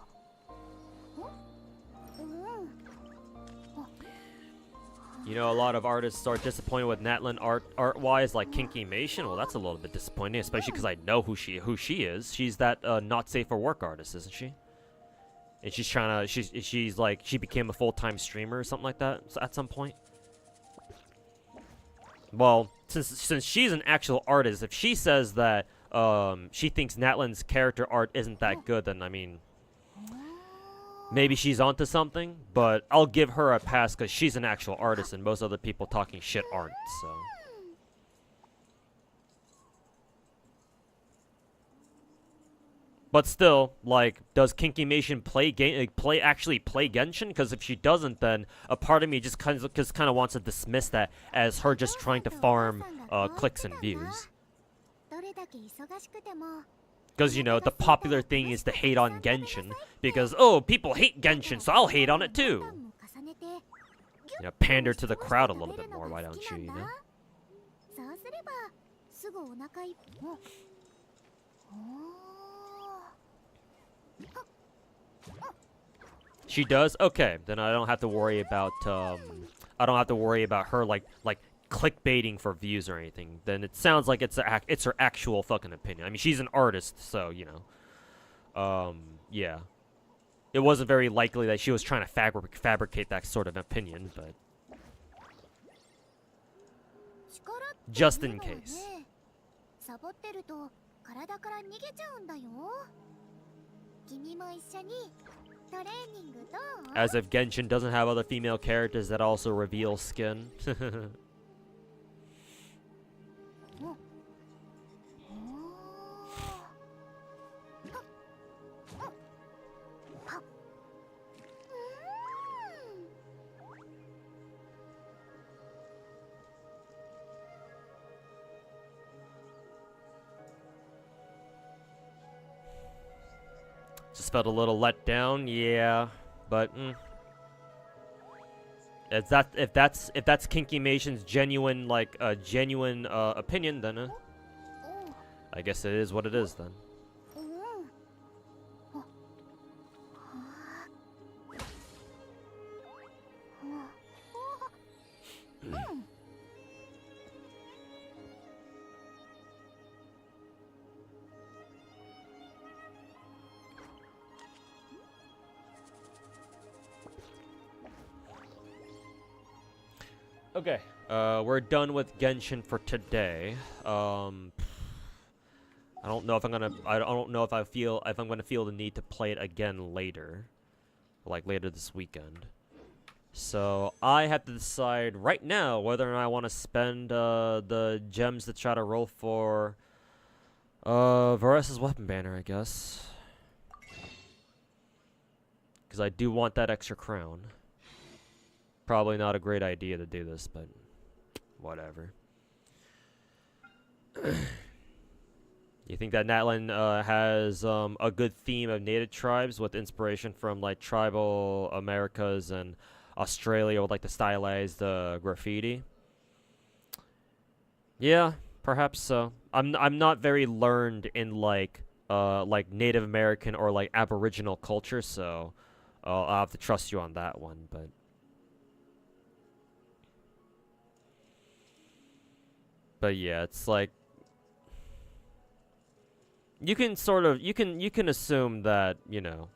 You know, a lot of artists are disappointed with Natlin art-wise, like Kinky Mation. Well, that's a little bit disappointing, especially because I know who she is. She's that not safe for work artist, isn't she? And she's trying to. She's like she became a full-time streamer or something like that at some point. Well, since she's an actual artist, if she says that she thinks Natlin's character art isn't that good, then I mean, maybe she's onto something. But I'll give her a pass because she's an actual artist, and most other people talking shit aren't. So. But still, like, does Kinky Mation actually play Genshin? Because if she doesn't, then a part of me just kind of wants to dismiss that as her just trying to farm clicks and views. Because, you know, the popular thing is to hate on Genshin. Because, oh, people hate Genshin, so I'll hate on it too. You know, pander to the crowd a little bit more, why don't you, you know? She does? Okay, then I don't have to worry about her like clickbaiting for views or anything. Then it sounds like it's her actual fucking opinion. I mean, she's an artist, so, you know. Yeah. It wasn't very likely that she was trying to fabricate that sort of opinion, but just in case. As if Genshin doesn't have other female characters that also reveal skin. Just felt a little let down, yeah, but if that's Kinky Mation's genuine opinion, then I guess it is what it is then. Okay, we're done with Genshin for today. I don't know if I'm gonna feel the need to play it again later, like later this weekend. So I have to decide right now whether or not I want to spend the gems to try to roll for Varus' weapon banner, I guess, because I do want that extra crown. Probably not a great idea to do this, but whatever. You think that Natlin has a good theme of native tribes with inspiration from like tribal Americas and Australia with like the stylized graffiti? Yeah, perhaps so. I'm not very learned in like Native American or like Aboriginal culture, so I'll have to trust you on that one, but. But yeah, it's like you can assume that, you know,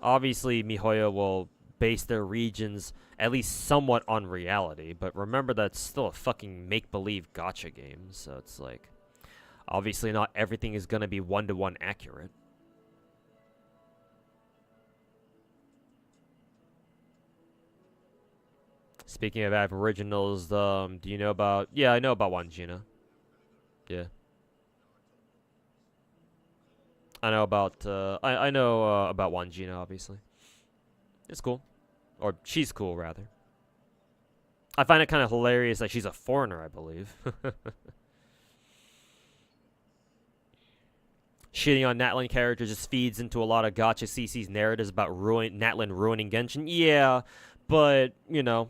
obviously MiHoYo will base their regions at least somewhat on reality, but remember that's still a fucking make-believe gacha game, so it's like obviously not everything is going to be one-to-one accurate. Speaking of Aboriginals, do you know about... Yeah, I know about Wangina. Yeah. I know about, I know about Wangina, obviously. It's cool. Or, she's cool, rather. I find it kind of hilarious that she's a foreigner, I believe. Shitting on Natlin characters just feeds into a lot of Gacha CC's narratives about Natlin ruining Genshin. Yeah, but, you know,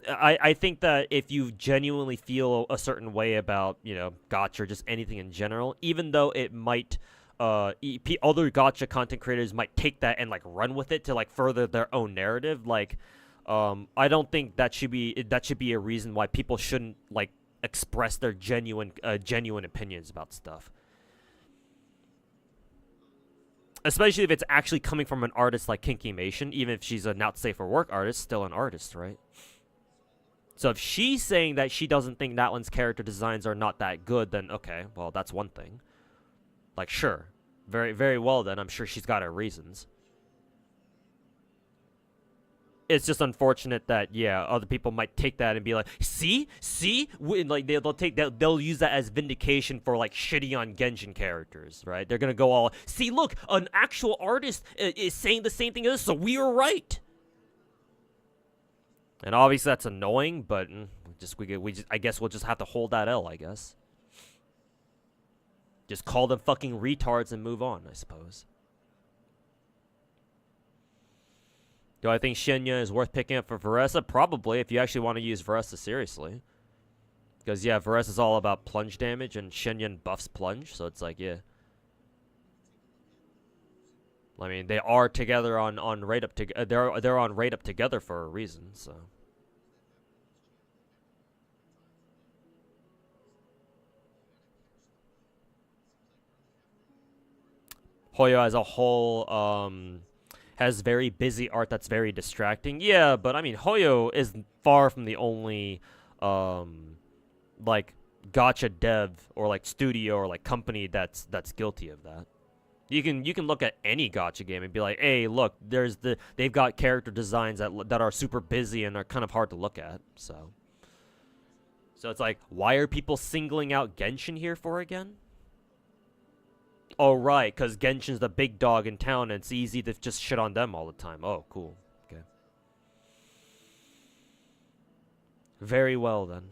I think that if you genuinely feel a certain way about, you know, Gacha or just anything in general, even though it might, other Gacha content creators might take that and, like, run with it to, like, further their own narrative, like, I don't think that should be a reason why people shouldn't, like, express their genuine opinions about stuff. Especially if it's actually coming from an artist like Kinkymation, even if she's a not safe for work artist, still an artist, right? So if she's saying that she doesn't think Natlin's character designs are not that good, then okay, well, that's one thing. Like, sure. Very, very well then, I'm sure she's got her reasons. It's just unfortunate that, yeah, other people might take that and be like, see? Like, they'll use that as vindication for, like, shitty on Genshin characters, right? They're gonna go all, see, look, an actual artist is saying the same thing as us, so we are right. And obviously that's annoying, but I guess we'll just have to hold that L, I guess. Just call them fucking retards and move on, I suppose. Do I think Shinya is worth picking up for Veressa? Probably, if you actually want to use Veressa seriously. Because, yeah, Veressa is all about plunge damage, and Shinya buffs plunge, so it's like, yeah. I mean, they are together on rate up they're on rate up together for a reason, so. Hoyo as a whole, has very busy art that's very distracting. Yeah, but I mean, Hoyo is far from the only, like, gacha dev or like studio or like company that's guilty of that. You can look at any gacha game and be like, hey, look, they've got character designs that are super busy and are kind of hard to look at. So it's like, why are people singling out Genshin here for again? Oh, right, because Genshin's the big dog in town, and it's easy to just shit on them all the time. Oh, cool. Okay. Very well, then.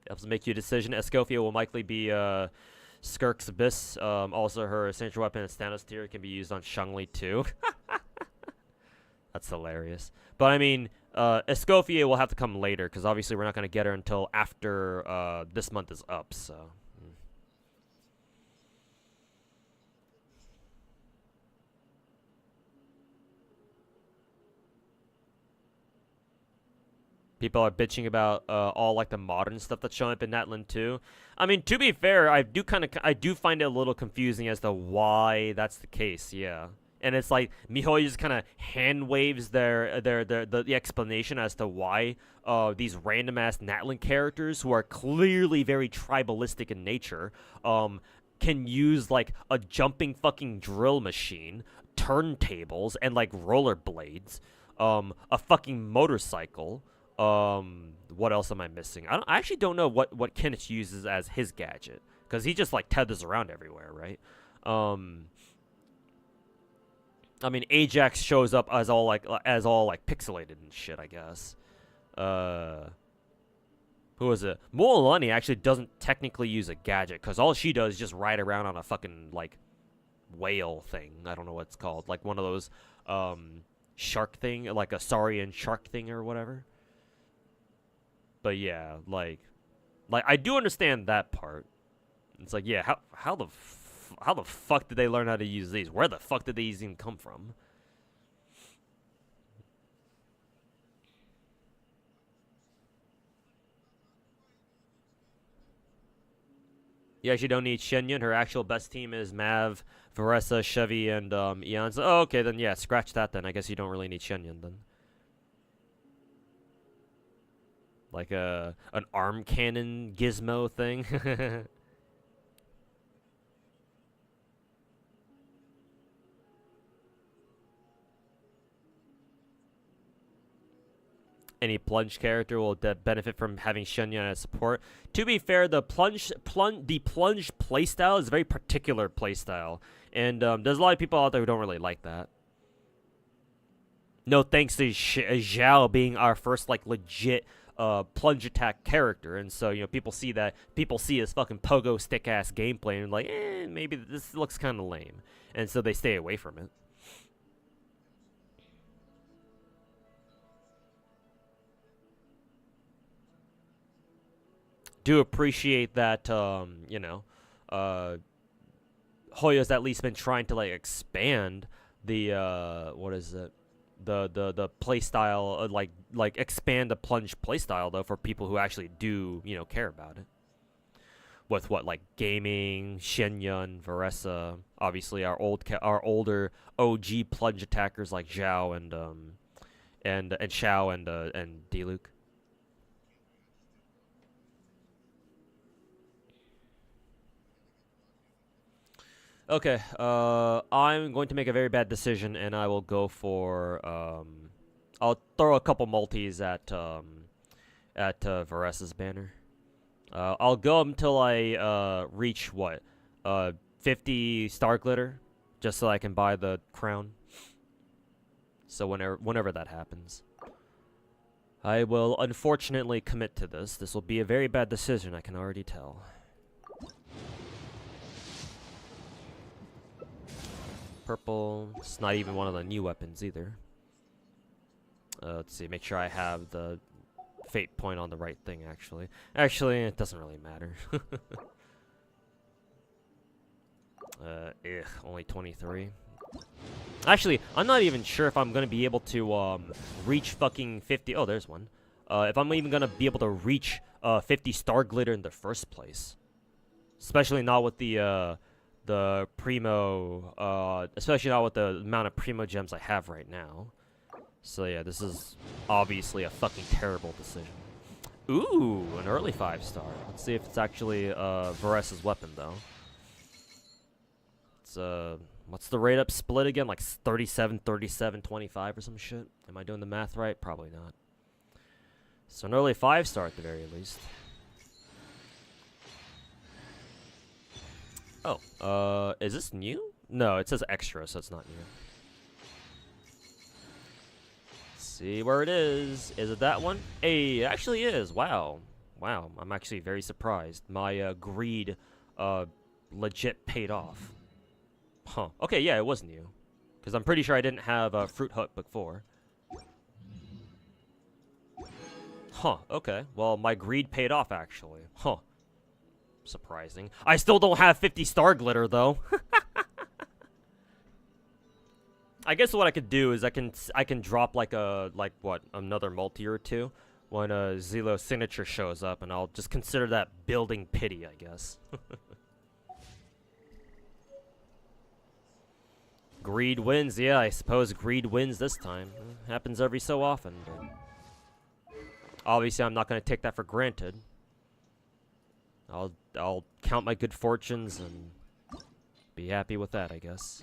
Helps make your decision. Escofia will likely be Skirk's Abyss. Also, her essential weapon and Stanos tier can be used on Shangli, too. That's hilarious. But, I mean, Escofia will have to come later, because obviously we're not going to get her until after this month is up, so... People are bitching about all like the modern stuff that's showing up in Natlin too. I mean, to be fair, I do find it a little confusing as to why that's the case. Yeah, and it's like Mihoyo just kind of hand waves the explanation as to why these random ass Natlin characters who are clearly very tribalistic in nature can use like a jumping fucking drill machine, turntables, and like rollerblades, a fucking motorcycle. What else am I missing? I actually don't know what Kenneth uses as his gadget, because he just like tethers around everywhere, right? I mean, Ajax shows up as all like pixelated and shit, I guess. Who is it? Moalani actually doesn't technically use a gadget, because all she does is just ride around on a fucking like whale thing. I don't know what it's called, like one of those shark thing, like a saurian shark thing or whatever. But yeah, like I do understand that part. It's like, yeah, how the fuck did they learn how to use these? Where the fuck did these even come from? You actually don't need Shenyun. Her actual best team is Mav, Veressa, Chevy, and Eon. So, oh, okay, then yeah, scratch that then. I guess you don't really need Shenyun then. Like an arm cannon gizmo thing. Any plunge character will benefit from having Shenyun as support. To be fair, the plunge playstyle is a very particular playstyle, and there's a lot of people out there who don't really like that. No thanks to Zhao being our first like legit plunge attack character, and so people see his fucking pogo stick ass gameplay and like, maybe this looks kind of lame, and so they stay away from it. Do appreciate that Hoyo's at least been trying to like expand the what is it? The play style, like expand the plunge play style though for people who actually do care about it. With what, like gaming, Shenyun, Varesa, obviously our older OG plunge attackers like Zhao and Xiao and Diluc. Okay, I'm going to make a very bad decision, and I will go for, I'll throw a couple multis at Varesa's banner. I'll go until I, reach, 50 Star Glitter, just so I can buy the crown. So whenever that happens. I will unfortunately commit to this. This will be a very bad decision, I can already tell. Purple. It's not even one of the new weapons either. Let's see, make sure I have the fate point on the right thing, actually. Actually, it doesn't really matter. Only 23. Actually, I'm not even sure if I'm gonna be able to, reach fucking 50. Oh, there's one. If I'm even gonna be able to reach, 50 Star Glitter in the first place. Especially not with the Primo, especially not with the amount of Primo gems I have right now. So yeah, this is obviously a fucking terrible decision. Ooh, an early 5-star. Let's see if it's actually Varesa's weapon though. It's what's the rate up split again? Like 37, 37, 25 or some shit? Am I doing the math right? Probably not. So an early 5-star at the very least. Oh, is this new? No, it says extra, so it's not new. Let's see where it is. Is it that one? Hey, it actually is. Wow. Wow, I'm actually very surprised. My greed legit paid off. Huh. Okay, yeah, it was new. Because I'm pretty sure I didn't have a Fruit Hut before. Huh, okay. Well, my greed paid off, actually. Huh. Surprising. I still don't have 50 Star Glitter, though. I guess what I could do is I can drop like another multi or two when Zelo's signature shows up, and I'll just consider that building pity, I guess. Greed wins, yeah, I suppose greed wins this time. Happens every so often, but obviously I'm not going to take that for granted. I'll count my good fortunes and be happy with that, I guess.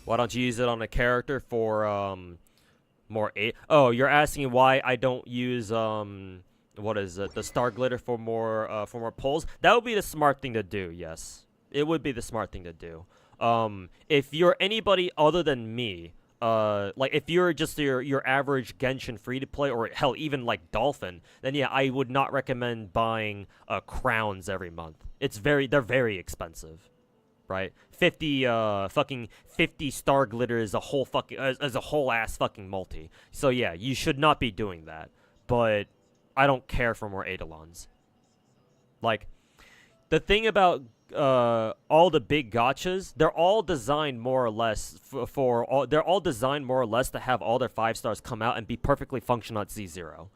Why don't you use it on a character for more Oh, you're asking why I don't use what is it? The Star Glitter for more pulls? That would be the smart thing to do, yes. It would be the smart thing to do. If you're anybody other than me, like if you're just your average Genshin free-to-play, or hell, even like Dolphin, then yeah, I would not recommend buying crowns every month. They're very expensive, right? 50 Star Glitter is a whole fucking as a whole ass fucking multi. So yeah, you should not be doing that. But I don't care for more Eidolons. Like, the thing about all the big gachas, they're all designed more or less they're all designed more or less to have all their 5 stars come out and be perfectly functional at Z0.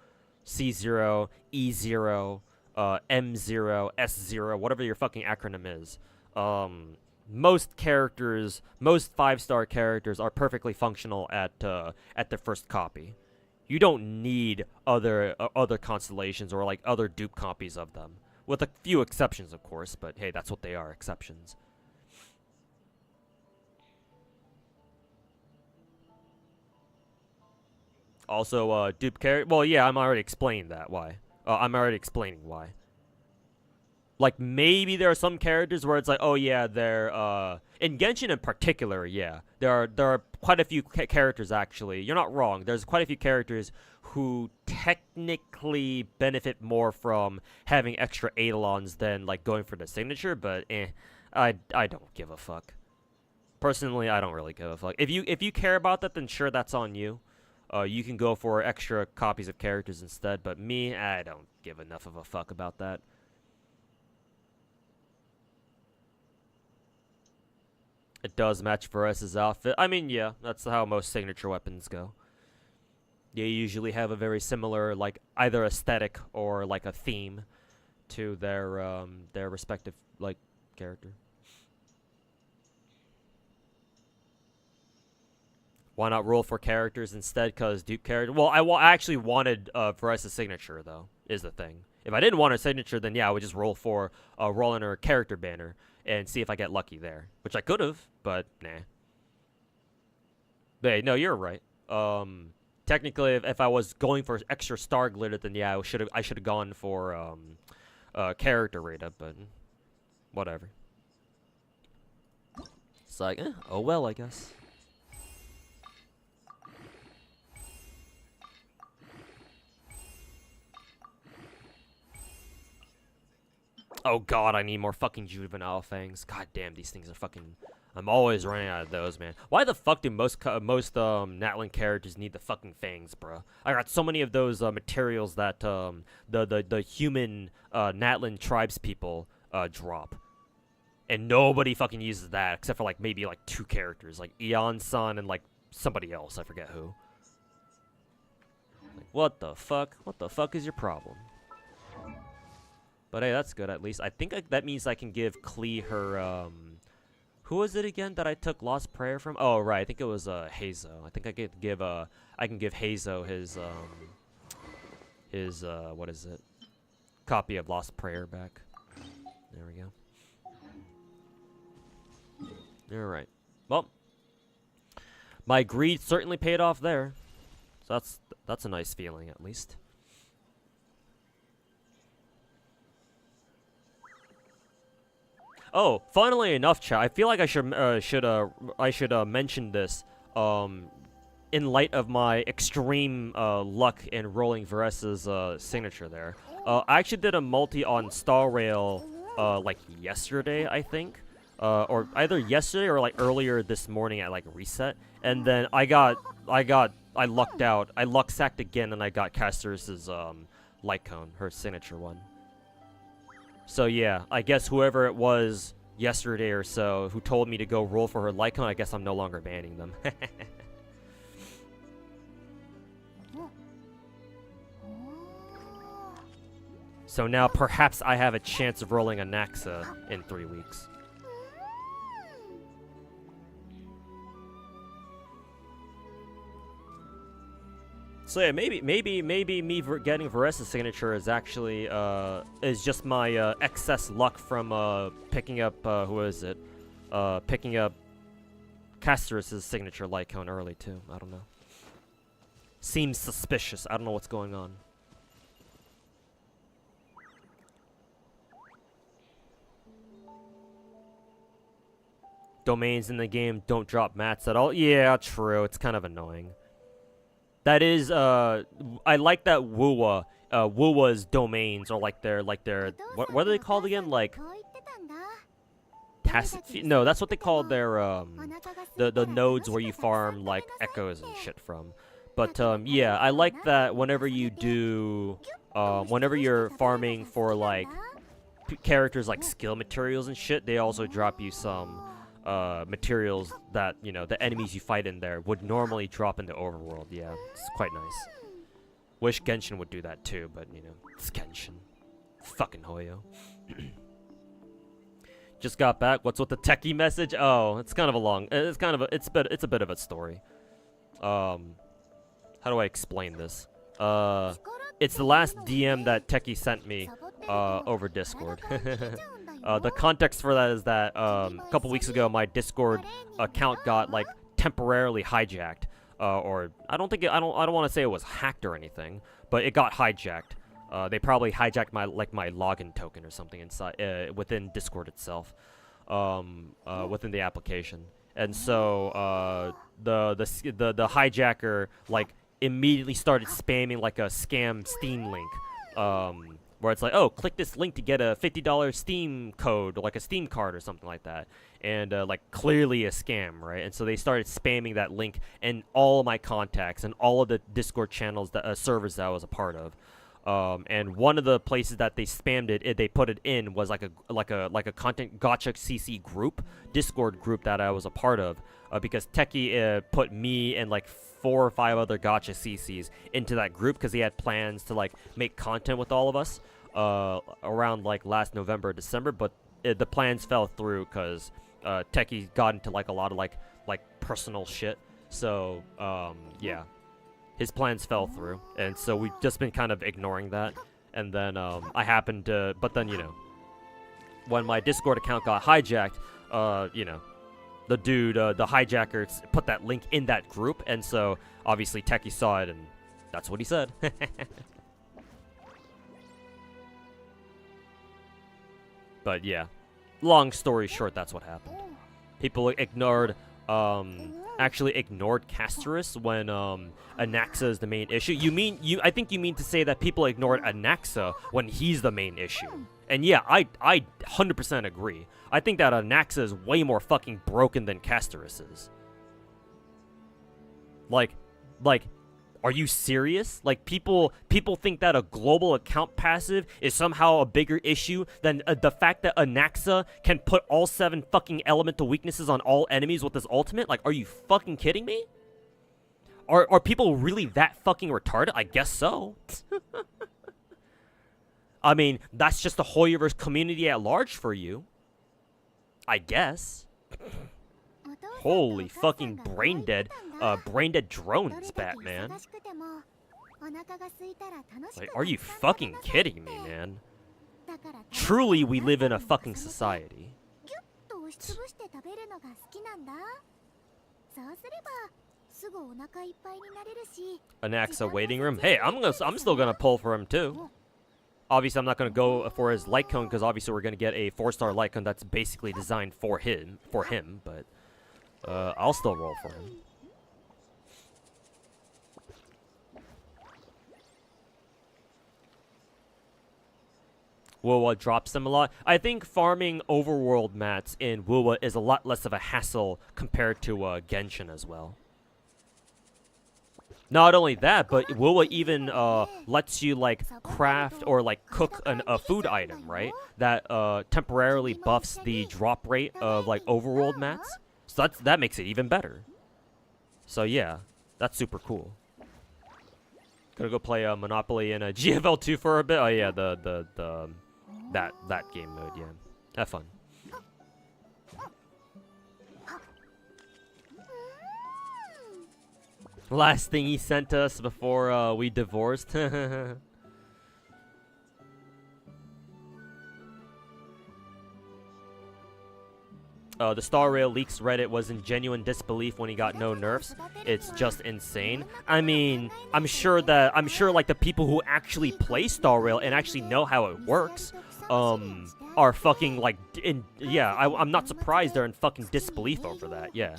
C0, E0, M0, S0, whatever your fucking acronym is. Most 5-star characters are perfectly functional at the first copy. You don't need other constellations or like other dupe copies of them. With a few exceptions, of course, but hey, that's what they are, exceptions. Also, dupe character. Well, yeah, I'm already explaining that. Why? I'm already explaining why. Like, maybe there are some characters where it's like, oh yeah, they're, in Genshin in particular, yeah. There are quite a few characters, actually. You're not wrong. There's quite a few characters who technically benefit more from having extra eidolons than, like, going for the signature, but, I don't give a fuck. Personally, I don't really give a fuck. If you care about that, then sure, that's on you. You can go for extra copies of characters instead, but me, I don't give enough of a fuck about that. It does match Varessa's outfit. I mean, yeah, that's how most signature weapons go. They usually have a very similar, like, either aesthetic or, like, a theme to their respective, like, character. Why not roll for characters instead? Because Duke character... Well, I actually wanted Varessa's signature, though, is the thing. If I didn't want her signature, then yeah, I would just roll for rolling her character banner and see if I get lucky there. Which I could have, but nah. But hey, no, you're right. Technically, if I was going for extra star glitter, then yeah, I should have gone for character rate-up, but whatever. It's like, oh well, I guess. Oh god, I need more fucking juvenile fangs. God damn, these things are fucking... I'm always running out of those, man. Why the fuck do most Natlan characters need the fucking fangs, bro? I got so many of those materials that the human Natlan tribes people drop. And nobody fucking uses that, except for like maybe like 2 characters. Like Eon-san and like somebody else, I forget who. Like, what the fuck? What the fuck is your problem? But hey, that's good at least. I think that means I can give Klee her, who was it again that I took Lost Prayer from? Oh, right, I think it was, Hazo. I think I can give Hazo his, what is it? Copy of Lost Prayer back. There we go. Alright. Well, my greed certainly paid off there. So that's a nice feeling, at least. Oh, funnily enough, chat. I feel like I should mention this in light of my extreme luck in rolling Varessa's signature there. I actually did a multi on Star Rail like yesterday, I think, or either yesterday or like earlier this morning at like reset, and then I lucked out. I luck sacked again, and I got Caster's light cone, her signature one. So yeah, I guess whoever it was yesterday or so who told me to go roll for her Lycon, I guess I'm no longer banning them. So now perhaps I have a chance of rolling a Naxa in 3 weeks. So yeah, maybe me getting Varessa's signature is actually is just my excess luck from picking up who is it? Picking up Caster's signature light cone early too. I don't know. Seems suspicious. I don't know what's going on. Domains in the game don't drop mats at all. Yeah, true. It's kind of annoying. That is, I like that Wuwa's domains are like their, what are they called again? Like, no, that's what they call their, the nodes where you farm, like, echoes and shit from. But, yeah, I like that whenever you do, whenever you're farming for, like, characters like skill materials and shit, they also drop you some, materials that, you know, the enemies you fight in there would normally drop in the overworld. Yeah, it's quite nice. Wish Genshin would do that too, but, you know, it's Genshin. Fucking Hoyo. Just got back. What's with the techie message? Oh, it's kind of a long... It's a bit of a story. How do I explain this? It's the last DM that Techie sent me, over Discord. The context for that is that a couple weeks ago my Discord account got like temporarily hijacked, or I don't want to say it was hacked or anything, but it got hijacked. They probably hijacked my my login token or something inside within Discord itself, within the application. And so the hijacker like immediately started spamming like a scam Steam link, where it's like, oh, click this link to get a $50 Steam code, like a Steam card or something like that, and like clearly a scam, right? And so they started spamming that link in all of my contacts and all of the Discord channels, that servers that I was a part of. And one of the places that they spammed it, they put it in, was like a content Gacha CC group, Discord group that I was a part of, because Techie put me and like 4 or 5 other Gacha CCs into that group because he had plans to like make content with all of us around like last November, December, but the plans fell through because Techie got into like a lot of like personal shit. So yeah. His plans fell through, and so we've just been kind of ignoring that. And then I happened to, but then, you know, when my Discord account got hijacked, you know, the dude, the hijacker, put that link in that group, and so obviously Techie saw it, and that's what he said. But yeah, long story short, that's what happened. People ignored, actually ignored Castorus when Anaxa is the main issue. I think you mean to say that people ignored Anaxa when he's the main issue. And yeah, I 100% agree. I think that Anaxa is way more fucking broken than Castorus is. Like, are you serious? Like, people think that a global account passive is somehow a bigger issue than the fact that Anaxa can put all 7 fucking elemental weaknesses on all enemies with his ultimate? Like, are you fucking kidding me? Are people really that fucking retarded? I guess so. I mean, that's just the Hoyoverse community at large for you. I guess. Holy fucking brain dead drones, Batman. Like, are you fucking kidding me, man? Truly, we live in a fucking society. Anaxa waiting room. Hey, I'm still gonna pull for him too. Obviously, I'm not gonna go for his light cone because obviously we're gonna get a 4-star light cone that's basically designed for him. But I'll still roll for him. Wuwa drops them a lot. I think farming overworld mats in Wuwa is a lot less of a hassle compared to Genshin as well. Not only that, but Wuwa even lets you like craft or like cook a food item, right? That temporarily buffs the drop rate of like overworld mats. So that makes it even better. So yeah, that's super cool. Gonna go play Monopoly in a GFL 2 for a bit. Oh yeah, that game mode. Yeah, have fun. Last thing he sent us before we divorced. The Star Rail leaks Reddit was in genuine disbelief when he got no nerfs. It's just insane. I mean, I'm sure like the people who actually play Star Rail and actually know how it works, are fucking like I'm not surprised they're in fucking disbelief over that. Yeah,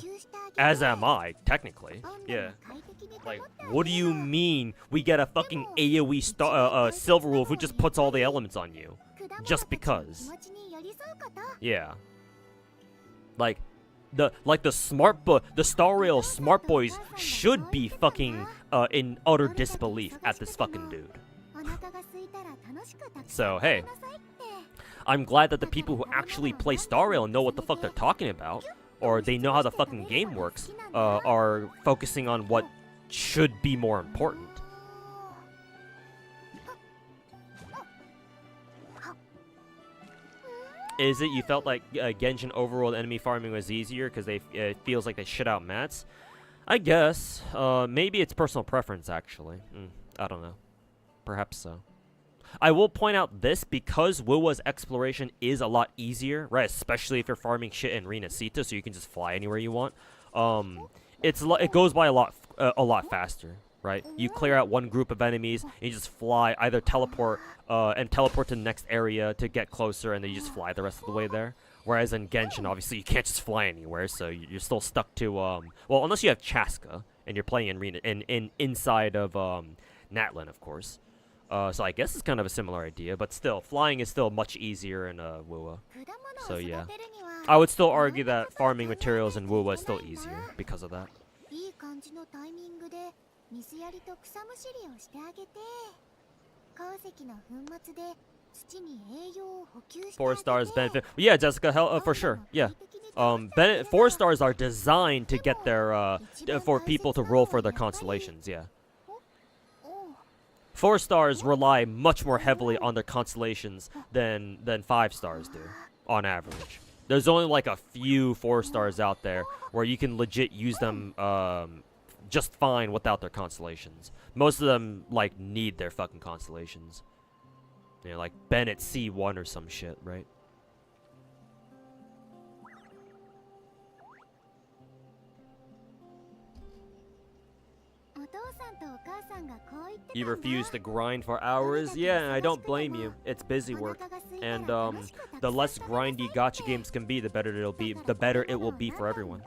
as am I technically. Yeah. Like, what do you mean we get a fucking AoE Silver Wolf who just puts all the elements on you just because? Yeah. Like the Star Rail smart boys should be fucking in utter disbelief at this fucking dude. So hey, I'm glad that the people who actually play Star Rail know what the fuck they're talking about, or they know how the fucking game works, are focusing on what should be more important. Is it you felt like Genshin overworld enemy farming was easier because it feels like they shit out mats? I guess. Maybe it's personal preference, actually. I don't know. Perhaps so. I will point out this, because Wuwa's exploration is a lot easier, right? Especially if you're farming shit in Renacita, so you can just fly anywhere you want. It goes by a lot faster. right? You clear out one group of enemies, and you just fly, either teleport to the next area to get closer, and then you just fly the rest of the way there. Whereas in Genshin, obviously, you can't just fly anywhere, so you're still stuck to, well, unless you have Chaska, and you're playing inside of, Natlin, of course. So I guess it's kind of a similar idea, but still, flying is still much easier in, WoA. So yeah. I would still argue that farming materials in WoA is still easier because of that. いい感じのタイミングで水やりと草むしりをしてあげて、鉱石の粉末で土に栄養を補給してあげて。 4 stars benefit. Yeah, Jessica, for sure. Yeah. 4 stars are designed to get their for people to roll for their constellations. Yeah. 4 stars rely much more heavily on their constellations than 5 stars do, on average. There's only like a few 4 stars out there where you can legit use them just fine without their constellations. Most of them like need their fucking constellations. You know, like Bennett C1 or some shit, right? You refuse to grind for hours? Yeah, I don't blame you. It's busy work. And the less grindy gacha games can be, the better it will be for everyone.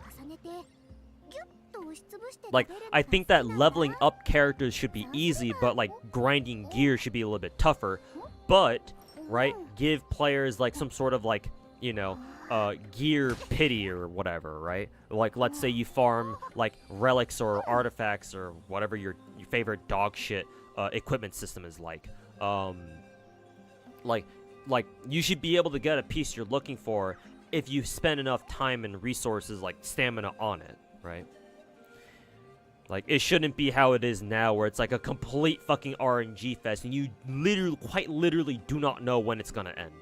Like, I think that leveling up characters should be easy, but like grinding gear should be a little bit tougher. But, right, give players like some sort of like, you know, gear pity or whatever, right? Like, let's say you farm like relics or artifacts or whatever your favorite dog shit equipment system is like. Like you should be able to get a piece you're looking for if you spend enough time and resources like stamina on it, right? Like, it shouldn't be how it is now, where it's like a complete fucking RNG fest, and you quite literally do not know when it's gonna end.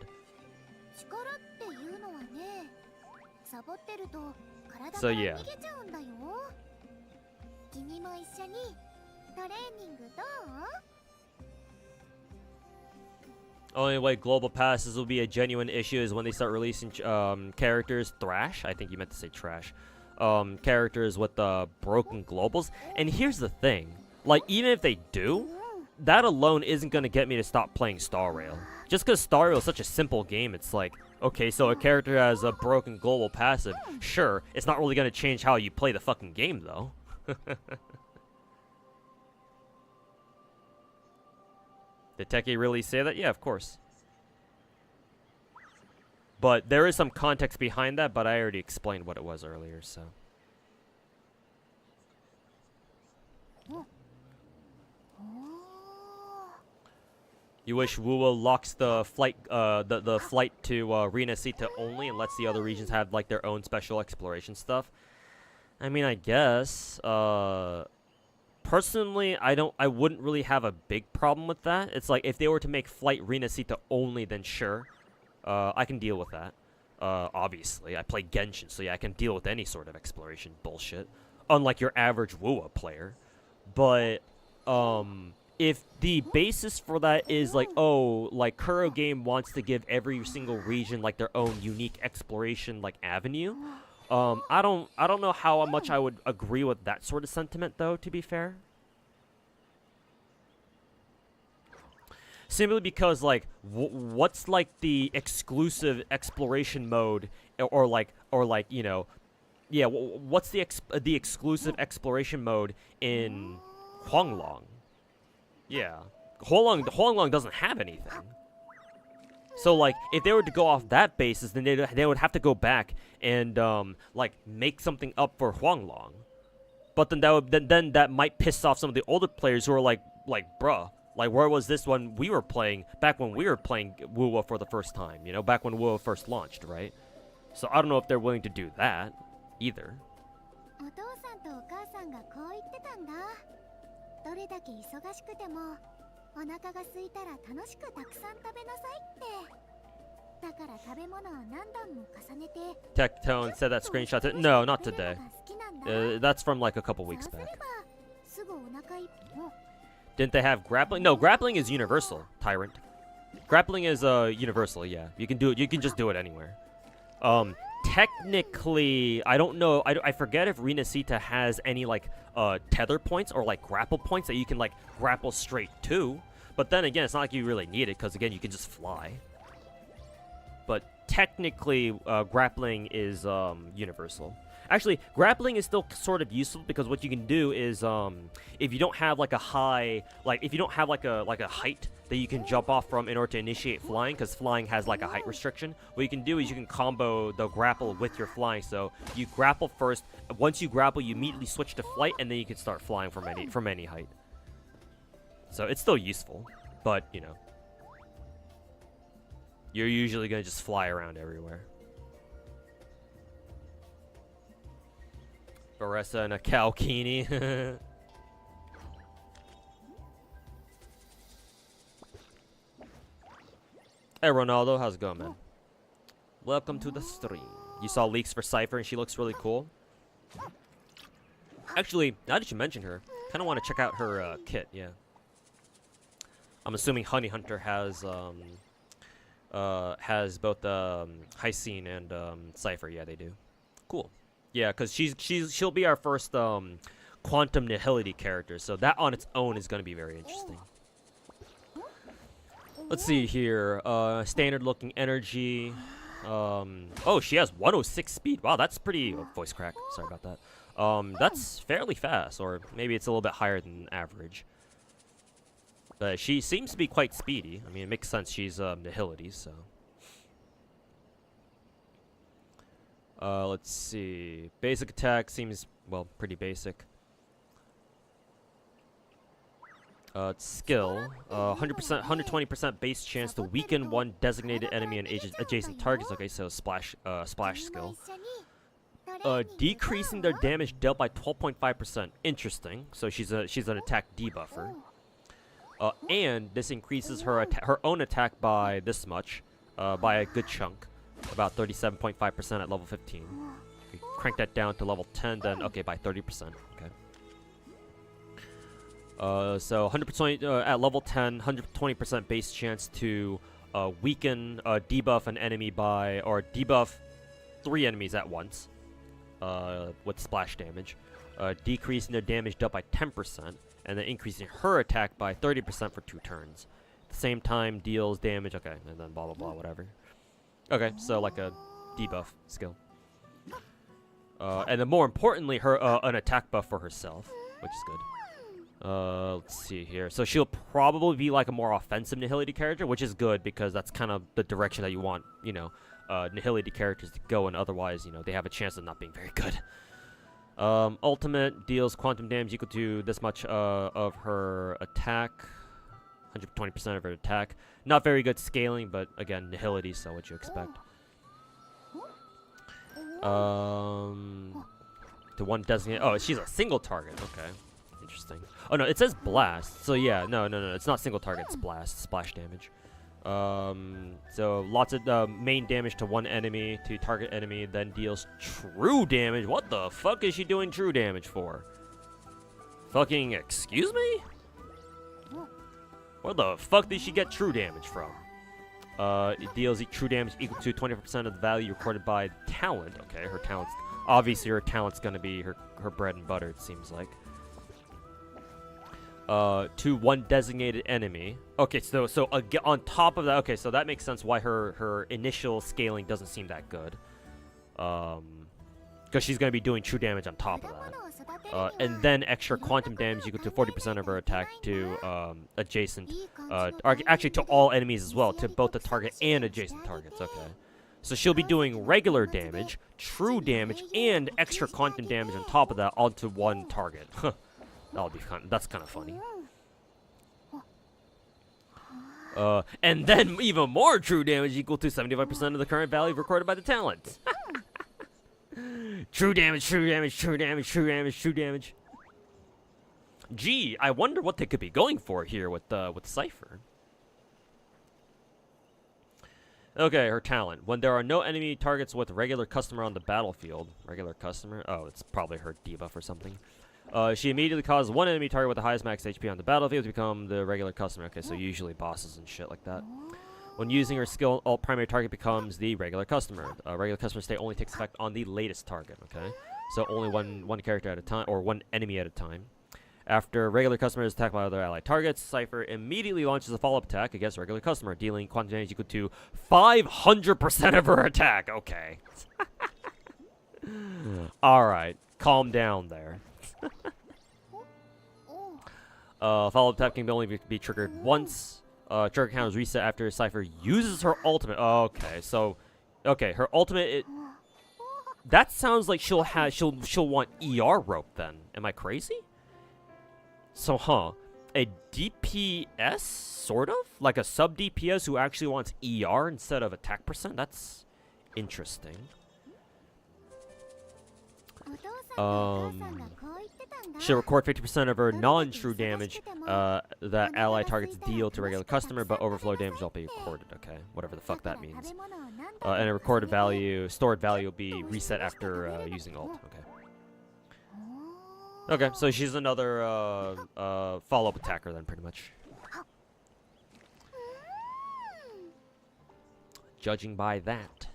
So yeah. Only way global passes will be a genuine issue is when they start releasing characters, Thrash, I think you meant to say trash, characters with broken globals. And here's the thing, like, even if they do, that alone isn't going to get me to stop playing Star Rail. Just because Star Rail is such a simple game, it's like, okay, so a character has a broken global passive, sure, it's not really going to change how you play the fucking game, though. Did Techie really say that? Yeah, of course. But there is some context behind that, but I already explained what it was earlier, so. You wish WoA locks the flight the flight to Arena Sita only and lets the other regions have like their own special exploration stuff? I mean, I guess. Personally, I wouldn't really have a big problem with that. It's like if they were to make flight Arena Sita only, then sure. I can deal with that. Obviously, I play Genshin, so yeah, I can deal with any sort of exploration bullshit. Unlike your average WoA player. But, if the basis for that is like, oh, like Kuro Game wants to give every single region like their own unique exploration like avenue, I don't know how much I would agree with that sort of sentiment though, to be fair. Simply because like what's like the exclusive exploration mode or like you know, yeah, what's the exclusive exploration mode in Huanglong? Yeah, Huanglong doesn't have anything. So like if they were to go off that basis, then they would have to go back and like make something up for Huanglong. But then that might piss off some of the older players who are like bruh, like where was this when we were playing back when we were playing WoA for the first time, you know, back when WoA first launched, right? So I don't know if they're willing to do that either. Techone said that screenshot. No, not today. That's from like a couple weeks back. Didn't they have grappling? No, grappling is universal, Tyrant. Grappling is universal, yeah. You can do it. You can just do it anywhere. technically, I don't know. I forget if Rinasita has any like tether points or like grapple points that you can like grapple straight to. But then again, it's not like you really need it because again, you can just fly. But technically, grappling is universal. Actually, grappling is still sort of useful because what you can do is if you don't have like a high, if you don't have like a height that you can jump off from in order to initiate flying, because flying has like a height restriction, what you can do is you can combo the grapple with your flying. So you grapple first. Once you grapple, you immediately switch to flight, and then you can start flying from any height. So it's still useful, but you know, you're usually gonna just fly around everywhere. Baressa and a Kalkini. Hey Ronaldo, how's it going, man? Welcome to the stream. You saw leaks for Cypher and she looks really cool. Actually, now that you mention her, kind of want to check out her kit, yeah. I'm assuming Honey Hunter has both Hysene and Cypher. Yeah, they do. Cool. Yeah, because she'll be our first quantum nihility character, so that on its own is going to be very interesting. Let's see here. Standard looking energy. Oh, she has 106 speed. Wow, that's pretty. Oh, voice crack. Sorry about that. That's fairly fast, or maybe it's a little bit higher than average. But she seems to be quite speedy. I mean, it makes sense. She's nihility, so. Let's see. Basic attack seems, well, pretty basic. Skill. 100%, 120% base chance to weaken one designated enemy and adjacent targets. Okay, so splash skill. Decreasing their damage dealt by 12.5%. Interesting. So she's an attack debuffer. And this increases her own attack by this much, by a good chunk. About 37.5% at level 15. If you crank that down to level 10, then okay, by 30%. Okay. So 100% at level 10, 120% base chance to weaken, debuff an enemy by, or debuff 3 enemies at once with splash damage. Decreasing their damage dealt by 10%, and then increasing her attack by 30% for 2 turns. At the same time, deals damage. Okay, and then blah blah blah, whatever. Okay, so like a debuff skill. And then more importantly, her an attack buff for herself, which is good. Let's see here. So she'll probably be like a more offensive Nihility character, which is good because that's kind of the direction that you want, you know, Nihility characters to go, and otherwise, you know, they have a chance of not being very good. Ultimate deals quantum damage equal to this much of her attack. 120% of her attack. Not very good scaling, but again, Nihility, so what you expect. To one designated. Oh, she's a single target. Okay. Interesting. Oh, no, it says blast. So, yeah, no. It's not single target, it's blast. Splash damage. So, lots of main damage to one enemy, to target enemy, then deals true damage. What the fuck is she doing true damage for? Fucking excuse me? Where the fuck did she get true damage from? It deals true damage equal to 24% of the value recorded by talent. Okay, her talent's... Obviously, her talent's gonna be her bread and butter, it seems like. To one designated enemy. Okay, so on top of that... Okay, so that makes sense why her initial scaling doesn't seem that good. Because she's gonna be doing true damage on top of that. And then extra quantum damage equal to 40% of her attack to adjacent, actually to all enemies as well, to both the target and adjacent targets. Okay, so she'll be doing regular damage, true damage, and extra quantum damage on top of that onto one target. That's kind of funny. And then even more true damage equal to 75% of the current value recorded by the talent. True damage, true damage, true damage, true damage, true damage. Gee, I wonder what they could be going for here with Cypher. Okay, her talent. When there are no enemy targets with regular customer on the battlefield. Regular customer? Oh, it's probably her debuff or something. She immediately causes one enemy target with the highest max HP on the battlefield to become the regular customer. Okay, so usually bosses and shit like that. When using her skill, all primary target becomes the regular customer. Regular customer state only takes effect on the latest target, okay? So only one character at a time, or one enemy at a time. After regular customer is attacked by other allied targets, Cypher immediately launches a follow-up attack against regular customer, dealing quantum damage equal to 500% of her attack. Okay. Alright, calm down there. Follow-up attack can only be triggered once. Trigger count is reset after Cypher uses her ultimate. Okay, so... Okay, her ultimate... that sounds like she'll want ER rope then. Am I crazy? So, a DPS, sort of? Like a sub-DPS who actually wants ER instead of attack percent? That's interesting. She'll record 50% of her non-true damage that ally targets deal to regular customer, but overflow damage will be recorded, okay? Whatever the fuck that means. And a recorded value, stored value will be reset after using ult, okay. Okay, so she's another follow-up attacker then, pretty much. Judging by that.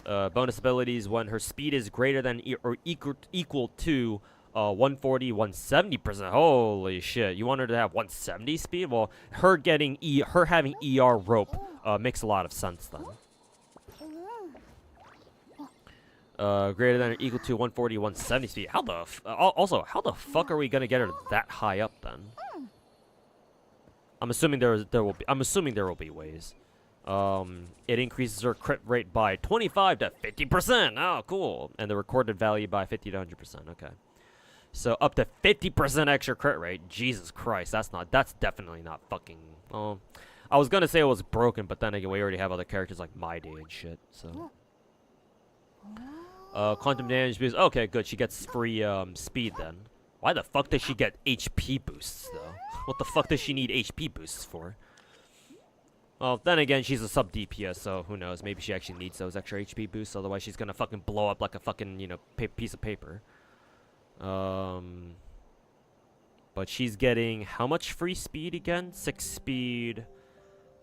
Bonus abilities when her speed is greater than or equal to 140, 170%. Holy shit! You want her to have 170 speed? Well, her having ER rope makes a lot of sense then. Greater than or equal to 140, 170 speed. How the also how the fuck are we gonna get her that high up then? I'm assuming there will be ways. It increases her crit rate by 25 to 50%. Oh, cool. And the recorded value by 50 to 100%. Okay. So up to 50% extra crit rate. Jesus Christ, that's definitely not fucking. I was gonna say it was broken, but then again, we already have other characters like My Day and shit. So. Quantum damage boost. Okay, good. She gets free speed then. Why the fuck does she get HP boosts though? What the fuck does she need HP boosts for? Well, then again, she's a sub DPS, so who knows? Maybe she actually needs those extra HP boosts. Otherwise, she's gonna fucking blow up like a fucking, you know, piece of paper. But she's getting how much free speed again? 6 speed,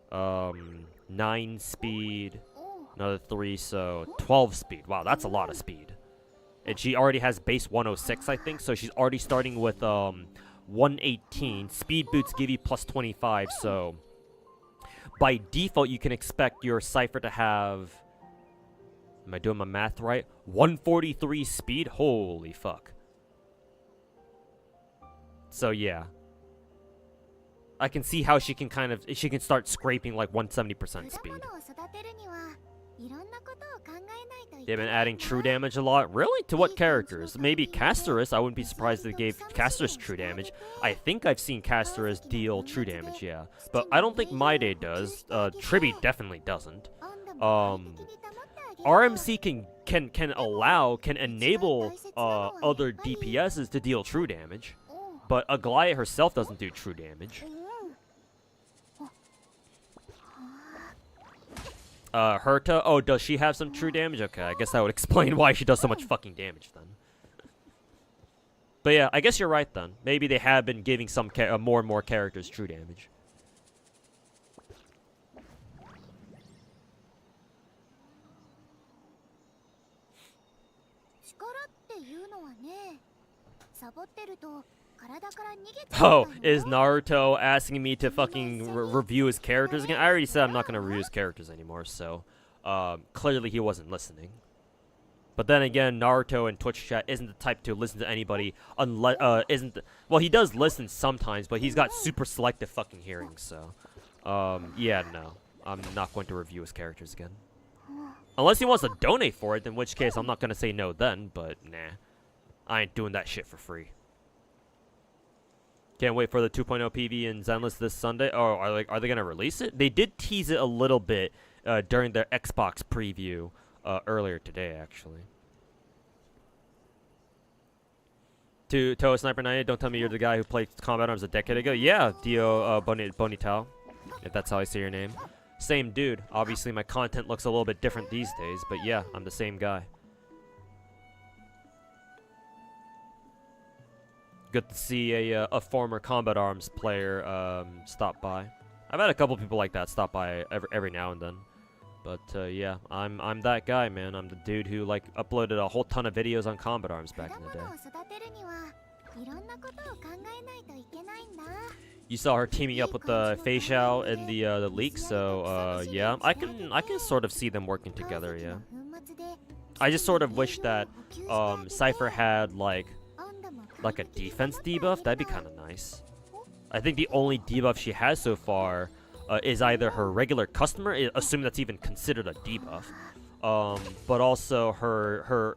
9 speed, another 3, so 12 speed. Wow, that's a lot of speed. And she already has base 106, I think, so she's already starting with 118. Speed boots give you plus 25, so by default, you can expect your Cypher to have, am I doing my math right? 143 speed? Holy fuck. So yeah. I can see how she can start scraping like 170% speed. They've been adding true damage a lot. Really? To what characters? Maybe Casterus. I wouldn't be surprised if they gave Casterus true damage. I think I've seen Casterus deal true damage, yeah. But I don't think My Day does. Tribby definitely doesn't. RMC can enable other DPSs to deal true damage. But Aglaia herself doesn't do true damage. Herta? Oh, does she have some true damage? Okay, I guess that would explain why she does so much fucking damage then. But yeah, I guess you're right then. Maybe they have been giving some more and more characters true damage. Oh, is Naruto asking me to fucking review his characters again? I already said I'm not going to review his characters anymore, so clearly he wasn't listening. But then again, Naruto in Twitch chat isn't the type to listen to anybody unless well, he does listen sometimes, but he's got super selective fucking hearing, so yeah, no. I'm not going to review his characters again. Unless he wants to donate for it, in which case I'm not going to say no then, but nah. I ain't doing that shit for free. Can't wait for the 2.0 PV in Zenless this Sunday. Oh, are they gonna release it? They did tease it a little bit during their Xbox preview earlier today, actually. To Toho Sniper 90, don't tell me you're the guy who played Combat Arms a decade ago. Yeah, Dio Bonitao, if that's how I say your name. Same dude. Obviously, my content looks a little bit different these days, but yeah, I'm the same guy. good to see a former Combat Arms player stop by. I've had a couple people like that stop by every now and then. But yeah, I'm that guy, man. I'm the dude who like uploaded a whole ton of videos on Combat Arms back in the day. You saw her teaming up with the Fei Xiao in the leak, so yeah, I can sort of see them working together. Yeah, I just sort of wish that Cypher had like a defense debuff. That'd be kind of nice. I think the only debuff she has so far is either her regular customer, assume that's even considered a debuff, but also her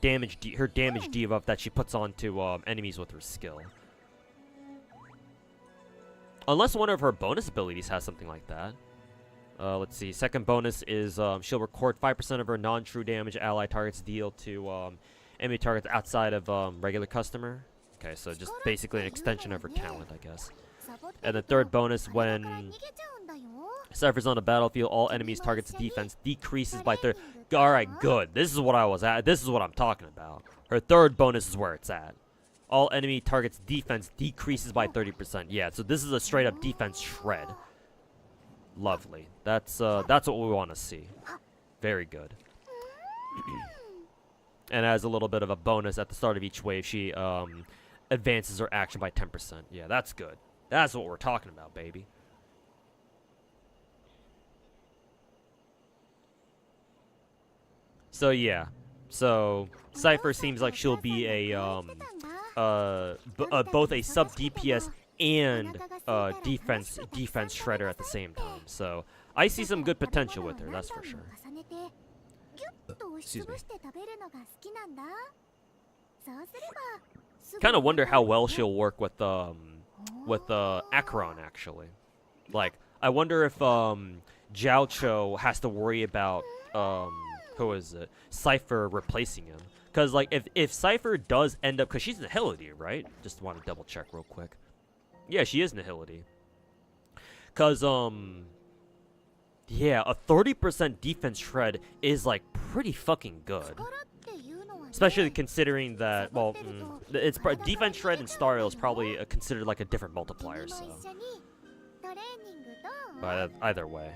damage debuff that she puts onto enemies with her skill. Unless one of her bonus abilities has something like that. Let's see. Second bonus is she'll record 5% of her non-true damage ally targets deal to enemy targets outside of regular customer. Okay, so just basically an extension of her talent, I guess. And the third bonus, when Cypher's on the battlefield, all enemies targets defense decreases by 30. Alright, good. This is what I was at. This is what I'm talking about. Her third bonus is where it's at. All enemy targets defense decreases by 30%. Yeah, so this is a straight up defense shred. Lovely. That's what we want to see. Very good. And as a little bit of a bonus at the start of each wave, she advances her action by 10%. Yeah, that's good. That's what we're talking about, baby. So yeah, so Cypher seems like she'll be a both a sub DPS and defense shredder at the same time. So I see some good potential with her, that's for sure. Excuse me. Kind of wonder how well she'll work with Acheron, actually. Like, I wonder if Jiao Cho has to worry about who is it? Cypher replacing him. Because, like, if Cypher does end up... Because she's Nihility, right? Just want to double check real quick. Yeah, she is Nihility. Because, yeah, a 30% defense shred is, like, pretty fucking good. Especially considering that, well, it's defense shred and Stariel is probably considered, like, a different multiplier, so... But either way.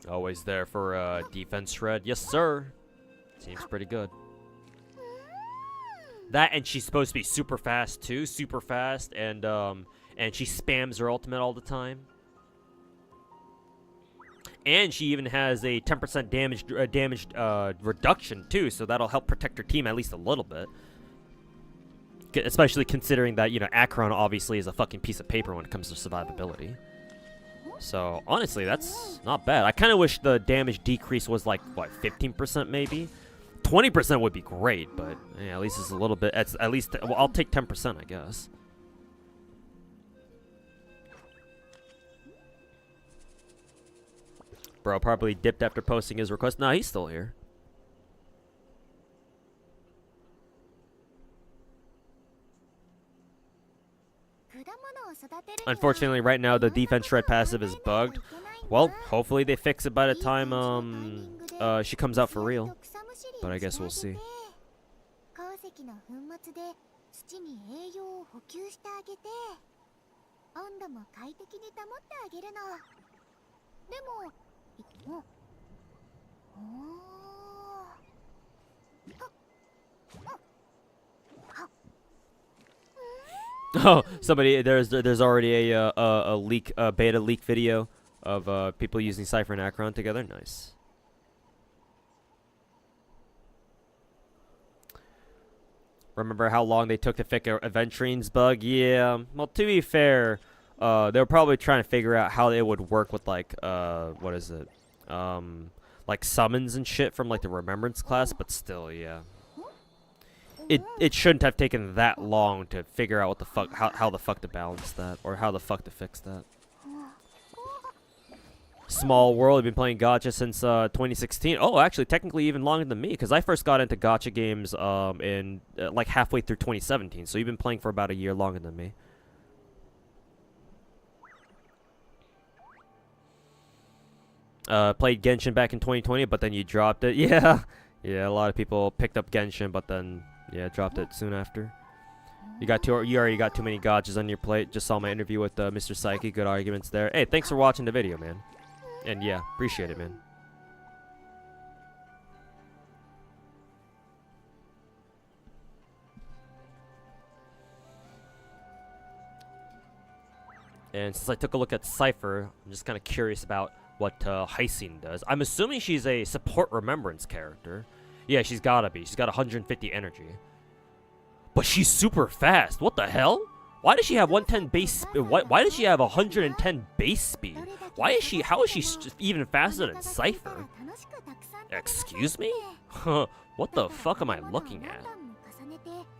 Always there for defense shred. Yes, sir. Seems pretty good. That, and she's supposed to be super fast too, super fast, and she spams her ultimate all the time. And she even has a 10% damage reduction too, so that'll help protect her team at least a little bit. Especially considering that, you know, Acheron obviously is a fucking piece of paper when it comes to survivability. So, honestly, that's not bad. I kind of wish the damage decrease was like, what, 15% maybe? 20% would be great, but yeah, at least it's a little bit. At least, well, I'll take 10%, I guess. Bro probably dipped after posting his request. Nah, he's still here. Unfortunately, right now, the defense shred passive is bugged. Well, hopefully they fix it by the time she comes out for real. But I guess we'll see. Oh, somebody, there's already a leak, beta leak video of people using Cypher and Acheron together. Nice. Remember how long they took to fix Aventrine's bug? Yeah. Well, to be fair, they were probably trying to figure out how it would work with like what is it? Like summons and shit from like the Remembrance class, but still, yeah. It shouldn't have taken that long to figure out what the fuck how the fuck to balance that, or how the fuck to fix that. Small world. I've been playing gacha since 2016. Oh, actually, technically even longer than me, because I first got into gacha games in like halfway through 2017. So you've been playing for about a year longer than me. played Genshin back in 2020, but then you dropped it. Yeah, yeah. A lot of people picked up Genshin, but then yeah, dropped it soon after. You already got too many gotchas on your plate. Just saw my interview with Mr. Psyche. Good arguments there. Hey, thanks for watching the video, man. And yeah, appreciate it, man. And since I took a look at Cypher, I'm just kind of curious about what Hyacinth does. I'm assuming she's a support remembrance character. Yeah, she's gotta be. She's got 150 energy. But she's super fast. What the hell? Why does she have 110 base? Why does she have 110 base speed? Why is she? How is she even faster than Cypher? Excuse me? What the fuck am I looking at?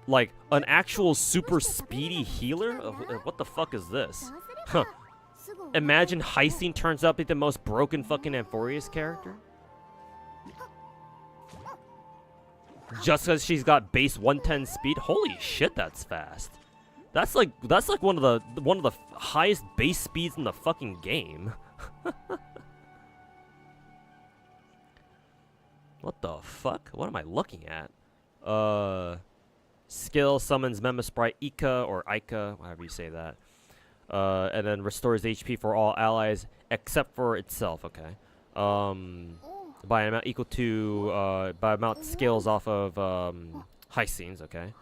Like an actual super speedy healer? What the fuck is this? Huh. Imagine Hyacinth turns out to be the most broken fucking Amphorius character. Just because she's got base 110 speed? Holy shit, that's fast. That's like one of the highest base speeds in the fucking game. What the fuck? What am I looking at? Skill summons Mema Sprite Ika or Ika, however you say that. And then restores HP for all allies except for itself, okay. By an amount equal to, by amount scales off of, Hyacinth, okay.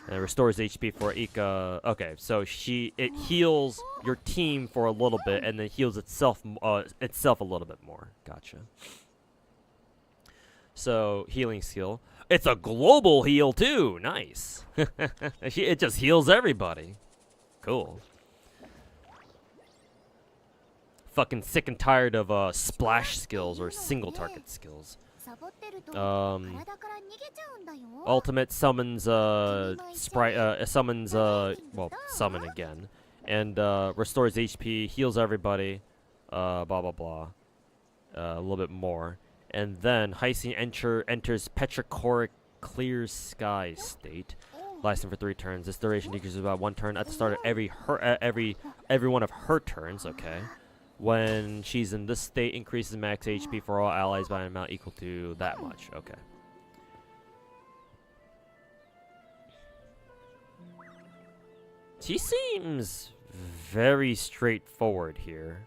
And it restores HP for Ika. Okay, so it heals your team for a little bit and then heals itself a little bit more. Gotcha. So, healing skill. It's a global heal too. Nice. It just heals everybody. Cool. Fucking sick and tired of splash skills or single target skills. Ultimate summons sprite summons well, summon again. And restores HP, heals everybody, blah blah blah. A little bit more. And then Hyacinth enters Petrichoric Clear Sky state, lasting for 3 turns. This duration decreases about 1 turn at the start of every one of her turns, okay. When she's in this state, increases max HP for all allies by an amount equal to that much. Okay. She seems very straightforward here.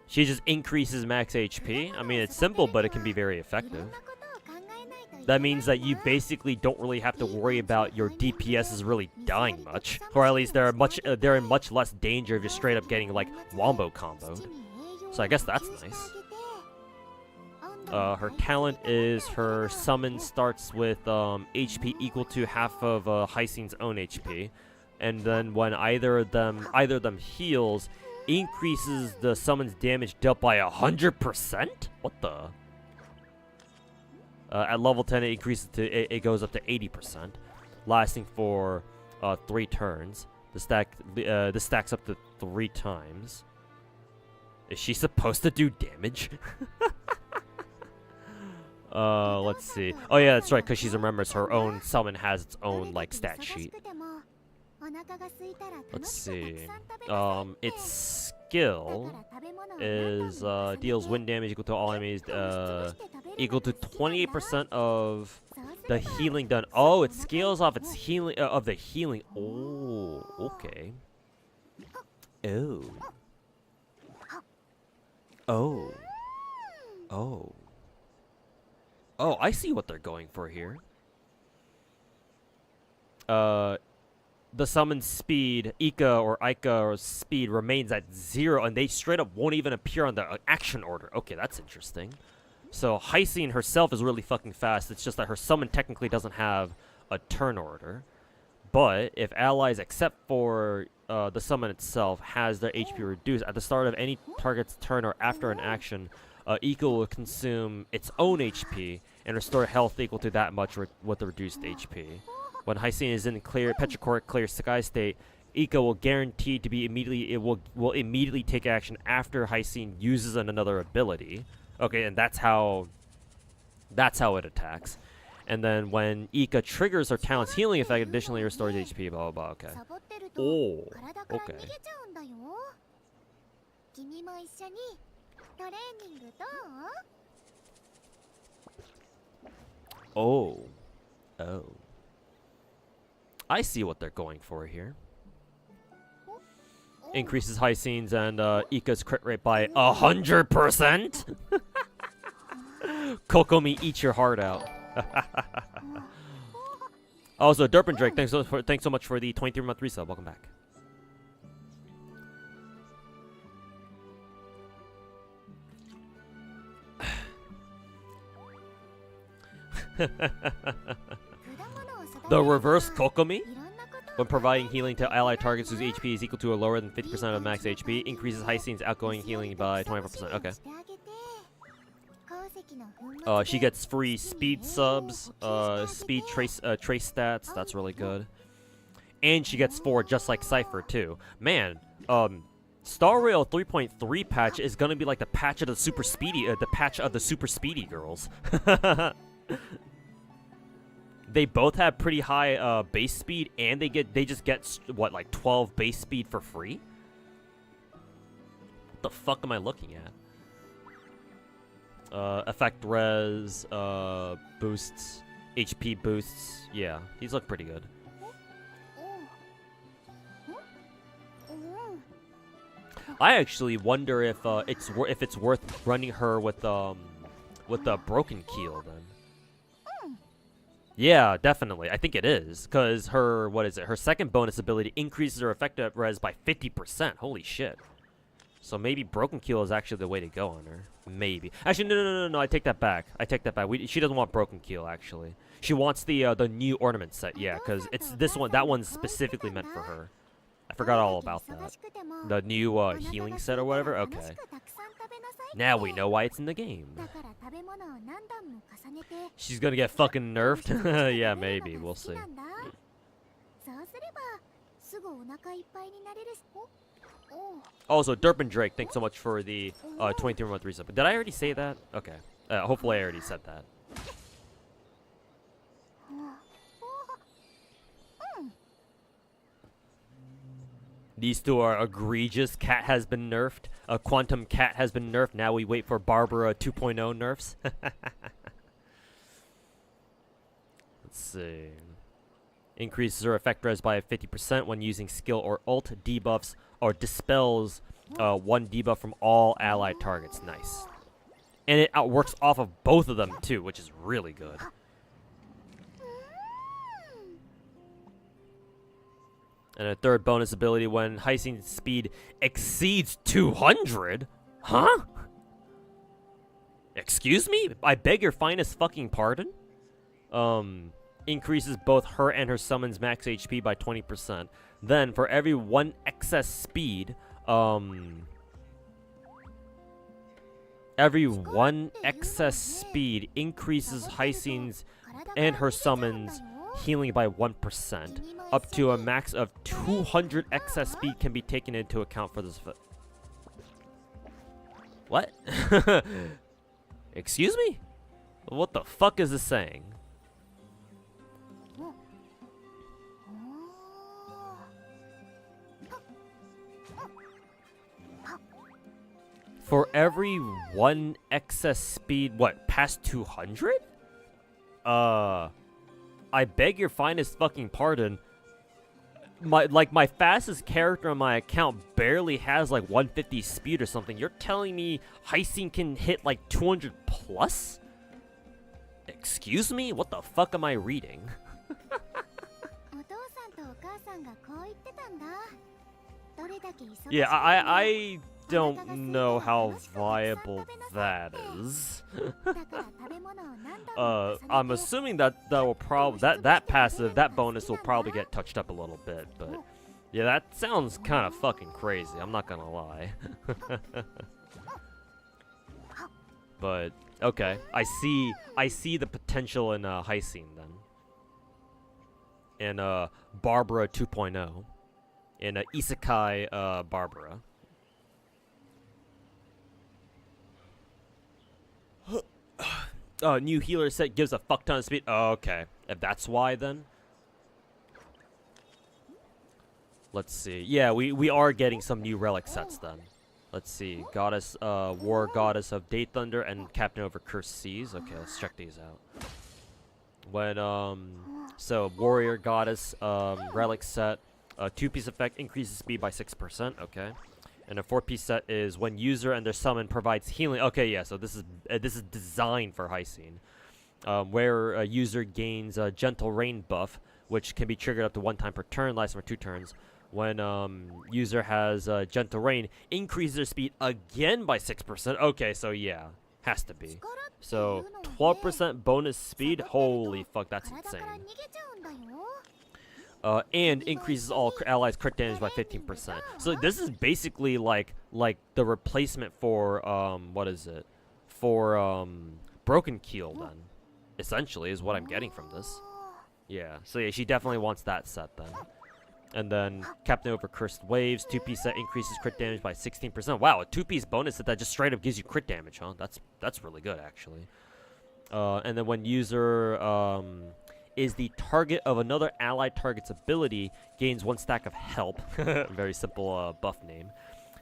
She just increases max HP. I mean, it's simple, but it can be very effective. That means that you basically don't really have to worry about your DPS is really dying much, or at least they're in much less danger of just straight up getting like wombo comboed. So I guess that's nice. Her talent is her summon starts with HP equal to half of Hyacinth's own HP, and then when either of them heals, increases the summon's damage dealt by 100%. What the? At level 10, it increases to it goes up to 80%, lasting for 3 turns. This stacks up to 3 times. Is she supposed to do damage? Let's see. Oh yeah, that's right, because she remembers her own summon has its own like stat sheet. Let's see. Its skill is deals wind damage equal to all enemies, equal to 28% of the healing done. Oh, it scales off its healing of the healing. Oh, okay. Oh. Oh. Oh. Oh, I see what they're going for here. The summon speed, Ika or Ika speed remains at 0, and they straight up won't even appear on the action order. Okay, that's interesting. So Hyacinth herself is really fucking fast. It's just that her summon technically doesn't have a turn order. But if allies, except for the summon itself, has their HP reduced at the start of any target's turn or after an action, Ika will consume its own HP and restore health equal to that much with the reduced HP. When Hyacinth is in Petrichoric Clear Sky state, Ika will guarantee to be will immediately take action after Hyacinth uses another ability. Okay, and that's how it attacks. And then when Ika triggers her talent's healing effect, additionally restores HP, blah blah blah. Okay. Oh, okay. 君も一緒にトレーニングどう？ Oh. Oh. I see what they're going for here. Increases high scenes and Ika's crit rate by 100%. Kokomi, eat your heart out. Also, Derpin Drake, thanks so much for the 23-month resub. Welcome back. The reverse Kokomi? When providing healing to allied targets whose HP is equal to or lower than 50% of max HP, increases high scenes outgoing healing by 24%. Okay. She gets free speed subs, speed trace stats. That's really good. And she gets 4 just like Cypher too. Man, Star Rail 3.3 patch is gonna be like the patch of the super speedy, girls. They both have pretty high base speed, and they just get what, like 12 base speed for free? What the fuck am I looking at? Effect res, boosts, HP boosts. Yeah, these look pretty good. I actually wonder if it's worth running her with a broken keel then. Yeah, definitely. I think it is, because her, her second bonus ability increases her effective res by 50%. Holy shit. So maybe Broken Keel is actually the way to go on her. Maybe. Actually, no, I take that back. She doesn't want Broken Keel, actually. She wants the new ornament set, yeah, because it's this one, that one's specifically meant for her. I forgot all about that. The new healing set or whatever? Okay. Now we know why it's in the game. She's gonna get fucking nerfed? Yeah, maybe. We'll see. Also, Derpin Drake, thanks so much for the 23-month resub. Did I already say that? Okay. Hopefully I already said that. These two are egregious. Cat has been nerfed. Quantum Cat has been nerfed. Now we wait for Barbara 2.0 nerfs. Let's see. Increases her effect res by 50% when using skill or ult. Debuffs or dispels one debuff from all allied targets. Nice. And it works off of both of them too, which is really good. And a third bonus ability when heisting speed exceeds 200? Huh? Excuse me? I beg your finest fucking pardon? Increases both her and her summon's max HP by 20%. Then, for every 1 excess speed, increases heisting's and her summon's healing by 1%. Up to a max of 200 excess speed can be taken into account for this. What? Excuse me? What the fuck is this saying? For every 1 excess speed, what, past 200? I beg your finest fucking pardon. My fastest character on my account barely has like 150 speed or something. You're telling me heisting can hit like 200 plus? Excuse me? What the fuck am I reading? Yeah, I don't know how viable that is. I'm assuming that will probably that bonus will probably get touched up a little bit, but yeah, that sounds kind of fucking crazy. I'm not gonna lie. But okay, I see the potential in heisting then, and Barbara 2.0, and Isekai Barbara. New healer set gives a fuck ton of speed. Oh, okay. If that's why, then. Let's see. Yeah, we are getting some new relic sets, then. Let's see. Goddess, War Goddess of Day Thunder and Captain over Cursed Seas. Okay, let's check these out. When, so Warrior Goddess, Relic set, 2-piece effect increases speed by 6%. Okay. And a 4-piece set is when user and their summon provides healing. Okay, yeah, so this is designed for Hysene. Where a user gains a Gentle Rain buff, which can be triggered up to 1 time per turn, lasts for 2 turns. When user has Gentle Rain, increases their speed again by 6%. Okay, so yeah, has to be. So 12% bonus speed. Holy fuck, that's insane. And increases all allies' crit damage by 15%. So this is basically like the replacement for what is it? For Broken Keel then. Essentially is what I'm getting from this. Yeah. So yeah, she definitely wants that set then. And then Captain over Cursed Waves, 2-piece set increases crit damage by 16%. Wow, a 2-piece bonus set that just straight up gives you crit damage, huh? That's really good actually. And then when user is the target of another allied target's ability, gains 1 stack of help. Very simple buff name.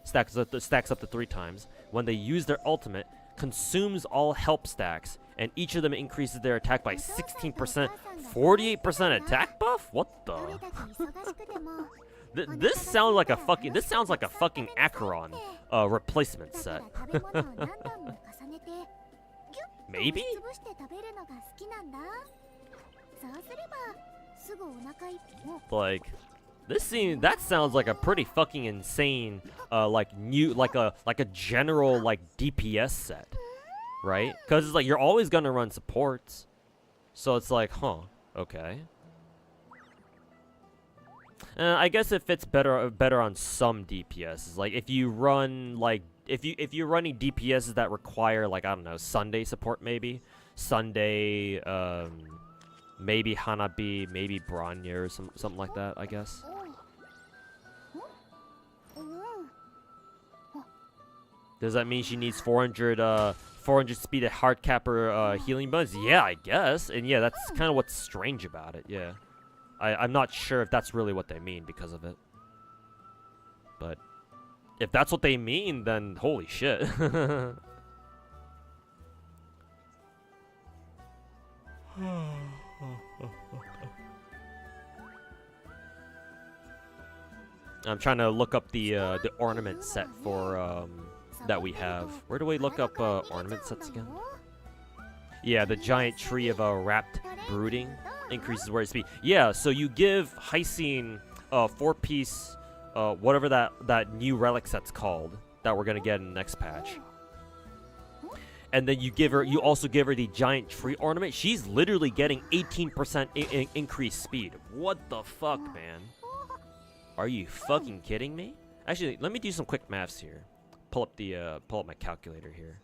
Stacks up to 3 times. When they use their ultimate, consumes all help stacks, and each of them increases their attack by 16%. 48% attack buff? What the? This sounds like a fucking Acheron replacement set. Maybe? Like, that sounds like a pretty fucking insane like a general like DPS set, right? Because it's like you're always gonna run supports, so it's like, huh, okay. I guess it fits better on some DPSs. Like if you run like if you're running DPSs that require like, I don't know, Sunday support, maybe Sunday, maybe Hanabi, maybe Bronya or something like that, I guess. Does that mean she needs 400 speed at Heartcapper healing bonus? Yeah, I guess. And yeah, that's kind of what's strange about it, yeah. I'm not sure if that's really what they mean because of it. But if that's what they mean, then holy shit. I'm trying to look up the ornament set for that we have. Where do we look up ornament sets again? Yeah, the giant tree of wrapped brooding increases warrior speed. Yeah, so you give Hysene 4-piece whatever that new relic set's called that we're gonna get in the next patch. And then you also give her the giant tree ornament. She's literally getting 18% increased speed. What the fuck, man? Are you fucking kidding me? Actually, let me do some quick maths here. Pull up my calculator here.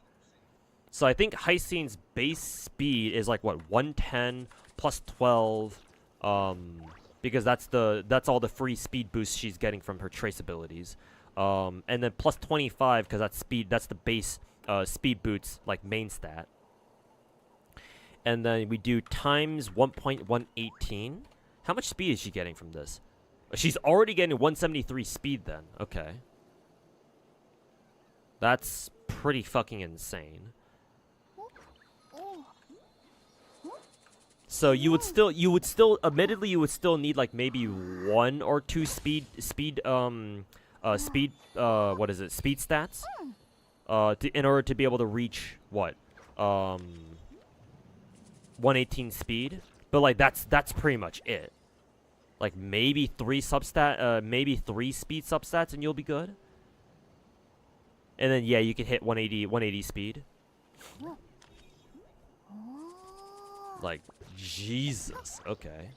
So I think Hysene's base speed is like what, 110 plus 12, because that's all the free speed boosts she's getting from her trace abilities, and then plus 25 because that's the base speed boots like main stat, and then we do times 1.118. How much speed is she getting from this? She's already getting 173 speed then. Okay. That's pretty fucking insane. So you would still admittedly you would still need like maybe 1 or 2 speed what is it? Speed stats? In order to be able to reach what? 118 speed. But like that's pretty much it. Like maybe 3 maybe 3 speed substats and you'll be good. And then yeah, you can hit 180 speed. Like Jesus. Okay.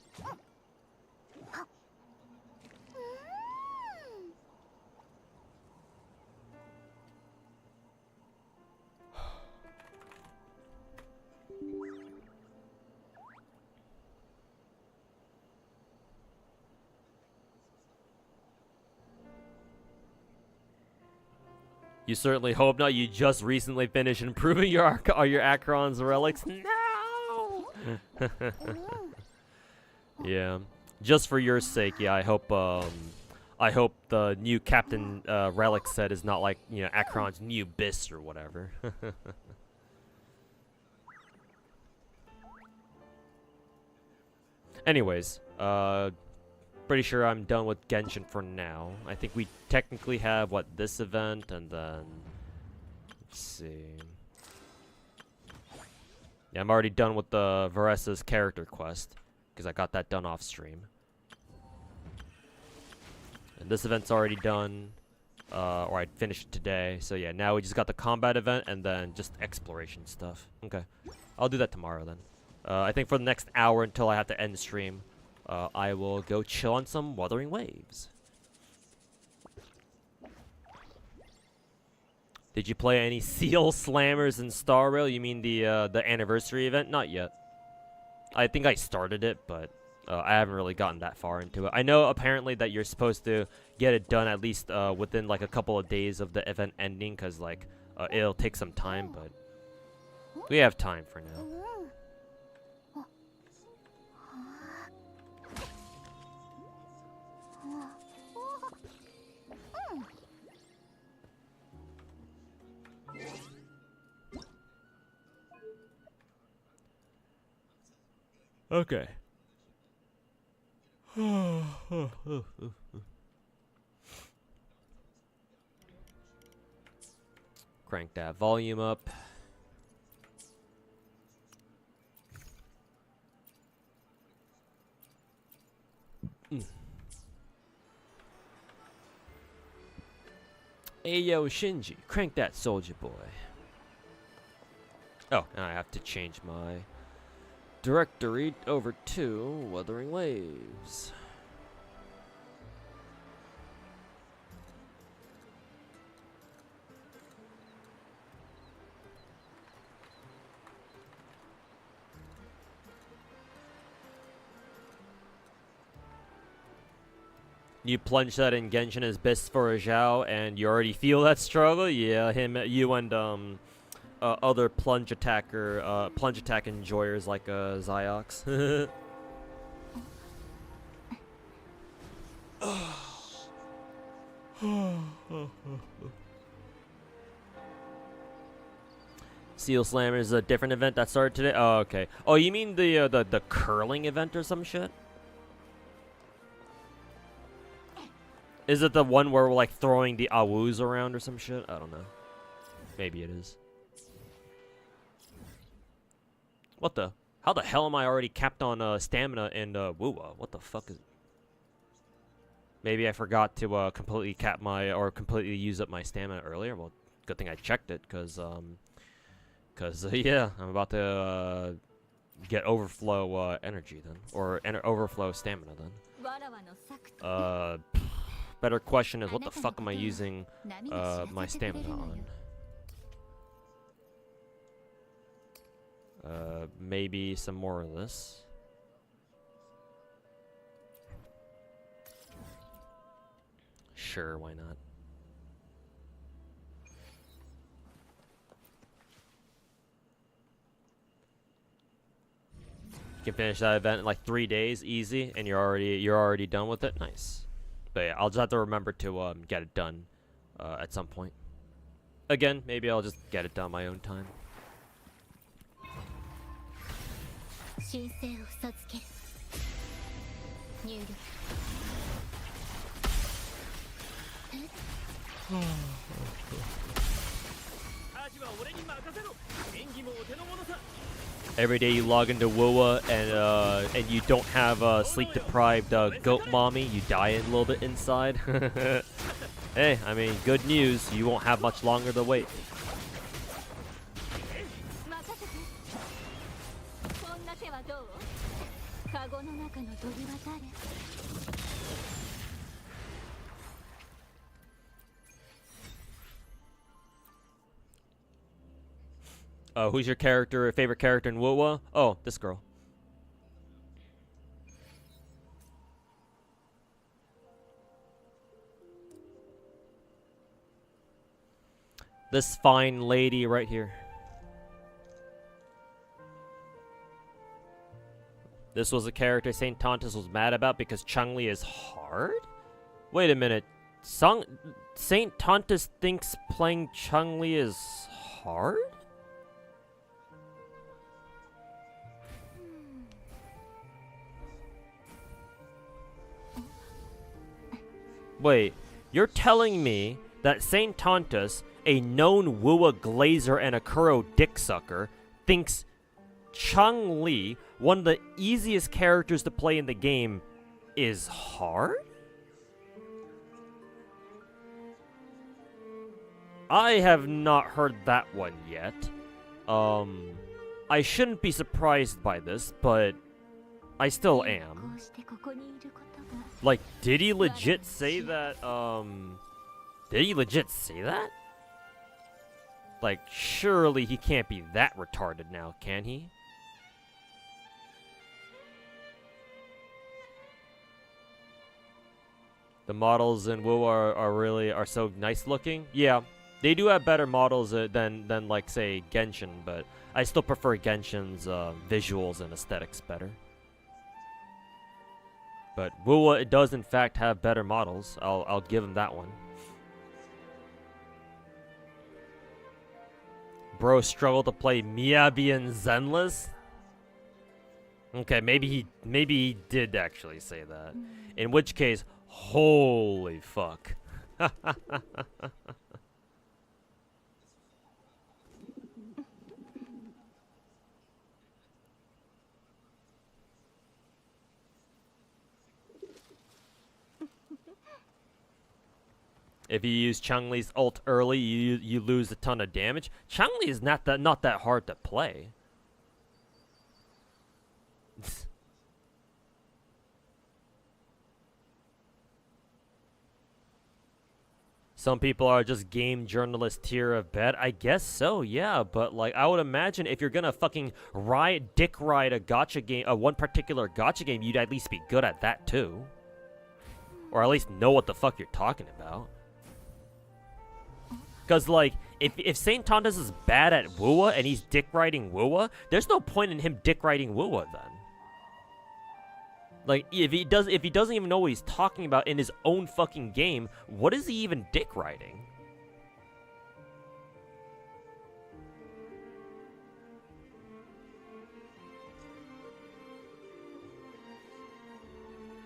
You certainly hope not. You just recently finished improving your Acheron's relics. No! Yeah. Just for your sake, yeah, I hope I hope the new Captain Relic set is not like, you know, Akron's new Biss or whatever. Anyways, pretty sure I'm done with Genshin for now. I think we technically have, what, this event, and then... Let's see... Yeah, I'm already done with the Varesa's character quest, because I got that done off stream. And this event's already done, or I finished it today. So yeah, now we just got the combat event, and then just exploration stuff. Okay, I'll do that tomorrow then. I think for the next hour until I have to end stream, I will go chill on some Wuthering Waves. Did you play any Seal Slammers in Star Rail? You mean the anniversary event? Not yet. I think I started it, but I haven't really gotten that far into it. I know apparently that you're supposed to get it done at least within like a couple of days of the event ending, because like it'll take some time, but we have time for now. Okay. Crank that volume up. Hey yo, Shinji, crank that soldier boy. Oh, and I have to change my directory over to Wuthering Waves. You plunge that in Genshin as best for a Zhao, and you already feel that struggle? Yeah, you and other plunge attack enjoyers like Ziox. Seal Slammer is a different event that started today. Oh, okay. Oh, you mean the curling event or some shit? Is it the one where we're like throwing the awus around or some shit? I don't know. Maybe it is. What the? How the hell am I already capped on stamina and Wuwa? What the fuck is... Maybe I forgot to completely cap my, or completely use up my stamina earlier. Well, good thing I checked it, cause yeah, I'm about to get overflow energy then, or overflow stamina then. Better question is, what the fuck am I using my stamina on? Maybe some more of this. Sure, why not? You can finish that event in like 3 days, easy, and you're already done with it. Nice. But yeah, I'll just have to remember to get it done at some point. Again, maybe I'll just get it done my own time. Every day you log into WoA and you don't have sleep-deprived goat mommy, you die a little bit inside. Hey, I mean, good news. You won't have much longer to wait. Who's your favorite character in WoA? Oh, this girl. This fine lady right here. This was a character St. Tontus was mad about because Chun-Li is hard? Wait a minute. Saint Tontus thinks playing Chun-Li is hard? Wait, you're telling me that Saint Tontus, a known Wua glazer and a Kuro dicksucker, thinks Chun-Li, one of the easiest characters to play in the game, is hard? I have not heard that one yet. I shouldn't be surprised by this, but I still am. Like, did he legit say that, Did he legit say that? Like, surely he can't be that retarded now, can he? The models in WoW are so nice looking. Yeah, they do have better models than like, say, Genshin, but I still prefer Genshin's visuals and aesthetics better. But WoW, it does in fact have better models. I'll give him that one. Bro struggled to play Miyabi and Zenless. Okay, maybe he did actually say that. In which case, holy fuck. If you use Chun-Li's ult early, you lose a ton of damage. Chun-Li is not that hard to play. Some people are just game journalist tier of bed. I guess so, yeah. But like, I would imagine if you're gonna fucking dick ride a gacha game, one particular gacha game, you'd at least be good at that too, or at least know what the fuck you're talking about. Because, like, if Saint Tontus is bad at Wua and he's dick-riding Wua, there's no point in him dick-riding Wua then. Like, if he doesn't even know what he's talking about in his own fucking game, what is he even dick-riding?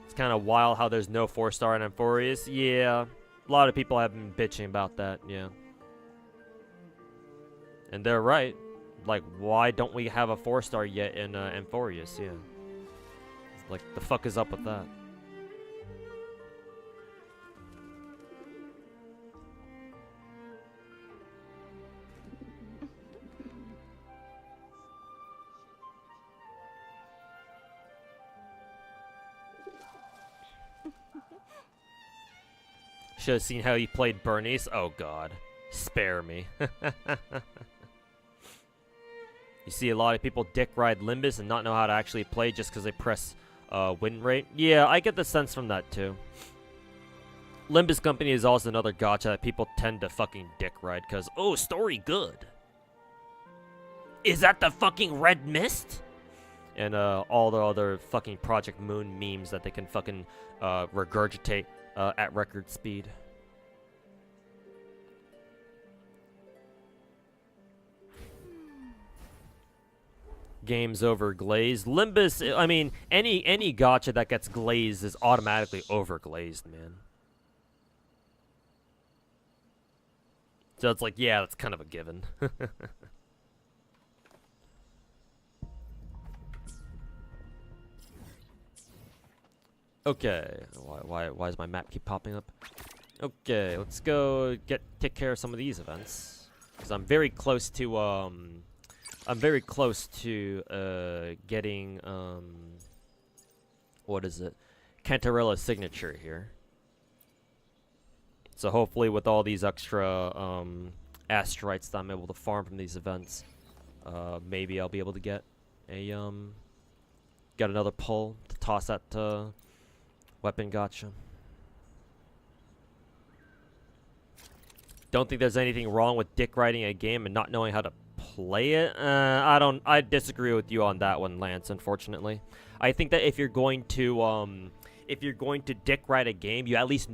It's kind of wild how there's no 4-star in Amphorius. Yeah, a lot of people have been bitching about that, yeah. And they're right. Like, why don't we have a 4-star yet in Amphorius? Yeah. It's like, the fuck is up with that? Should have seen how he played Bernice. Oh god. Spare me. You see a lot of people dick ride Limbus and not know how to actually play just because they press win rate. Yeah, I get the sense from that too. Limbus Company is also another gacha that people tend to fucking dick ride because, oh, story good. Is that the fucking Red Mist? And all the other fucking Project Moon memes that they can fucking regurgitate at record speed. Games over glazed. Limbus, I mean, any gacha that gets glazed is automatically over glazed, man. So it's like, yeah, that's kind of a given. Okay, why does my map keep popping up? Okay, let's go take care of some of these events, because I'm very close to getting what is it? Cantarella's signature here. So hopefully with all these extra asteroids that I'm able to farm from these events, maybe I'll be able to get another pull to toss that weapon gacha. Don't think there's anything wrong with dick riding a game and not knowing how to play it. I disagree with you on that one, Lance, unfortunately. I think that if you're going to if you're going to dick ride a game, you at least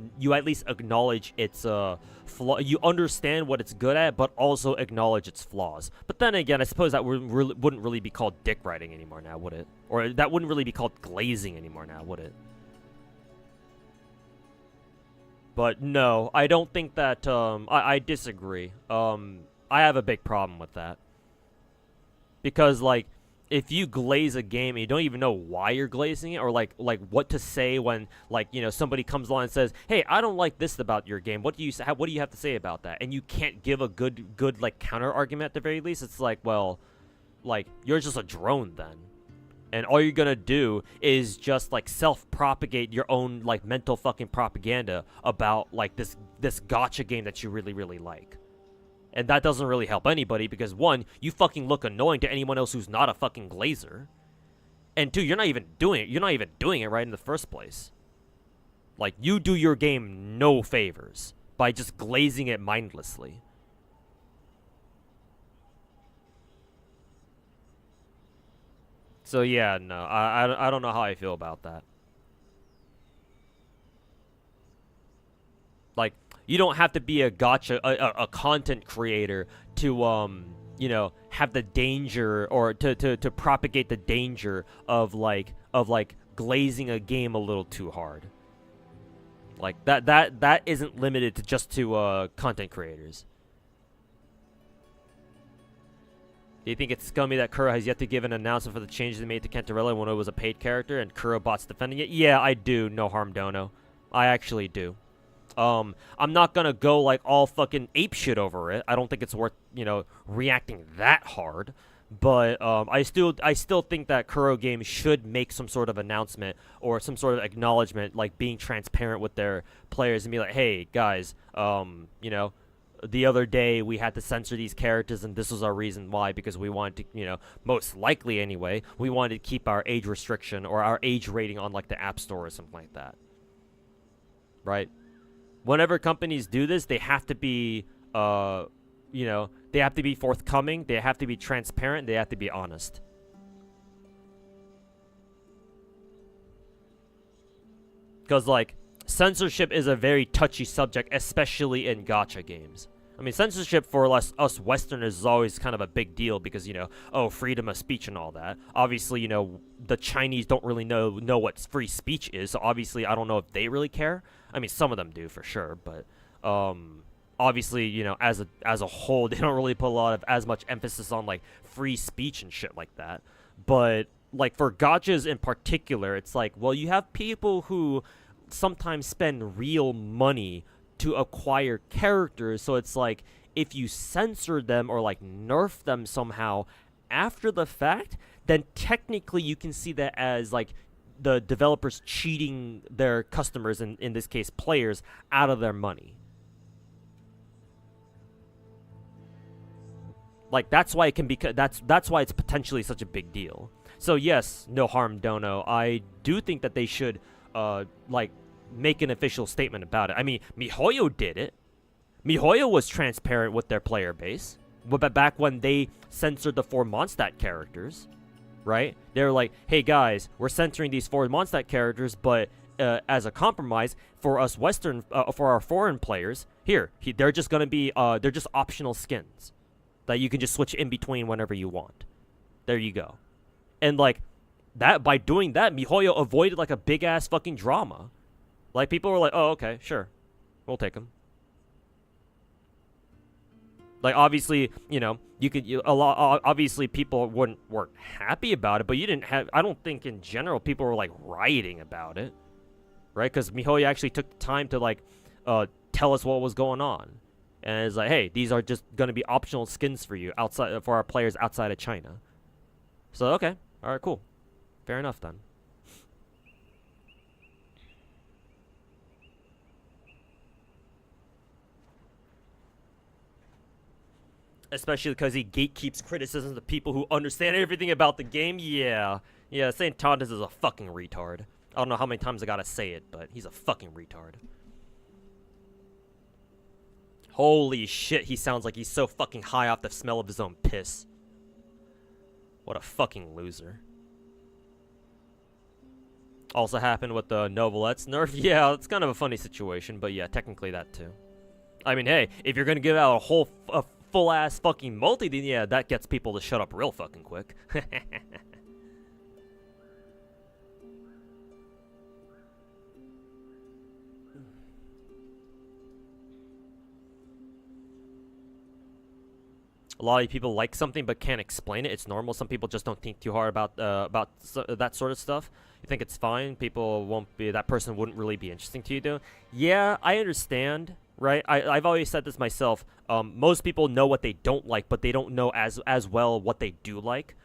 acknowledge its flaw. You understand what it's good at, but also acknowledge its flaws. But then again, I suppose that wouldn't really be called dick riding anymore now, would it? Or that wouldn't really be called glazing anymore now, would it? But no, I don't think that, I disagree. I have a big problem with that. Because, like, if you glaze a game and you don't even know why you're glazing it, or, like what to say when, like, you know, somebody comes along and says, hey, I don't like this about your game. What do you have to say about that? And you can't give a good, like, counter argument at the very least. It's like, well, like, you're just a drone then. And all you're gonna do is just, like, self-propagate your own, like, mental fucking propaganda about, like, this gacha game that you really, really like. And that doesn't really help anybody because, one, you fucking look annoying to anyone else who's not a fucking glazer. And two, you're not even doing it right in the first place. Like, you do your game no favors by just glazing it mindlessly. So yeah, no, I don't know how I feel about that. Like, you don't have to be a gacha, a content creator to, you know, have the danger or to propagate the danger of like glazing a game a little too hard. Like that isn't limited to just to content creators. Do you think it's scummy that Kuro has yet to give an announcement for the changes they made to Cantarella when it was a paid character and Kuro bots defending it? Yeah, I do. No harm, Dono. I actually do. I'm not gonna go like all fucking apeshit over it. I don't think it's worth, you know, reacting that hard. But I still think that Kuro Games should make some sort of announcement or some sort of acknowledgement, like being transparent with their players and be like, hey guys, you know, the other day we had to censor these characters and this was our reason why, because we wanted to, you know, most likely anyway, we wanted to keep our age restriction or our age rating on like the App Store or something like that. Right? Whenever companies do this, they have to be, you know, they have to be forthcoming, they have to be transparent, they have to be honest. Because, like, censorship is a very touchy subject, especially in gacha games. I mean, censorship for us Westerners is always kind of a big deal because, you know, oh, freedom of speech and all that. Obviously, you know, the Chinese don't really know what free speech is, so obviously I don't know if they really care. I mean, some of them do for sure, but obviously, you know, as a whole, they don't really put as much emphasis on like free speech and shit like that. But like for gachas in particular, it's like, well, you have people who sometimes spend real money to acquire characters, so it's like if you censor them or like nerf them somehow after the fact, then technically you can see that as like the developers cheating their customers, in this case players, out of their money. Like that's why it can be, that's why it's potentially such a big deal. So yes, no harm, Dono. I do think that they should like make an official statement about it. I mean, MiHoYo did it. MiHoYo was transparent with their player base. But back when they censored the 4 Mondstadt characters, right? They were like, hey guys, we're censoring these 4 Mondstadt characters, but as a compromise for us Western, for our foreign players, they're just gonna be, they're just optional skins that you can just switch in between whenever you want. There you go. And like, that, by doing that, MiHoYo avoided like a big ass fucking drama. Like, people were like, oh, okay, sure. We'll take them. Like, obviously, you know, obviously people weren't happy about it, but you didn't have, I don't think in general people were, like, rioting about it. Right? Because MiHoYo actually took the time to, like, tell us what was going on. And it's like, hey, these are just going to be optional skins for you, for our players outside of China. So, okay. Alright, cool. Fair enough, then. Especially because he gatekeeps criticisms of people who understand everything about the game. Yeah. Yeah, St. Tondas is a fucking retard. I don't know how many times I gotta say it, but he's a fucking retard. Holy shit, he sounds like he's so fucking high off the smell of his own piss. What a fucking loser. Also happened with the Novelettes nerf. Yeah, it's kind of a funny situation, but yeah, technically that too. I mean, hey, if you're gonna give out a full-ass fucking multi, then yeah, that gets people to shut up real fucking quick. A lot of people like something but can't explain it. It's normal. Some people just don't think too hard about that sort of stuff. You think it's fine. People won't be. That person wouldn't really be interesting to you, though. Yeah, I understand. Right? I've always said this myself. Most people know what they don't like, but they don't know as well what they do like.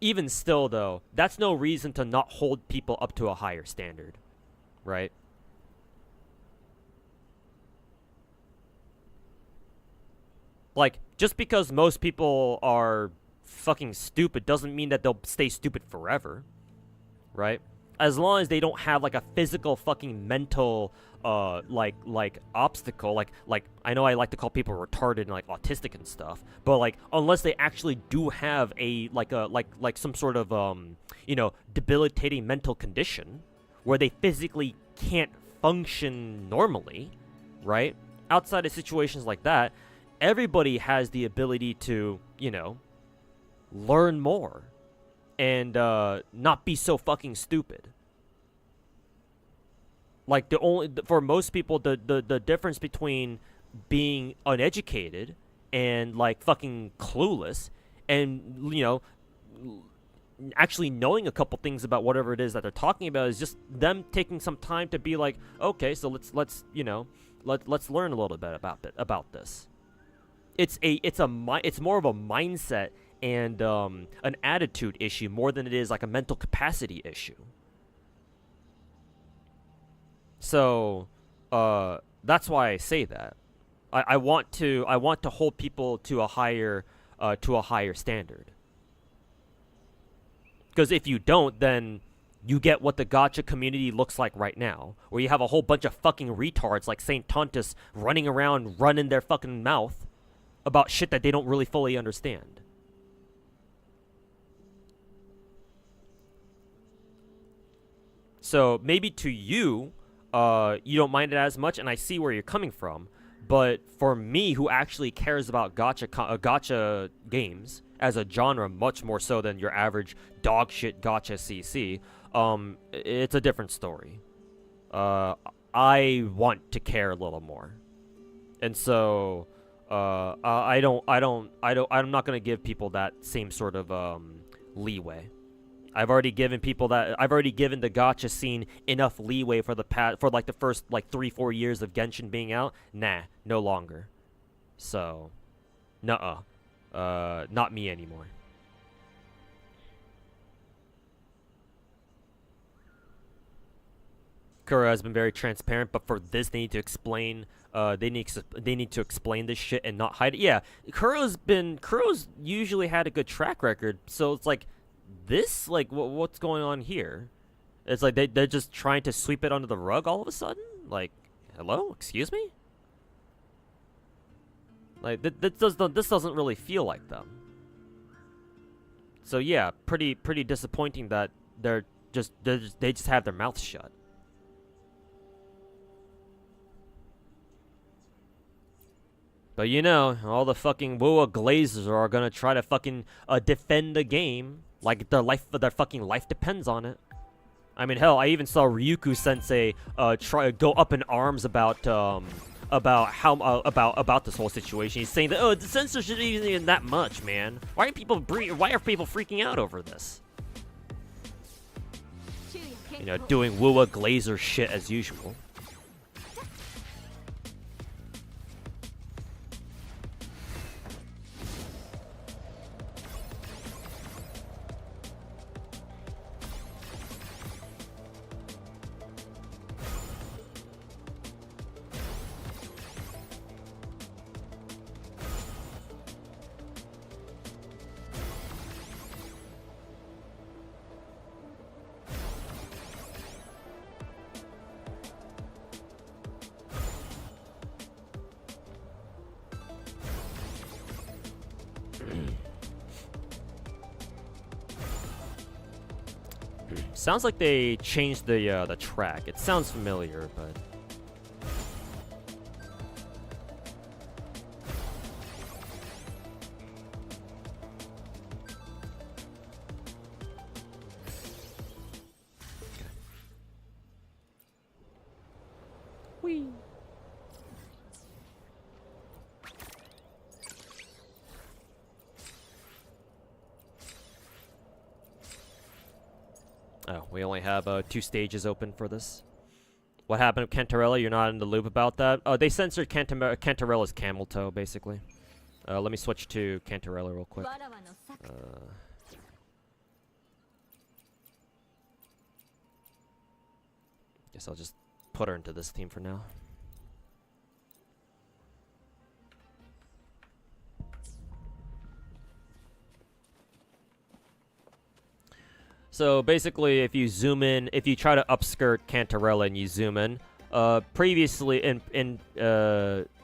Even still, though, that's no reason to not hold people up to a higher standard, right? Like, just because most people are fucking stupid doesn't mean that they'll stay stupid forever, right? As long as they don't have, like, a physical fucking mental, like obstacle, like, I know I like to call people retarded and, like, autistic and stuff, but, like, unless they actually do have a, like some sort of, you know, debilitating mental condition where they physically can't function normally, right? Outside of situations like that, everybody has the ability to, you know, learn more and not be so fucking stupid. Like, for most people, the difference between being uneducated and, like, fucking clueless and, you know, actually knowing a couple things about whatever it is that they're talking about is just them taking some time to be like, okay, so let's you know, let's learn a little bit about this. It's more of a mindset and an attitude issue more than it is like a mental capacity issue. So that's why I say that. I want to hold people to a higher standard. Because if you don't, then you get what the gacha community looks like right now, where you have a whole bunch of fucking retards like Saint Tontus running around running their fucking mouth about shit that they don't really fully understand. So maybe to you, you don't mind it as much, and I see where you're coming from. But for me, who actually cares about gacha games as a genre much more so than your average dog shit gacha CC, it's a different story. I want to care a little more, and so I'm not gonna give people that same sort of leeway. I've already given the gacha scene enough leeway for the first 3-4 years of Genshin being out. Nah, no longer. So, not me anymore. Kura has been very transparent, but for this they need to explain. They need to explain this shit and not hide it. Yeah, Kuro's usually had a good track record, so it's like this, like what's going on here? It's like they're just trying to sweep it under the rug all of a sudden. Like, hello, excuse me. Like this doesn't really feel like them. So yeah, pretty disappointing that they just have their mouths shut. But you know, all the fucking Wua Glazers are gonna try to fucking defend the game like their fucking life depends on it. I mean, hell, I even saw Ryuku Sensei go up in arms about this whole situation. He's saying that the censorship isn't even that much, man. Why are people freaking out over this? You know, doing Wua Glazer shit as usual. Sounds like they changed the track. It sounds familiar, but. Whee! Oh, we only have 2 stages open for this. What happened with Cantarella? You're not in the loop about that? They censored Cantarella's camel toe, basically. Let me switch to Cantarella real quick. Guess I'll just put her into this team for now. So basically, if you zoom in, if you try to upskirt Cantarella and you zoom in,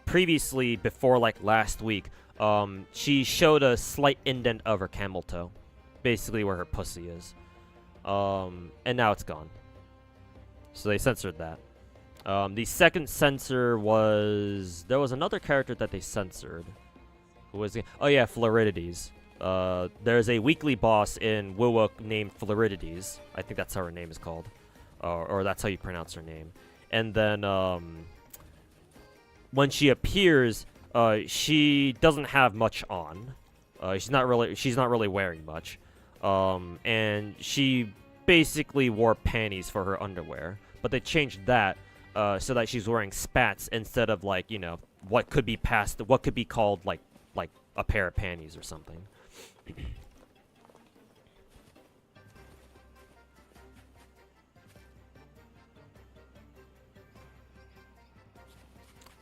previously before like last week, she showed a slight indent of her camel toe, basically where her pussy is, and now it's gone. So they censored that. The second censor was there was another character that they censored. Who was it? Oh yeah, Floridides. There's a weekly boss in WoW named Floridides. I think that's how her name is called. Or that's how you pronounce her name. And then, when she appears, she doesn't have much on. She's not really wearing much. And she basically wore panties for her underwear. But they changed that, so that she's wearing spats instead of, like, you know, what could be called, like a pair of panties or something.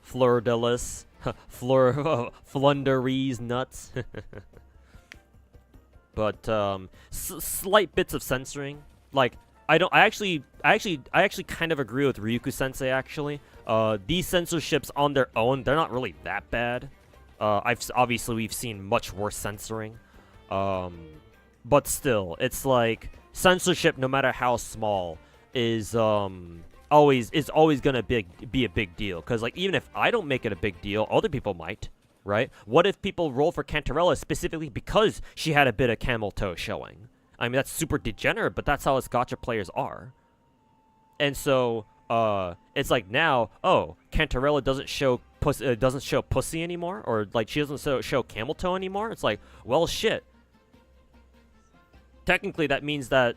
Fleur-de-lis. Flunderies nuts. But slight bits of censoring. Like I actually kind of agree with Ryuku Sensei actually. These censorships on their own, they're not really that bad. Obviously we've seen much worse censoring. But still, it's like censorship, no matter how small, is always gonna be a big deal. Cause like even if I don't make it a big deal, other people might, right? What if people roll for Cantarella specifically because she had a bit of camel toe showing? I mean that's super degenerate, but that's how us gacha players are. And so it's like now, oh, Cantarella doesn't show pussy anymore, or like she doesn't show camel toe anymore. It's like, well, shit. Technically, that means that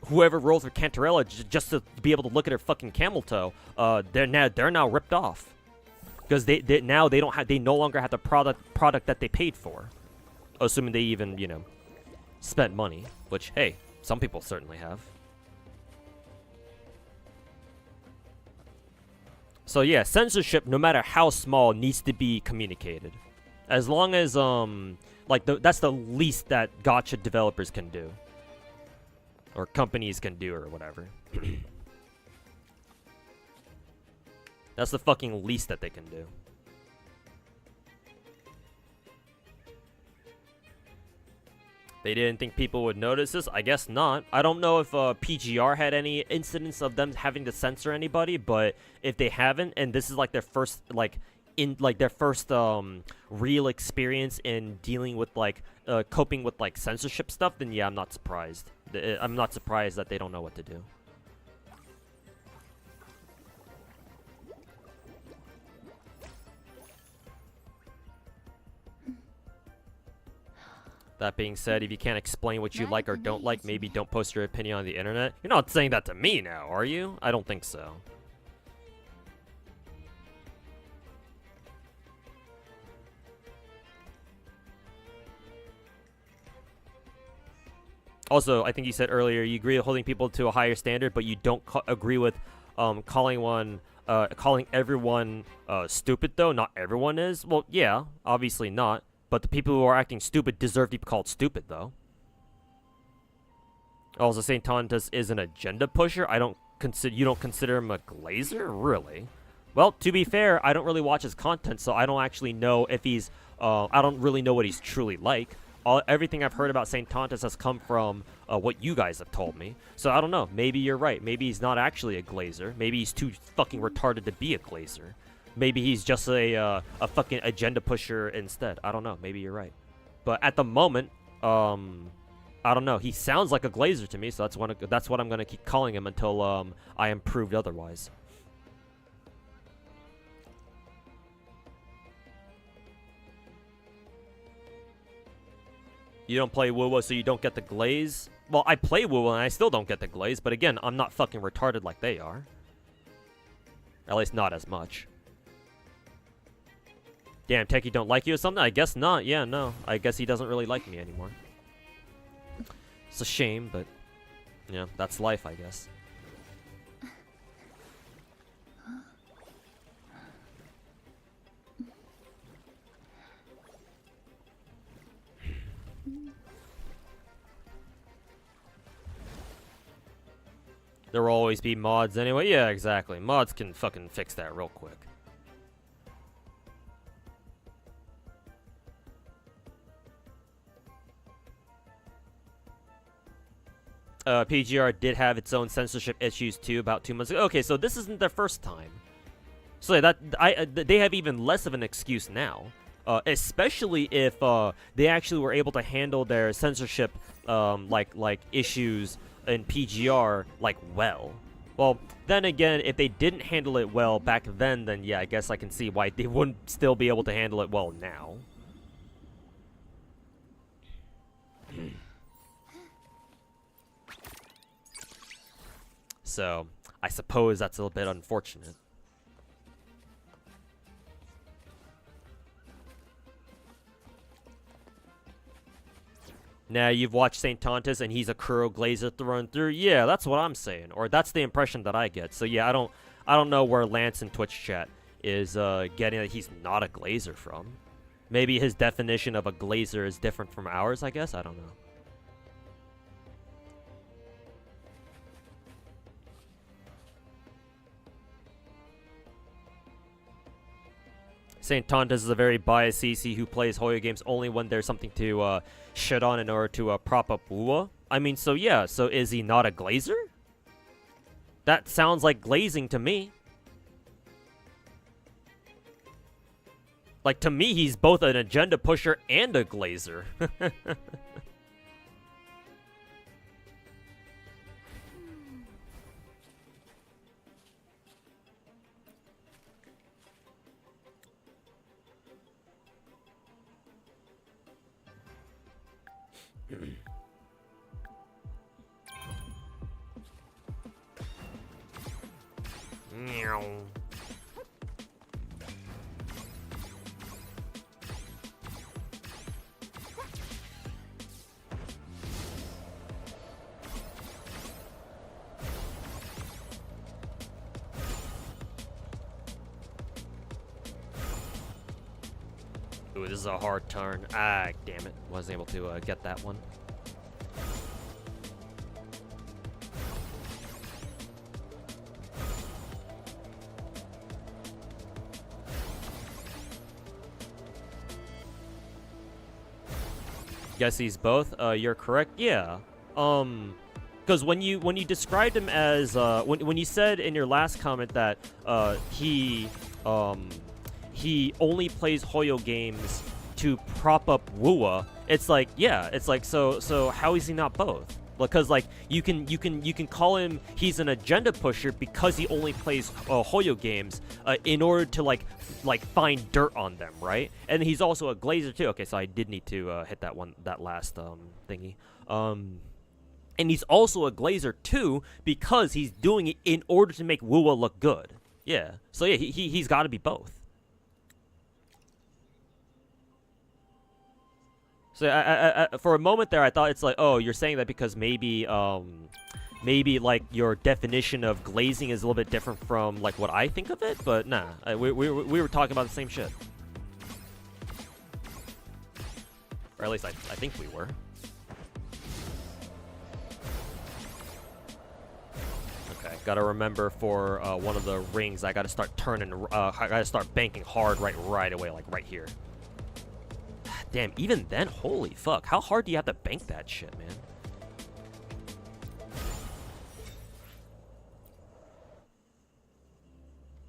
whoever rolls for Cantarella just to be able to look at her fucking camel toe, they're now ripped off because they no longer have the product that they paid for, assuming they even spent money. Which hey, some people certainly have. So yeah, censorship, no matter how small, needs to be communicated. As long as that's the least that gacha developers can do, or companies can do, or whatever. That's the fucking least that they can do. They didn't think people would notice this? I guess not. I don't know if PGR had any incidents of them having to censor anybody, but if they haven't, and this is like their first real experience in dealing with coping with censorship stuff, then yeah, I'm not surprised. I'm not surprised that they don't know what to do. That being said, if you can't explain what you like or don't like, maybe don't post your opinion on the internet. You're not saying that to me now, are you? I don't think so. Also, I think you said earlier you agree with holding people to a higher standard, but you don't agree with calling everyone stupid, though. Not everyone is. Well, yeah, obviously not. But the people who are acting stupid deserve to be called stupid, though. Also, St. Tontus is an agenda pusher. You don't consider him a glazer? Really? Well, to be fair, I don't really watch his content, so I don't actually know if he's... I don't really know what he's truly like. everything I've heard about St. Tontus has come from what you guys have told me. So I don't know. Maybe you're right. Maybe he's not actually a glazer. Maybe he's too fucking retarded to be a glazer. Maybe he's just a fucking agenda pusher instead. I don't know. Maybe you're right. But at the moment, I don't know. He sounds like a glazer to me, so that's what I'm gonna keep calling him until I am proved otherwise. You don't play Wuwa, so you don't get the glaze? Well, I play Wuwa and I still don't get the glaze, but again, I'm not fucking retarded like they are. At least not as much. Damn, Techie don't like you or something? I guess not. Yeah, no. I guess he doesn't really like me anymore. It's a shame, but, you know, that's life, I guess. There will always be mods anyway. Yeah, exactly. Mods can fucking fix that real quick. PGR did have its own censorship issues too about 2 months ago. Okay, so this isn't their first time. So they have even less of an excuse now. Especially if they actually were able to handle their censorship like issues in PGR like well. Well, then again, if they didn't handle it well back then yeah, I guess I can see why they wouldn't still be able to handle it well now. So, I suppose that's a little bit unfortunate. Now, you've watched St. Tontus and he's a Kuro glazer through and through. Yeah, that's what I'm saying. Or that's the impression that I get. So yeah, I don't know where Lance in Twitch chat is getting that he's not a glazer from. Maybe his definition of a glazer is different from ours, I guess. I don't know. St. Tontus is a very biased CC who plays Hoyo games only when there's something to shit on in order to prop up Wuwa. I mean, so yeah, so is he not a glazer? That sounds like glazing to me. Like, to me, he's both an agenda pusher and a glazer. Meow. Ooh, this is a hard turn. Ah, damn it. Wasn't able to get that one. Guess he's both. You're correct. Yeah. Because when you described him as when you said in your last comment that he only plays Hoyo games to prop up Wuwa, it's like, yeah, it's like, so how is he not both? Because like you can call him, he's an agenda pusher because he only plays Hoyo games in order to like find dirt on them, right? And he's also a glazer too. Okay, so I did need to hit that last thingy. And he's also a glazer too because he's doing it in order to make Wuwa look good. Yeah. So yeah, he's got to be both. So for a moment there, I thought it's like, oh, you're saying that because maybe like your definition of glazing is a little bit different from like what I think of it, but nah, we were talking about the same shit, or at least I think we were. Okay, gotta remember for one of the rings, I gotta start turning, I gotta start banking hard right away, like right here. Damn, even then, holy fuck. How hard do you have to bank that shit, man?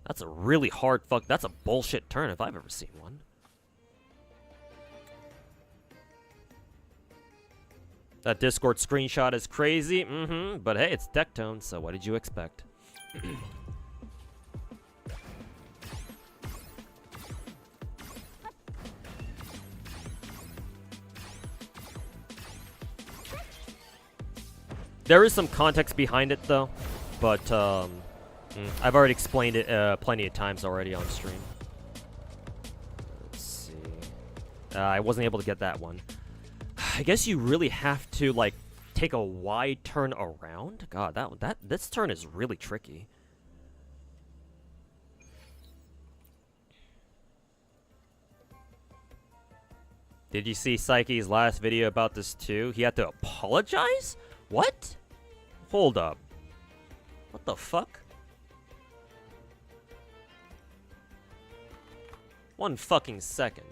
That's a really hard fuck. That's a bullshit turn if I've ever seen one. That Discord screenshot is crazy. But hey, it's Techone, so what did you expect? There is some context behind it, though, but I've already explained it plenty of times already on stream. Let's see. I wasn't able to get that one. I guess you really have to, like, take a wide turn around. God, this turn is really tricky. Did you see Psyche's last video about this too? He had to apologize? What? Hold up. What the fuck? One fucking second.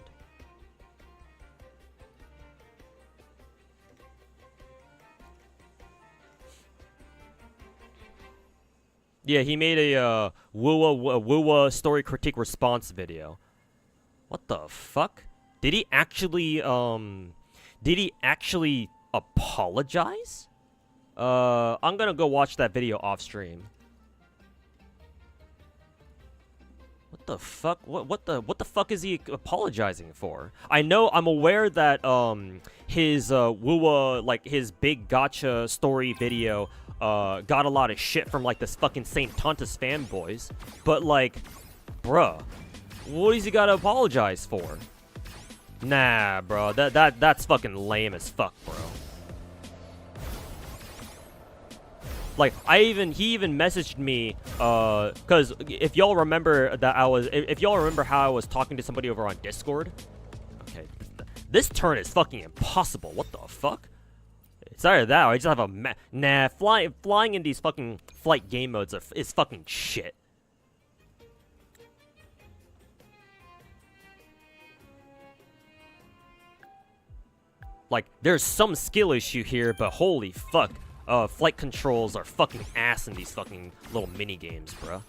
Yeah, he made a Woowa story critique response video. What the fuck? Did he actually apologize? I'm gonna go watch that video off stream. What the fuck? What the fuck is he apologizing for? I'm aware that his Woowa, like his big gacha story video got a lot of shit from like this fucking Saint Tontus fanboys, but like, bruh, what does he gotta apologize for? Nah, bro, that's fucking lame as fuck, bro. Like, he even messaged me, cause if y'all remember if y'all remember how I was talking to somebody over on Discord, okay, this turn is fucking impossible. What the fuck? It's either that or I just have a flying in these fucking flight game modes is fucking shit. Like, there's some skill issue here, but holy fuck. Flight controls are fucking ass in these fucking little mini games, bro.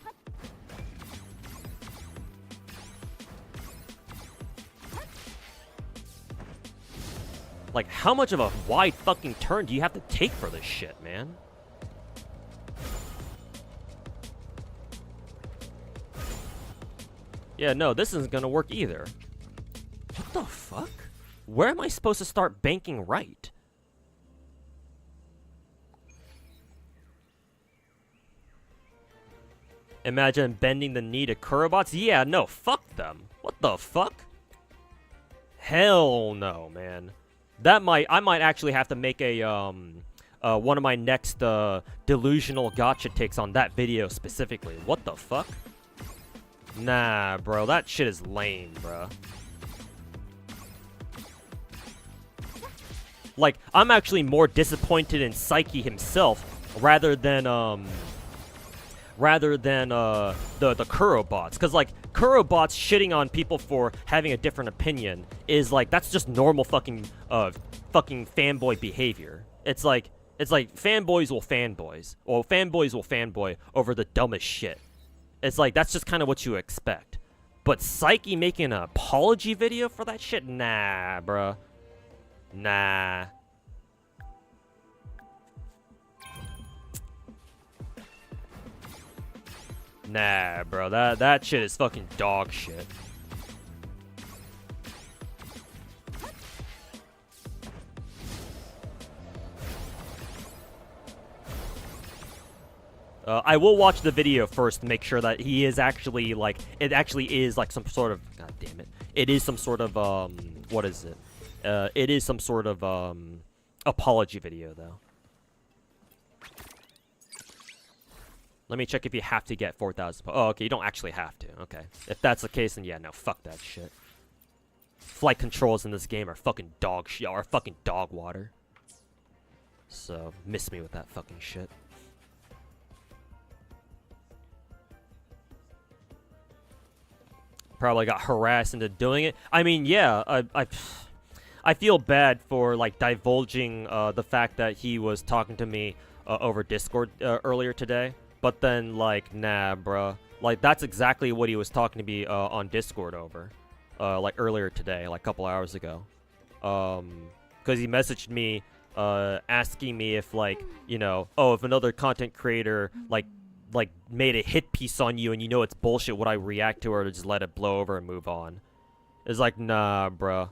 Like, how much of a wide fucking turn do you have to take for this shit, man? Yeah, no, this isn't gonna work either. What the fuck? Where am I supposed to start banking right? Imagine bending the knee to Kurobots? Yeah, no, fuck them. What the fuck? Hell no, man. I might actually have to make a one of my next delusional gacha takes on that video specifically. What the fuck? Nah, bro, that shit is lame, bro. Like, I'm actually more disappointed in Psyche himself rather than the Kurobots, because like Kurobots shitting on people for having a different opinion is like, that's just normal fucking fanboy behavior. It's like fanboys will fanboy over the dumbest shit. It's like, that's just kind of what you expect. But Psyche making an apology video for that shit? Nah, bruh. Nah. Nah, bro. That shit is fucking dog shit. I will watch the video first to make sure that he is actually, like, it actually is, like, some sort of, god damn it. It is some sort of, what is it? It is some sort of, apology video, though. Let me check if you have to get 4,000. Oh, okay, you don't actually have to. Okay. If that's the case, then yeah, no, fuck that shit. Flight controls in this game are fucking dog shit, are fucking dog water. So, miss me with that fucking shit. Probably got harassed into doing it. I mean, yeah, I feel bad for like divulging the fact that he was talking to me over Discord earlier today. But then like, nah, bruh. Like that's exactly what he was talking to me on Discord over, like earlier today, like a couple hours ago. Because he messaged me asking me if like, you know, oh, if another content creator like made a hit piece on you and you know it's bullshit, would I react to it or just let it blow over and move on? It's like, nah, bruh.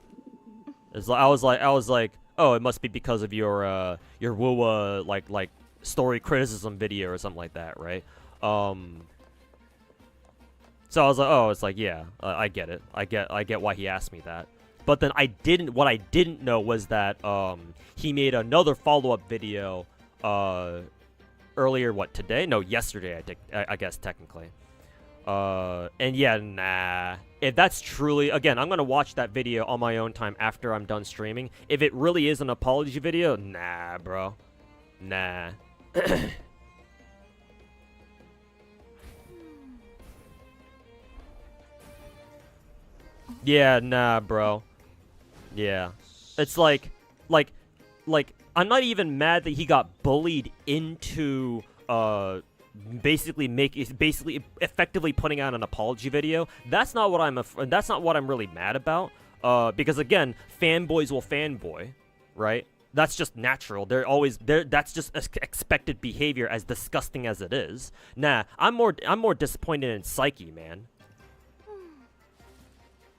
It's like, I was like, oh, it must be because of your Wuwa like story criticism video or something like that, right? So I was like, oh, it's like, yeah, I get it. I get why he asked me that. But then what I didn't know was that he made another follow-up video earlier, what, today? No, yesterday, I guess, technically. And yeah, nah. If that's truly, again, I'm gonna watch that video on my own time after I'm done streaming. If it really is an apology video, nah, bro. Nah. Yeah, nah, bro. Yeah. It's like, I'm not even mad that he got bullied into, basically effectively putting out an apology video. That's not what I'm really mad about. Because again, fanboys will fanboy, right? That's just natural. That's just expected behavior, as disgusting as it is. Nah, I'm more disappointed in Psyche, man.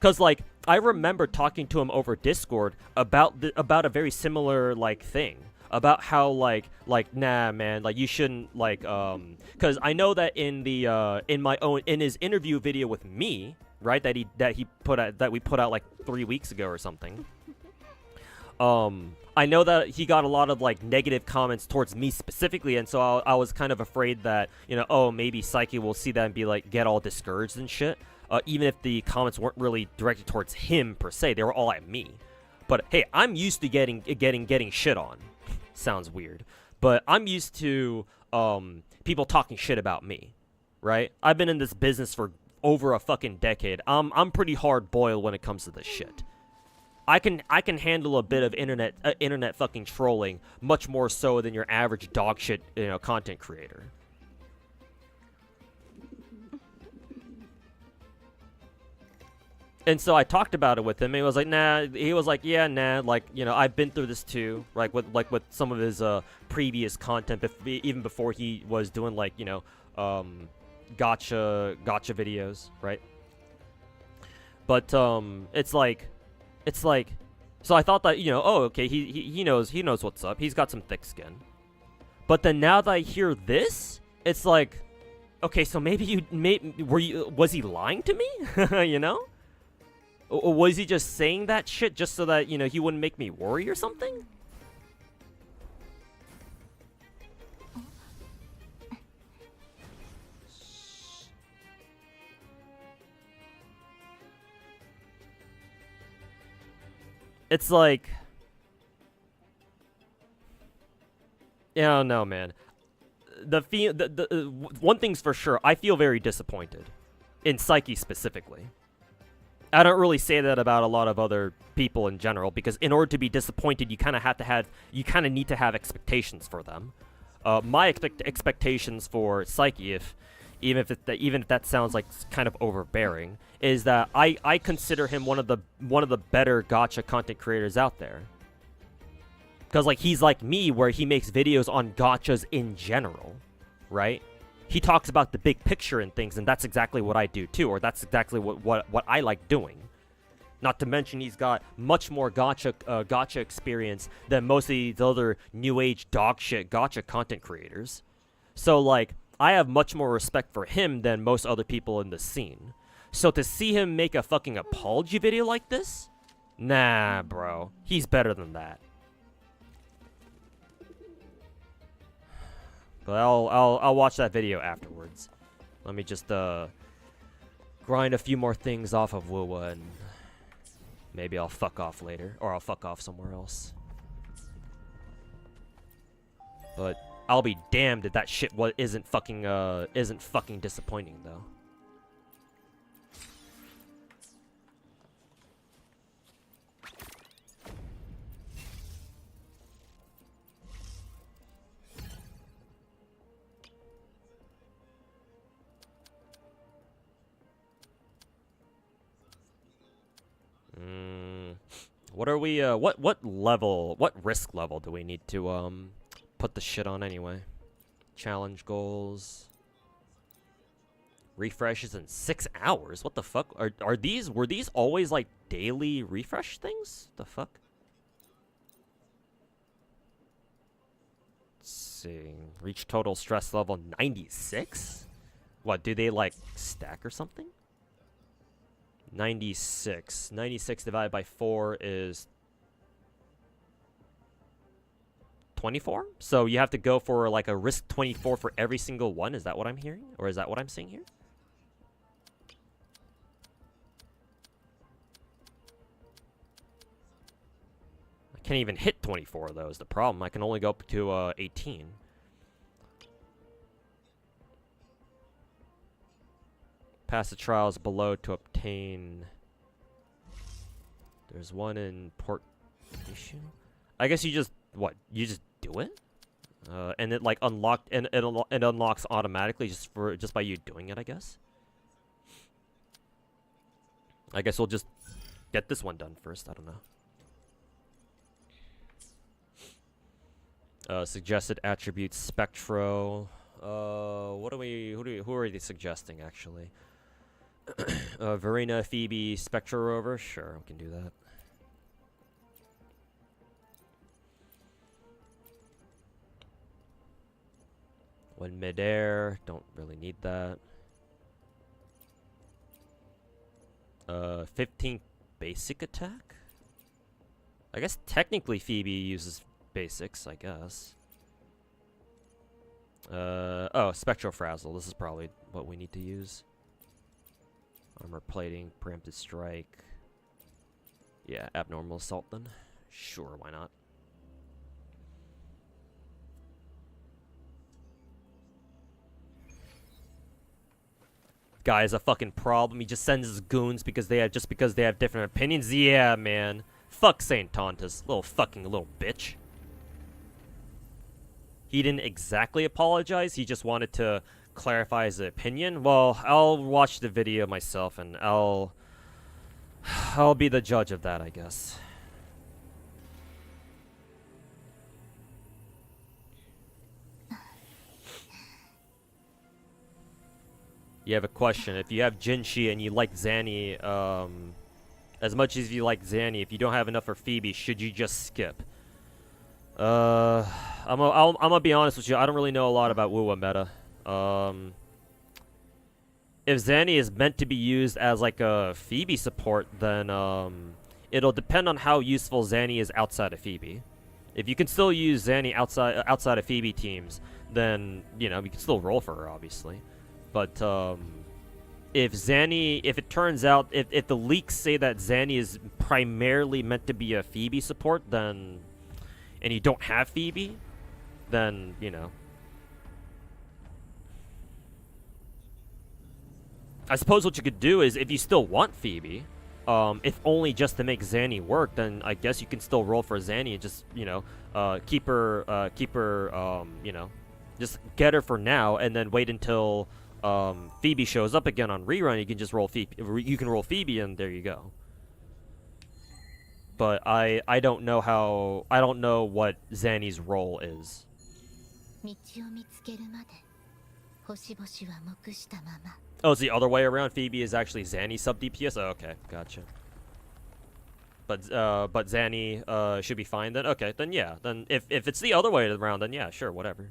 Cause like I remember talking to him over Discord about a very similar like thing, about how like nah, man, like you shouldn't like cause I know that in his interview video with me, right, that we put out like 3 weeks ago or something. I know that he got a lot of like negative comments towards me specifically, and so I was kind of afraid that, you know, oh, maybe Psyche will see that and be like, get all discouraged and shit. Even if the comments weren't really directed towards him per se, they were all at me. But hey, I'm used to getting shit on. Sounds weird, but I'm used to people talking shit about me, right? I've been in this business for over a fucking decade. I'm pretty hard boiled when it comes to this shit. I can handle a bit of internet fucking trolling much more so than your average dog shit, you know, content creator. And so I talked about it with him, and he was like, nah. He was like, yeah, nah. Like, you know, I've been through this too. Like with some of his previous content, even before he was doing like, you know, gacha videos, right? But it's like, so I thought that, you know, oh, okay, he knows what's up. He's got some thick skin. But then now that I hear this, it's like, okay, so maybe was he lying to me? You know? Or was he just saying that shit just so that, you know, he wouldn't make me worry or something? It's like, I don't know, man. One thing's for sure, I feel very disappointed in Psyche specifically. I don't really say that about a lot of other people in general, because in order to be disappointed, you kind of need to have expectations for them. My expectations for Psyche, even if that sounds like kind of overbearing, is that I consider him one of the better gacha content creators out there. Because like he's like me, where he makes videos on gachas in general, right? He talks about the big picture and things, and that's exactly what I do too, or that's exactly what I like doing. Not to mention he's got much more gacha experience than most of these other new age dog shit gacha content creators. So like, I have much more respect for him than most other people in the scene. So to see him make a fucking apology video like this? Nah, bro. He's better than that. But I'll watch that video afterwards. Let me just grind a few more things off of Wuwa, and maybe I'll fuck off later, or I'll fuck off somewhere else. But I'll be damned if that shit isn't fucking disappointing though. What are we, what level, what risk level do we need to, put the shit on anyway? Challenge goals. Refreshes in 6 hours? What the fuck? Were these always, like, daily refresh things? The fuck? Let's see. Reach total stress level 96? What, do they, like, stack or something? 96. 96 divided by 4 is 24? So you have to go for like a risk 24 for every single one? Is that what I'm hearing? Or is that what I'm seeing here? I can't even hit 24 of those. The problem, I can only go up to 18. Pass the trials below to obtain. There's one in port issue. I guess you just what? You just do it, and it like unlocked and it unlocks automatically just by you doing it. I guess. I guess we'll just get this one done first. I don't know. Suggested attributes Spectro. What are we? Who are they suggesting actually? Verena, Phoebe, Spectra Rover? Sure, we can do that. One midair, don't really need that. 15 basic attack? I guess technically Phoebe uses basics, I guess. Oh, Spectrofrazzle, this is probably what we need to use. Armor plating, preemptive strike. Yeah, abnormal assault then. Sure, why not? Guy's a fucking problem. He just sends his goons because they have different opinions. Yeah, man. Fuck Saint Tontus, little bitch. He didn't exactly apologize. He just wanted to clarify his opinion. Well, I'll watch the video myself and I'll be the judge of that, I guess. You have a question. If you have Jinshi and you like Zanny, as much as you like Zanny, if you don't have enough for Phoebe, should you just skip? I'm gonna be honest with you. I don't really know a lot about Wuwa meta. If Zanny is meant to be used as like a Phoebe support, then it'll depend on how useful Zanny is outside of Phoebe. If you can still use Zanny outside of Phoebe teams, then you know you can still roll for her, obviously. But if it turns out if the leaks say that Zanny is primarily meant to be a Phoebe support, then and you don't have Phoebe, then you know. I suppose what you could do is, if you still want Phoebe, if only just to make Zanny work, then I guess you can still roll for Zanny and just, you know, keep her, you know, just get her for now, and then wait until Phoebe shows up again on rerun. You can just roll Phoebe. You can roll Phoebe, and there you go. But I don't know how. I don't know what Zanny's role is. Oh, it's the other way around. Phoebe is actually Zanny sub DPS. Oh, okay, gotcha. But Zanny should be fine then. Okay, then yeah. Then if it's the other way around, then yeah, sure, whatever.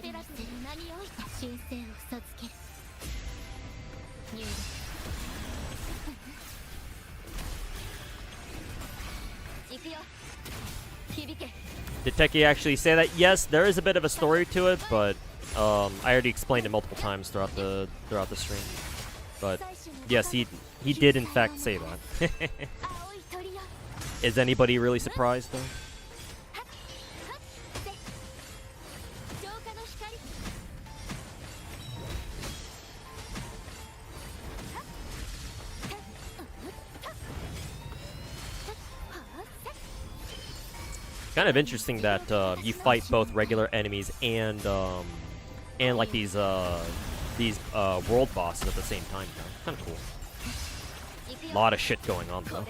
ペラスに何を申請を授ける入力行くよ響け Did Techie actually say that? Yes, there is a bit of a story to it, but I already explained it multiple times throughout the stream. But yes, he did in fact say that. Is anybody really surprised though? Kind of interesting that you fight both regular enemies and like these world bosses at the same time. Kind of cool. A lot of shit going on though.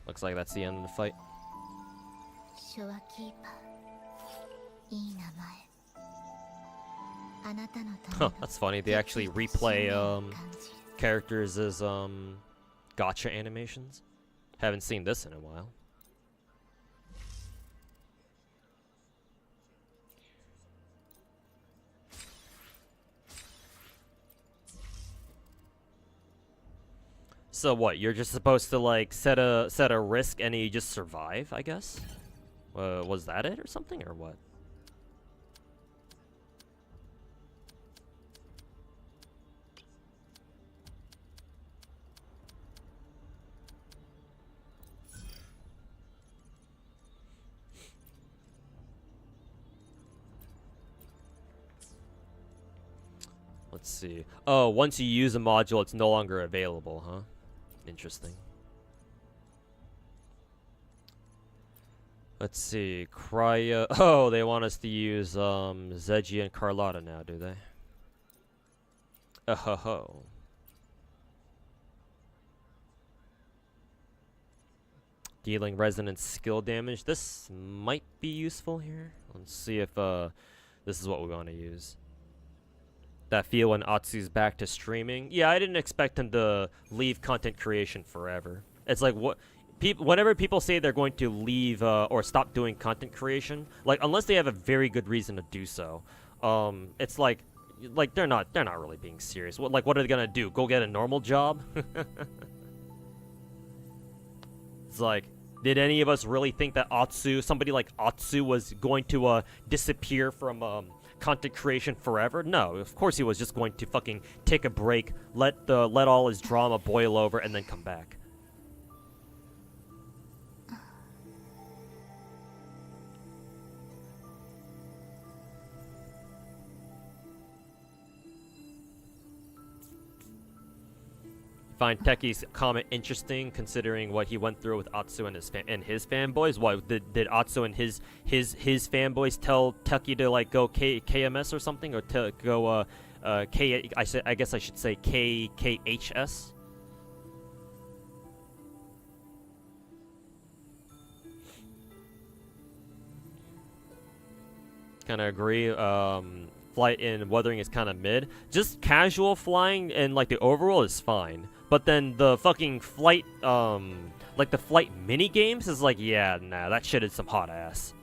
Looks like that's the end of the fight. Huh, that's funny. They actually replay characters as gacha animations. Haven't seen this in a while. So what? You're just supposed to like set a risk and you just survive, I guess? Was that it or something or what? Let's see. Oh, once you use a module, it's no longer available, huh? Interesting. Let's see. Cryo. Oh, they want us to use Zeji and Carlotta now, do they? Oh. Dealing resonance skill damage. This might be useful here. Let's see if this is what we want to use. That feel when Atsu's back to streaming. Yeah, I didn't expect him to leave content creation forever. It's like what whenever people say they're going to leave or stop doing content creation, like unless they have a very good reason to do so, it's like they're not really being serious. What are they gonna do? Go get a normal job? It's like, did any of us really think that somebody like Atsu was going to disappear from content creation forever? No, of course he was just going to fucking take a break, let all his drama boil over, and then come back. Find Techie's comment interesting, considering what he went through with Atsu and his fanboys. What did Atsu and his fanboys tell Techie to like go KMS or something, or to go I guess I should say KHS? Kind of agree. Flight in Wuthering is kind of mid. Just casual flying and like the overall is fine. But then the fucking flight, like the flight mini games is like, yeah, nah, that shit is some hot ass.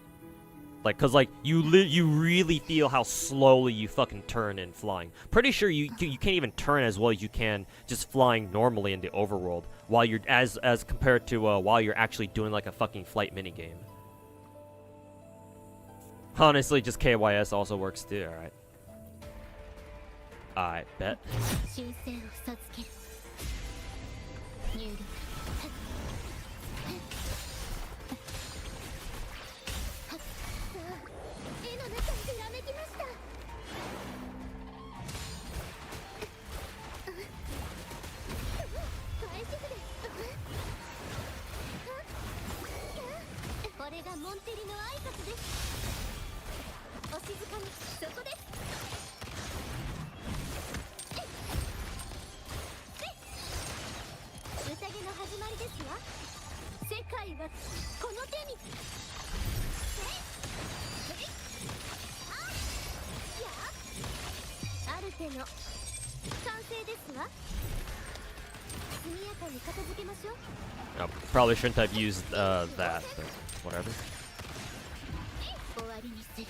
Like, cause like you really feel how slowly you fucking turn in flying. Pretty sure you can't even turn as well as you can just flying normally in the overworld while you're as compared to while you're actually doing like a fucking flight mini game. Honestly, just KYS also works too. All right. I bet. モンテリの挨拶です。お静かに、そこです。宴の始まりですわ。世界はこの手に。アルテの完成ですわ。速やかに片付けましょう。Oh, probably shouldn't have used that, but whatever. 終わりにする。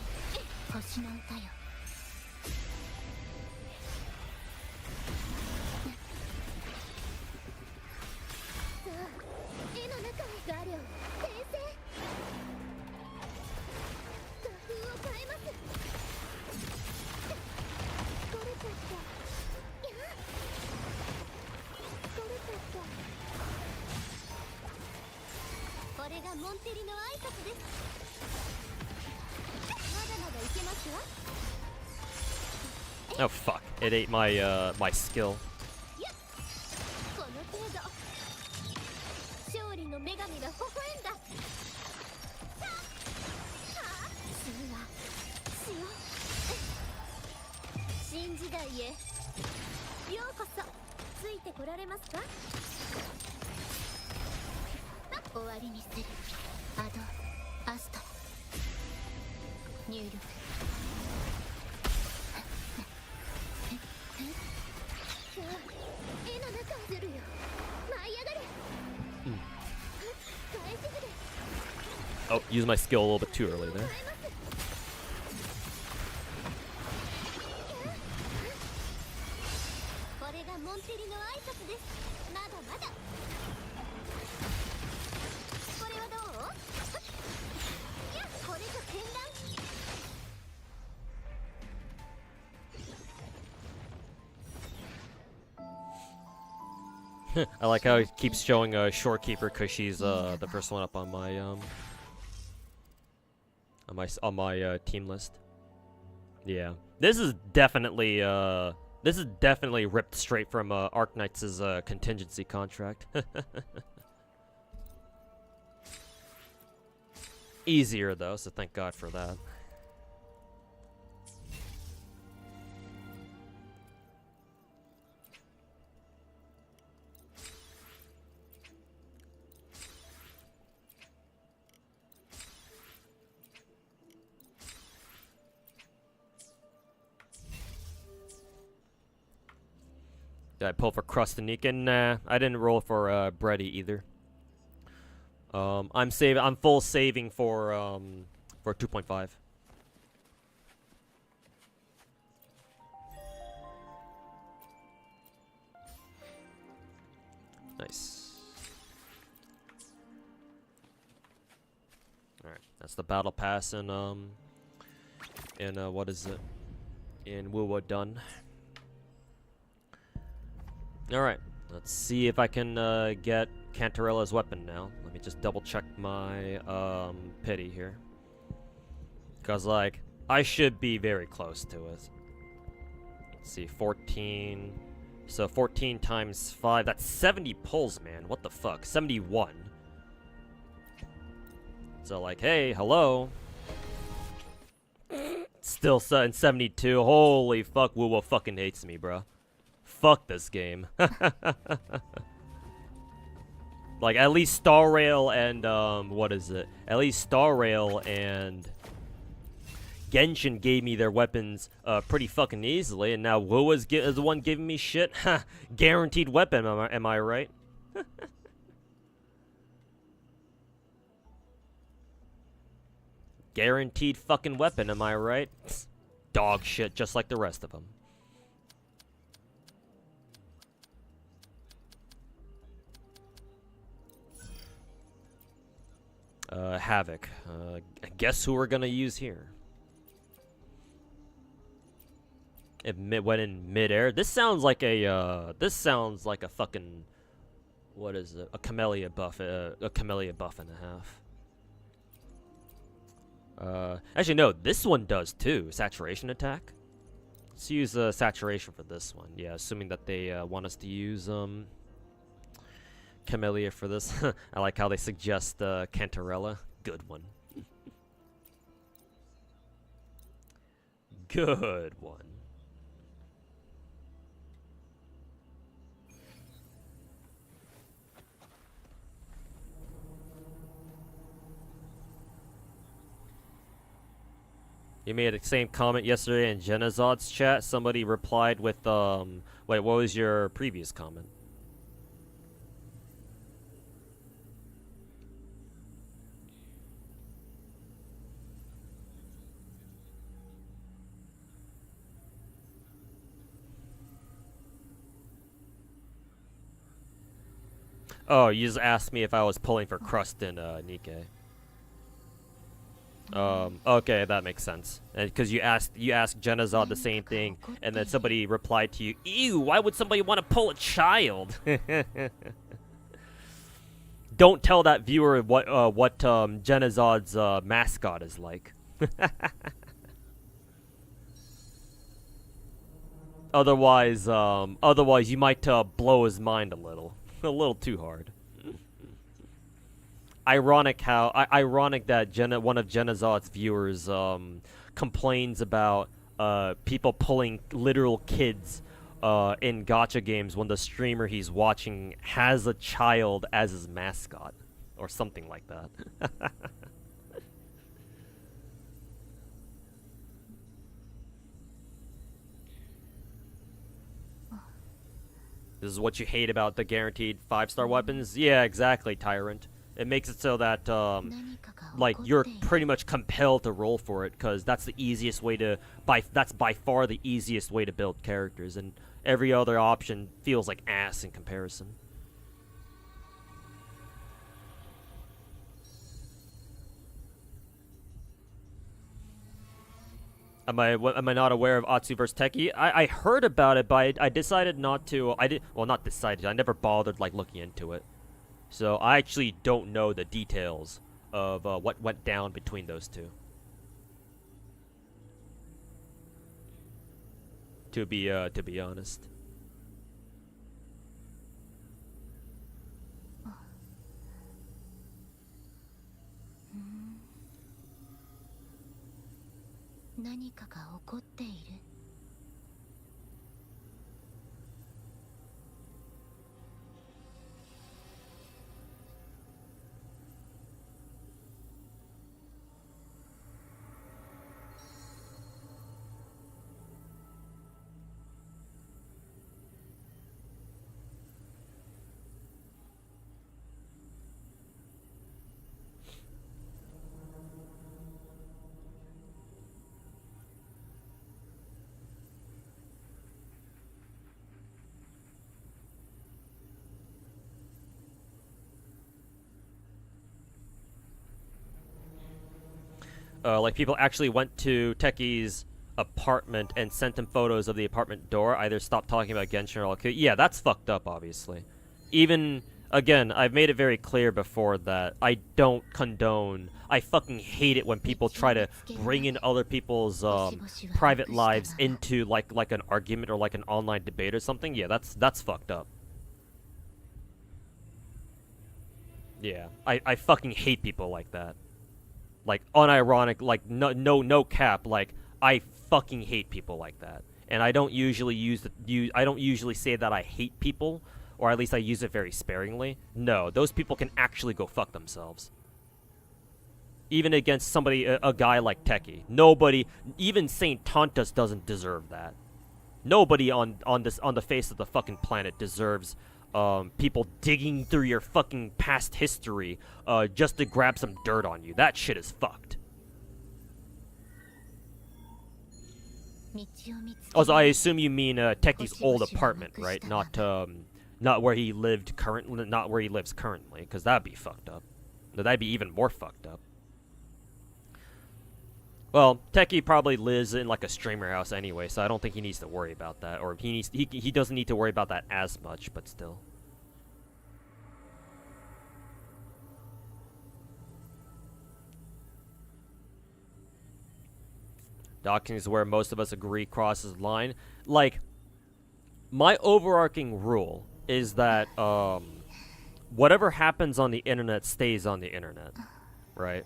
星の歌よ。さあ、絵の中へ。ガリョン、転生。画風を変えます。取れちゃった。いや、取れちゃった。これがモンテリの挨拶です。まだまだいけますわ。 Oh fuck! It ate my my skill. この程度。勝利の女神が微笑んだ。死ぬわ。死よ。新時代へようこそ。ついてこられますか。終わりにする。アドアスト入力。絵の中をするよ。舞い上がれ。返してくれ。 Oh, use my skill a little bit too early there. これがモンテリの挨拶です。まだまだ。これはどう？いや、これぞ天覧。 I like how it keeps showing Shorekeeper because she's the first one up on my team list. Yeah, this is definitely ripped straight from Arknight's contingency contract. Easier though, so thank God for that. Did I pull for Krustanikin? Nah, I didn't roll for Brady either. I'm full saving for 2.5. Nice. All right, that's the battle pass and what is it? In Wuwa done. Alright, let's see if I can get Cantarella's weapon now. Let me just double check my pity here. Because, like, I should be very close to it. Let's see, 14. So 14 times 5, that's 70 pulls, man. What the fuck? 71. So, like, hey, hello. Still 72. Holy fuck, Wuwa fucking hates me, bro. Fuck this game. Like, at least Star Rail and, what is it? At least Star Rail and Genshin gave me their weapons, pretty fucking easily, and now Wua's is the one giving me shit? Ha! Guaranteed weapon, am I right? Guaranteed fucking weapon, am I right? Dog shit, just like the rest of them. Havoc. Guess who we're gonna use here? It went in midair. This sounds like a fucking, what is it? A Camellia buff. A Camellia buff and a half. Actually, no. This one does too. Saturation attack. Let's use saturation for this one. Yeah, assuming that they want us to use Camellia for this. I like how they suggest Cantarella. Good one. Good one. You made the same comment yesterday in Genazod's chat. Somebody replied with, wait, what was your previous comment? Oh, you just asked me if I was pulling for Crust in Nikkei. Okay, that makes sense. And because you asked Genazod the same thing, and then somebody replied to you, "Ew, why would somebody want to pull a child?" Don't tell that viewer what Genazod's mascot is like. Otherwise you might blow his mind a little too hard. Ironic that one of Genazod's viewers complains about people pulling literal kids in gacha games when the streamer he's watching has a child as his mascot or something like that. This is what you hate about the guaranteed 5-star weapons? Yeah, exactly, Tyrant. It makes it so that, like, you're pretty much compelled to roll for it, because that's the easiest way to, that's by far the easiest way to build characters, and every other option feels like ass in comparison. Am I not aware of Atsu vs Techie? I heard about it, but I decided not to. Not decided. I never bothered like looking into it. So I actually don't know the details of what went down between those two. To be honest. Like people actually went to Techie's apartment and sent him photos of the apartment door. Either stop talking about Genshin or okay. Yeah, that's fucked up, obviously. Even, again, I've made it very clear before that I don't condone, I fucking hate it when people try to bring in other people's private lives into like an argument or like an online debate or something. Yeah, that's fucked up. Yeah, I fucking hate people like that. Like, unironic, like, no cap, like, I fucking hate people like that. And I don't usually I don't usually say that I hate people, or at least I use it very sparingly. No, those people can actually go fuck themselves. Even against somebody, a guy like Techie. Nobody, even Saint Tontus doesn't deserve that. Nobody on the face of the fucking planet deserves people digging through your fucking past history just to grab some dirt on you. That shit is fucked. Also, I assume you mean Techie's old apartment, right? Not where he lived currently, not where he lives currently, because that'd be fucked up. No, that'd be even more fucked up. Well, Techie probably lives in like a streamer house anyway, so I don't think he needs to worry about that, or he doesn't need to worry about that as much, but still. Doxing is where most of us agree crosses the line. Like, my overarching rule is that whatever happens on the internet stays on the internet, right?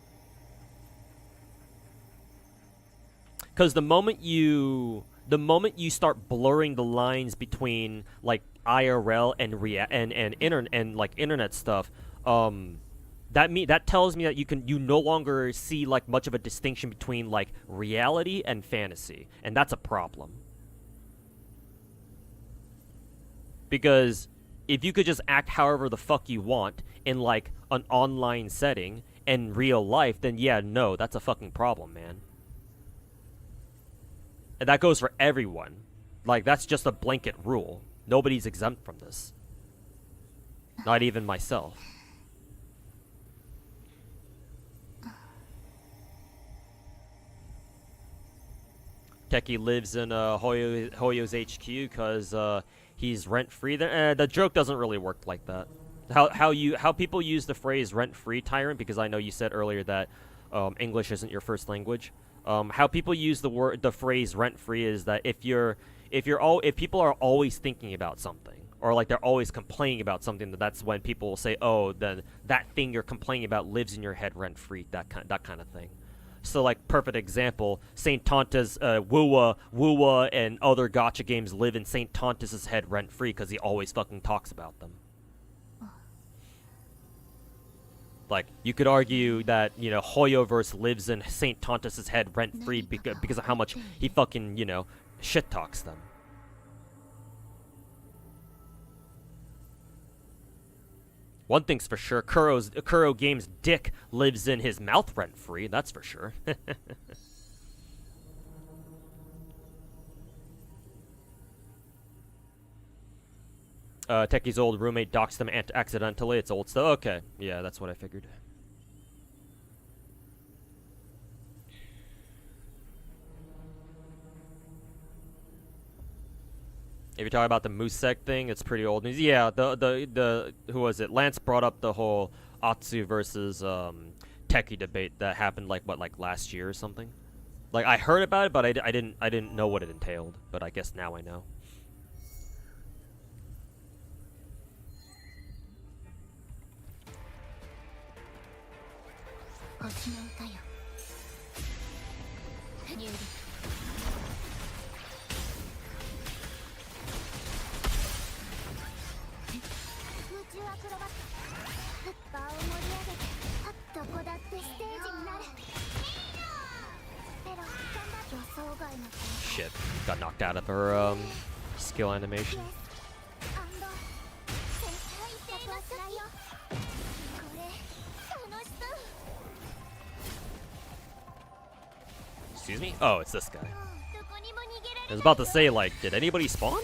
Because the moment you start blurring the lines between like IRL and internet stuff, that tells me that you no longer see like much of a distinction between like reality and fantasy, and that's a problem. Because if you could just act however the fuck you want in like an online setting and real life, then yeah, no, that's a fucking problem, man. And that goes for everyone. Like, that's just a blanket rule. Nobody's exempt from this. Not even myself. Techie lives in Hoyo's HQ because he's rent-free there. The joke doesn't really work like that. How people use the phrase rent-free, Tyrant, because I know you said earlier that English isn't your first language. How people use the phrase rent-free is that if people are always thinking about something, or like they're always complaining about something, that's when people will say, oh, then that thing you're complaining about lives in your head rent-free, that kind of thing. So, like, perfect example, St. Tonta's, Woowa, and other gacha games live in St. Tonta's head rent-free because he always fucking talks about them. Like, you could argue that, you know, Hoyoverse lives in St. Tonta's head rent-free because of how much he fucking, you know, shit-talks them. One thing's for sure, Kuro Games' dick lives in his mouth rent-free, that's for sure. Techie's old roommate doxed him accidentally, it's old stuff. Okay, yeah, that's what I figured. If you're talking about the Musek thing, it's pretty old news. Yeah, the who was it? Lance brought up the whole Atsu versus Techie debate that happened like last year or something. Like I heard about it, but I didn't know what it entailed. But I guess now I know. Shit, got knocked out of her skill animation. Excuse me? Oh, it's this guy. I was about to say, like, did anybody spawn?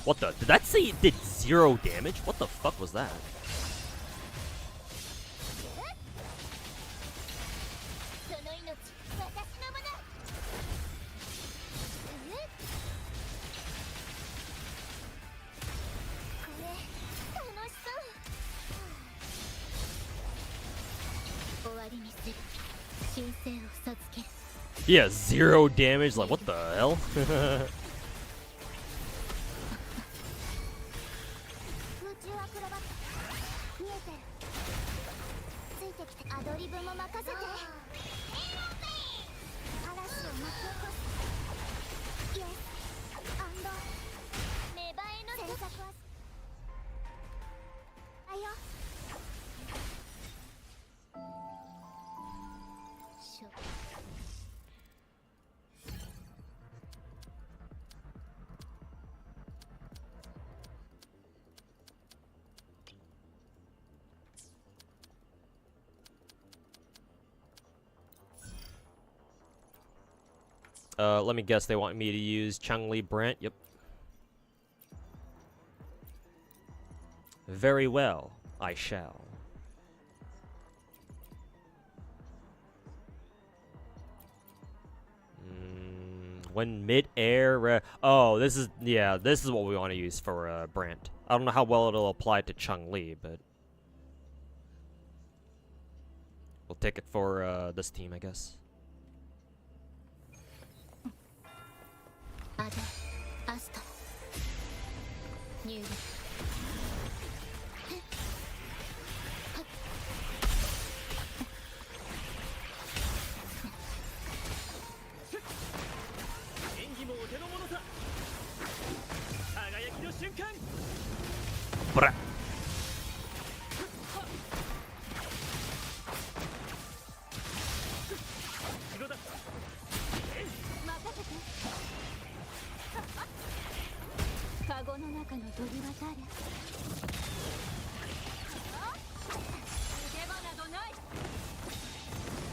What the? Did that say it did 0 damage? What the fuck was that? Yeah, 0 damage, like what the hell? Let me guess, they want me to use Chun-Li Brant? Yep. Very well, I shall. When mid-air... oh, this is... yeah, this is what we want to use for Brant. I don't know how well it'll apply to Chun-Li, but... we'll take it for this team, I guess. Bra. カゴの中の鳥は誰？逃げ場などない。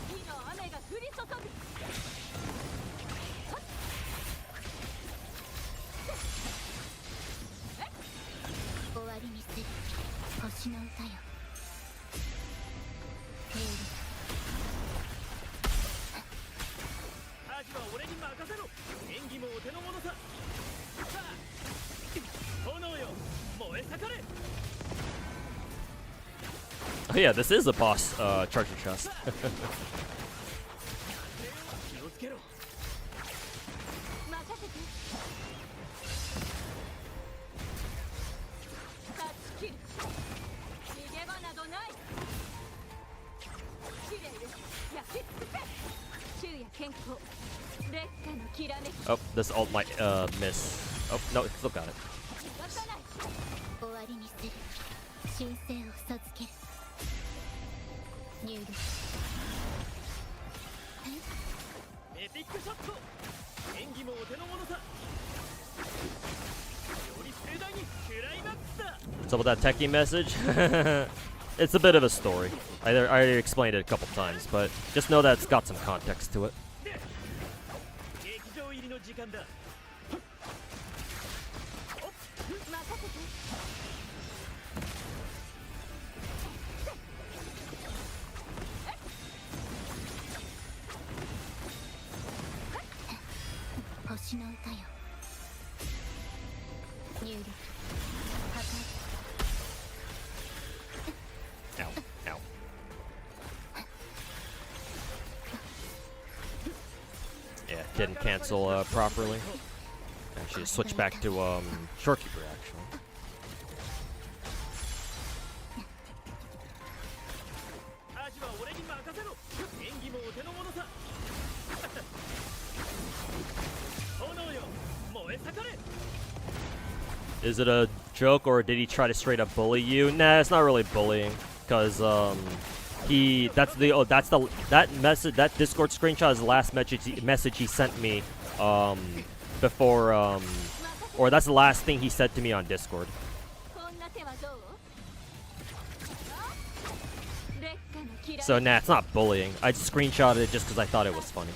火の雨が降り注ぐ。終わりにする星の歌よ。アジは俺に任せろ。演技もお手の物さ。炎よ、燃え盛れ。 Oh yeah, this is a boss treasure chest. 気をつけろ。任せて。断ち切る。逃げ場などない。綺麗です。焼き尽くせ。昼夜健康。劣化のきらめき。 Oh, this ult might miss. Oh no, it still got it. 終わりにする。神聖を授ける。入力。エピックショット。演技もお手の物さ。より盛大にクライマックスだ。 What's up with that techie message? It's a bit of a story. I already explained it a couple times, but just know that it's got some context to it. 劇場入りの時間だ。星の歌よ。入力。破壊。 Ow, ow. Yeah, didn't cancel properly. Actually, switch back to Shorekeeper actually. アジは俺に任せろ。演技もお手の物さ。炎よ、燃え盛れ。 Is it a joke or did he try to straight up bully you? Nah, it's not really bullying, cause that message, that Discord screenshot is the last message he sent me before or that's the last thing he said to me on Discord. So nah, it's not bullying. I just screenshotted it just because I thought it was funny.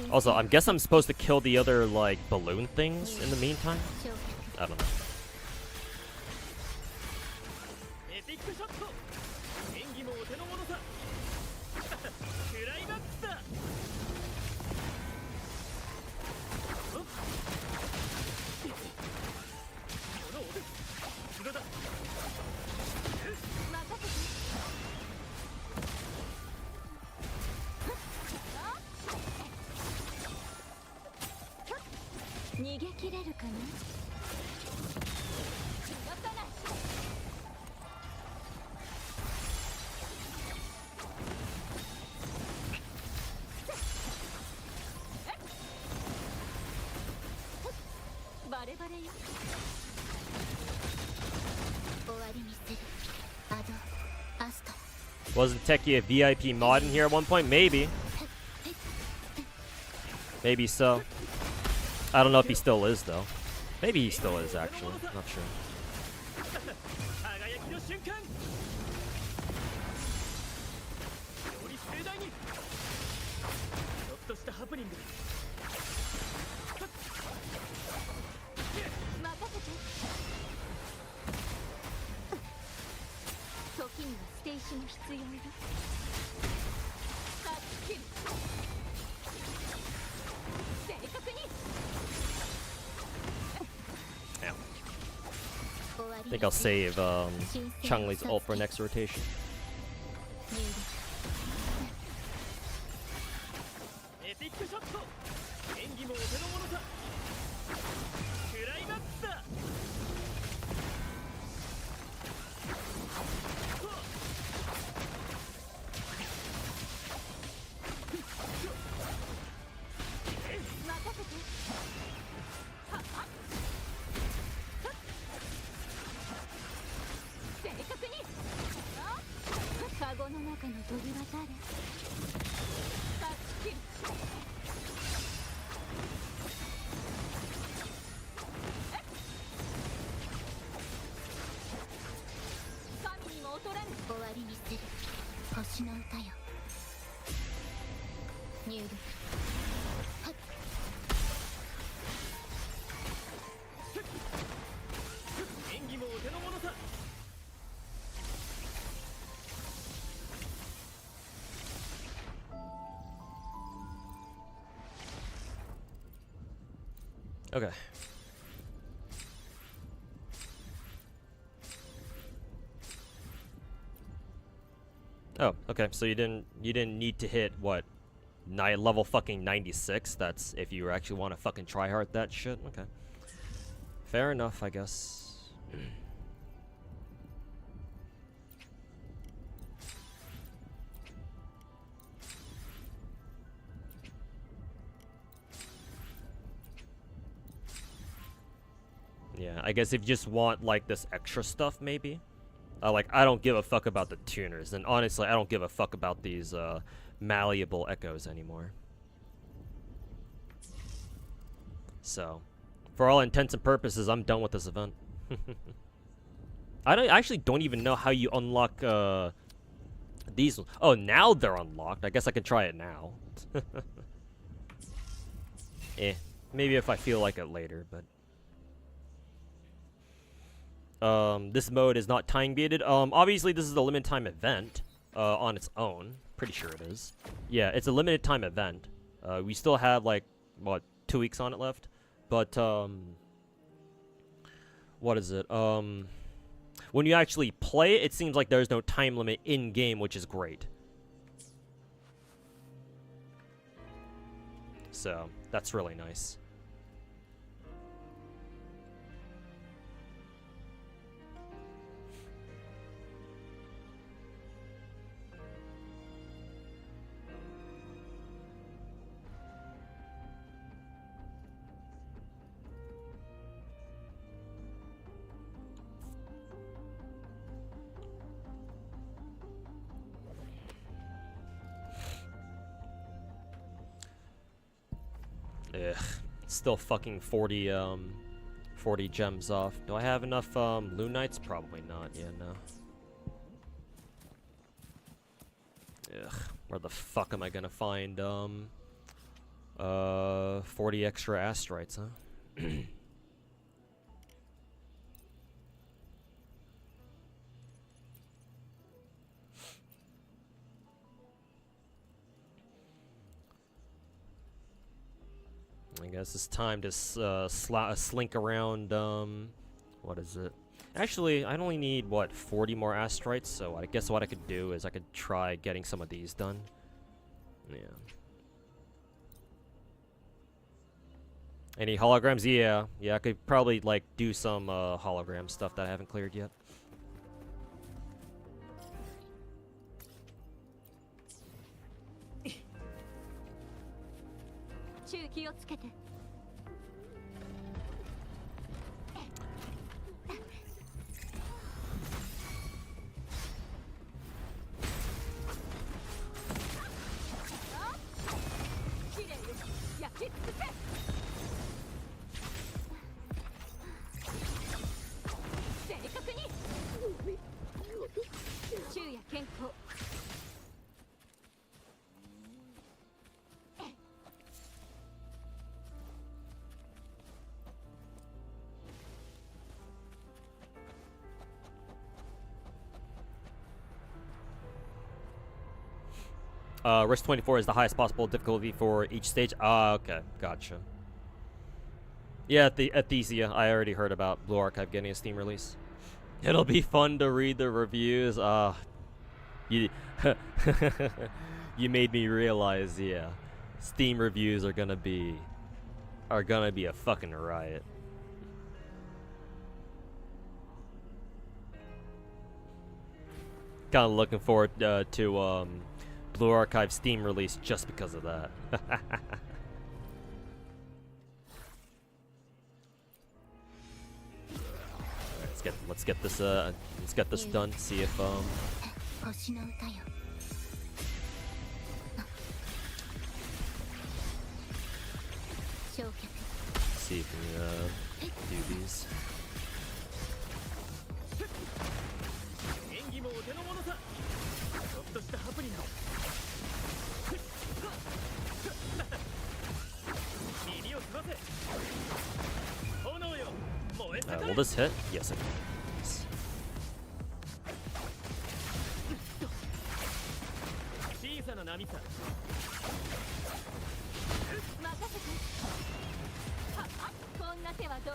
Also, I guess I'm supposed to kill the other, like, balloon things in the meantime? I don't know. Wasn't Techie a VIP mod in here at one point? Maybe. Maybe so. I don't know if he still is, though. Maybe he still is, actually. Not sure. I think I'll save Chun-Li's ult for next rotation. 中の鳥は誰？断ち切る。神にも劣らぬ。終わりにする。星の歌よ。入力。はっ。演技もお手の物さ。Okay. Oh, okay. So you didn't need to hit what? Level fucking 96. That's if you actually want to fucking try hard that shit. Okay. Fair enough, I guess. Yeah, I guess if you just want like this extra stuff, maybe. Like, I don't give a fuck about the tuners, and honestly, I don't give a fuck about these malleable echoes anymore. So, for all intents and purposes, I'm done with this event. I actually don't even know how you unlock these. Oh, now they're unlocked. I guess I can try it now. Maybe if I feel like it later, but. This mode is not time gated. Obviously this is a limited time event, on its own. Pretty sure it is. Yeah, it's a limited time event. We still have like, what, 2 weeks on it left? But, what is it? When you actually play it, it seems like there's no time limit in-game, which is great. So, that's really nice. Ugh, still fucking 40 gems off. Do I have enough Loonites? Probably not. Yeah, no. Ugh, where the fuck am I gonna find 40 extra asteroids, huh? I guess it's time to slink around, what is it? Actually, I only need, what, 40 more asteroids, so I guess what I could do is I could try getting some of these done. Yeah. Any holograms? Yeah. Yeah, I could probably, like, do some, hologram stuff that I haven't cleared yet. Risk 24 is the highest possible difficulty for each stage. Ah, okay. Gotcha. Yeah, at the Athesia, I already heard about Blue Archive getting a Steam release. It'll be fun to read the reviews. You you made me realize, yeah. Steam reviews are gonna be a fucking riot. Kinda looking forward to Blue Archive Steam release just because of that. Let's get this done. See if See if we do these. 演技もお手の物さ。ちょっとしたハプニング。耳を澄ませ。炎よ、燃え盛れ。 Will this hit? Yes, it does. 小さな波さ。任せて。はっ、こんな手はどう？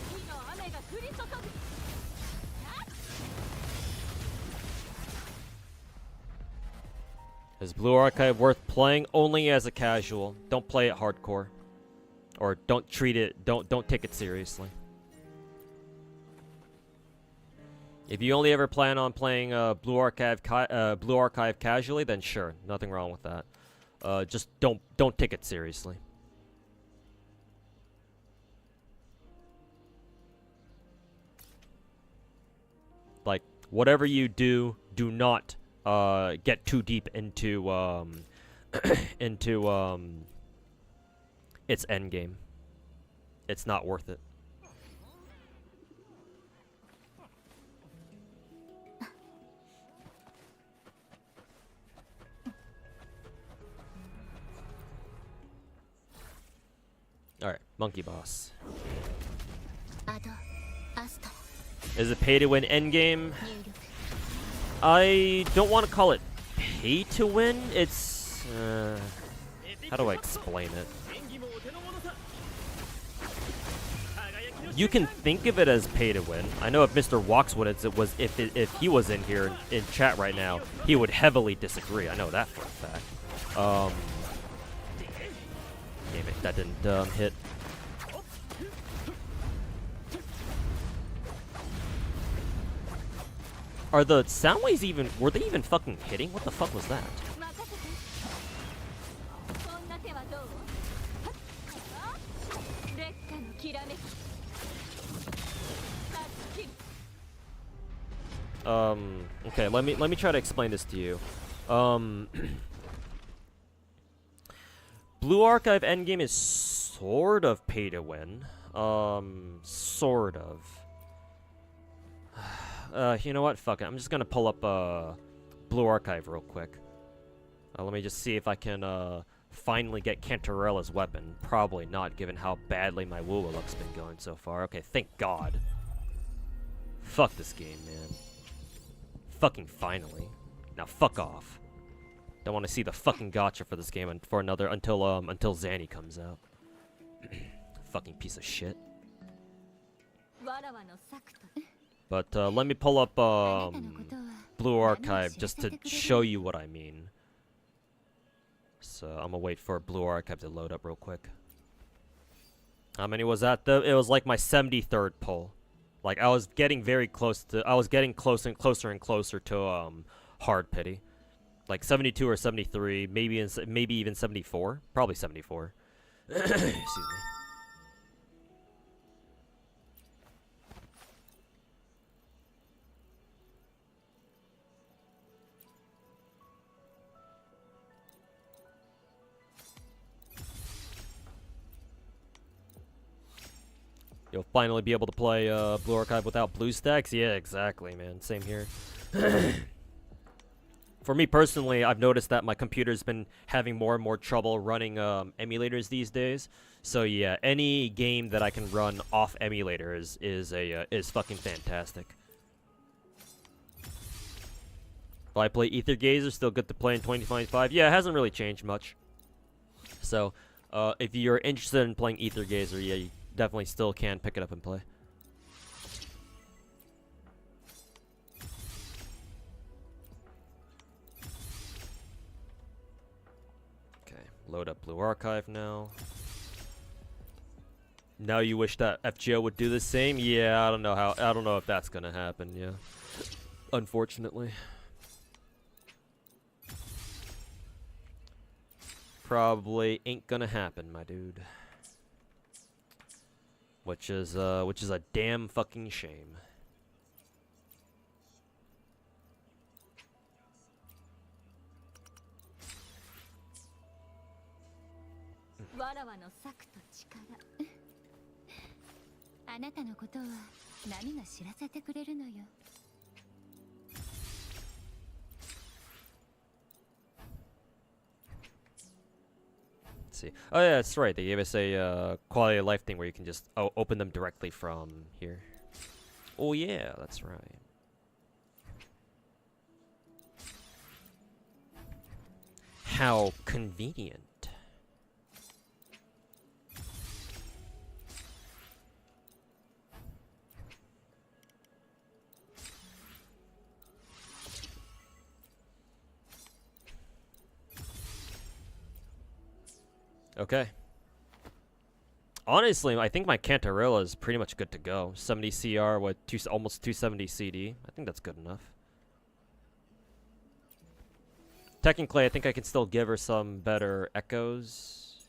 火の雨が降り注ぐ。 Is Blue Archive worth playing? Only as a casual. Don't play it hardcore, or don't treat it. Don't take it seriously. If you only ever plan on playing Blue Archive casually, then sure, nothing wrong with that. Just don't take it seriously. Like whatever you do, do not get too deep into its endgame. It's not worth it. Alright, Monkey Boss. Is it pay to win endgame? I don't want to call it pay to win. It's how do I explain it? You can think of it as pay to win. I know if Mr. Walkswood if he was in here in chat right now, he would heavily disagree. I know that for a fact. Damn it, that didn't hit. Are the sound waves even, were they even fucking hitting? What the fuck was that? Okay, let me try to explain this to you. Blue Archive Endgame is sort of pay to win. Sort of. You know what? Fuck it. I'm just gonna pull up Blue Archive real quick. Let me just see if I can finally get Cantarella's weapon. Probably not, given how badly my Woo luck's been going so far. Okay, thank God. Fuck this game, man. Fucking finally. Now fuck off. Don't want to see the fucking gacha for this game for another until Zanny comes out. Fucking piece of shit. But let me pull up Blue Archive just to show you what I mean. So I'm gonna wait for Blue Archive to load up real quick. How many was that though? It was like my 73rd pull. Like I was getting very close to. I was getting closer and closer to hard pity. Like 72 or 73, maybe even 74. Probably 74. Excuse me. You'll finally be able to play Blue Archive without BlueStacks? Yeah, exactly, man. Same here. For me personally, I've noticed that my computer's been having more and more trouble running emulators these days. So yeah, any game that I can run off emulators is fucking fantastic. If I play Ether Gazer, still good to play in 2025? Yeah, it hasn't really changed much. So, if you're interested in playing Ether Gazer, yeah, you definitely still can pick it up and play. Okay, load up Blue Archive now. Now you wish that FGO would do the same? Yeah, I don't know if that's gonna happen, yeah. Unfortunately. Probably ain't gonna happen, my dude. Which is a damn fucking shame. わらわの策と力あなたのことは何が知らせてくれるのよ。 See. Oh yeah, that's right. They gave us a quality of life thing where you can just open them directly from here. Oh yeah, that's right. How convenient. Okay. Honestly, I think my Cantarilla is pretty much good to go. 70 CR with almost 270 CD. I think that's good enough. Technically, I think I can still give her some better echoes.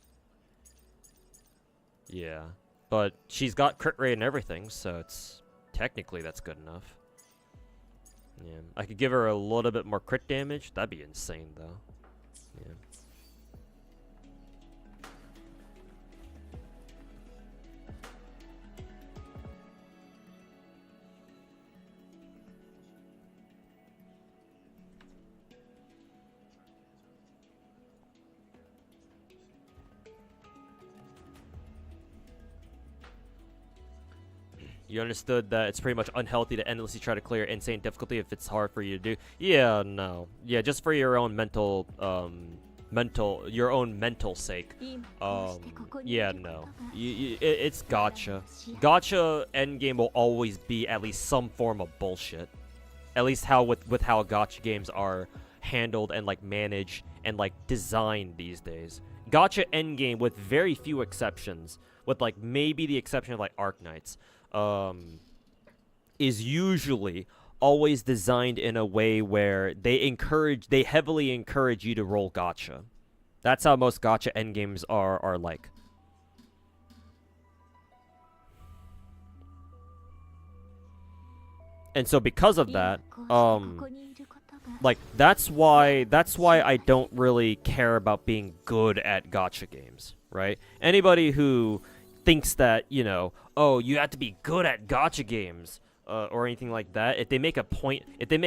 Yeah. But she's got crit rate and everything, so it's technically that's good enough. Yeah. I could give her a little bit more crit damage. That'd be insane, though. Yeah. You understood that it's pretty much unhealthy to endlessly try to clear insane difficulty if it's hard for you to do. Yeah, no. Yeah, just for your own mental, your own mental sake. Yeah, no. It's gacha. Gacha endgame will always be at least some form of bullshit. At least how with how gacha games are handled and like managed and like designed these days. Gacha endgame, with very few exceptions, with like maybe the exception of like Arknights, is usually always designed in a way where they heavily encourage you to roll gacha. That's how most gacha endgames are like. And so because of that, like that's why I don't really care about being good at gacha games, right? Anybody who thinks that, you know, oh, you have to be good at gacha games or anything like that, if they make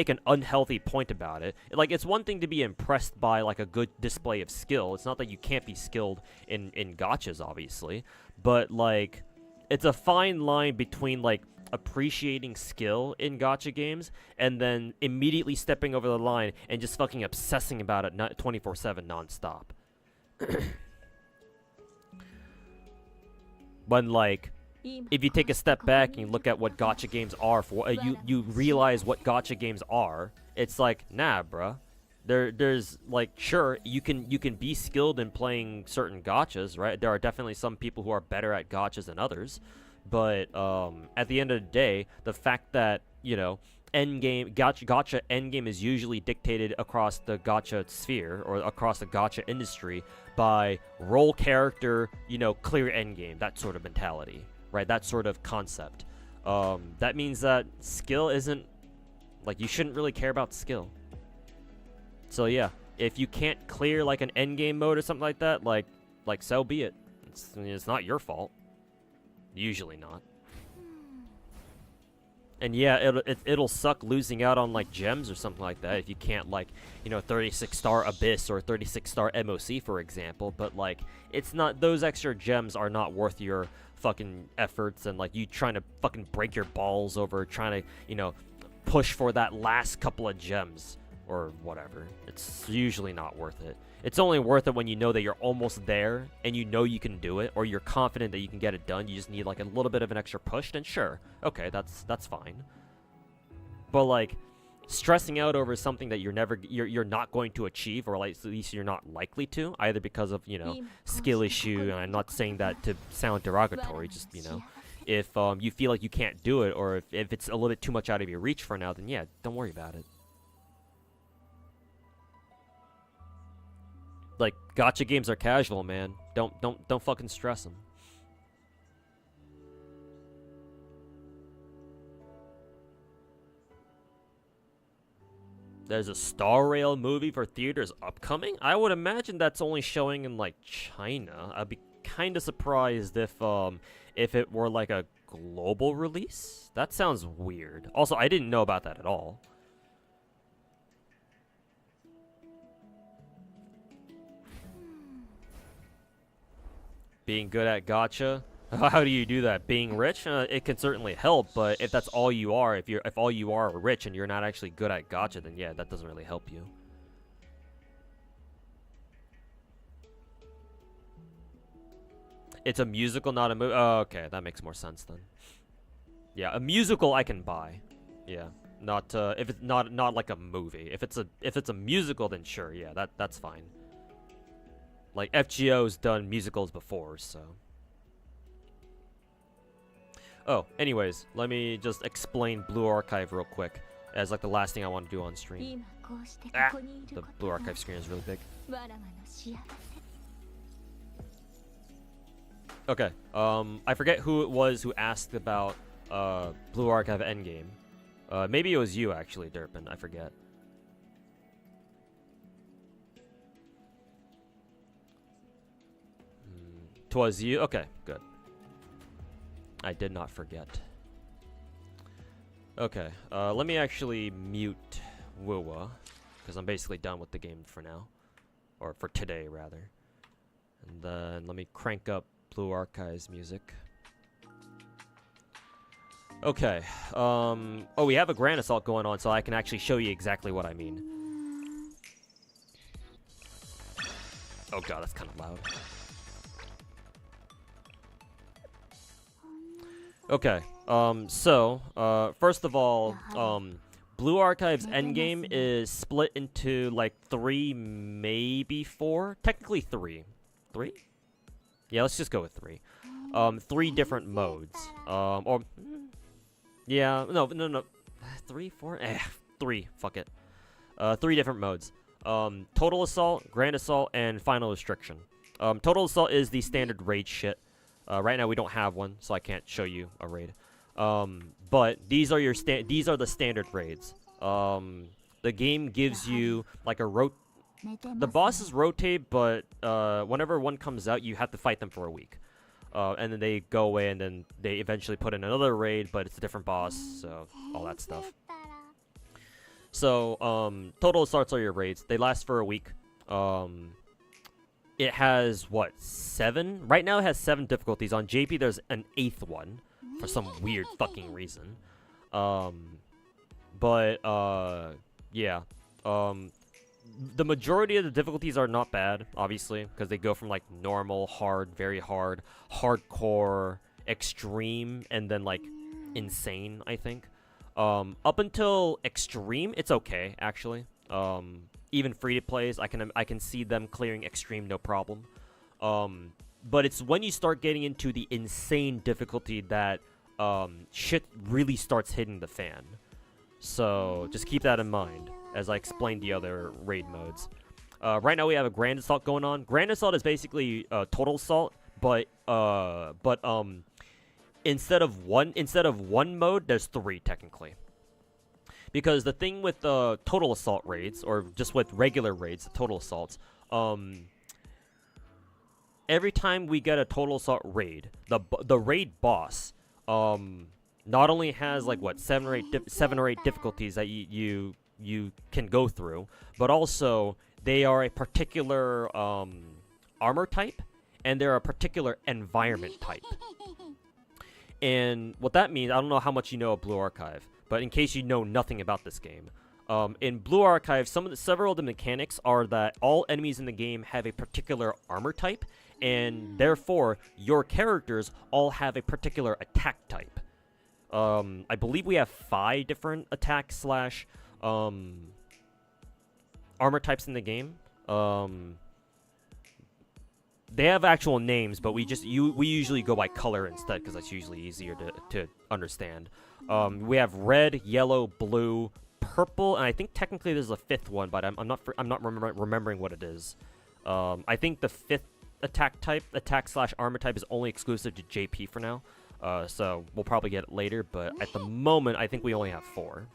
an unhealthy point about it, like, it's one thing to be impressed by like a good display of skill. It's not that you can't be skilled in gachas, obviously, but like it's a fine line between like appreciating skill in gacha games and then immediately stepping over the line and just fucking obsessing about it 24/7 nonstop. When like, if you take a step back and you look at what gacha games are for, you realize what gacha games are. It's like, nah, bruh. There's like, sure, you can be skilled in playing certain gachas, right? There are definitely some people who are better at gachas than others, but at the end of the day, the fact that, you know, gacha endgame is usually dictated across the gacha sphere or across the gacha industry by role character, you know, clear endgame, that sort of mentality, right? That sort of concept. That means that skill isn't, like, you shouldn't really care about skill. So yeah, if you can't clear like an endgame mode or something like that, like so be it. It's not your fault. Usually not. And yeah, it'll suck losing out on like gems or something like that if you can't, like, you know, 36-star Abyss or 36-star MOC, for example. But like, it's not, those extra gems are not worth your fucking efforts and like you trying to fucking break your balls over trying to, you know, push for that last couple of gems or whatever. It's usually not worth it. It's only worth it when you know that you're almost there and you know you can do it, or you're confident that you can get it done. You just need like a little bit of an extra push, then sure, okay, that's fine. But like, stressing out over something that you're not going to achieve, or like at least you're not likely to, either because of, you know, skill issue, and I'm not saying that to sound derogatory, just, you know, if you feel like you can't do it, or if it's a little bit too much out of your reach for now, then yeah, don't worry about it. Like, gacha games are casual, man. Don't fucking stress them. There's a Star Rail movie for theaters upcoming? I would imagine that's only showing in like China. I'd be kind of surprised if it were like a global release. That sounds weird. Also, I didn't know about that at all. Being good at gacha. How do you do that? Being rich? It can certainly help, but if that's all you are, if all you are rich and you're not actually good at gacha, then yeah, that doesn't really help you. It's a musical, not a movie. Oh, okay, that makes more sense then. Yeah, a musical I can buy. Yeah, not if it's not like a movie. If it's a musical, then sure, yeah, that's fine. Like FGO's done musicals before, so. Oh, anyways, let me just explain Blue Archive real quick as like the last thing I want to do on stream. Ah, the Blue Archive screen is really big. Okay, I forget who it was who asked about Blue Archive Endgame. Maybe it was you actually, Derpin, I forget. Twas you? Okay, good. I did not forget. Okay, let me actually mute Wuwa, because I'm basically done with the game for now. Or for today, rather. And then let me crank up Blue Archive's music. Okay, oh, we have a Grand Assault going on, so I can actually show you exactly what I mean. Oh god, that's kind of loud. Okay, first of all, Blue Archive's endgame is split into, like, 3, maybe 4? Technically 3. 3? Yeah, let's just go with 3. 3 different modes. Yeah, no. 3, 4? 3, fuck it. 3 different modes. Total Assault, Grand Assault, and Final Restriction. Total Assault is the standard raid shit. Right now we don't have one, so I can't show you a raid. But these are the standard raids. The game gives you like the bosses rotate, but whenever one comes out, you have to fight them for a week. And then they go away, and then they eventually put in another raid, but it's a different boss, so all that stuff. So total assaults are your raids. They last for a week. It has, what, 7? Right now it has 7 difficulties. On JP, there's an 8th one for some weird fucking reason. Yeah. The majority of the difficulties are not bad, obviously, because they go from, like, normal, hard, very hard, hardcore, extreme, and then, like, insane, I think. Up until extreme, it's okay, actually. Even free-to-plays, I can see them clearing extreme no problem. But it's when you start getting into the insane difficulty that shit really starts hitting the fan. So just keep that in mind as I explain the other raid modes. Right now we have a Grand Assault going on. Grand Assault is basically Total Assault, but instead of one mode, there's 3 technically. Because the thing with Total Assault raids, or just with regular raids, Total Assaults, every time we get a Total Assault raid, the raid boss not only has like what 7 or 8 difficulties that you can go through, but also they are a particular armor type, and they're a particular environment type. And what that means, I don't know how much you know of Blue Archive, but in case you know nothing about this game, in Blue Archive, several of the mechanics are that all enemies in the game have a particular armor type, and therefore your characters all have a particular attack type. I believe we have 5 different attack / armor types in the game. They have actual names, but we usually go by color instead, because that's usually easier to understand. We have red, yellow, blue, purple, and I think technically there's a 5th one, but I'm not remembering what it is. I think the 5th attack / armor type is only exclusive to JP for now. So we'll probably get it later, but at the moment I think we only have 4.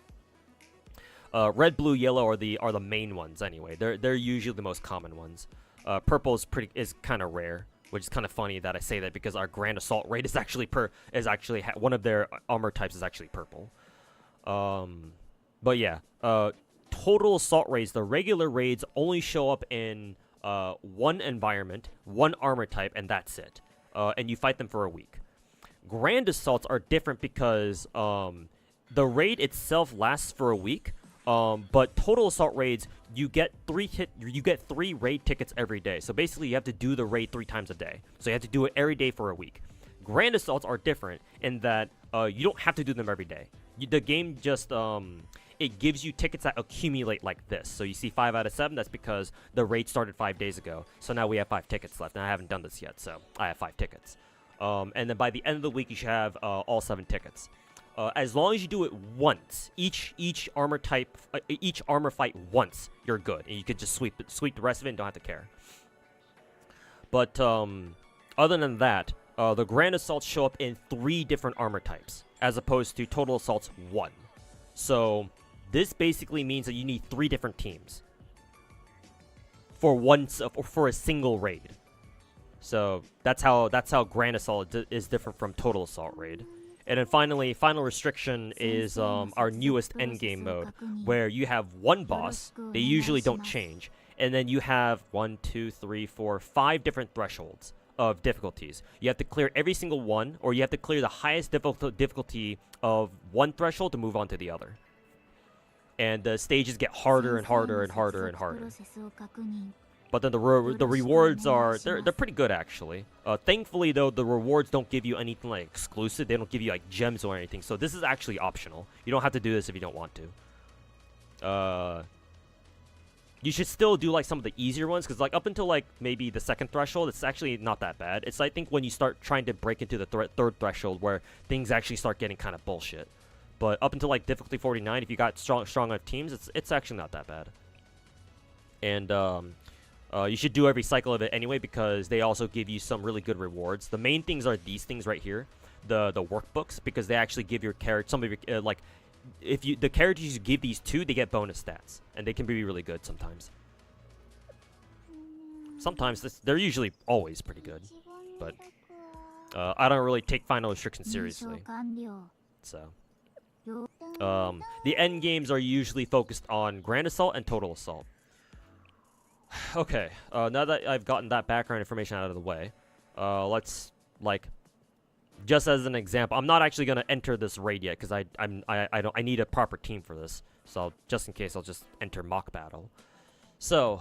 Red, blue, yellow are the main ones anyway. They're usually the most common ones. Purple is kind of rare. which is kind of funny that I say that because our Grand Assault raid is actually one of their armor types is actually purple. But yeah, total assault raids, the regular raids only show up in one environment, one armor type, and that's it. And you fight them for a week. Grand Assaults are different because the raid itself lasts for a week, but total assault raids, you get 3 raid tickets every day. So basically, you have to do the raid 3 times a day. So you have to do it every day for a week. Grand Assaults are different in that you don't have to do them every day. The game just it gives you tickets that accumulate like this. So you see 5 out of 7. That's because the raid started 5 days ago. So now we have 5 tickets left, and I haven't done this yet. So I have 5 tickets. And then by the end of the week, you should have all 7 tickets. As long as you do it once, each armor type, each armor fight once, you're good, and you can just sweep the rest of it and don't have to care. But other than that, the Grand Assaults show up in 3 different armor types, as opposed to Total Assault's 1. So this basically means that you need 3 different teams for a single raid. So that's how Grand Assault is different from Total Assault raid. And then finally, final restriction is our newest endgame mode, where you have 1 boss. They usually don't change. And then you have 1, 2, 3, 4, 5 different thresholds of difficulties. You have to clear every single one, or you have to clear the highest difficulty of one threshold to move on to the other. And the stages get harder and harder and harder and harder. But then the rewards are they're pretty good actually. Thankfully though, the rewards don't give you anything like exclusive. They don't give you like gems or anything. So this is actually optional. You don't have to do this if you don't want to. You should still do like some of the easier ones, because like up until like maybe the 2nd threshold, it's actually not that bad. It's I think when you start trying to break into the 3rd threshold where things actually start getting kind of bullshit. But up until like difficulty 49, if you got strong enough teams, it's actually not that bad. And you should do every cycle of it anyway, because they also give you some really good rewards. The main things are these things right here, the workbooks, because they actually give your character some of your like, if the characters you give these to, they get bonus stats, and they can be really good sometimes. Sometimes they're usually always pretty good, but I don't really take final restrictions seriously. So the end games are usually focused on Grand Assault and Total Assault. Okay, now that I've gotten that background information out of the way, let's, like, just as an example, I'm not actually gonna enter this raid yet because I need a proper team for this. So just in case, I'll just enter mock battle. So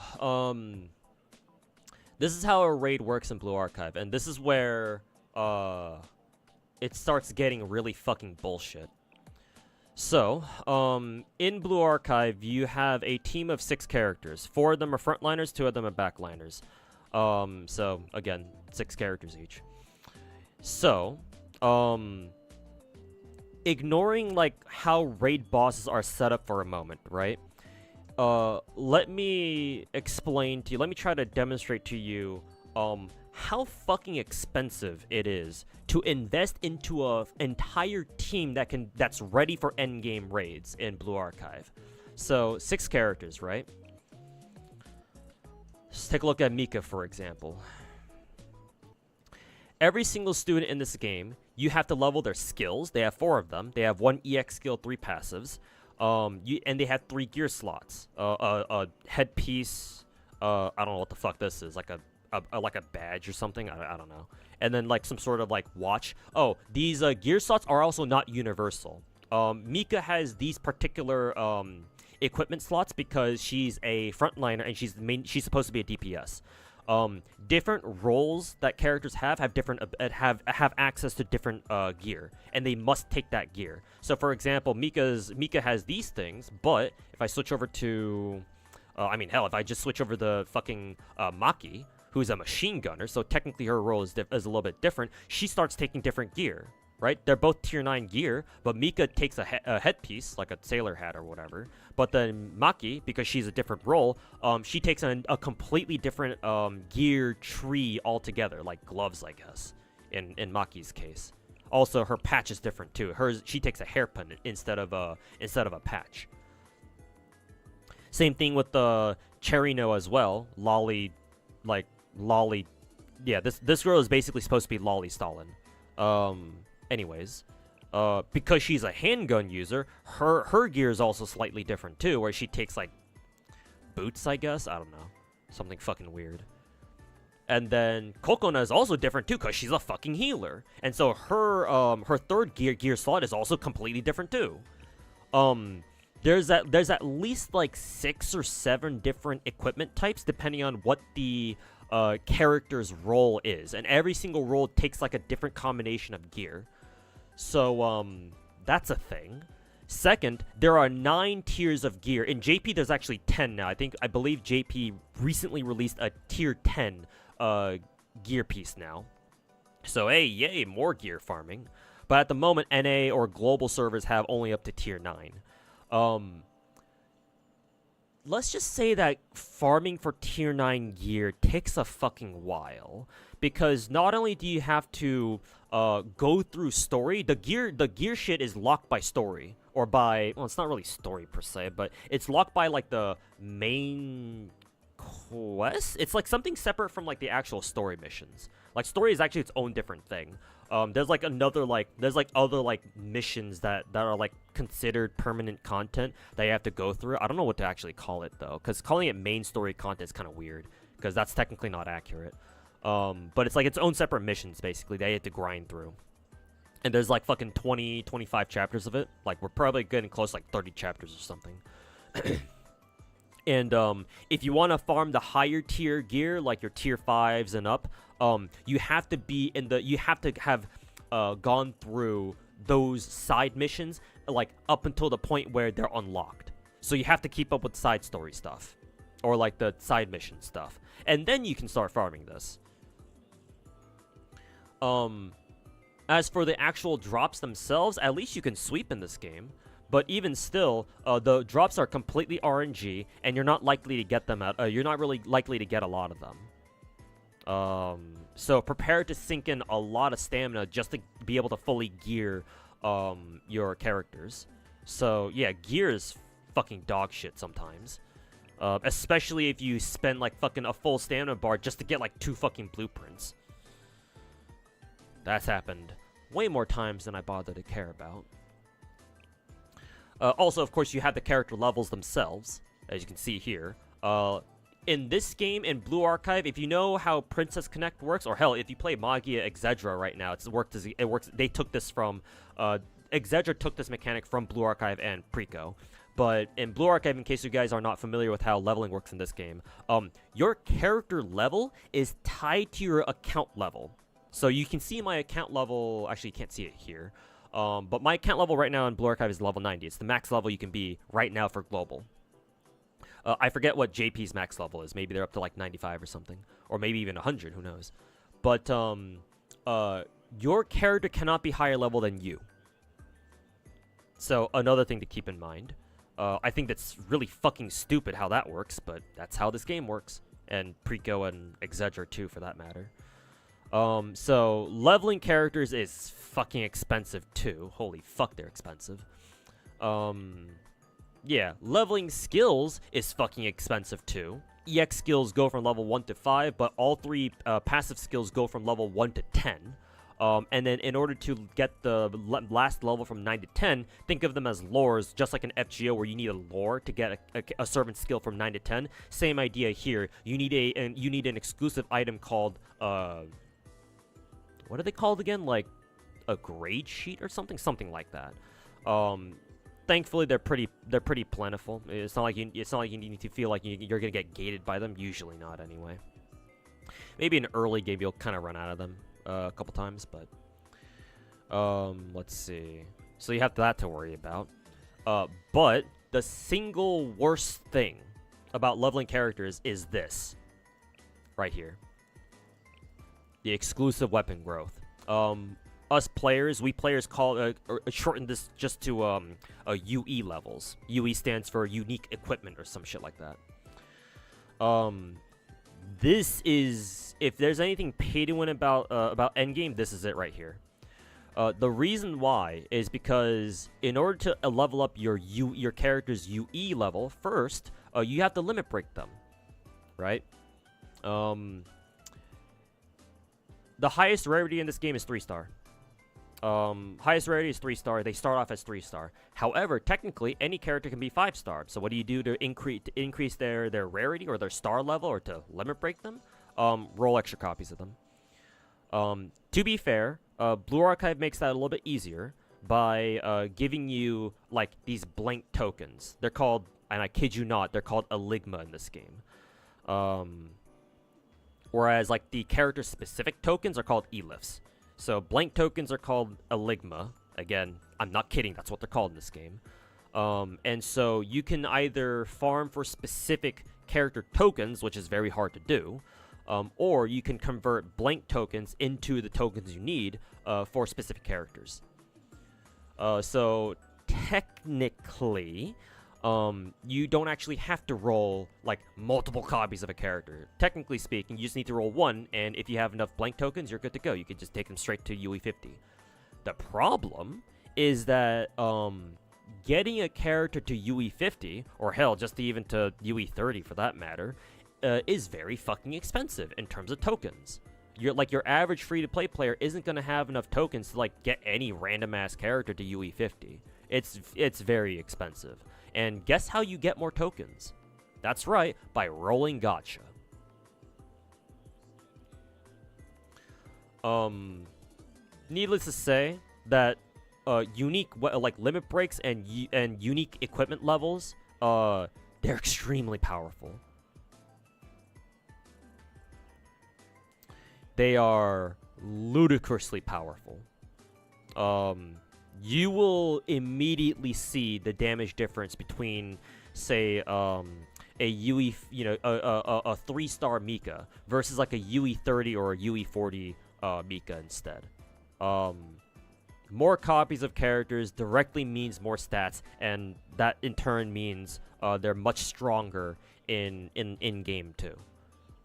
this is how a raid works in Blue Archive, and this is where it starts getting really fucking bullshit. So, in Blue Archive, you have a team of 6 characters. 4 of them are frontliners, 2 of them are backliners. So, again, 6 characters each. So, ignoring, like, how raid bosses are set up for a moment, right? Let me explain to you, let me try to demonstrate to you, how fucking expensive it is to invest into an entire team that's ready for endgame raids in Blue Archive. So 6 characters, right? Let's take a look at Mika, for example. Every single student in this game, you have to level their skills. They have 4 of them. They have 1 EX skill, 3 passives, and they have 3 gear slots. A headpiece. I don't know what the fuck this is. Like a badge or something. I don't know. And then like some sort of like watch. Oh, these gear slots are also not universal. Mika has these particular equipment slots because she's a frontliner and she's supposed to be a DPS. Different roles that characters have different have access to different gear, and they must take that gear. So for example, Mika has these things, but if I switch over to I mean, hell, if I just switch over the fucking Maki, who's a machine gunner, so technically her role is a little bit different, she starts taking different gear, right? They're both tier 9 gear, but Mika takes a headpiece, like a sailor hat or whatever, but then Maki, because she's a different role, she takes a completely different gear tree altogether, like gloves, I guess, in Maki's case. Also, her patch is different too. She takes a hairpin instead of a patch. Same thing with the Cherino as well. Lolly yeah, this girl is basically supposed to be Lolly Stalin. Anyways, because she's a handgun user, her gear is also slightly different too, where she takes like boots, I guess. I don't know, something fucking weird. And then Kokona is also different too, because she's a fucking healer, and so her third gear slot is also completely different too. There's at least like 6 or 7 different equipment types depending on what the character's role is, and every single role takes like a different combination of gear. So that's a thing. Second, there are 9 tiers of gear. In JP, there's actually 10 now. I believe JP recently released a tier 10 gear piece now. So hey, yay, more gear farming. But at the moment, NA or global servers have only up to tier 9. Let's just say that farming for tier 9 gear takes a fucking while, because not only do you have to go through story, the gear shit is locked by story, or by, well, it's not really story per se, but it's locked by like the main quest. It's like something separate from like the actual story missions. Like story is actually its own different thing. There's like other like missions that are like considered permanent content that you have to go through. I don't know what to actually call it though, because calling it main story content is kind of weird, because that's technically not accurate. But it's like its own separate missions basically that you have to grind through. And there's like fucking 25 chapters of it. Like we're probably getting close to like 30 chapters or something. And if you want to farm the higher tier gear, like your tier 5s and up, you have to have gone through those side missions like up until the point where they're unlocked. So you have to keep up with side story stuff, or like the side mission stuff, and then you can start farming this. As for the actual drops themselves, at least you can sweep in this game. But even still, the drops are completely RNG, and you're not likely to get them you're not really likely to get a lot of them. So prepare to sink in a lot of stamina just to be able to fully gear your characters. So yeah, gear is fucking dog shit sometimes. Especially if you spend like fucking a full stamina bar just to get like 2 fucking blueprints. That's happened way more times than I bother to care about. Also, of course, you have the character levels themselves, as you can see here. In this game, in Blue Archive, if you know how Princess Connect works, or hell, if you play Magia Exedra right now, it works. They took this from Exedra took this mechanic from Blue Archive and Preco. But in Blue Archive, in case you guys are not familiar with how leveling works in this game, your character level is tied to your account level. So you can see my account level. Actually, you can't see it here. But my account level right now in Blue Archive is level 90. It's the max level you can be right now for global. I forget what JP's max level is. Maybe they're up to like 95 or something. Or maybe even 100, who knows. But your character cannot be higher level than you. So another thing to keep in mind. I think that's really fucking stupid how that works, but that's how this game works. And Preco and Exedra too, for that matter. So leveling characters is fucking expensive too. Holy fuck, they're expensive. Yeah, leveling skills is fucking expensive too. EX skills go from level 1 to 5, but all 3 passive skills go from level 1 to 10. And then in order to get the last level from 9 to 10, think of them as lores, just like an FGO where you need a lore to get a servant skill from 9 to 10. Same idea here. You need an exclusive item called what are they called again? Like a grade sheet or something like that. Thankfully, they're pretty plentiful. It's not like you need to feel like you're gonna get gated by them. Usually not, anyway. Maybe in early game you'll kind of run out of them a couple times, but let's see. So you have that to worry about. But the single worst thing about leveling characters is this right here. The exclusive weapon growth. We players call shorten this just to UE levels. UE stands for unique equipment or some shit like that. This is, if there's anything pay to win about Endgame, this is it right here. The reason why is because in order to level up your character's UE level first, you have to limit break them, right? the highest rarity in this game is 3-star. Highest rarity is 3-star. They start off as 3-star. However, technically, any character can be 5-star. So what do you do to increase their rarity or their star level or to limit break them? Roll extra copies of them. To be fair, Blue Archive makes that a little bit easier by giving you like these blank tokens. They're called, and I kid you not, they're called Eligma in this game. Whereas like the character specific tokens are called Elifs. So blank tokens are called Eligma. Again, I'm not kidding, that's what they're called in this game. And so you can either farm for specific character tokens, which is very hard to do, or you can convert blank tokens into the tokens you need for specific characters. So technically, you don't actually have to roll like multiple copies of a character. Technically speaking, you just need to roll one, and if you have enough blank tokens, you're good to go. You can just take them straight to UE50. The problem is that getting a character to UE50, or hell, just even to UE30 for that matter, is very fucking expensive in terms of tokens. Your average free-to-play player isn't going to have enough tokens to like get any random-ass character to UE50. It's very expensive. And guess how you get more tokens? That's right, by rolling gacha. Needless to say that unique like limit breaks and unique equipment levels, they're extremely powerful. They are ludicrously powerful. You will immediately see the damage difference between, say, a UE, a 3-star Mika versus like a UE30 or a UE40 Mika instead. More copies of characters directly means more stats, and that in turn means they're much stronger in game too.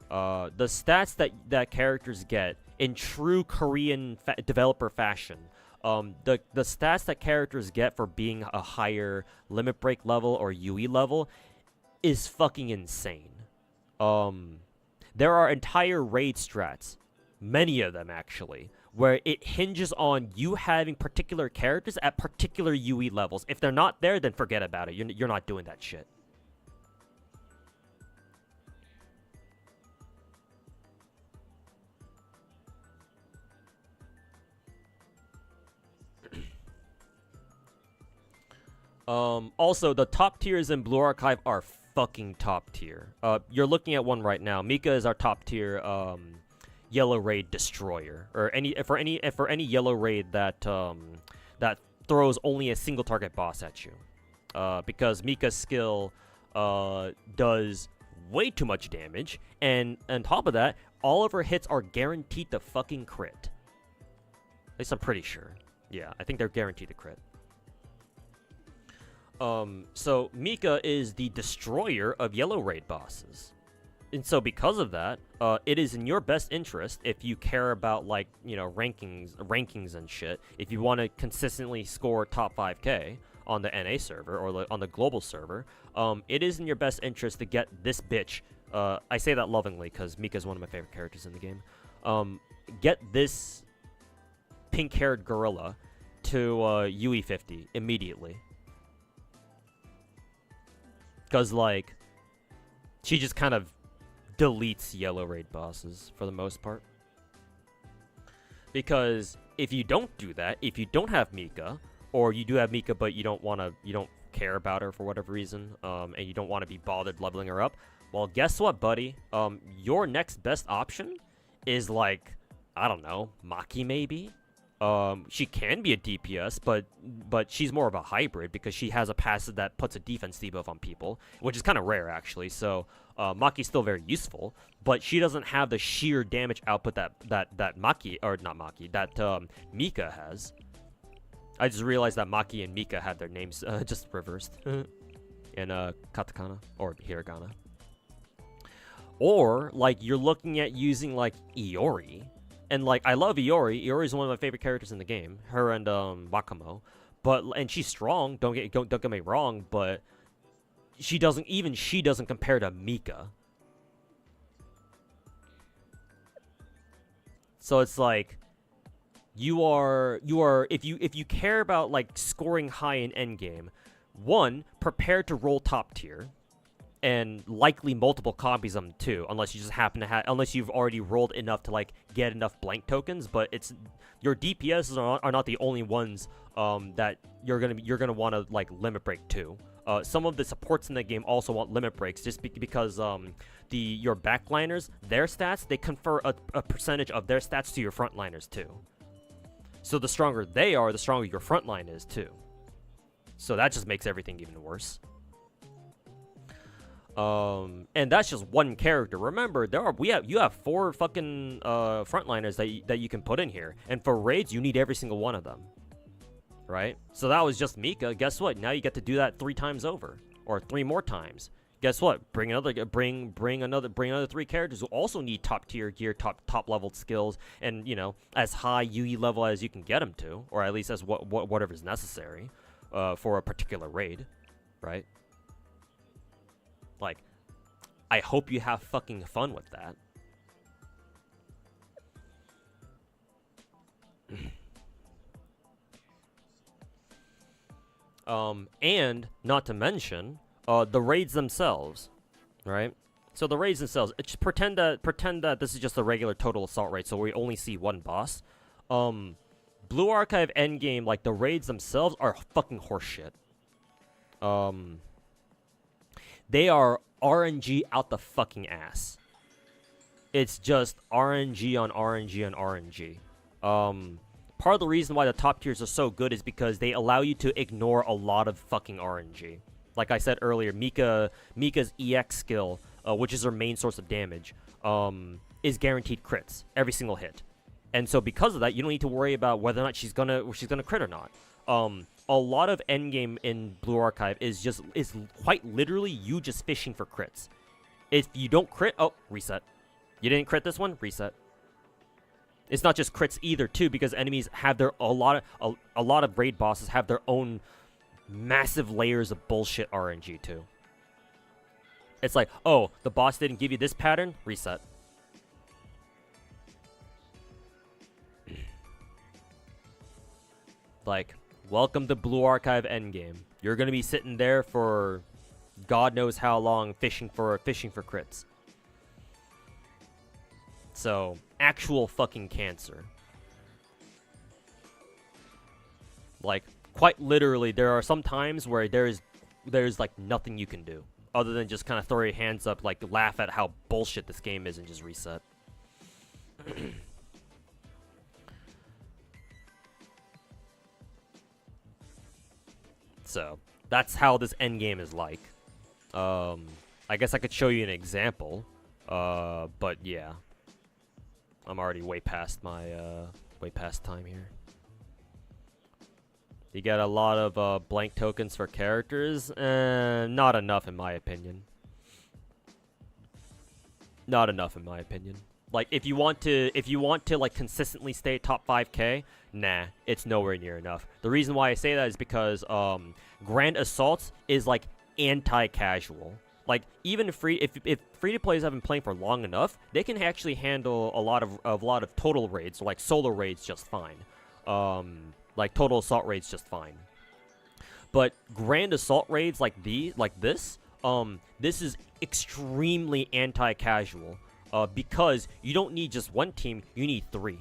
The stats that characters get in true Korean developer fashion, the stats that characters get for being a higher limit break level or UE level is fucking insane. There are entire raid strats, many of them actually, where it hinges on you having particular characters at particular UE levels. If they're not there, then forget about it. You're not doing that shit. Also, the top tiers in Blue Archive are fucking top tier. You're looking at one right now. Mika is our top tier yellow raid destroyer, or for any yellow raid that that throws only a single target boss at you, because Mika's skill does way too much damage, and on top of that, all of her hits are guaranteed to fucking crit. At least I'm pretty sure. Yeah, I think they're guaranteed to crit. So Mika is the destroyer of yellow raid bosses. And so because of that, it is in your best interest, if you care about, like, rankings and shit, if you want to consistently score top 5k on the NA server or on the global server, it is in your best interest to get this bitch, I say that lovingly because Mika is one of my favorite characters in the game, get this pink-haired gorilla to UE50 immediately. Because, like, she just kind of deletes yellow raid bosses for the most part. Because if you don't do that, if you don't have Mika, or you do have Mika but you don't care about her for whatever reason, and you don't want to be bothered leveling her up, well, guess what, buddy? Your next best option is, like, I don't know, Maki maybe? She can be a DPS, but she's more of a hybrid because she has a passive that puts a defense debuff on people, which is kind of rare actually. So Maki's still very useful, but she doesn't have the sheer damage output that Maki, or not Maki, that Mika has. I just realized that Maki and Mika had their names just reversed in katakana or hiragana. Or like you're looking at using like Iori. And, like, I love Iori. Iori is one of my favorite characters in the game. Her and Wakamo. And she's strong, don't get me wrong, but she doesn't compare to Mika. So it's like you are if you care about like scoring high in endgame, one, prepare to roll top tier, and likely multiple copies of them too, unless you just happen to have, unless you've already rolled enough to like get enough blank tokens. But it's your DPS are not the only ones that you're gonna want to like limit break too. Some of the supports in the game also want limit breaks just because your backliners, their stats, they confer a percentage of their stats to your frontliners too. So the stronger they are, the stronger your frontline is too. So that just makes everything even worse. And that's just one character. Remember, you have 4 fucking frontliners that you can put in here, and for raids you need every single one of them, right? So that was just Mika. Guess what? Now you get to do that 3 times over, or 3 more times. Guess what? Bring another 3 characters who also need top tier gear, top leveled skills, and as high UE level as you can get them to, or at least as whatever is necessary for a particular raid, right? Like, I hope you have fucking fun with that. And not to mention the raids themselves, right? So the raids themselves, just pretend that this is just a regular total assault raid, so we only see one boss. Blue Archive Endgame, like the raids themselves are fucking horseshit. They are RNG out the fucking ass. It's just RNG on RNG on RNG. Part of the reason why the top tiers are so good is because they allow you to ignore a lot of fucking RNG. Like I said earlier, Mika's EX skill, which is her main source of damage, is guaranteed crits every single hit. And so because of that, you don't need to worry about whether or not she's gonna crit or not. A lot of endgame in Blue Archive is quite literally you just fishing for crits. If you don't crit, oh, reset. You didn't crit this one, reset. It's not just crits either too, because enemies have a lot of raid bosses have their own massive layers of bullshit RNG too. It's like, oh, the boss didn't give you this pattern, reset. Like, welcome to Blue Archive Endgame. You're gonna be sitting there for God knows how long fishing for crits. So, actual fucking cancer. Like, quite literally, there are some times where there's like nothing you can do other than just kind of throw your hands up, like laugh at how bullshit this game is and just reset. So, that's how this endgame is like. I guess I could show you an example, but yeah. I'm already way past my, way past time here. You get a lot of, blank tokens for characters, not enough in my opinion. Not enough in my opinion. Like, if you want to, like, consistently stay top 5k, nah, it's nowhere near enough. The reason why I say that is because, Grand Assaults is, like, anti-casual. Like, even if free-to-players have been playing for long enough, they can actually handle a lot of total raids, like solo raids, just fine. Like total assault raids, just fine. But grand assault raids like this is extremely anti-casual, because you don't need just one team, you need 3.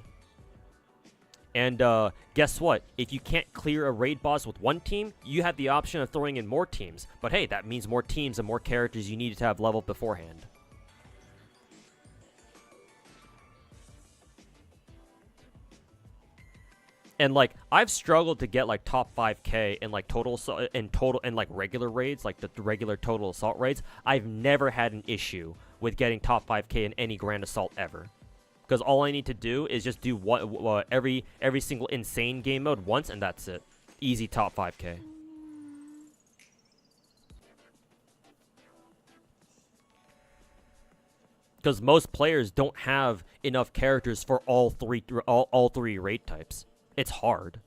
And guess what? If you can't clear a raid boss with one team, you have the option of throwing in more teams. But hey, that means more teams and more characters you need to have leveled beforehand. And like, I've struggled to get like top 5k in like like regular raids, like the regular total assault raids. I've never had an issue with getting top 5k in any grand assault ever. Because all I need to do is just do every single insane game mode once, and that's it. Easy top 5k. Because most players don't have enough characters for all three raid types. It's hard.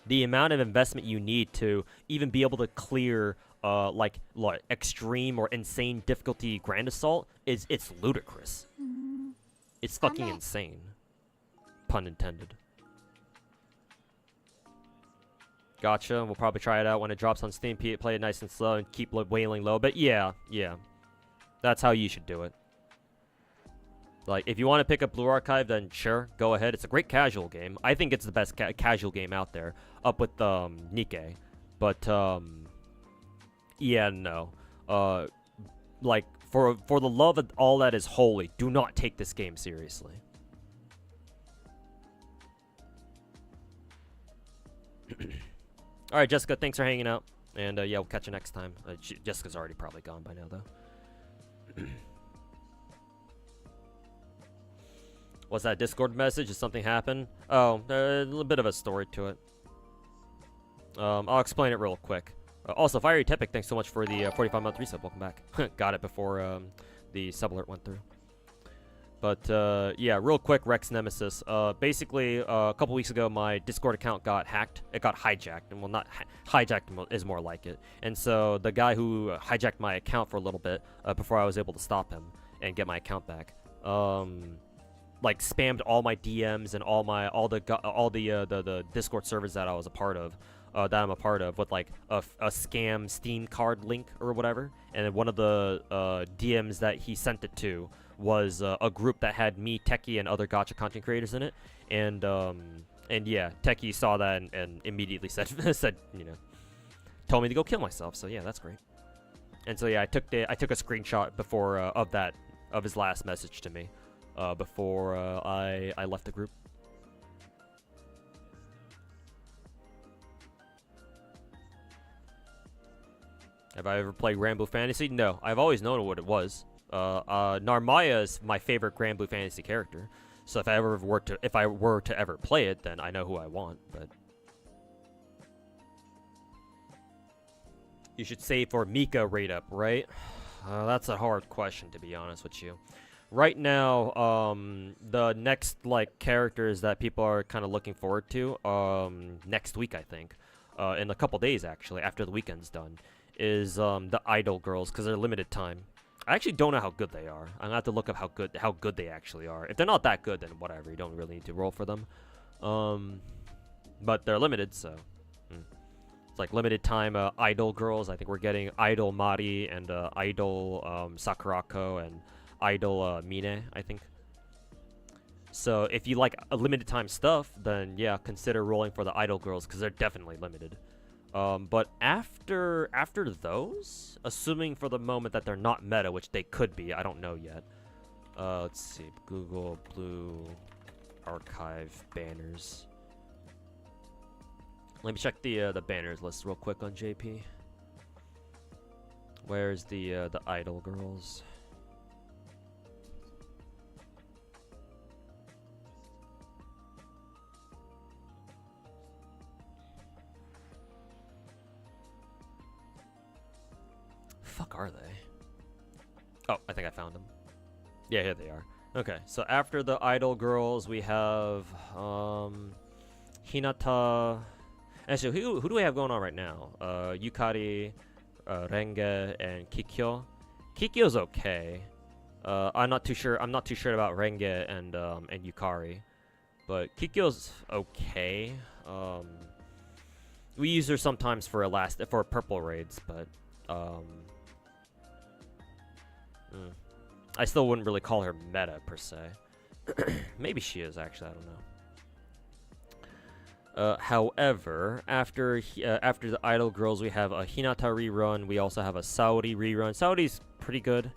The amount of investment you need to even be able to clear like extreme or insane difficulty grand assault it's ludicrous. It's fucking insane. Pun intended. Gotcha. We'll probably try it out when it drops on Steam. Play it nice and slow and keep wailing low. But yeah. That's how you should do it. Like, if you want to pick up Blue Archive, then sure, go ahead. It's a great casual game. I think it's the best casual game out there, up with Nikke. But yeah, no. Like, for the love of all that is holy, do not take this game seriously. All right, Jessica, thanks for hanging out, and yeah, we'll catch you next time. Jessica's already probably gone by now, though. What's that Discord message? Did something happen? Oh, a little bit of a story to it. I'll explain it real quick. Also, Fiery Tepic, thanks so much for the 45-month resub. Welcome back. Got it before the sub alert went through. But yeah, real quick, Rex Nemesis. Basically, a couple weeks ago, my Discord account got hacked. It got hijacked, and well, not hijacked is more like it. And so the guy who hijacked my account for a little bit before I was able to stop him and get my account back, like spammed all my DMs and all the Discord servers that I was a part of. That I'm a part of, with like a scam Steam card link or whatever, and then one of the DMs that he sent it to was a group that had me, Techie, and other gacha content creators in it, and yeah, Techie saw that and immediately said you know, told me to go kill myself. So yeah, that's great. And so yeah, I took a screenshot before of his last message to me before I left the group. Have I ever played Granblue Fantasy? No, I've always known what it was. Narmaya is my favorite Granblue Fantasy character, so if I were to ever play it, then I know who I want. But you should save for Mika rate up, right? That's a hard question, to be honest with you. Right now, the next like characters that people are kind of looking forward to, next week I think, in a couple days actually, after the weekend's done, is the Idol girls, because they're limited time. I actually don't know how good they are. I'm gonna have to look up how good they actually are. If they're not that good, then whatever. You don't really need to roll for them. But they're limited, so it's like limited time Idol girls. I think we're getting Idol Mari and Idol Sakurako and Idol Mine, I think. So if you like a limited time stuff, then yeah, consider rolling for the Idol girls, because they're definitely limited. But after those, assuming for the moment that they're not meta, which they could be, I don't know yet. Let's see, Google Blue Archive banners. Let me check the banners list real quick on JP. Where's the Idol girls? Fuck are they? Oh, I think I found them. Yeah, here they are. Okay, so after the Idol girls, we have Hinata. Actually, who do we have going on right now? Yukari, Renge, and Kikyo. Kikyo's okay. I'm not too sure about Renge and Yukari, but Kikyo's okay. We use her sometimes for purple raids, but I still wouldn't really call her meta per se. Maybe she is actually. I don't know. However, after the Idol girls, we have a Hinata rerun. We also have a Saori rerun. Saori's pretty good.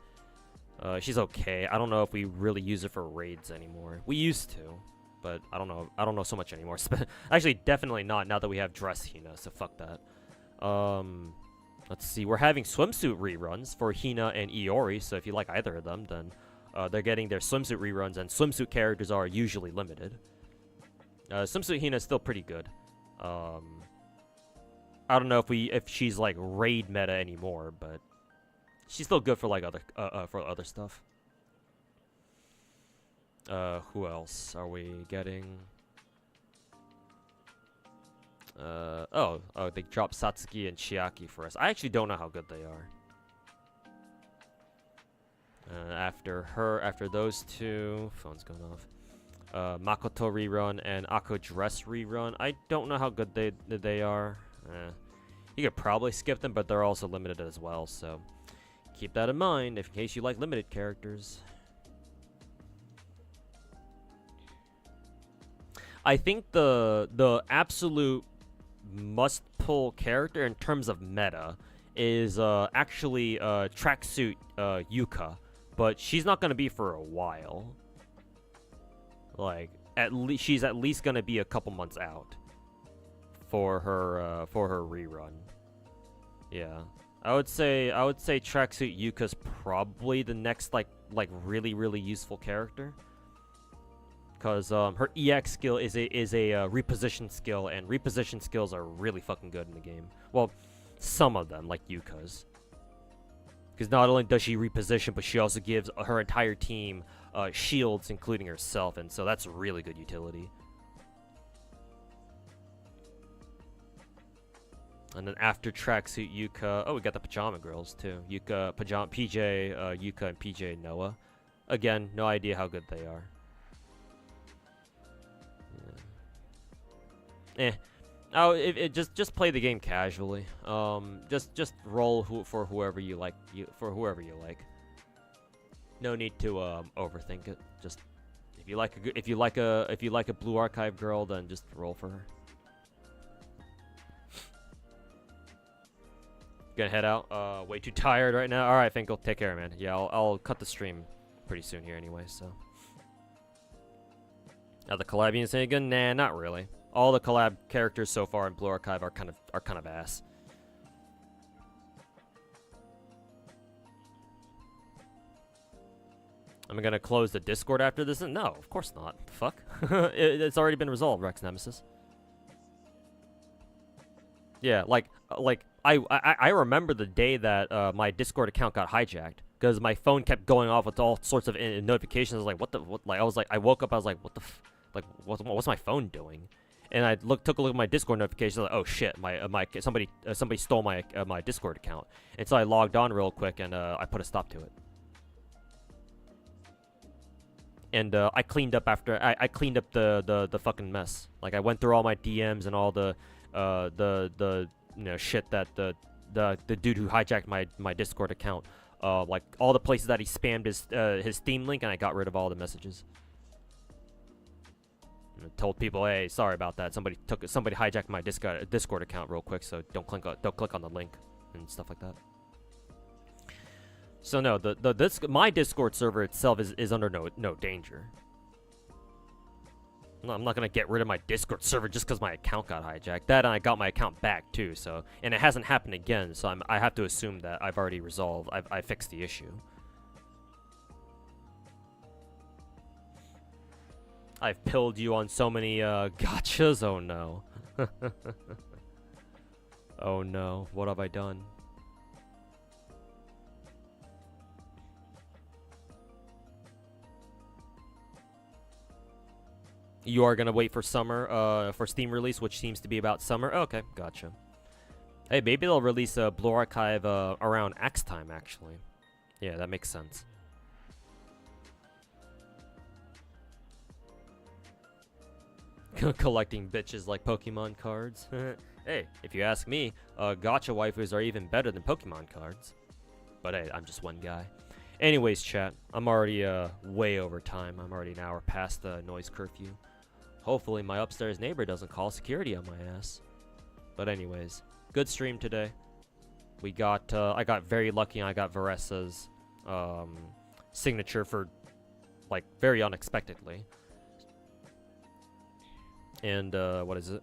She's okay. I don't know if we really use her for raids anymore. We used to, but I don't know. I don't know so much anymore. Actually, definitely not now that we have Dress Hina. So fuck that. Let's see. We're having swimsuit reruns for Hina and Iori. So if you like either of them, then they're getting their swimsuit reruns, and swimsuit characters are usually limited. Swimsuit Hina is still pretty good. I don't know if she's like raid meta anymore, but she's still good for like other stuff. Who else are we getting? Oh, they dropped Satsuki and Chiaki for us. I actually don't know how good they are. After those two, phone's going off. Makoto rerun and Ako Dress rerun. I don't know how good they are. You could probably skip them, but they're also limited as well, so keep that in mind in case you like limited characters. I think the absolute must-pull character in terms of meta is actually Tracksuit Yuka, but she's not gonna be for a while. Like she's at least gonna be a couple months out for her rerun. Yeah, I would say Tracksuit Yuka's probably the next like really useful character, because her EX skill is a reposition skill, and reposition skills are really fucking good in the game. Well, some of them, like Yuka's, because not only does she reposition, but she also gives her entire team shields, including herself, and so that's really good utility. And then after Tracksuit Yuka, oh, we got the Pajama Girls too. Yuka, PJ, Yuka, and PJ Noah. Again, no idea how good they are. Yeah. Oh, just play the game casually. Just roll for whoever you like. No need to overthink it. Just if you like a Blue Archive girl, then just roll for her. Gonna head out. Way too tired right now. All right, Finkel, take care, man. Yeah, I'll cut the stream pretty soon here anyway. So, are the collab units any good? Nah, not really. All the collab characters so far in Blue Archive are kind of ass. Am I gonna close the Discord after this? No, of course not. Fuck. It's already been resolved, Rex Nemesis. Yeah, like I remember the day that my Discord account got hijacked, because my phone kept going off with all sorts of notifications. I was like, what? I woke up. I was like, what the? What's my phone doing? And I took a look at my Discord notifications. Like, oh shit, somebody stole my Discord account. And so I logged on real quick and I put a stop to it. And I cleaned up after I cleaned up the fucking mess. Like, I went through all my DMs and all the shit that the dude who hijacked my Discord account, like all the places that he spammed his Steam link, and I got rid of all the messages. And I told people, hey, sorry about that. Somebody hijacked my Discord account real quick, so don't click on the link and stuff like that. So no, my Discord server itself is under no danger. I'm not gonna get rid of my Discord server just because my account got hijacked. That, and I got my account back too. So, and it hasn't happened again. So I have to assume that I've already resolved. I fixed the issue. I've pilled you on so many gachas. Oh no. Oh no. What have I done? You are gonna wait for summer, for Steam release, which seems to be about summer. Oh, okay, gotcha. Hey, maybe they'll release a Blue Archive around X time, actually. Yeah, that makes sense. Collecting bitches like Pokemon cards. Hey, if you ask me, gacha waifus are even better than Pokemon cards. But hey, I'm just one guy. Anyways, chat, I'm already way over time. I'm already an hour past the noise curfew. Hopefully my upstairs neighbor doesn't call security on my ass. But anyways, good stream today. We got, I got very lucky and I got Varessa's signature for, like, very unexpectedly. And, what is it?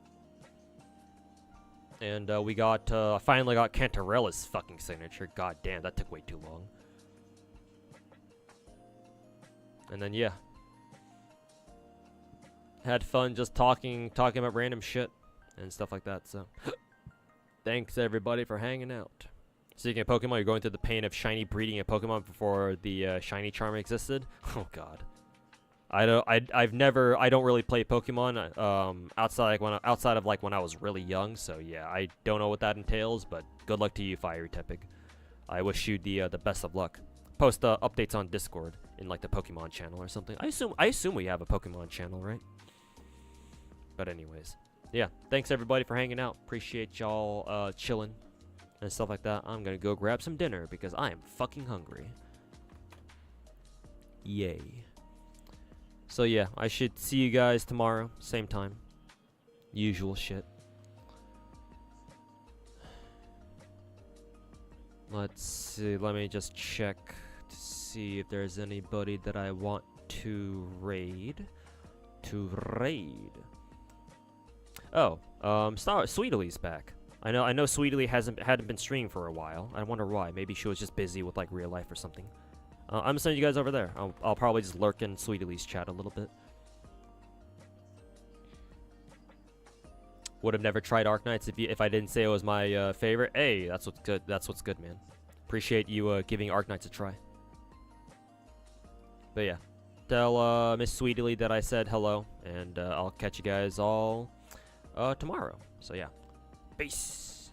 And, we got, finally got Cantarella's fucking signature. God damn, that took way too long. And then, yeah. Had fun just talking about random shit and stuff like that, so. Thanks, everybody, for hanging out. Speaking of Pokemon, you're going through the pain of shiny breeding a Pokemon before the shiny charm existed? Oh, God. I don't really play Pokemon outside of when I was really young, so yeah, I don't know what that entails, but good luck to you, Fiery Tepig. I wish you the best of luck. post updates on Discord in like the Pokemon channel or something. I assume we have a Pokemon channel, right? But anyways, yeah. Thanks everybody for hanging out. Appreciate y'all chilling and stuff like that. I'm gonna go grab some dinner because I am fucking hungry. Yay. So yeah, I should see you guys tomorrow, same time. Usual shit. Let's see, let me just check to see if there's anybody that I want to raid. Oh, Sweetely's back. I know Sweetely hadn't been streaming for a while. I wonder why. Maybe she was just busy with like real life or something. I'm sending you guys over there. I'll probably just lurk in Sweetely's chat a little bit. Would have never tried Arknights if I didn't say it was my favorite. Hey, that's what's good. That's what's good, man. Appreciate you giving Arknights a try. But yeah, tell Miss Sweetly that I said hello, and I'll catch you guys all tomorrow. So yeah, peace.